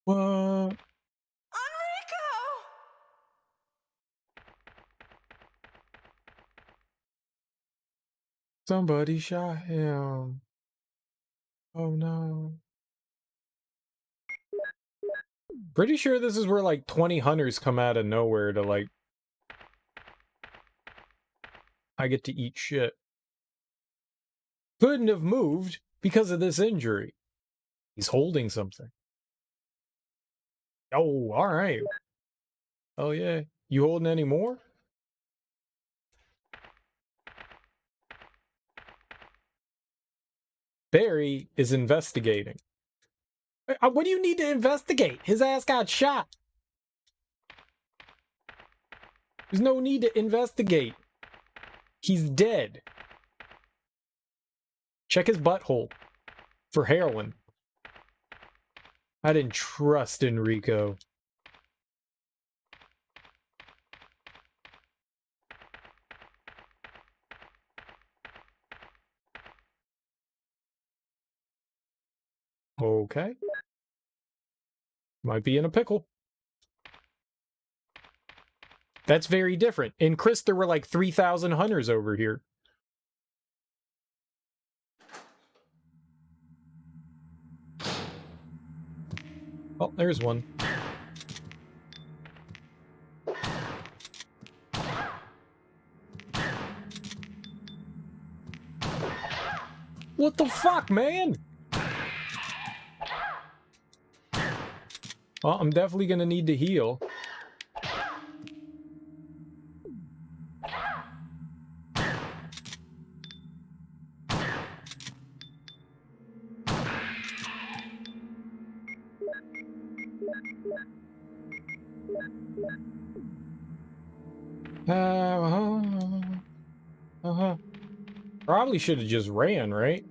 What? Enrico! Somebody shot him. Oh no. Pretty sure this is where like 20 hunters come out of nowhere to like... I get to eat shit. Couldn't have moved because of this injury. He's holding something. Oh, alright. Oh yeah. You holding any more? Barry is investigating. What do you need to investigate? His ass got shot. There's no need to investigate. He's dead. Check his butthole for heroin. I didn't trust Enrico. Okay. Might be in a pickle. That's very different. In Chris, there were like 3,000 hunters over here. Oh, there's one. What the fuck, man? Well, I'm definitely gonna need to heal. Probably should have just ran, right?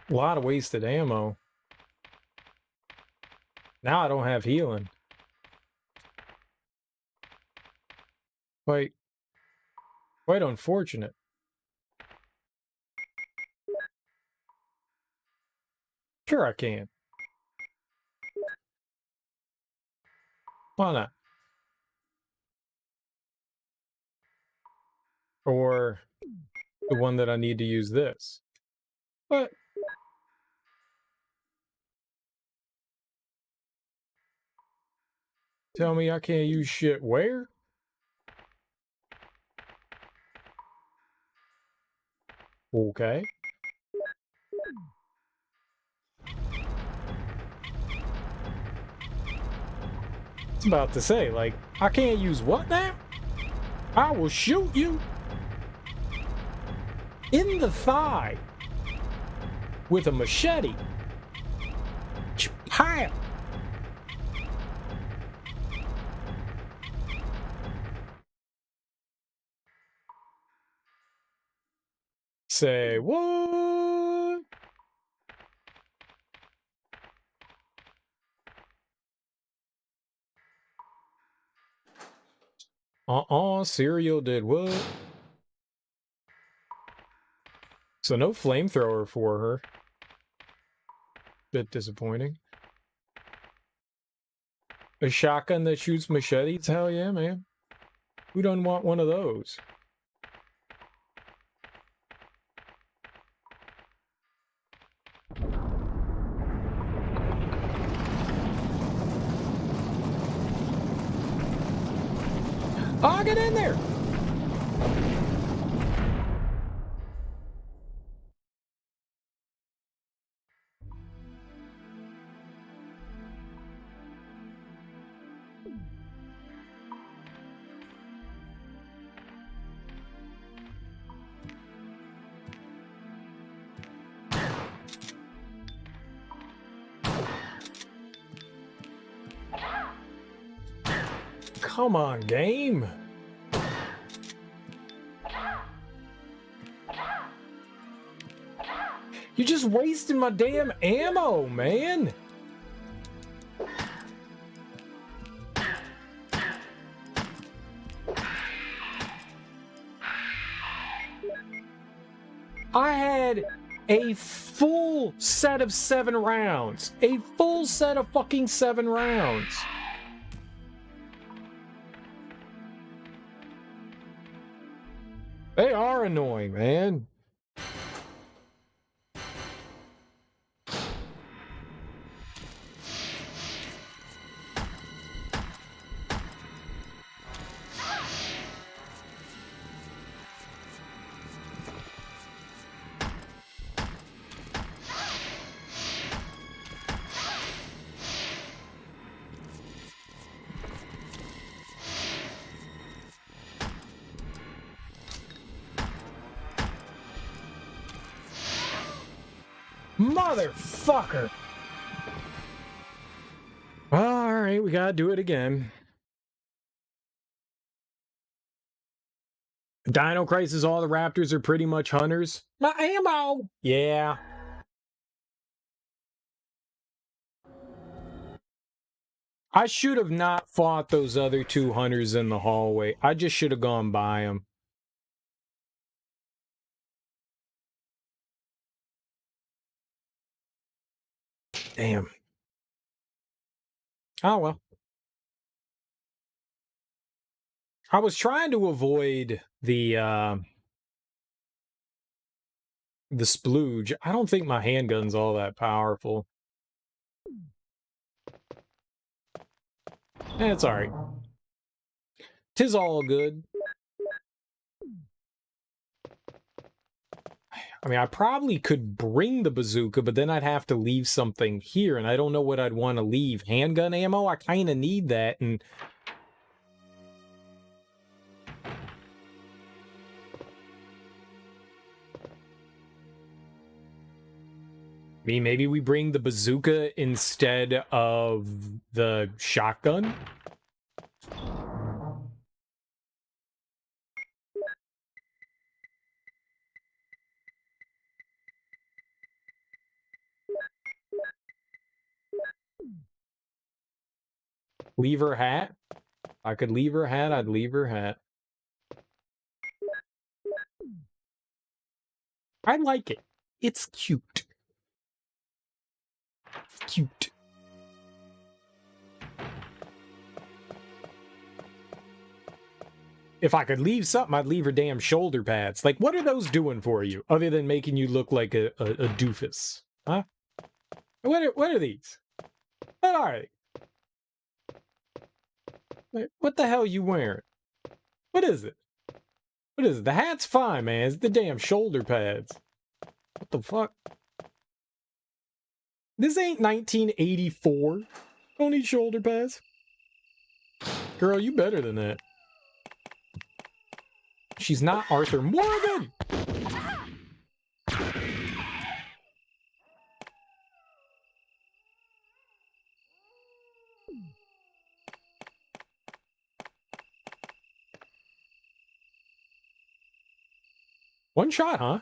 A lot of wasted ammo. Now I don't have healing. Quite unfortunate. Sure I can. Why not? Or the one that I need to use this. But tell me I can't use shit where? Okay. I was about to say, like, I can't use what now? I will shoot you in the thigh with a machete. Pow! Say what? Cereal did what? So no flamethrower for her. Bit disappointing. A shotgun that shoots machetes? Hell yeah, man. Who doesn't want one of those? Oh, get in there! Come on, game. You're just wasting my damn ammo, man. I had a full set of 7 rounds. A full set of fucking 7 rounds. They are annoying, man. Motherfucker! Alright, we gotta do it again. Dino Crisis, all the raptors are pretty much hunters. My ammo! Yeah. I should have not fought those other 2 hunters in the hallway. I just should have gone by them. Damn. Oh well. I was trying to avoid the splooge. I don't think my handgun's all that powerful. It's alright. 'Tis all good. I mean, I probably could bring the bazooka, but then I'd have to leave something here, and I don't know what I'd want to leave. Handgun ammo? I kind of need that, and... I mean, maybe we bring the bazooka instead of the shotgun? Leave her hat? I could leave her hat, I'd leave her hat. I like it. It's cute. It's cute. If I could leave something, I'd leave her damn shoulder pads. Like, what are those doing for you, other than making you look like a doofus? Huh? What are these? What are they? What the hell are you wearing? What is it? What is it? The hat's fine, man. It's the damn shoulder pads. What the fuck? This ain't 1984. Don't need shoulder pads. Girl, you better than that. She's not Arthur Morgan! One shot, huh?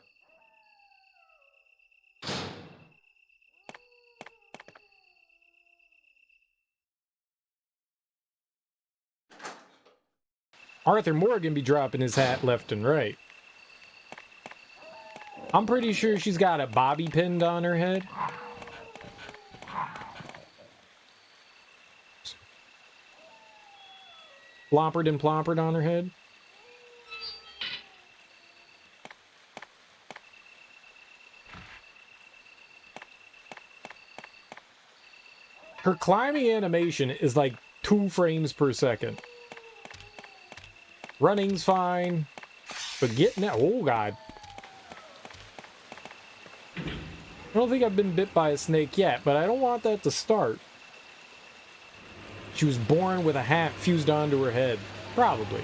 Arthur Morgan be dropping his hat left and right. I'm pretty sure she's got a bobby pinned on her head. Floppered and ploppered on her head. Her climbing animation is like 2 frames per second. Running's fine, but getting out, oh god. I don't think I've been bit by a snake yet, but I don't want that to start. She was born with a hat fused onto her head. Probably.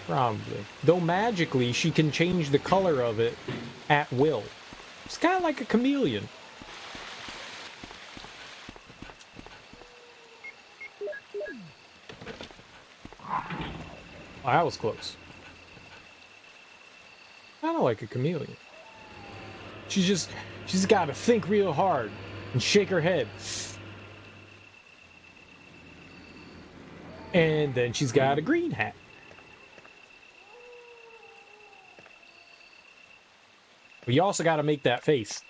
Probably. Though magically, she can change the color of it at will. It's kind of like a chameleon. Oh, that was close. Kind of like a chameleon. She's got to think real hard and shake her head. And then she's got a green hat. But you also got to make that face.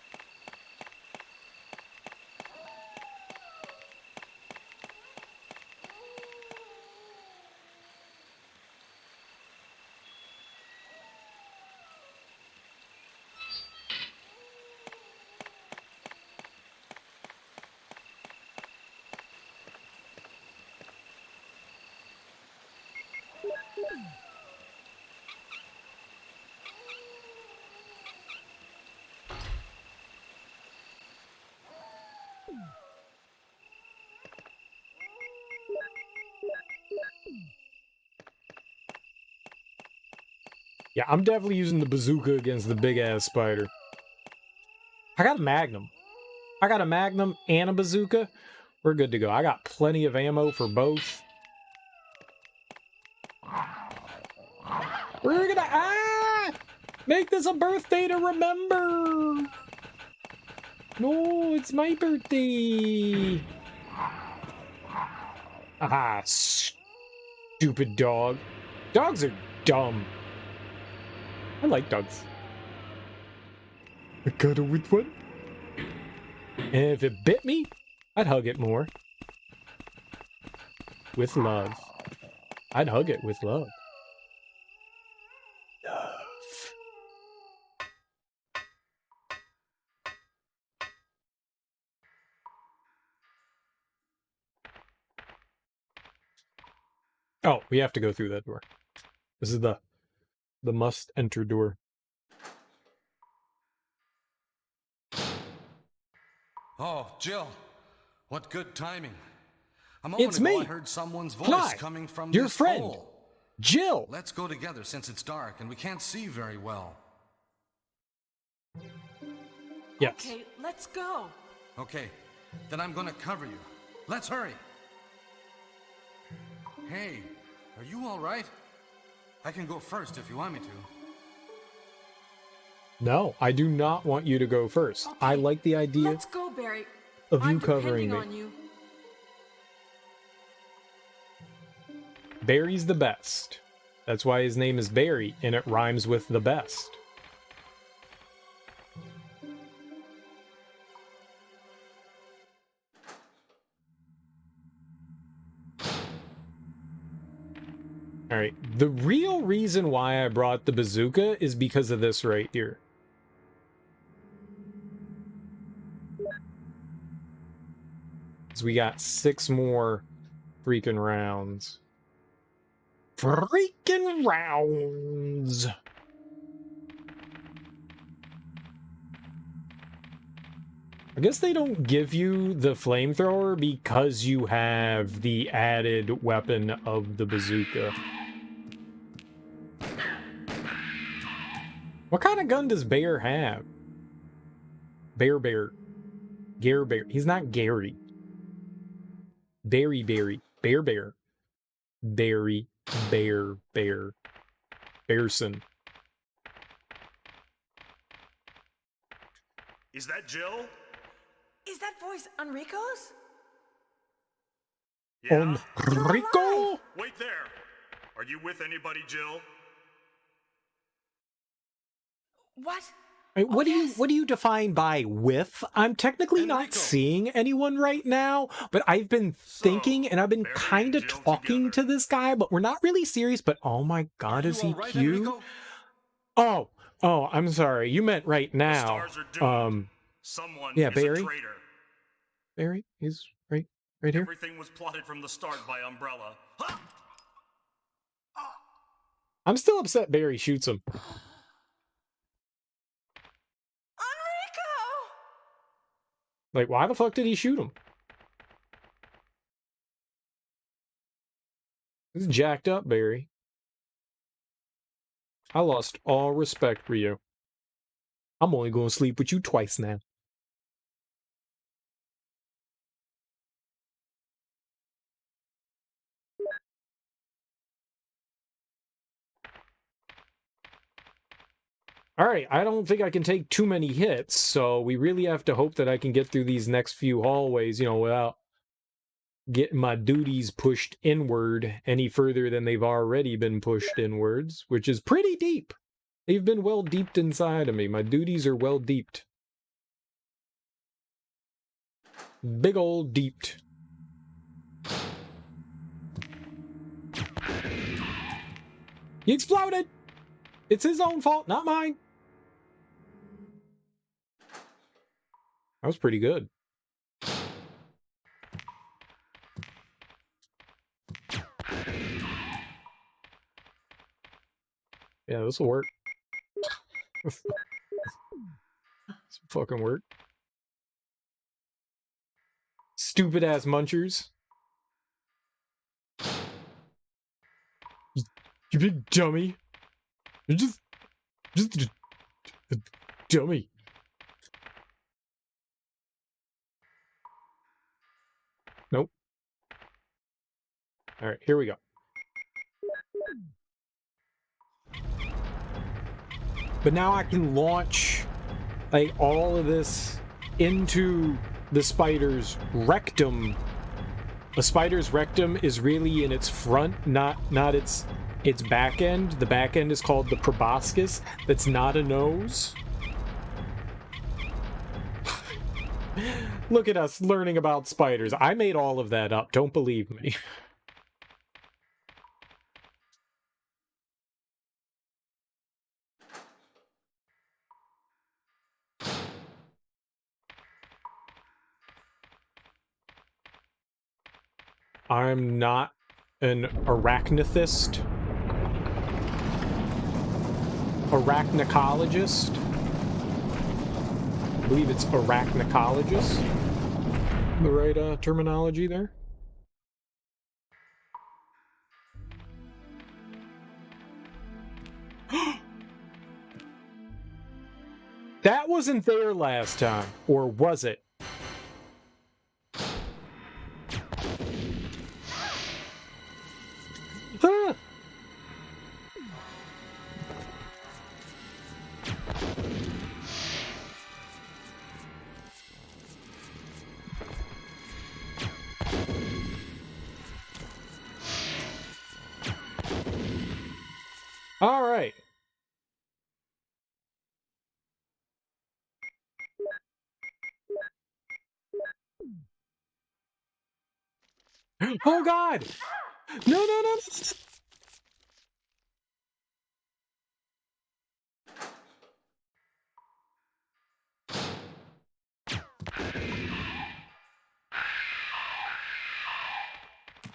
Yeah, I'm definitely using the bazooka against the big-ass spider. I got a magnum. I got a magnum and a bazooka. We're good to go. I got plenty of ammo for both. We're gonna... Make this a birthday to remember! No, it's my birthday! Aha, stupid dog. Dogs are dumb. I like dogs. I cuddle with one. And if it bit me, I'd hug it more. With love. I'd hug it with love. Love. Oh, we have to go through that door. This is the must enter door. Oh, Jill, what good timing. A moment It's ago me. I heard someone's voice Hi, coming from your this friend, hole. Jill. Let's go together since it's dark and we can't see very well. Yes. Okay, let's go. Okay, then I'm gonna cover you. Let's hurry. Hey, are you all right? I can go first if you want me to. No, I do not want you to go first. Okay, I like the idea let's go, Barry. of you I'm covering depending me. on you. Barry's the best. That's why his name is Barry, and it rhymes with the best. Alright, the real reason why I brought the bazooka is because of this right here. So we got 6 more freaking rounds. Freaking rounds! I guess they don't give you the flamethrower because you have the added weapon of the bazooka. What kind of gun does Bear have? Bear. Gare Bear. He's not Gary. Barry. Bear. Barry. Bear. Bearson. Is that Jill? Is that voice Enrico's? Yeah. Enrico? Wait there. Are you with anybody, Jill? What? What do you define by with? I'm technically not seeing anyone right now, but I've been thinking and I've been kind of talking to this guy, but we're not really serious. But oh my god, is he cute? Oh, I'm sorry. You meant right now. Someone yeah, is Barry. a traitor. Barry, he's right here. Everything was plotted from the start by Umbrella. I'm still upset Barry shoots him. Like, why the fuck did he shoot him? This is jacked up, Barry. I lost all respect for you. I'm only going to sleep with you twice now. Alright, I don't think I can take too many hits, so we really have to hope that I can get through these next few hallways, you know, without getting my duties pushed inward any further than they've already been pushed inwards, which is pretty deep. They've been well deeped inside of me. My duties are well deeped. Big old deeped. He exploded! It's his own fault, not mine. That was pretty good. Yeah, this will work. This will fucking work. Stupid ass munchers. You big dummy. You're just a dummy. Nope. Alright, here we go. But now I can launch like all of this into the spider's rectum. A spider's rectum is really in its front, not its back end. The back end is called the proboscis. That's not a nose. Look at us learning about spiders. I made all of that up. Don't believe me. I'm not an arachnithist. Arachnicologist. I believe it's arachnicologist. The right terminology there. That wasn't there last time, or was it? Ah! All right. Oh God! No, no, no!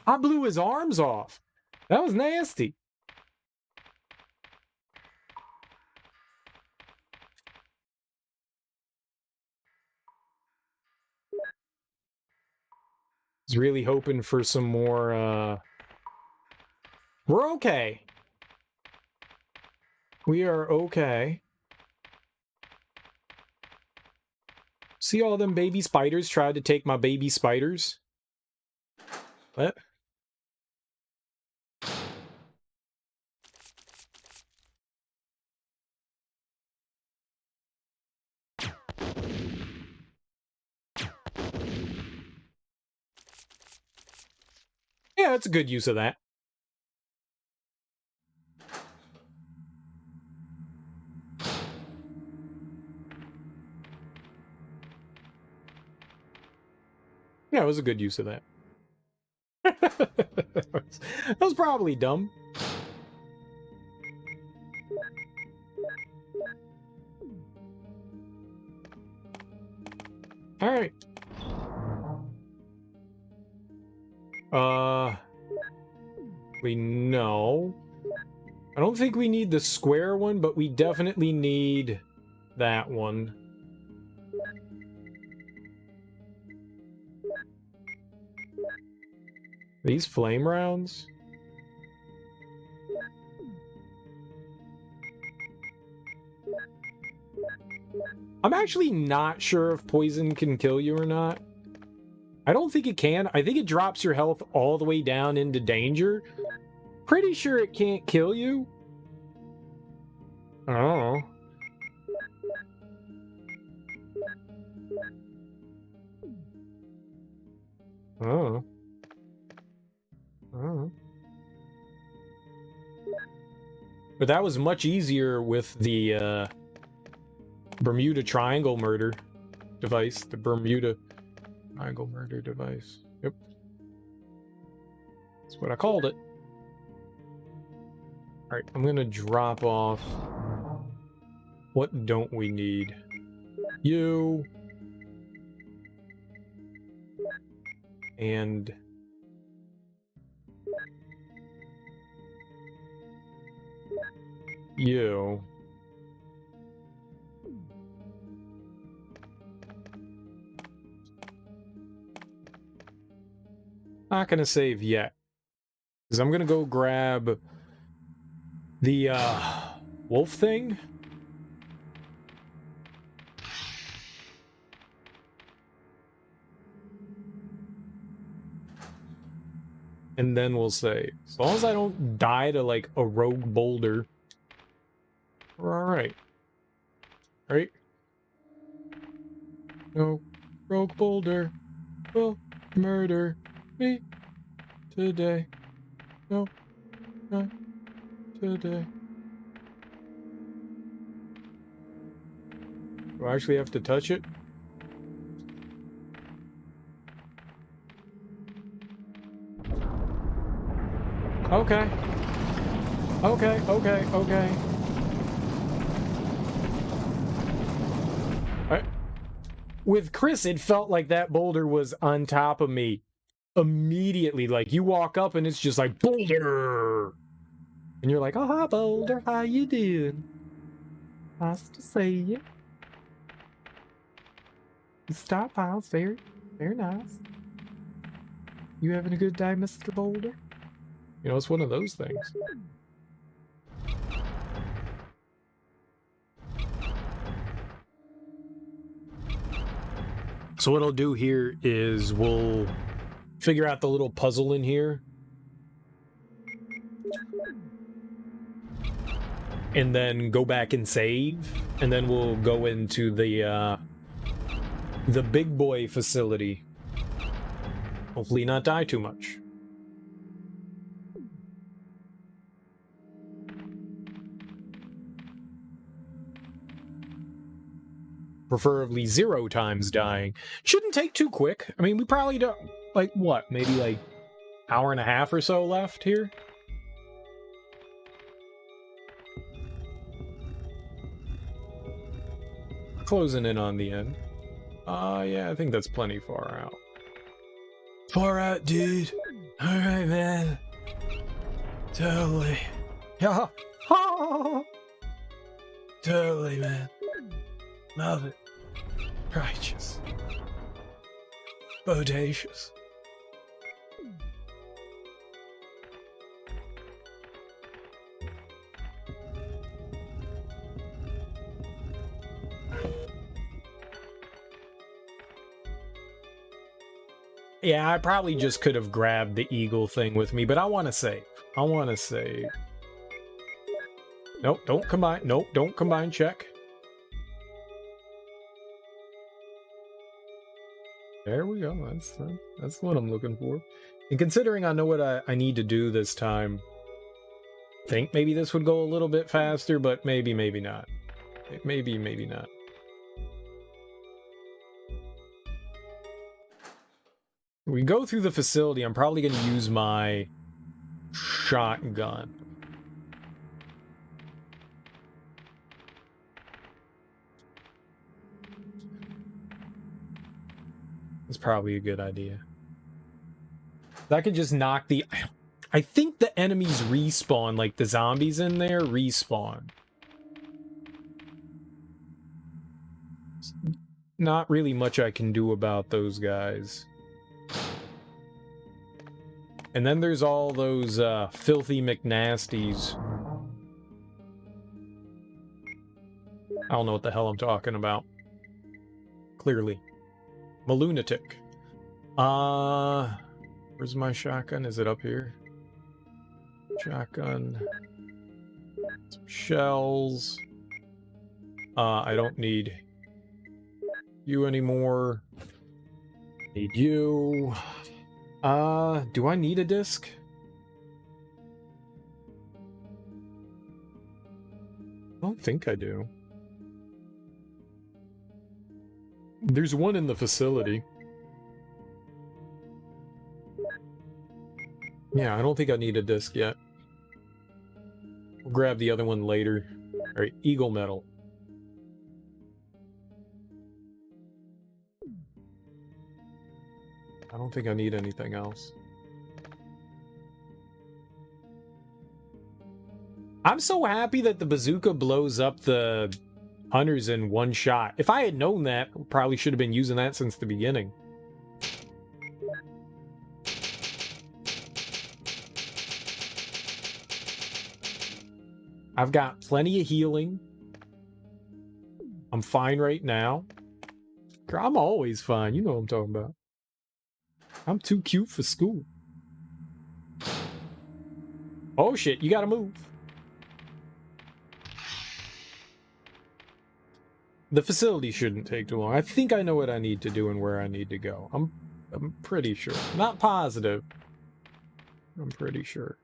I blew his arms off. That was nasty. I was really hoping for some more, We're okay. We are okay. See all them baby spiders tried to take my baby spiders? What? Yeah, that's a good use of that. Yeah, it was a good use of that. That was probably dumb. All right. We know. I don't think we need the square one, but we definitely need that one. These flame rounds? I'm actually not sure if poison can kill you or not. I don't think it can. I think it drops your health all the way down into danger. Pretty sure it can't kill you. Oh. Oh. Oh. But that was much easier with the Bermuda Triangle murder device. The Bermuda Triangle murder device. Yep. That's what I called it. Alright, I'm gonna drop off. What don't we need? You. And you. Not gonna save yet. Because I'm gonna go grab the wolf thing. And then we'll save. As long as I don't die to like a rogue boulder. We're alright. Right? No rogue boulder will murder me today. No, not today. Do I actually have to touch it? Okay. Okay, okay, okay. With Chris, it felt like that boulder was on top of me immediately. Like, you walk up and it's just like, boulder! And you're like, oh, hi, boulder. How you doing? Nice to see you. You stop by. It's very, very nice. You having a good day, Mr. Boulder? You know, it's one of those things. So what I'll do here is we'll figure out the little puzzle in here. And then go back and save. And then we'll go into the big boy facility. Hopefully not die too much. Preferably 0 times dying. Shouldn't take too quick. I mean, we probably don't... Like, what? Maybe, like, hour and a half or so left here? Closing in on the end. Yeah, I think that's plenty far out. Far out, dude. Alright, man. Totally. Yeah. Totally, man. Love it. Righteous. Bodacious. Yeah, I probably just could have grabbed the eagle thing with me, but I want to save. I want to save. Nope, don't combine. Nope, don't combine check. There we go. That's what I'm looking for. And considering I know what I need to do this time, I think maybe this would go a little bit faster, but maybe not. Maybe not. We go through the facility. I'm probably going to use my shotgun. That's probably a good idea. That could just knock the... I think the enemies respawn, like the zombies in there respawn. Not really much I can do about those guys. And then there's all those filthy McNasties. I don't know what the hell I'm talking about. Clearly. I'm a lunatic. Where's my shotgun? Is it up here? Shotgun. Some shells. I don't need you anymore. Need you. Do I need a disc? I don't think I do. There's one in the facility. Yeah, I don't think I need a disc yet. We'll grab the other one later. Alright, Eagle Metal. I don't think I need anything else. I'm so happy that the bazooka blows up the hunters in one shot. If I had known that, I probably should have been using that since the beginning. I've got plenty of healing. I'm fine right now. I'm always fine. You know what I'm talking about. I'm too cute for school. Oh shit, you gotta move. The facility shouldn't take too long. I think I know what I need to do and where I need to go. I'm pretty sure. Not positive. I'm pretty sure.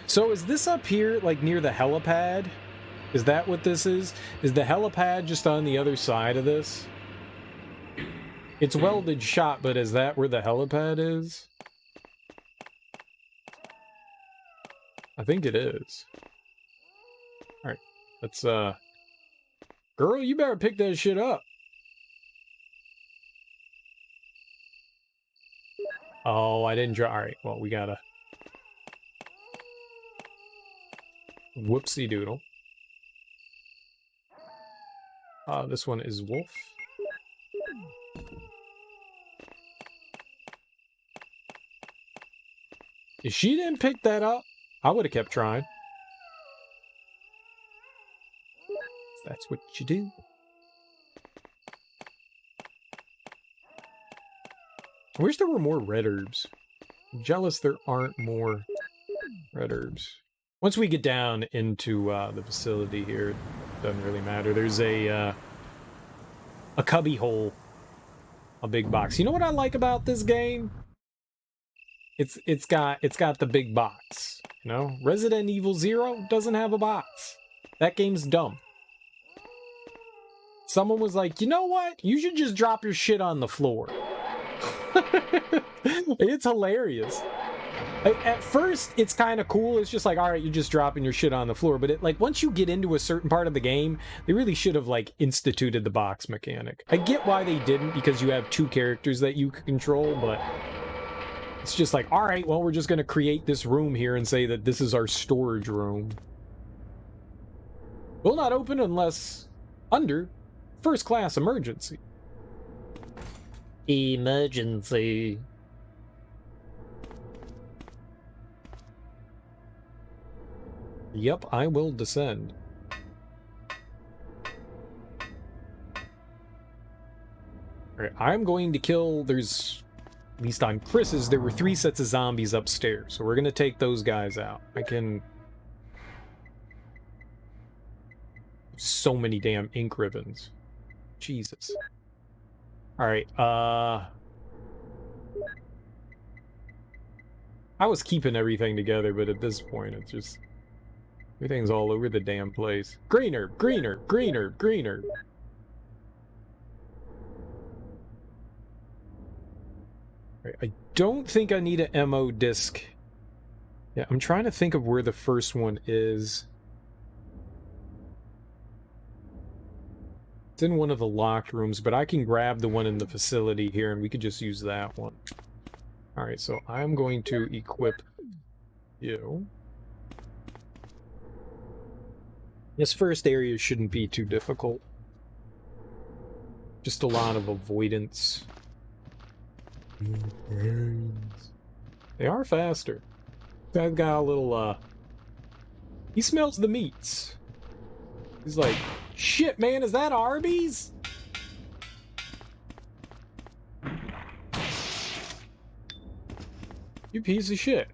So is this up here, like near the helipad? Is that what this is? Is the helipad just on the other side of this? It's welded shut, but is that where the helipad is? I think it is. Alright, let's, Girl, you better pick that shit up. Oh, I didn't draw. Alright, well, we gotta... Whoopsie doodle. This one is wolf. If she didn't pick that up, I would have kept trying. That's what you do. I wish there were more red herbs. I'm jealous there aren't more red herbs. Once we get down into the facility here, it doesn't really matter. There's a cubby hole. A big box. You know what I like about this game? It's got the big box, you know? Resident Evil 0 doesn't have a box. That game's dumb. Someone was like, you know what? You should just drop your shit on the floor. It's hilarious. At first, it's kind of cool. It's just like, all right, you're just dropping your shit on the floor. But it, like, once you get into a certain part of the game, they really should have, like, instituted the box mechanic. I get why they didn't, because you have 2 characters that you can control, but it's just like, all right, well, we're just going to create this room here and say that this is our storage room. Will not open unless under first class emergency. Emergency. Yep, I will descend. Alright, I'm going to kill, there's, at least on Chris's, there were 3 sets of zombies upstairs, so we're going to take those guys out. I can... So many damn ink ribbons. Jesus. Alright, I was keeping everything together, but at this point, it's just... Everything's all over the damn place. Greener, greener, greener, greener. Right, I don't think I need an MO disc. Yeah, I'm trying to think of where the first one is. It's in one of the locked rooms, but I can grab the one in the facility here, and we could just use that one. Alright, so I'm going to equip you. This first area shouldn't be too difficult. Just a lot of avoidance. They are faster. That got a little, he smells the meats. He's like, shit, man, is that Arby's? You piece of shit.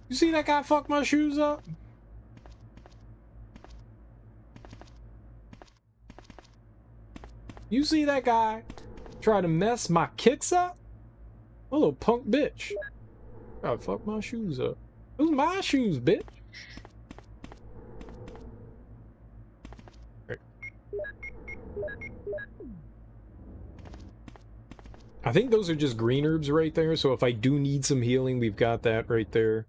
You see that guy fuck my shoes up? You see that guy try to mess my kicks up? A little punk bitch. God, fuck my shoes up. Those are my shoes, bitch. Right. I think those are just green herbs right there, so if I do need some healing, we've got that right there.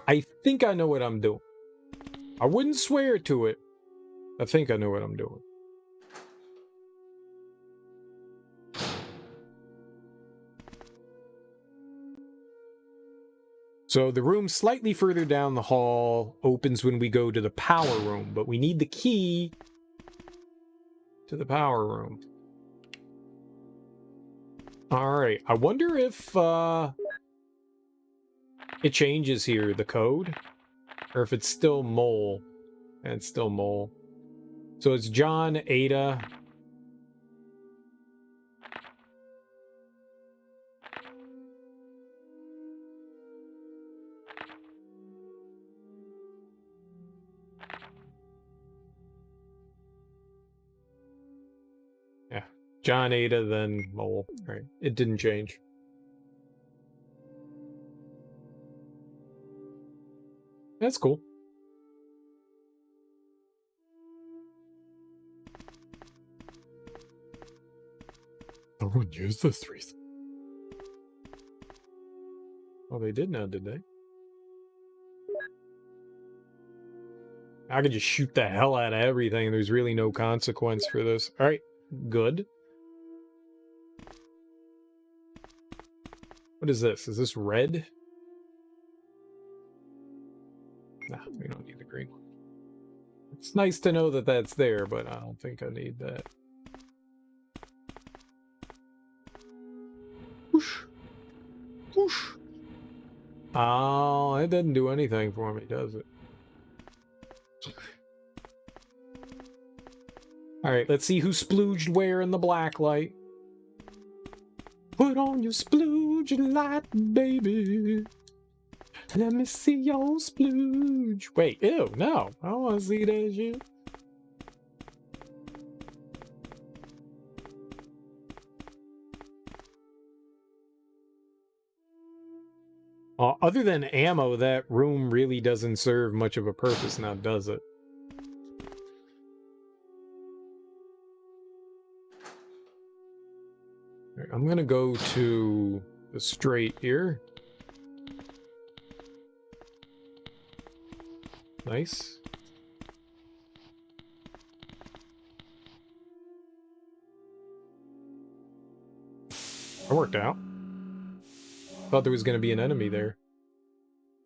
I think I know what I'm doing. I wouldn't swear to it. I think I know what I'm doing. So the room slightly further down the hall opens when we go to the power room, but we need the key to the power room. Alright, I wonder if it changes here, the code. Or if it's still Mole. And it's still Mole. So it's John, Ada. Yeah. John, Ada, then Mole. Alright. It didn't change. That's cool. No one used this reason. Oh, they did now, did they? I could just shoot the hell out of everything. There's really no consequence for this. Alright, good. What is this? Is this red? Nah, we don't need the green one. It's nice to know that that's there, but I don't think I need that. Whoosh. Whoosh. Oh, it doesn't do anything for me, does it? Alright, let's see who splooged where in the black light. Put on your splooging light, baby. Let me see your splooge. Wait, ew, no. I don't want to see that shit. Other than ammo, that room really doesn't serve much of a purpose now, does it? Right, I'm gonna go to the straight here. Nice. That worked out. Thought there was going to be an enemy there.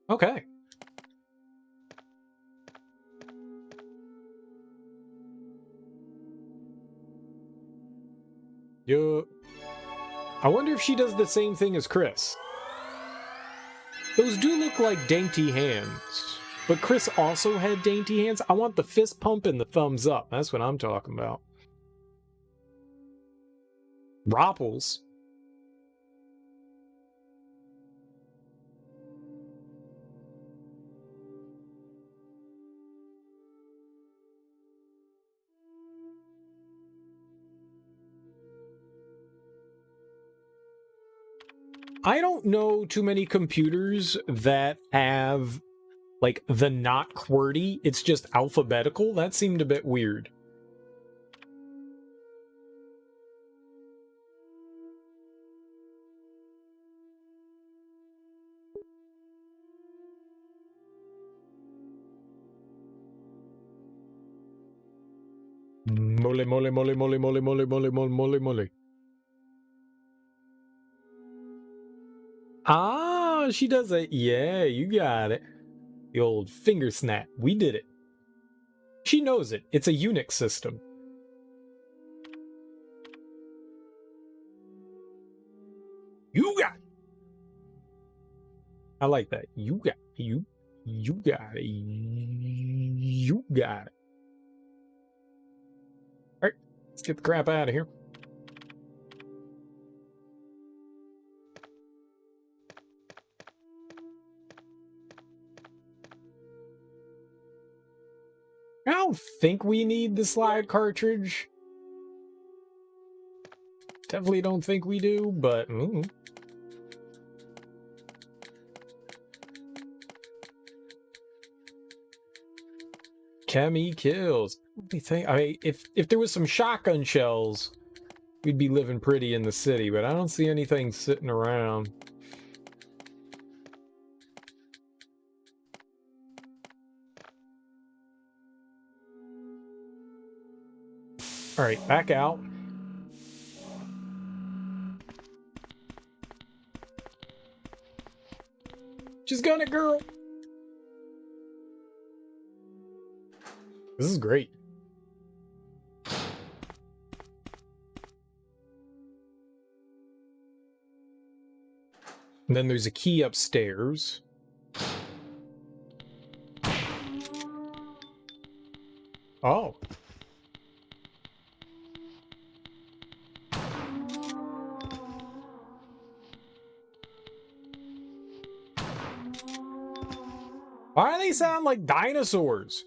Okay. Yo. I wonder if she does the same thing as Chris. Those do look like dainty hands. But Chris also had dainty hands. I want the fist pump and the thumbs up. That's what I'm talking about. Ropples. I don't know too many computers that have, like, the not QWERTY. It's just alphabetical. That seemed a bit weird. Mole, mole, mole, mole, mole, mole, mole, mole, mole, mole. Ah, she does it. Yeah, you got it. The old finger snap. We did it. She knows it. It's a Unix system. You got it. I like that. You got it. You got it. You got it. All right, let's get the crap out of here. I don't think we need the slide cartridge. Definitely don't think we do, but... Cammy kills. Let me think. I mean, if there was some shotgun shells, we'd be living pretty in the city, but I don't see anything sitting around. All right, back out. Just gun it, girl. This is great. And then there's a key upstairs. Oh. Why do they sound like dinosaurs?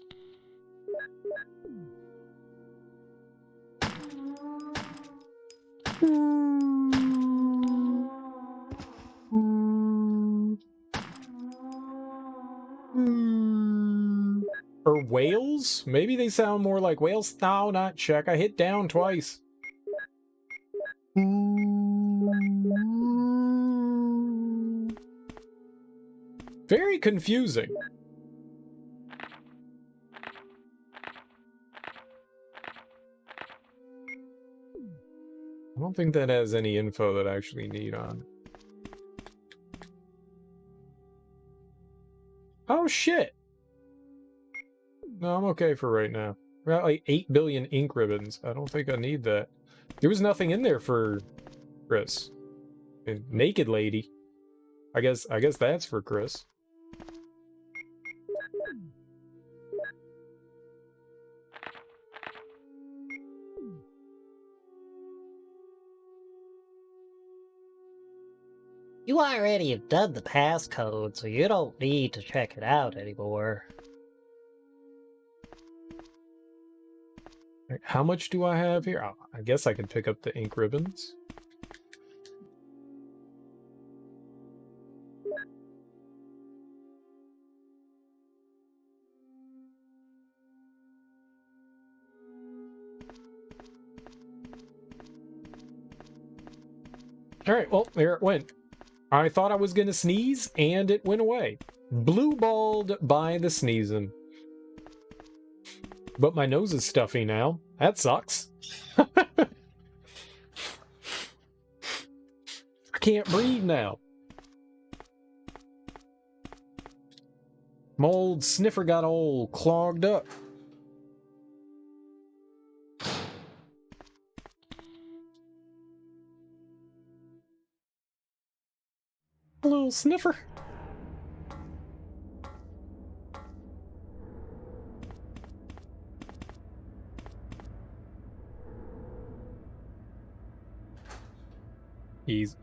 Or whales? Maybe they sound more like whales. No, not check. I hit down twice. Very confusing. I don't think that has any info that I actually need on it. Oh shit! No, I'm okay for right now. We got like 8 billion ink ribbons. I don't think I need that. There was nothing in there for Chris. And naked lady. I guess that's for Chris. You already have done the passcode, so you don't need to check it out anymore. How much do I have here? Oh, I guess I can pick up the ink ribbons. Alright, well, there it went. I thought I was gonna sneeze, and it went away. Blue-balled by the sneezing. But my nose is stuffy now. That sucks. I can't breathe now. My old sniffer got all clogged up. A little sniffer.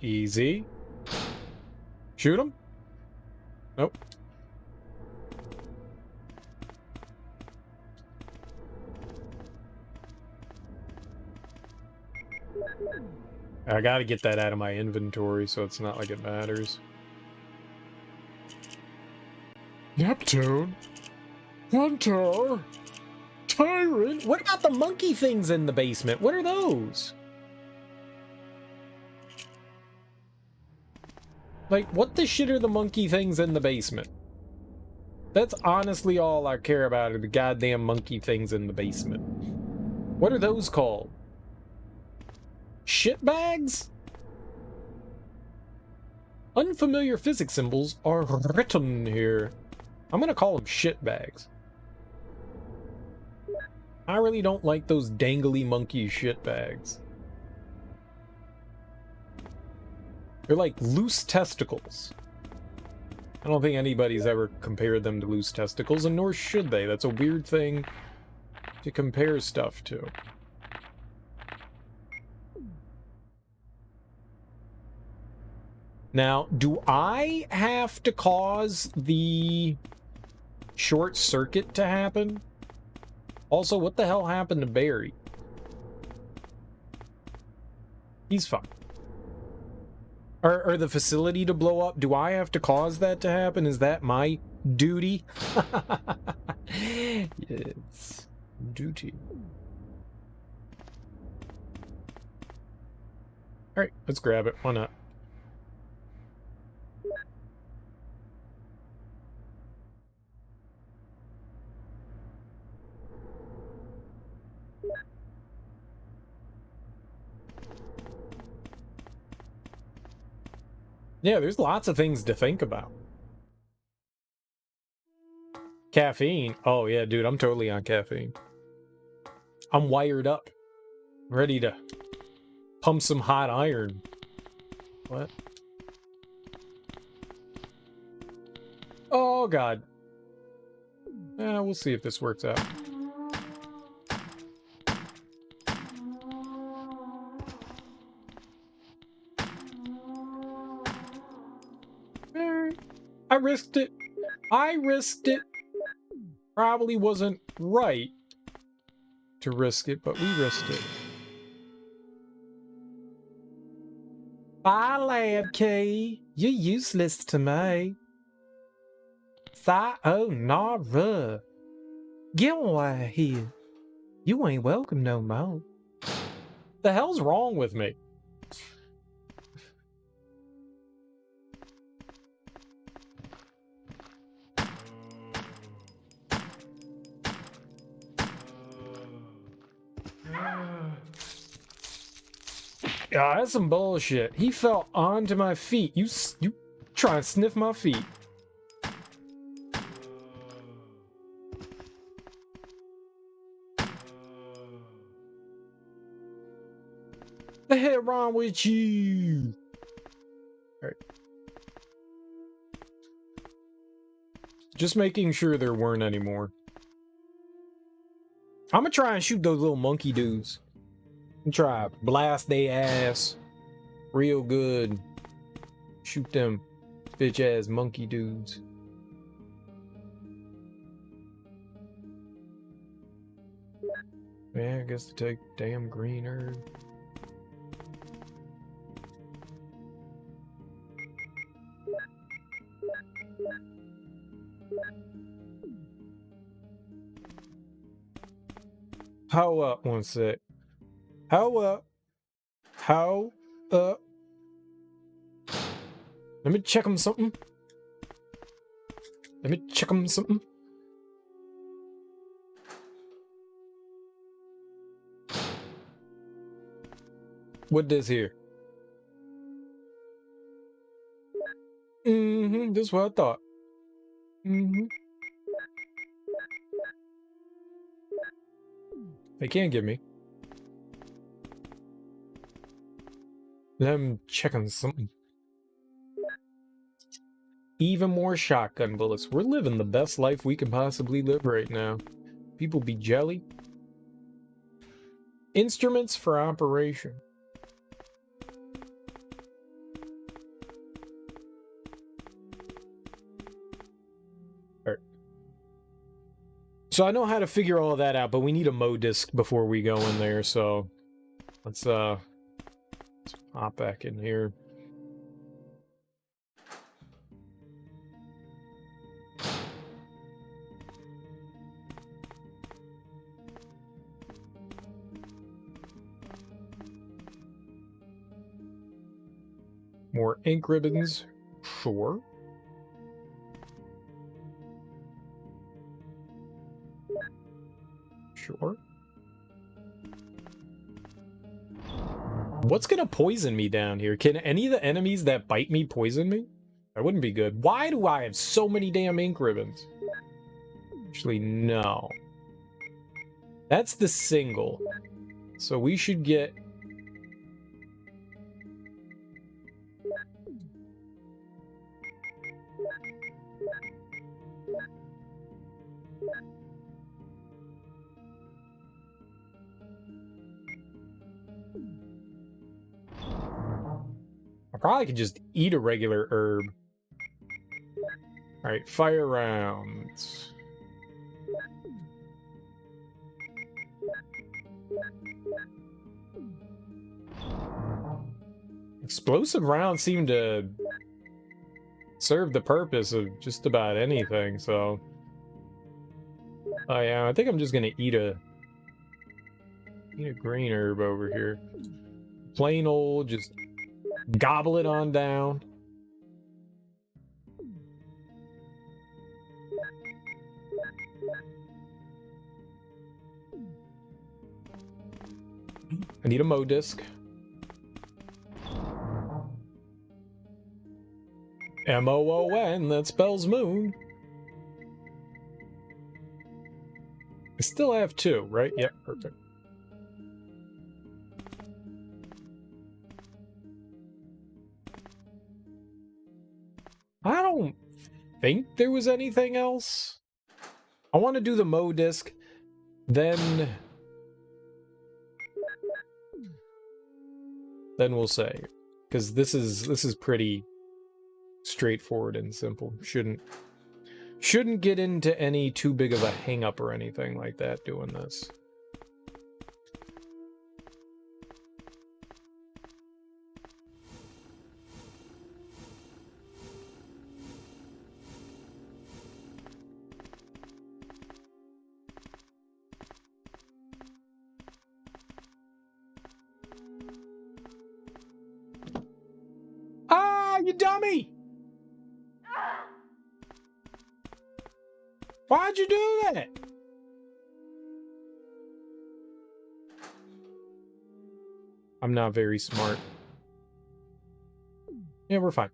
Easy. Shoot him? Nope. I gotta get that out of my inventory so it's not like it matters. Neptune? Hunter? Tyrant? What about the monkey things in the basement? What are those? Like, what the shit are the monkey things in the basement? That's honestly all I care about, are the goddamn monkey things in the basement. What are those called? Shit bags? Unfamiliar physics symbols are written here. I'm gonna call them shit bags. I really don't like those dangly monkey shit bags. They're like loose testicles. I don't think anybody's ever compared them to loose testicles, and nor should they. That's a weird thing to compare stuff to. Now, do I have to cause the short circuit to happen? Also, what the hell happened to Barry? He's fine. Or the facility to blow up? Do I have to cause that to happen? Is that my duty? Yes. Duty. Alright, let's grab it. Why not? Yeah, there's lots of things to think about. Caffeine. Oh, yeah, dude, I'm totally on caffeine. I'm wired up. Ready to pump some hot iron. What? Oh, God. We'll see if this works out. I risked it. I risked it. Probably wasn't right to risk it, but we risked it. Bye, lad key. You're useless to me. Sayonara. Get away here. You ain't welcome no more. The hell's wrong with me? Yeah, that's some bullshit. He fell onto my feet. You try and sniff my feet. The hell wrong with you? Alright. Just making sure there weren't any more. I'm gonna try and shoot those little monkey dudes. I'm try to blast their ass real good. Shoot them bitch ass monkey dudes. Yeah, I guess to take damn green herb. How up? One sec. How up? How up? Let me check him something. Let me check him something. What this here? Mm-hmm, this is what I thought. Mm-hmm. They can't get me. Let me check on something. Even more shotgun bullets. We're living the best life we can possibly live right now. People be jelly. Instruments for operation. Alright. So I know how to figure all that out, but we need a Mo disc before we go in there, so let's hop back in here. More ink ribbons, sure. Sure. What's gonna poison me down here? Can any of the enemies that bite me poison me? That wouldn't be good. Why do I have so many damn ink ribbons? Actually, no. That's the single. So we should get... I probably could just eat a regular herb. Alright, fire rounds. Explosive rounds seem to serve the purpose of just about anything, so... Oh yeah, I think I'm just gonna eat a green herb over here. Plain old, just gobble it on down. I need a Mo disc. M-O-O-N, that spells moon. I still have 2, right? Yep, perfect. I don't think there was anything else. I want to do the Mo disc, then we'll say, because this is pretty straightforward and simple. Shouldn't get into any too big of a hang up or anything like that doing this. Ah, you dummy! Why'd you do that? I'm not very smart. Yeah, we're fine.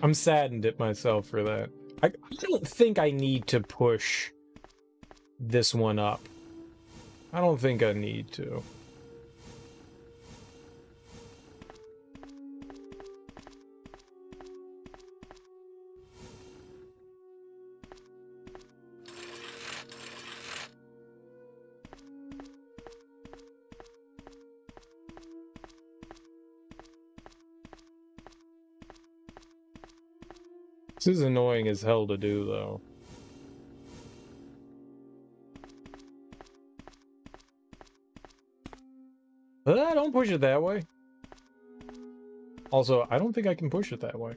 I'm saddened at myself for that. I don't think I need to push this one up. I don't think I need to. This is annoying as hell to do, though. Don't push it that way. Also, I don't think I can push it that way.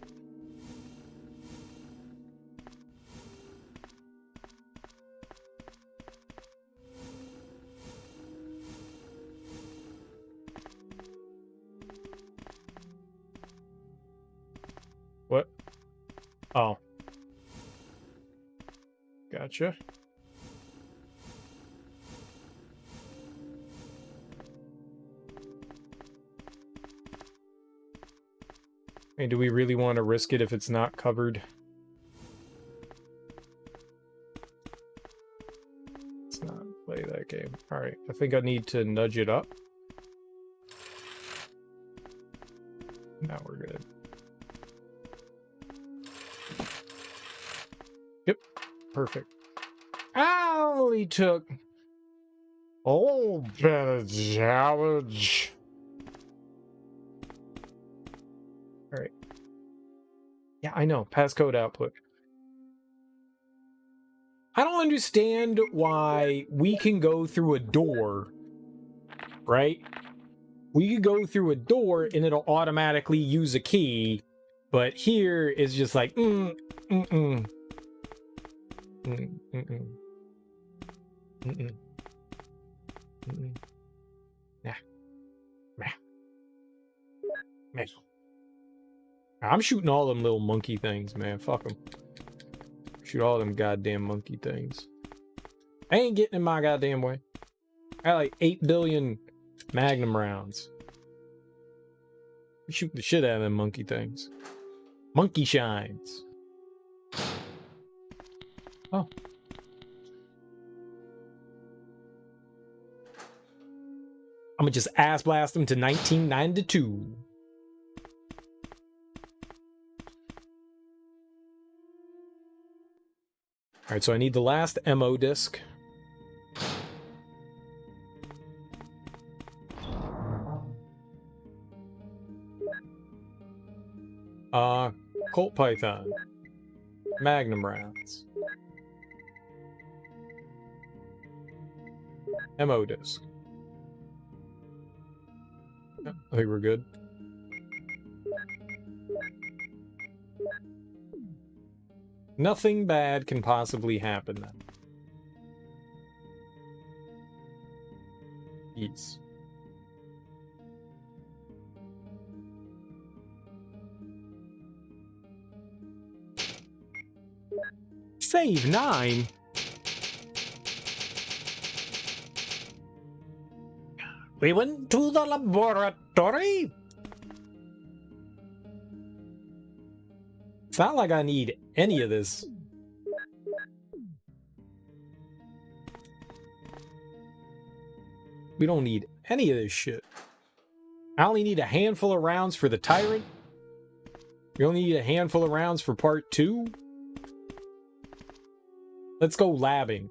Oh. Gotcha. Hey, do we really want to risk it if it's not covered? Let's not play that game. Alright, I think I need to nudge it up. Now we're good. Yep, perfect. Ow, he took... Oh, better challenge. Alright. Yeah, I know. Passcode output. I don't understand why we can go through a door, right? We could go through a door and it'll automatically use a key, but here is just like, Nah. I'm shooting all them little monkey things, man. Fuck them. Shoot all them goddamn monkey things. I ain't getting in my goddamn way. I got like 8 billion Magnum rounds. Shoot the shit out of them monkey things. Monkey shines. Oh. I'm gonna just ass blast them to 1992. Alright, so I need the last MO disc. Colt Python. Magnum rounds. MO disc. Yeah, I think we're good. Nothing bad can possibly happen then. Yes. Save 9? We went to the laboratory. It's not like I need any of this. We don't need any of this shit. I only need a handful of rounds for the Tyrant. We only need a handful of rounds for part 2. Let's go labbing.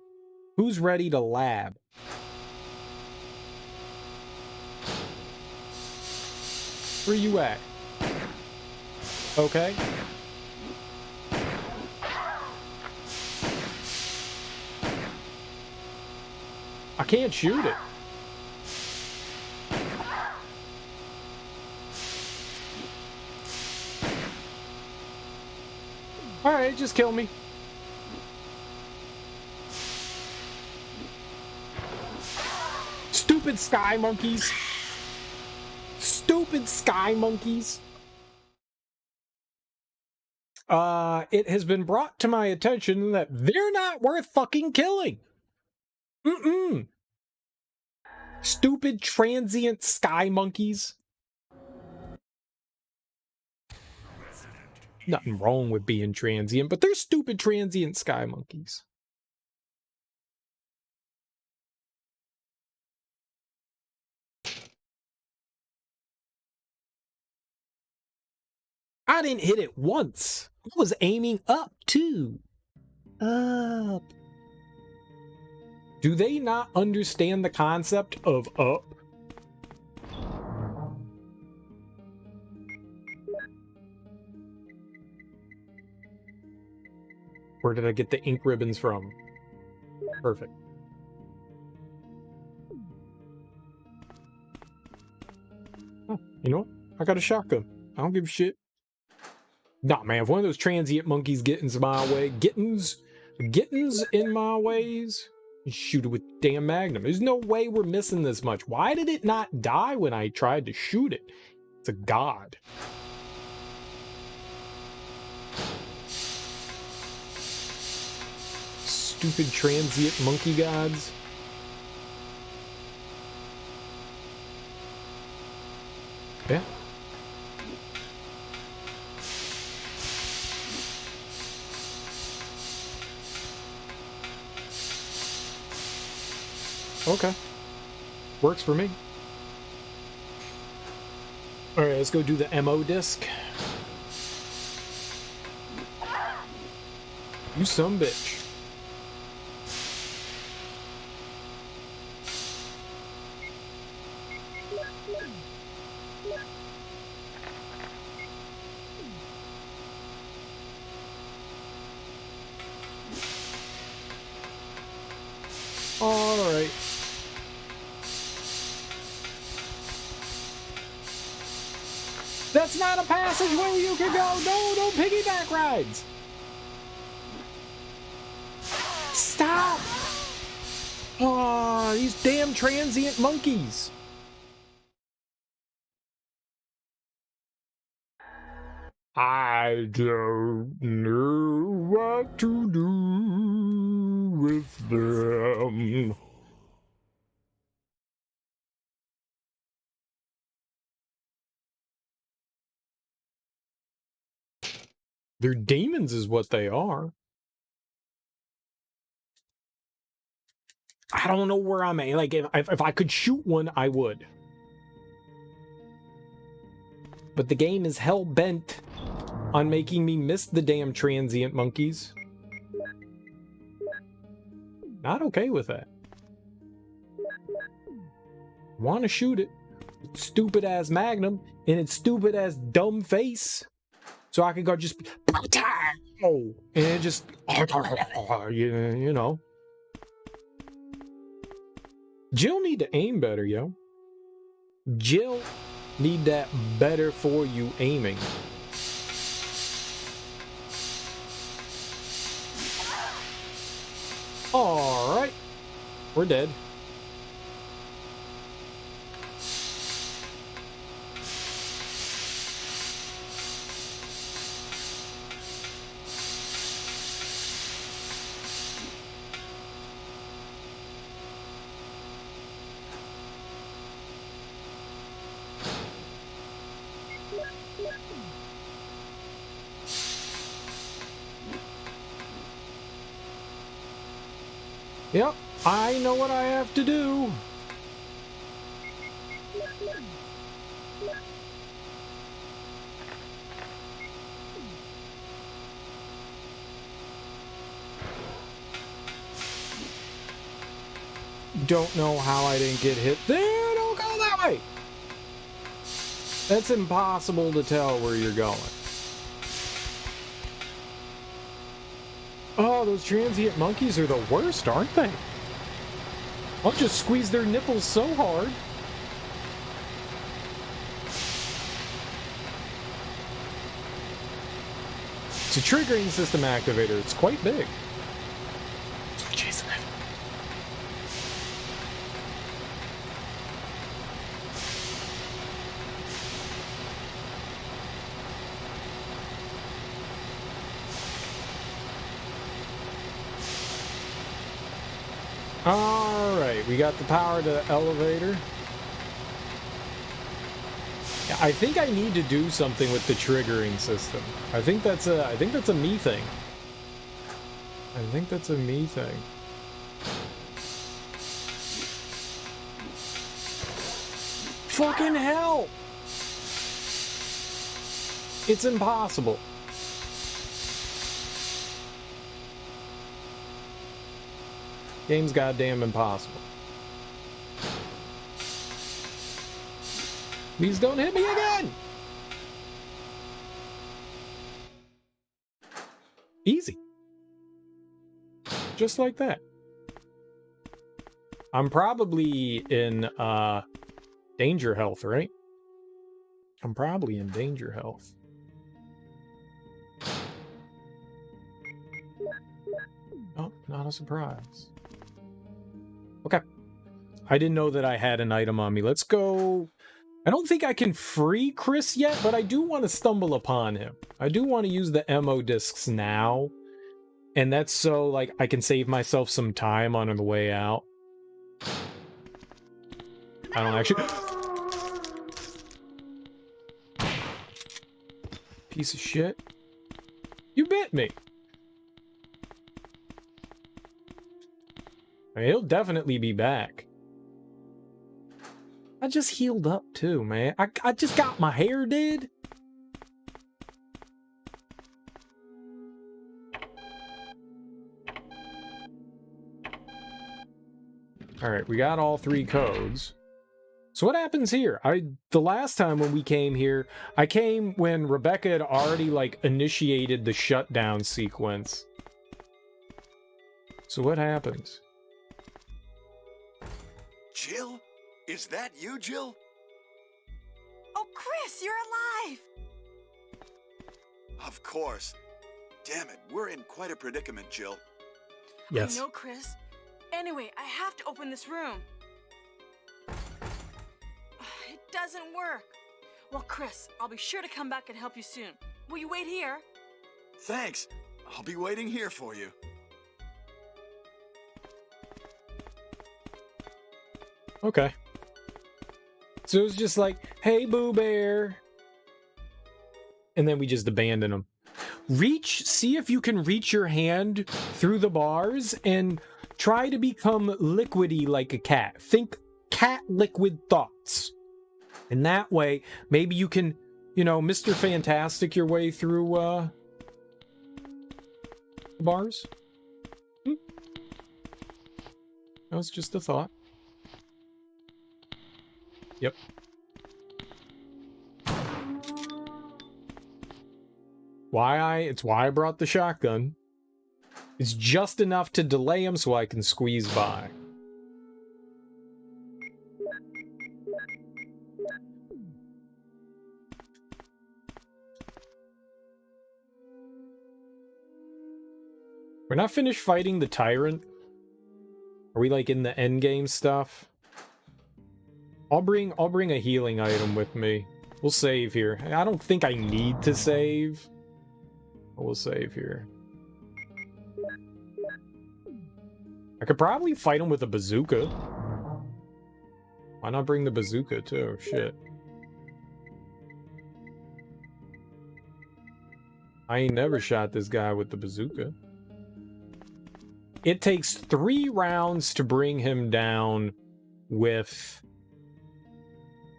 Who's ready to lab? Where you at? Okay. I can't shoot it. Alright, just kill me. Stupid sky monkeys. Stupid sky monkeys. It has been brought to my attention that they're not worth fucking killing. Stupid transient sky monkeys. Nothing wrong with being transient, but they're stupid transient sky monkeys. I didn't hit it once. I was aiming up, too. Up. Do they not understand the concept of up? Where did I get the ink ribbons from? Perfect. Oh, you know what? I got a shotgun. I don't give a shit. Nah, man, if one of those transient monkeys gets in my way, gettins in my ways, shoot it with damn Magnum. There's no way we're missing this much. Why did it not die when I tried to shoot it? It's a god. stupid transient monkey gods. Yeah. Okay. Works for me. Alright, let's go do the MO disc. You some bitch. Alright. That's not a passageway you can go! No piggyback rides! Stop! Oh, these damn transient monkeys! I don't know what to do with them. They're demons is what they are. I don't know where I'm at. Like, if I could shoot one, I would. But the game is hell-bent on making me miss the damn transient monkeys. Not okay with that. Want to shoot it. Stupid-ass Magnum and its stupid-ass dumb face. So I could go just... And it just... You know. Jill need to aim better, yo. Jill need that better for you aiming. Alright. We're dead. Yep, I know what I have to do. Don't know how I didn't get hit there. Don't go that way. That's impossible to tell where you're going. Oh, those transient monkeys are the worst, aren't they? I'll just squeeze their nipples so hard. It's a triggering system activator. It's quite big. That's what Jason had. Alright, we got the power to the elevator. Yeah, I think I need to do something with the triggering system. I think that's a me thing. I think that's a me thing. Fucking hell! It's impossible. Game's goddamn impossible. Please don't hit me again! Easy. Just like that. I'm probably in danger health, right? I'm probably in danger health. Oh, not a surprise. Okay. I didn't know that I had an item on me. Let's go. I don't think I can free Chris yet, but I do want to stumble upon him. I do want to use the MO discs now. And that's so, like, I can save myself some time on the way out. I don't actually... Piece of shit. You bit me. I mean, he'll definitely be back. I just healed up too, man. I just got my hair did. Alright, we got all 3 codes. So what happens here? The last time when we came here, I came when Rebecca had already, like, initiated the shutdown sequence. So what happens? Jill? Is that you, Jill? Oh, Chris, you're alive! Of course. Damn it, we're in quite a predicament, Jill. Yes. I know, Chris. Anyway, I have to open this room. It doesn't work. Well, Chris, I'll be sure to come back and help you soon. Will you wait here? Thanks. I'll be waiting here for you. Okay. So it was just like, hey, Boo Bear. And then we just abandon him. See if you can reach your hand through the bars and try to become liquidy like a cat. Think cat liquid thoughts. And that way, maybe you can, you know, Mr. Fantastic your way through, bars. That was just a thought. Yep. It's why I brought the shotgun. It's just enough to delay him so I can squeeze by. We're not finished fighting the tyrant? Are we like in the end game stuff? I'll bring a healing item with me. We'll save here. I don't think I need to save. We'll save here. I could probably fight him with a bazooka. Why not bring the bazooka too? Shit. I ain't never shot this guy with the bazooka. It takes 3 rounds to bring him down with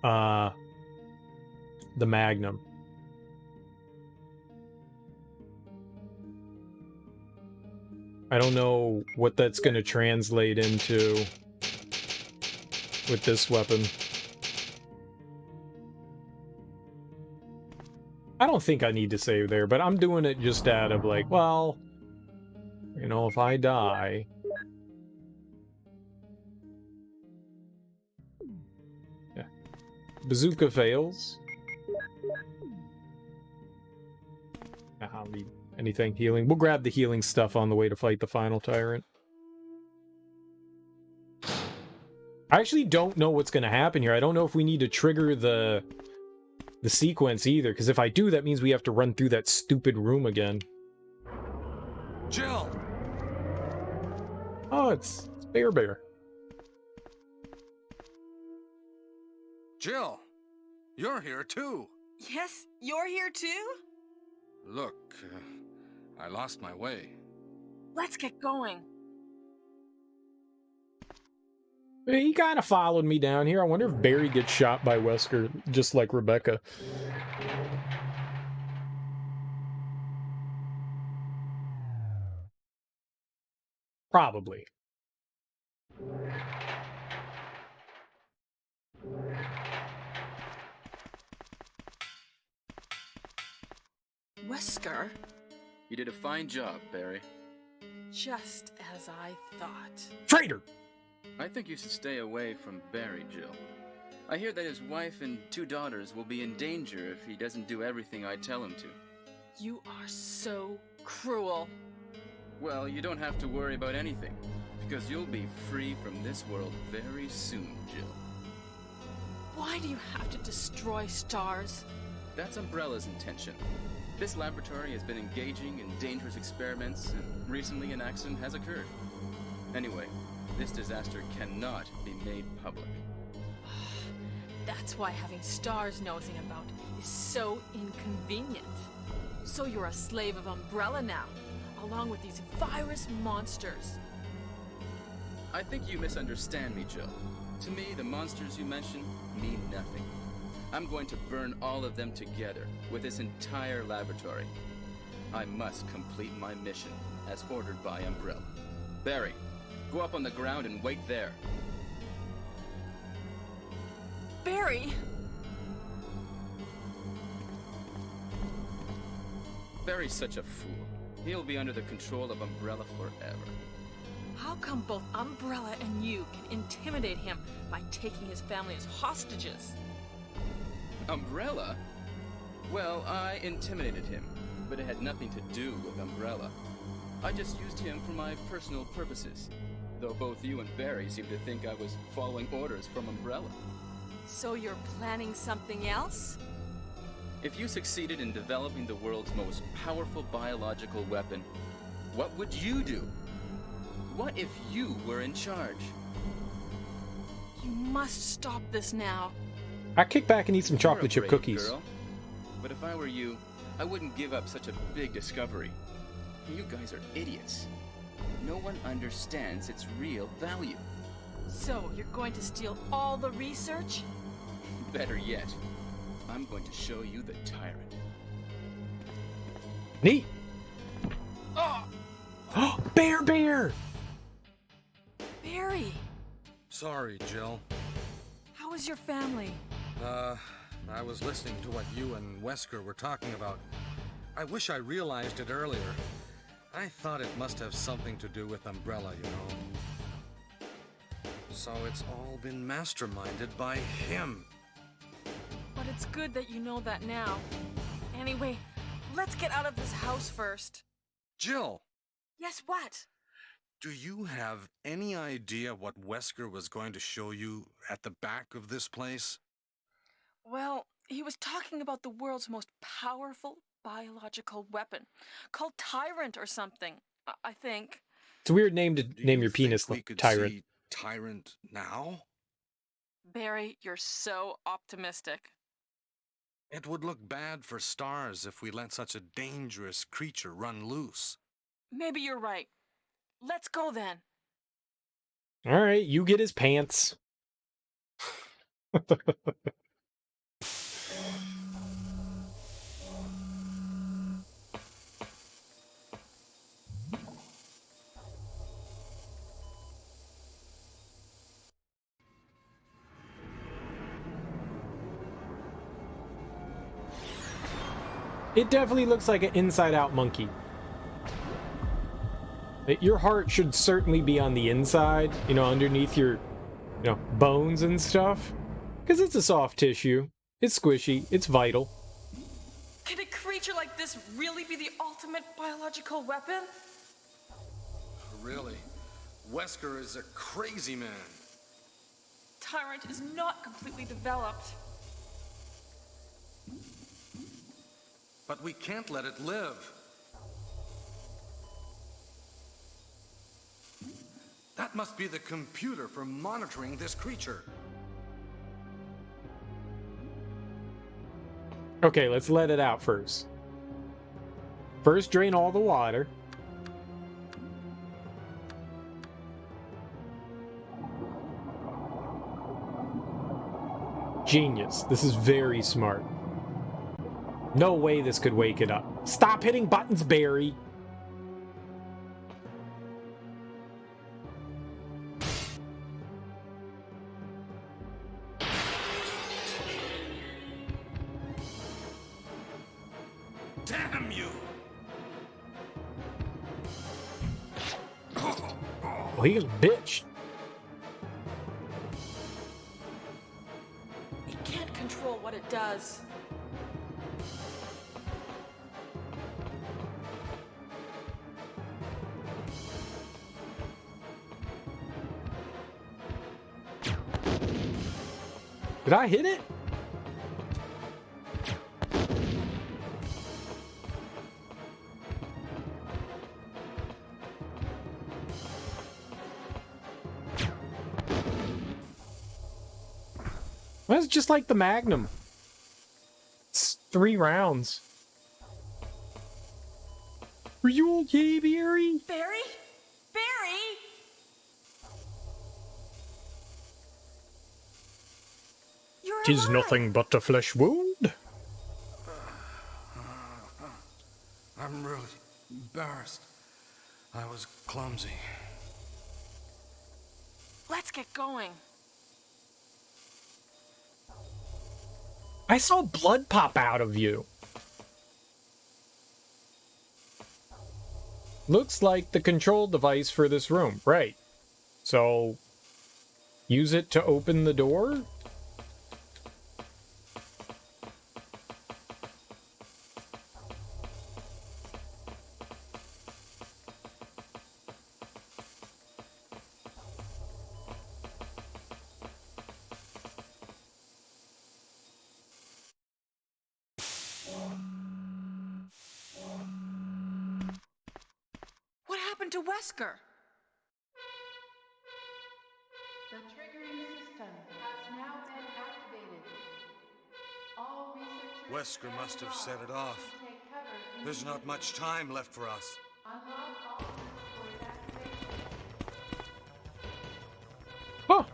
the Magnum. I don't know what that's going to translate into with this weapon. I don't think I need to save there, but I'm doing it just out of like, well, you know, if I die... Yeah. Bazooka fails. I don't need anything healing. We'll grab the healing stuff on the way to fight the final tyrant. I actually don't know what's going to happen here. I don't know if we need to trigger the sequence either, because if I do, that means we have to run through that stupid room again. Jill! Oh, it's Bear. Jill! You're here too! Yes, you're here too? Look, I lost my way. Let's get going. He kind of followed me down here. I wonder if Barry gets shot by Wesker, just like Rebecca. Probably. Wesker? You did a fine job, Barry. Just as I thought. Traitor! I think you should stay away from Barry, Jill. I hear that his wife and 2 daughters will be in danger if he doesn't do everything I tell him to. You are so cruel. Well, you don't have to worry about anything, because you'll be free from this world very soon, Jill. Why do you have to destroy stars? That's Umbrella's intention. This laboratory has been engaging in dangerous experiments, and recently an accident has occurred. Anyway, this disaster cannot be made public. That's why having stars nosing about is so inconvenient. So you're a slave of Umbrella now, along with these virus monsters. I think you misunderstand me, Jill. To me, the monsters you mention mean nothing. I'm going to burn all of them together with this entire laboratory. I must complete my mission as ordered by Umbrella. Barry, go up on the ground and wait there. Barry! Barry's such a fool. He'll be under the control of Umbrella forever. How come both Umbrella and you can intimidate him by taking his family as hostages? Umbrella? Well, I intimidated him, but it had nothing to do with Umbrella. I just used him for my personal purposes, though both you and Barry seem to think I was following orders from Umbrella. So you're planning something else? If you succeeded in developing the world's most powerful biological weapon, what would you do? What if you were in charge? You must stop this now. I kick back and eat some chocolate chip You're a brave cookies. girl. But if I were you, I wouldn't give up such a big discovery. You guys are idiots. No one understands its real value. So you're going to steal all the research? Better yet, I'm going to show you the tyrant. Neat. Oh! Bear! Barry! Sorry, Jill. How is your family? I was listening to what you and Wesker were talking about. I wish I realized it earlier. I thought it must have something to do with Umbrella, you know. So it's all been masterminded by him. But it's good that you know that now. Anyway, let's get out of this house first. Jill! Yes, what? Do you have any idea what Wesker was going to show you at the back of this place? Well, he was talking about the world's most powerful biological weapon, called Tyrant or something, I think. It's a weird name to name your penis We could Tyrant. see Tyrant now? Barry, you're so optimistic. It would look bad for stars if we let such a dangerous creature run loose. Maybe you're right. Let's go then. All right, you get his pants. It definitely looks like an inside-out monkey. Your heart should certainly be on the inside, you know, underneath your, bones and stuff. Because it's a soft tissue. It's squishy. It's vital. Can a creature like this really be the ultimate biological weapon? Really? Wesker is a crazy man. Tyrant is not completely developed. But we can't let it live. That must be the computer for monitoring this creature. Okay, let's let it out first. First, drain all the water. Genius. This is very smart. No way this could wake it up. Stop hitting buttons, Barry! Damn you! Oh, he's a bitch. It can't control what it does. Did I hit it? That's just like the Magnum. It's 3 rounds. Are you okay, Barry? Barry? Barry? You're 'Tis alive. nothing but a flesh wound. I'm really embarrassed. I was clumsy. Let's get going. I saw blood pop out of you. Looks like the control device for this room. Right. So, use it to open the door? What happened to Wesker? The triggering system has now been activated. All researchers Wesker must have set it off. take cover. There's not much time left for us. Unlock all rooms for evacuation. Huh.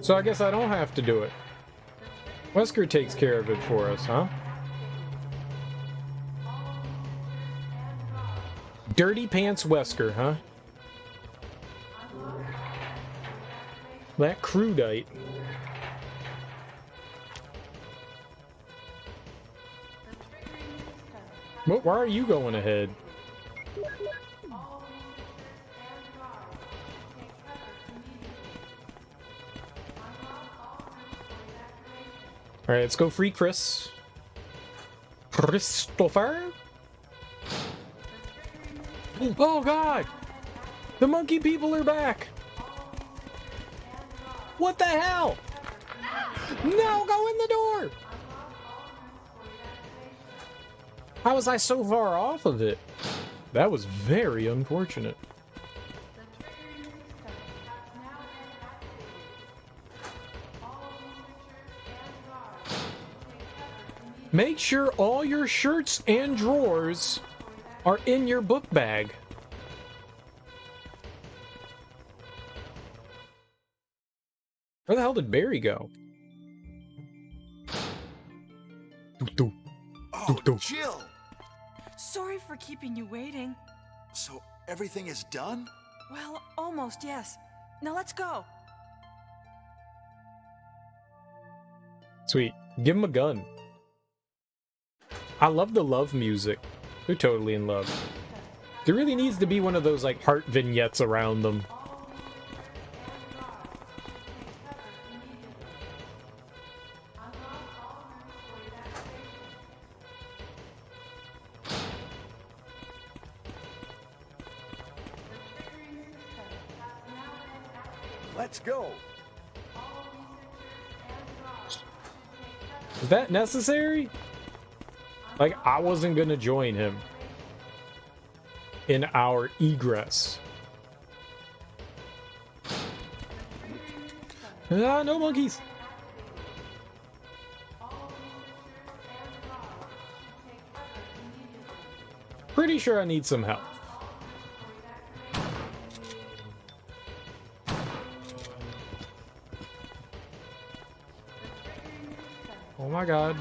So I guess I don't have to do it. Wesker takes care of it for us, huh? Dirty Pants Wesker, huh? That crudite. What? Why are you going ahead? Alright, let's go free Chris. Christopher? Oh god! The monkey people are back! What the hell? No, go in the door! How was I so far off of it? That was very unfortunate. Make sure all your shirts and drawers are in your book bag. Where the hell did Barry go? Oh, Jill! Sorry for keeping you waiting. So everything is done? Well, almost, yes. Now let's go. Sweet. Give him a gun. I love the love music. They're totally in love. There really needs to be one of those, like, heart vignettes around them. Let's go! Is that necessary? Like, I wasn't gonna join him in our egress. Ah, no monkeys! Pretty sure I need some help. Oh my god.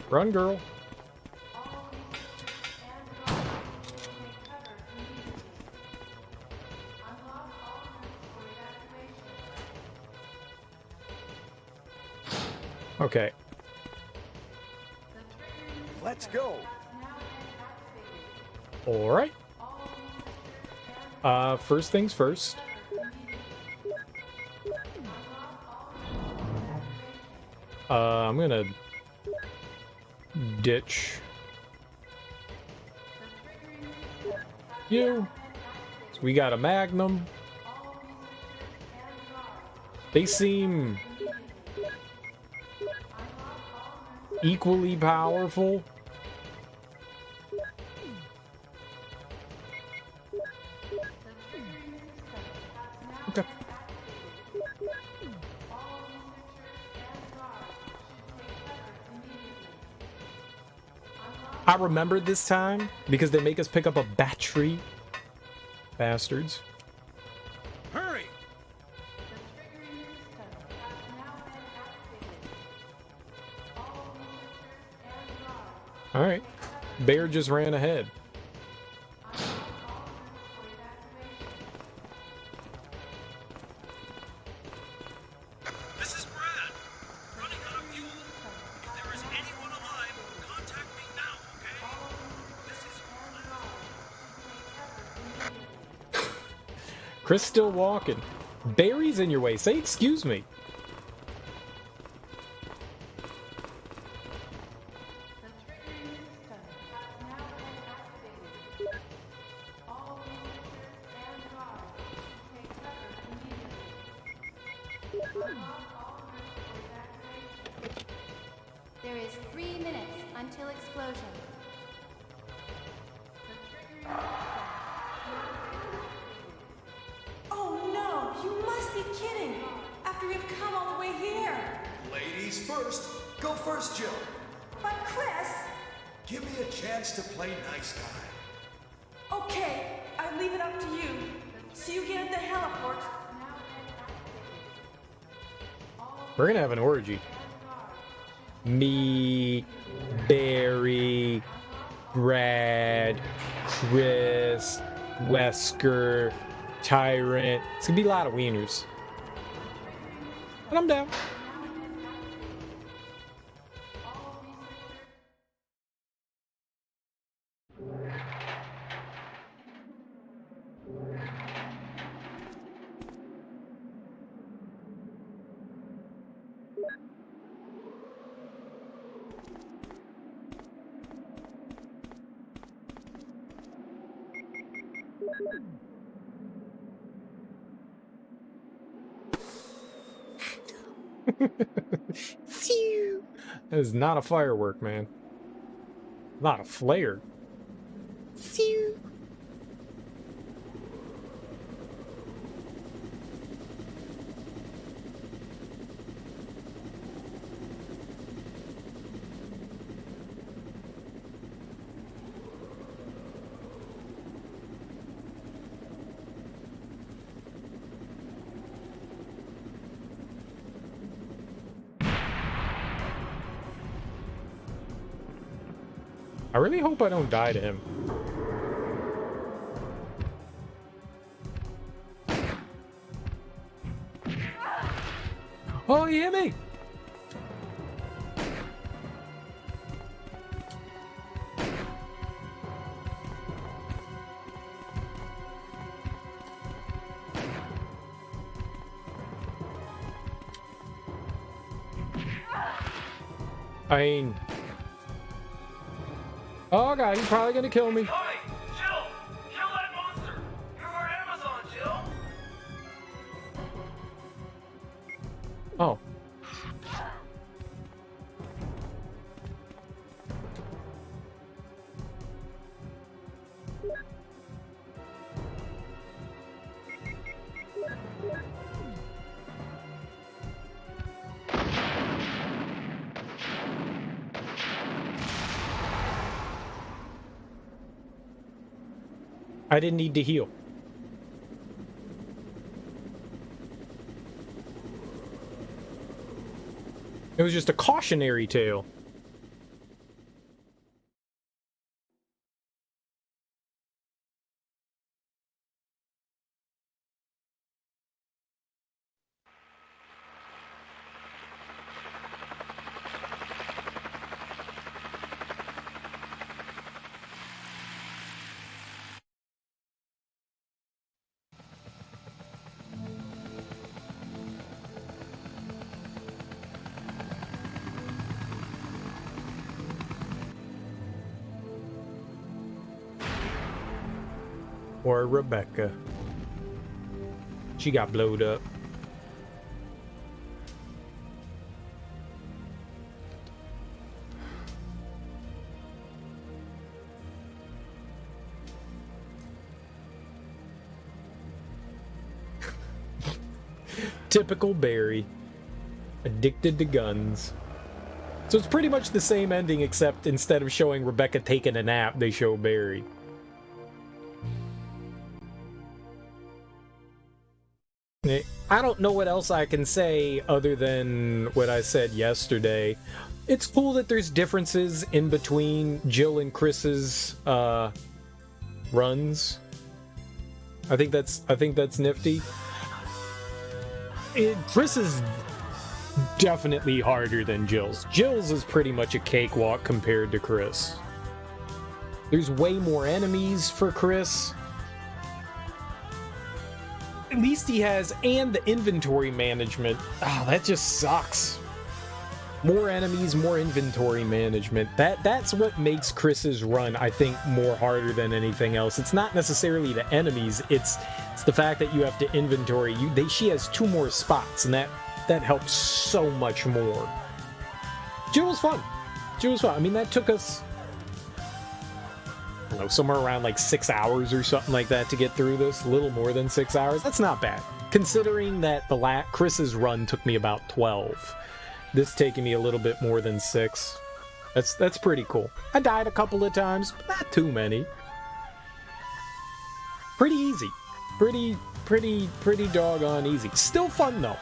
Run, girl. Okay. Let's go! Alright. First things first. I'm gonna ditch you. So we got a Magnum. They seem equally powerful. Okay. I remembered this time because they make us pick up a battery. Bastards. Hurry! Alright. Bear just ran ahead. This is Brad. Running out of fuel. If there is anyone alive, contact me now, okay? This is Chris still walking. Barry's in your way. Say excuse me. There is 3 minutes until explosion. Oh no, you must be kidding! After we've come all the way here! Ladies first. Go first, Jill. But Chris! Give me a chance to play nice guy. Okay, I leave it up to you. See you again at the heliport. We're gonna have an orgy. Me, Barry, Brad, Chris, Wesker, Tyrant. It's gonna be a lot of wieners. But I'm down. That is not a firework, man. Not a flare. I really hope I don't die to him. Oh, he hit me! I mean... Oh god, he's probably gonna kill me. Jill! Kill that monster! You're our Amazon, Jill! Oh. I didn't need to heal. It was just a cautionary tale. Or Rebecca. She got blowed up. Typical Barry. Addicted to guns. So it's pretty much the same ending, except instead of showing Rebecca taking a nap, they show Barry. I don't know what else I can say other than what I said yesterday. It's cool that there's differences in between Jill and Chris's runs. I think that's nifty. Chris is definitely harder than Jill's. Jill's is pretty much a cakewalk compared to Chris. There's way more enemies for Chris. At least he has, and the inventory management. Oh, that just sucks. More enemies, more inventory management. That's what makes Chris's run, I think, more harder than anything else. It's not necessarily the enemies, it's the fact that you have to inventory. She has 2 more spots, and that helps so much more. Jill was fun. I mean, that took us, I don't know, somewhere around like 6 hours or something like that to get through this. A little more than 6 hours. That's not bad, considering that Chris's run took me about 12. This taking me a little bit more than 6. That's pretty cool. I died a couple of times, but not too many. Pretty easy. Pretty doggone easy. Still fun though.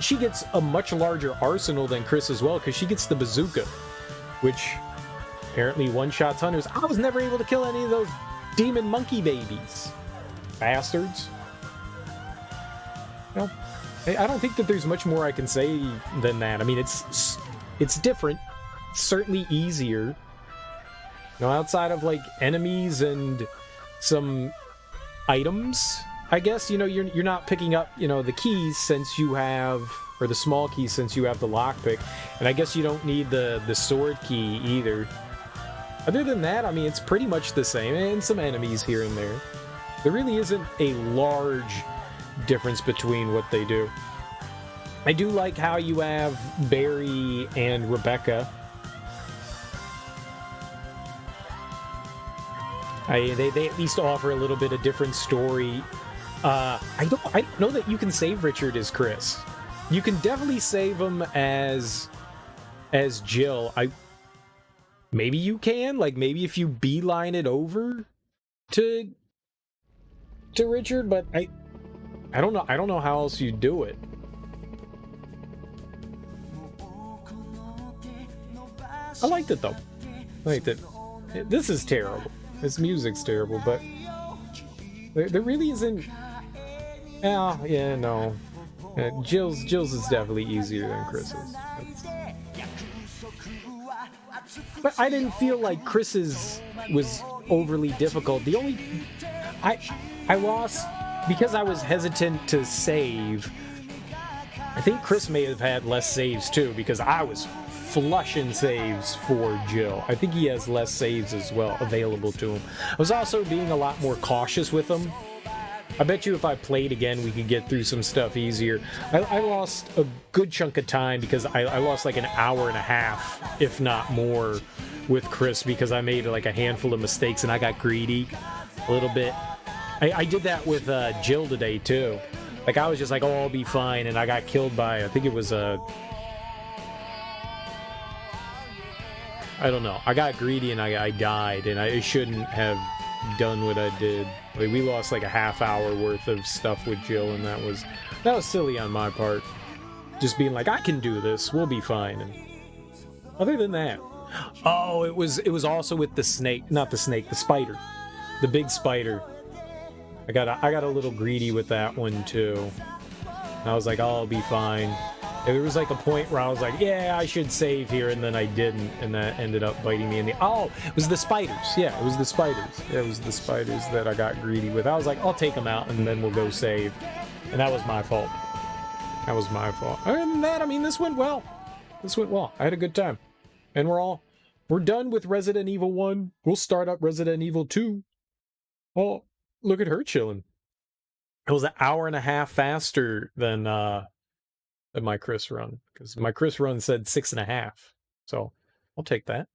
She gets a much larger arsenal than Chris as well, because she gets the bazooka, which apparently one-shots hunters. I was never able to kill any of those demon monkey babies. Bastards. No. I don't think that there's much more I can say than that. I mean, it's different. It's certainly easier. You know, outside of like enemies and some items, I guess, you know, you're not picking up, you know, the keys since you have, or the small keys since you have the lockpick, and I guess you don't need the sword key either. Other than that, I mean, it's pretty much the same, and some enemies here and there. There really isn't a large difference between what they do. I do like how you have Barry and Rebecca. They at least offer a little bit of different story. I don't know that you can save Richard as Chris. You can definitely save him as Jill. Maybe you can, like maybe if you beeline it over to Richard, but I don't know. I don't know how else you do it. I liked it though. I liked it. This is terrible. This music's terrible, but there really isn't. Yeah, no. Jill's is definitely easier than Chris's. But I didn't feel like Chris's was overly difficult. The only I lost because I was hesitant to save. I think Chris may have had less saves too, because I was flushing saves for Jill. I think he has less saves as well available to him. I was also being a lot more cautious with him. I bet you if I played again, we could get through some stuff easier. I lost a good chunk of time because I lost like an hour and a half, if not more, with Chris because I made like a handful of mistakes and I got greedy a little bit. I did that with Jill today too. Like I was just like, oh, I'll be fine, and I got killed by, I think it was I don't know. I got greedy and I died, and I shouldn't have done what I did. Like, we lost like a half hour worth of stuff with Jill, and that was silly on my part. Just being like, I can do this, we'll be fine. And other than that, oh, it was also with the snake, not the snake, the spider, the big spider. I got a little greedy with that one too. And I was like, oh, I'll be fine. And there was like a point where I was like, yeah, I should save here, and then I didn't, and that ended up biting me in the... Oh, it was the spiders. Yeah, it was the spiders. Yeah, it was the spiders that I got greedy with. I was like, I'll take them out, and then we'll go save. And that was my fault. That was my fault. Other than that, I mean, this went well. This went well. I had a good time. And we're done with Resident Evil 1. We'll start up Resident Evil 2. Oh, look at her chilling. It was an hour and a half faster than my Chris run, because my Chris run said 6.5, so I'll take that.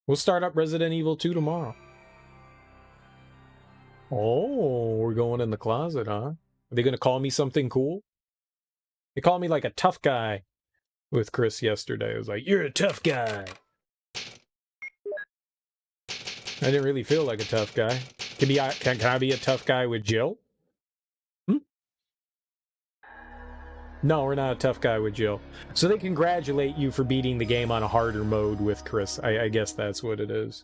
We'll start up Resident Evil 2 tomorrow. Oh, we're going in the closet, huh? Are they gonna call me something cool? They called me like a tough guy with Chris yesterday. It was like, you're a tough guy. I didn't really feel like a tough guy. Can I be a tough guy with Jill? No, we're not a tough guy with Jill. So they congratulate you for beating the game on a harder mode with Chris. I guess that's what it is.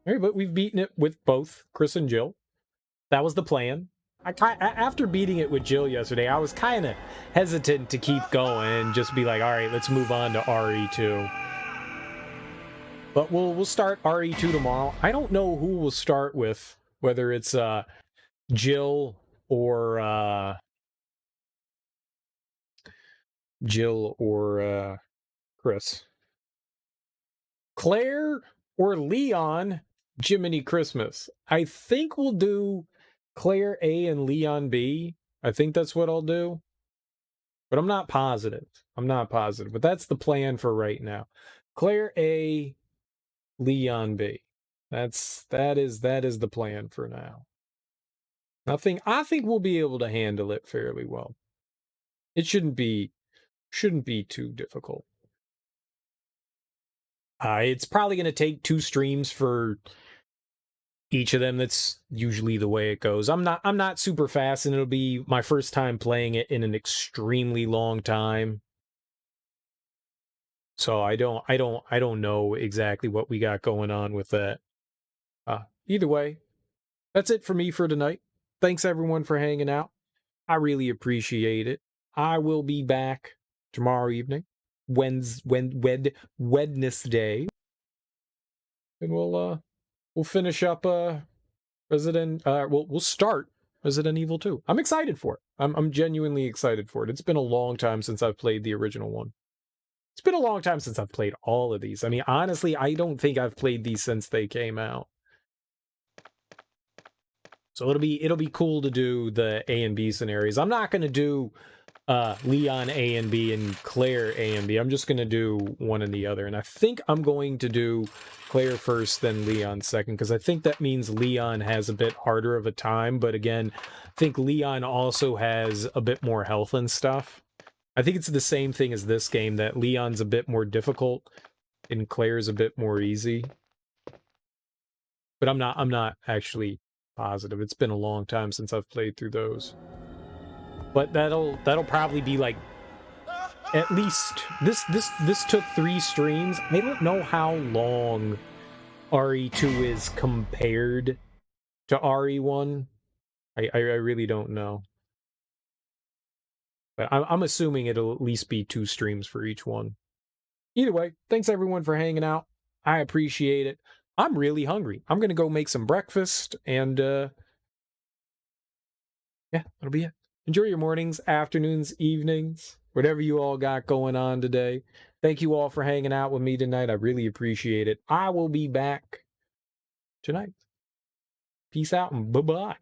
All right, but we've beaten it with both Chris and Jill. That was the plan. After beating it with Jill yesterday, I was kind of hesitant to keep going and just be like, all right, let's move on to RE2. But we'll start RE2 tomorrow. I don't know who we'll start with, whether it's Jill or Chris. Claire or Leon, Jiminy Christmas. I think we'll do Claire A and Leon B. I think that's what I'll do. But I'm not positive. But that's the plan for right now. Claire A, Leon B. That is the plan for now. I think we'll be able to handle it fairly well. It shouldn't be too difficult. It's probably going to take 2 streams for each of them. That's usually the way it goes. I'm not super fast, and it'll be my first time playing it in an extremely long time. So I don't know exactly what we got going on with that. Either way, that's it for me for tonight. Thanks everyone for hanging out. I really appreciate it. I will be back tomorrow evening, Wednesday, and we'll finish up we'll start Resident Evil 2. I'm excited for it. I'm genuinely excited for it. It's been a long time since I've played the original one. It's been a long time since I've played all of these. I mean, honestly, I don't think I've played these since they came out. So it'll be cool to do the A and B scenarios. I'm not going to do Leon A and B and Claire A and B. I'm just going to do one and the other. And I think I'm going to do Claire first, then Leon second, because I think that means Leon has a bit harder of a time. But again, I think Leon also has a bit more health and stuff. I think it's the same thing as this game, that Leon's a bit more difficult and Claire's a bit more easy. But I'm not actually positive. It's been a long time since I've played through those. But that'll probably be like at least this took 3 streams. I don't know how long RE2 is compared to RE1. I really don't know. But I'm assuming it'll at least be 2 streams for each one. Either way, thanks everyone for hanging out. I appreciate it. I'm really hungry. I'm gonna go make some breakfast, and yeah, that'll be it. Enjoy your mornings, afternoons, evenings, whatever you all got going on today. Thank you all for hanging out with me tonight. I really appreciate it. I will be back tonight. Peace out and bye-bye.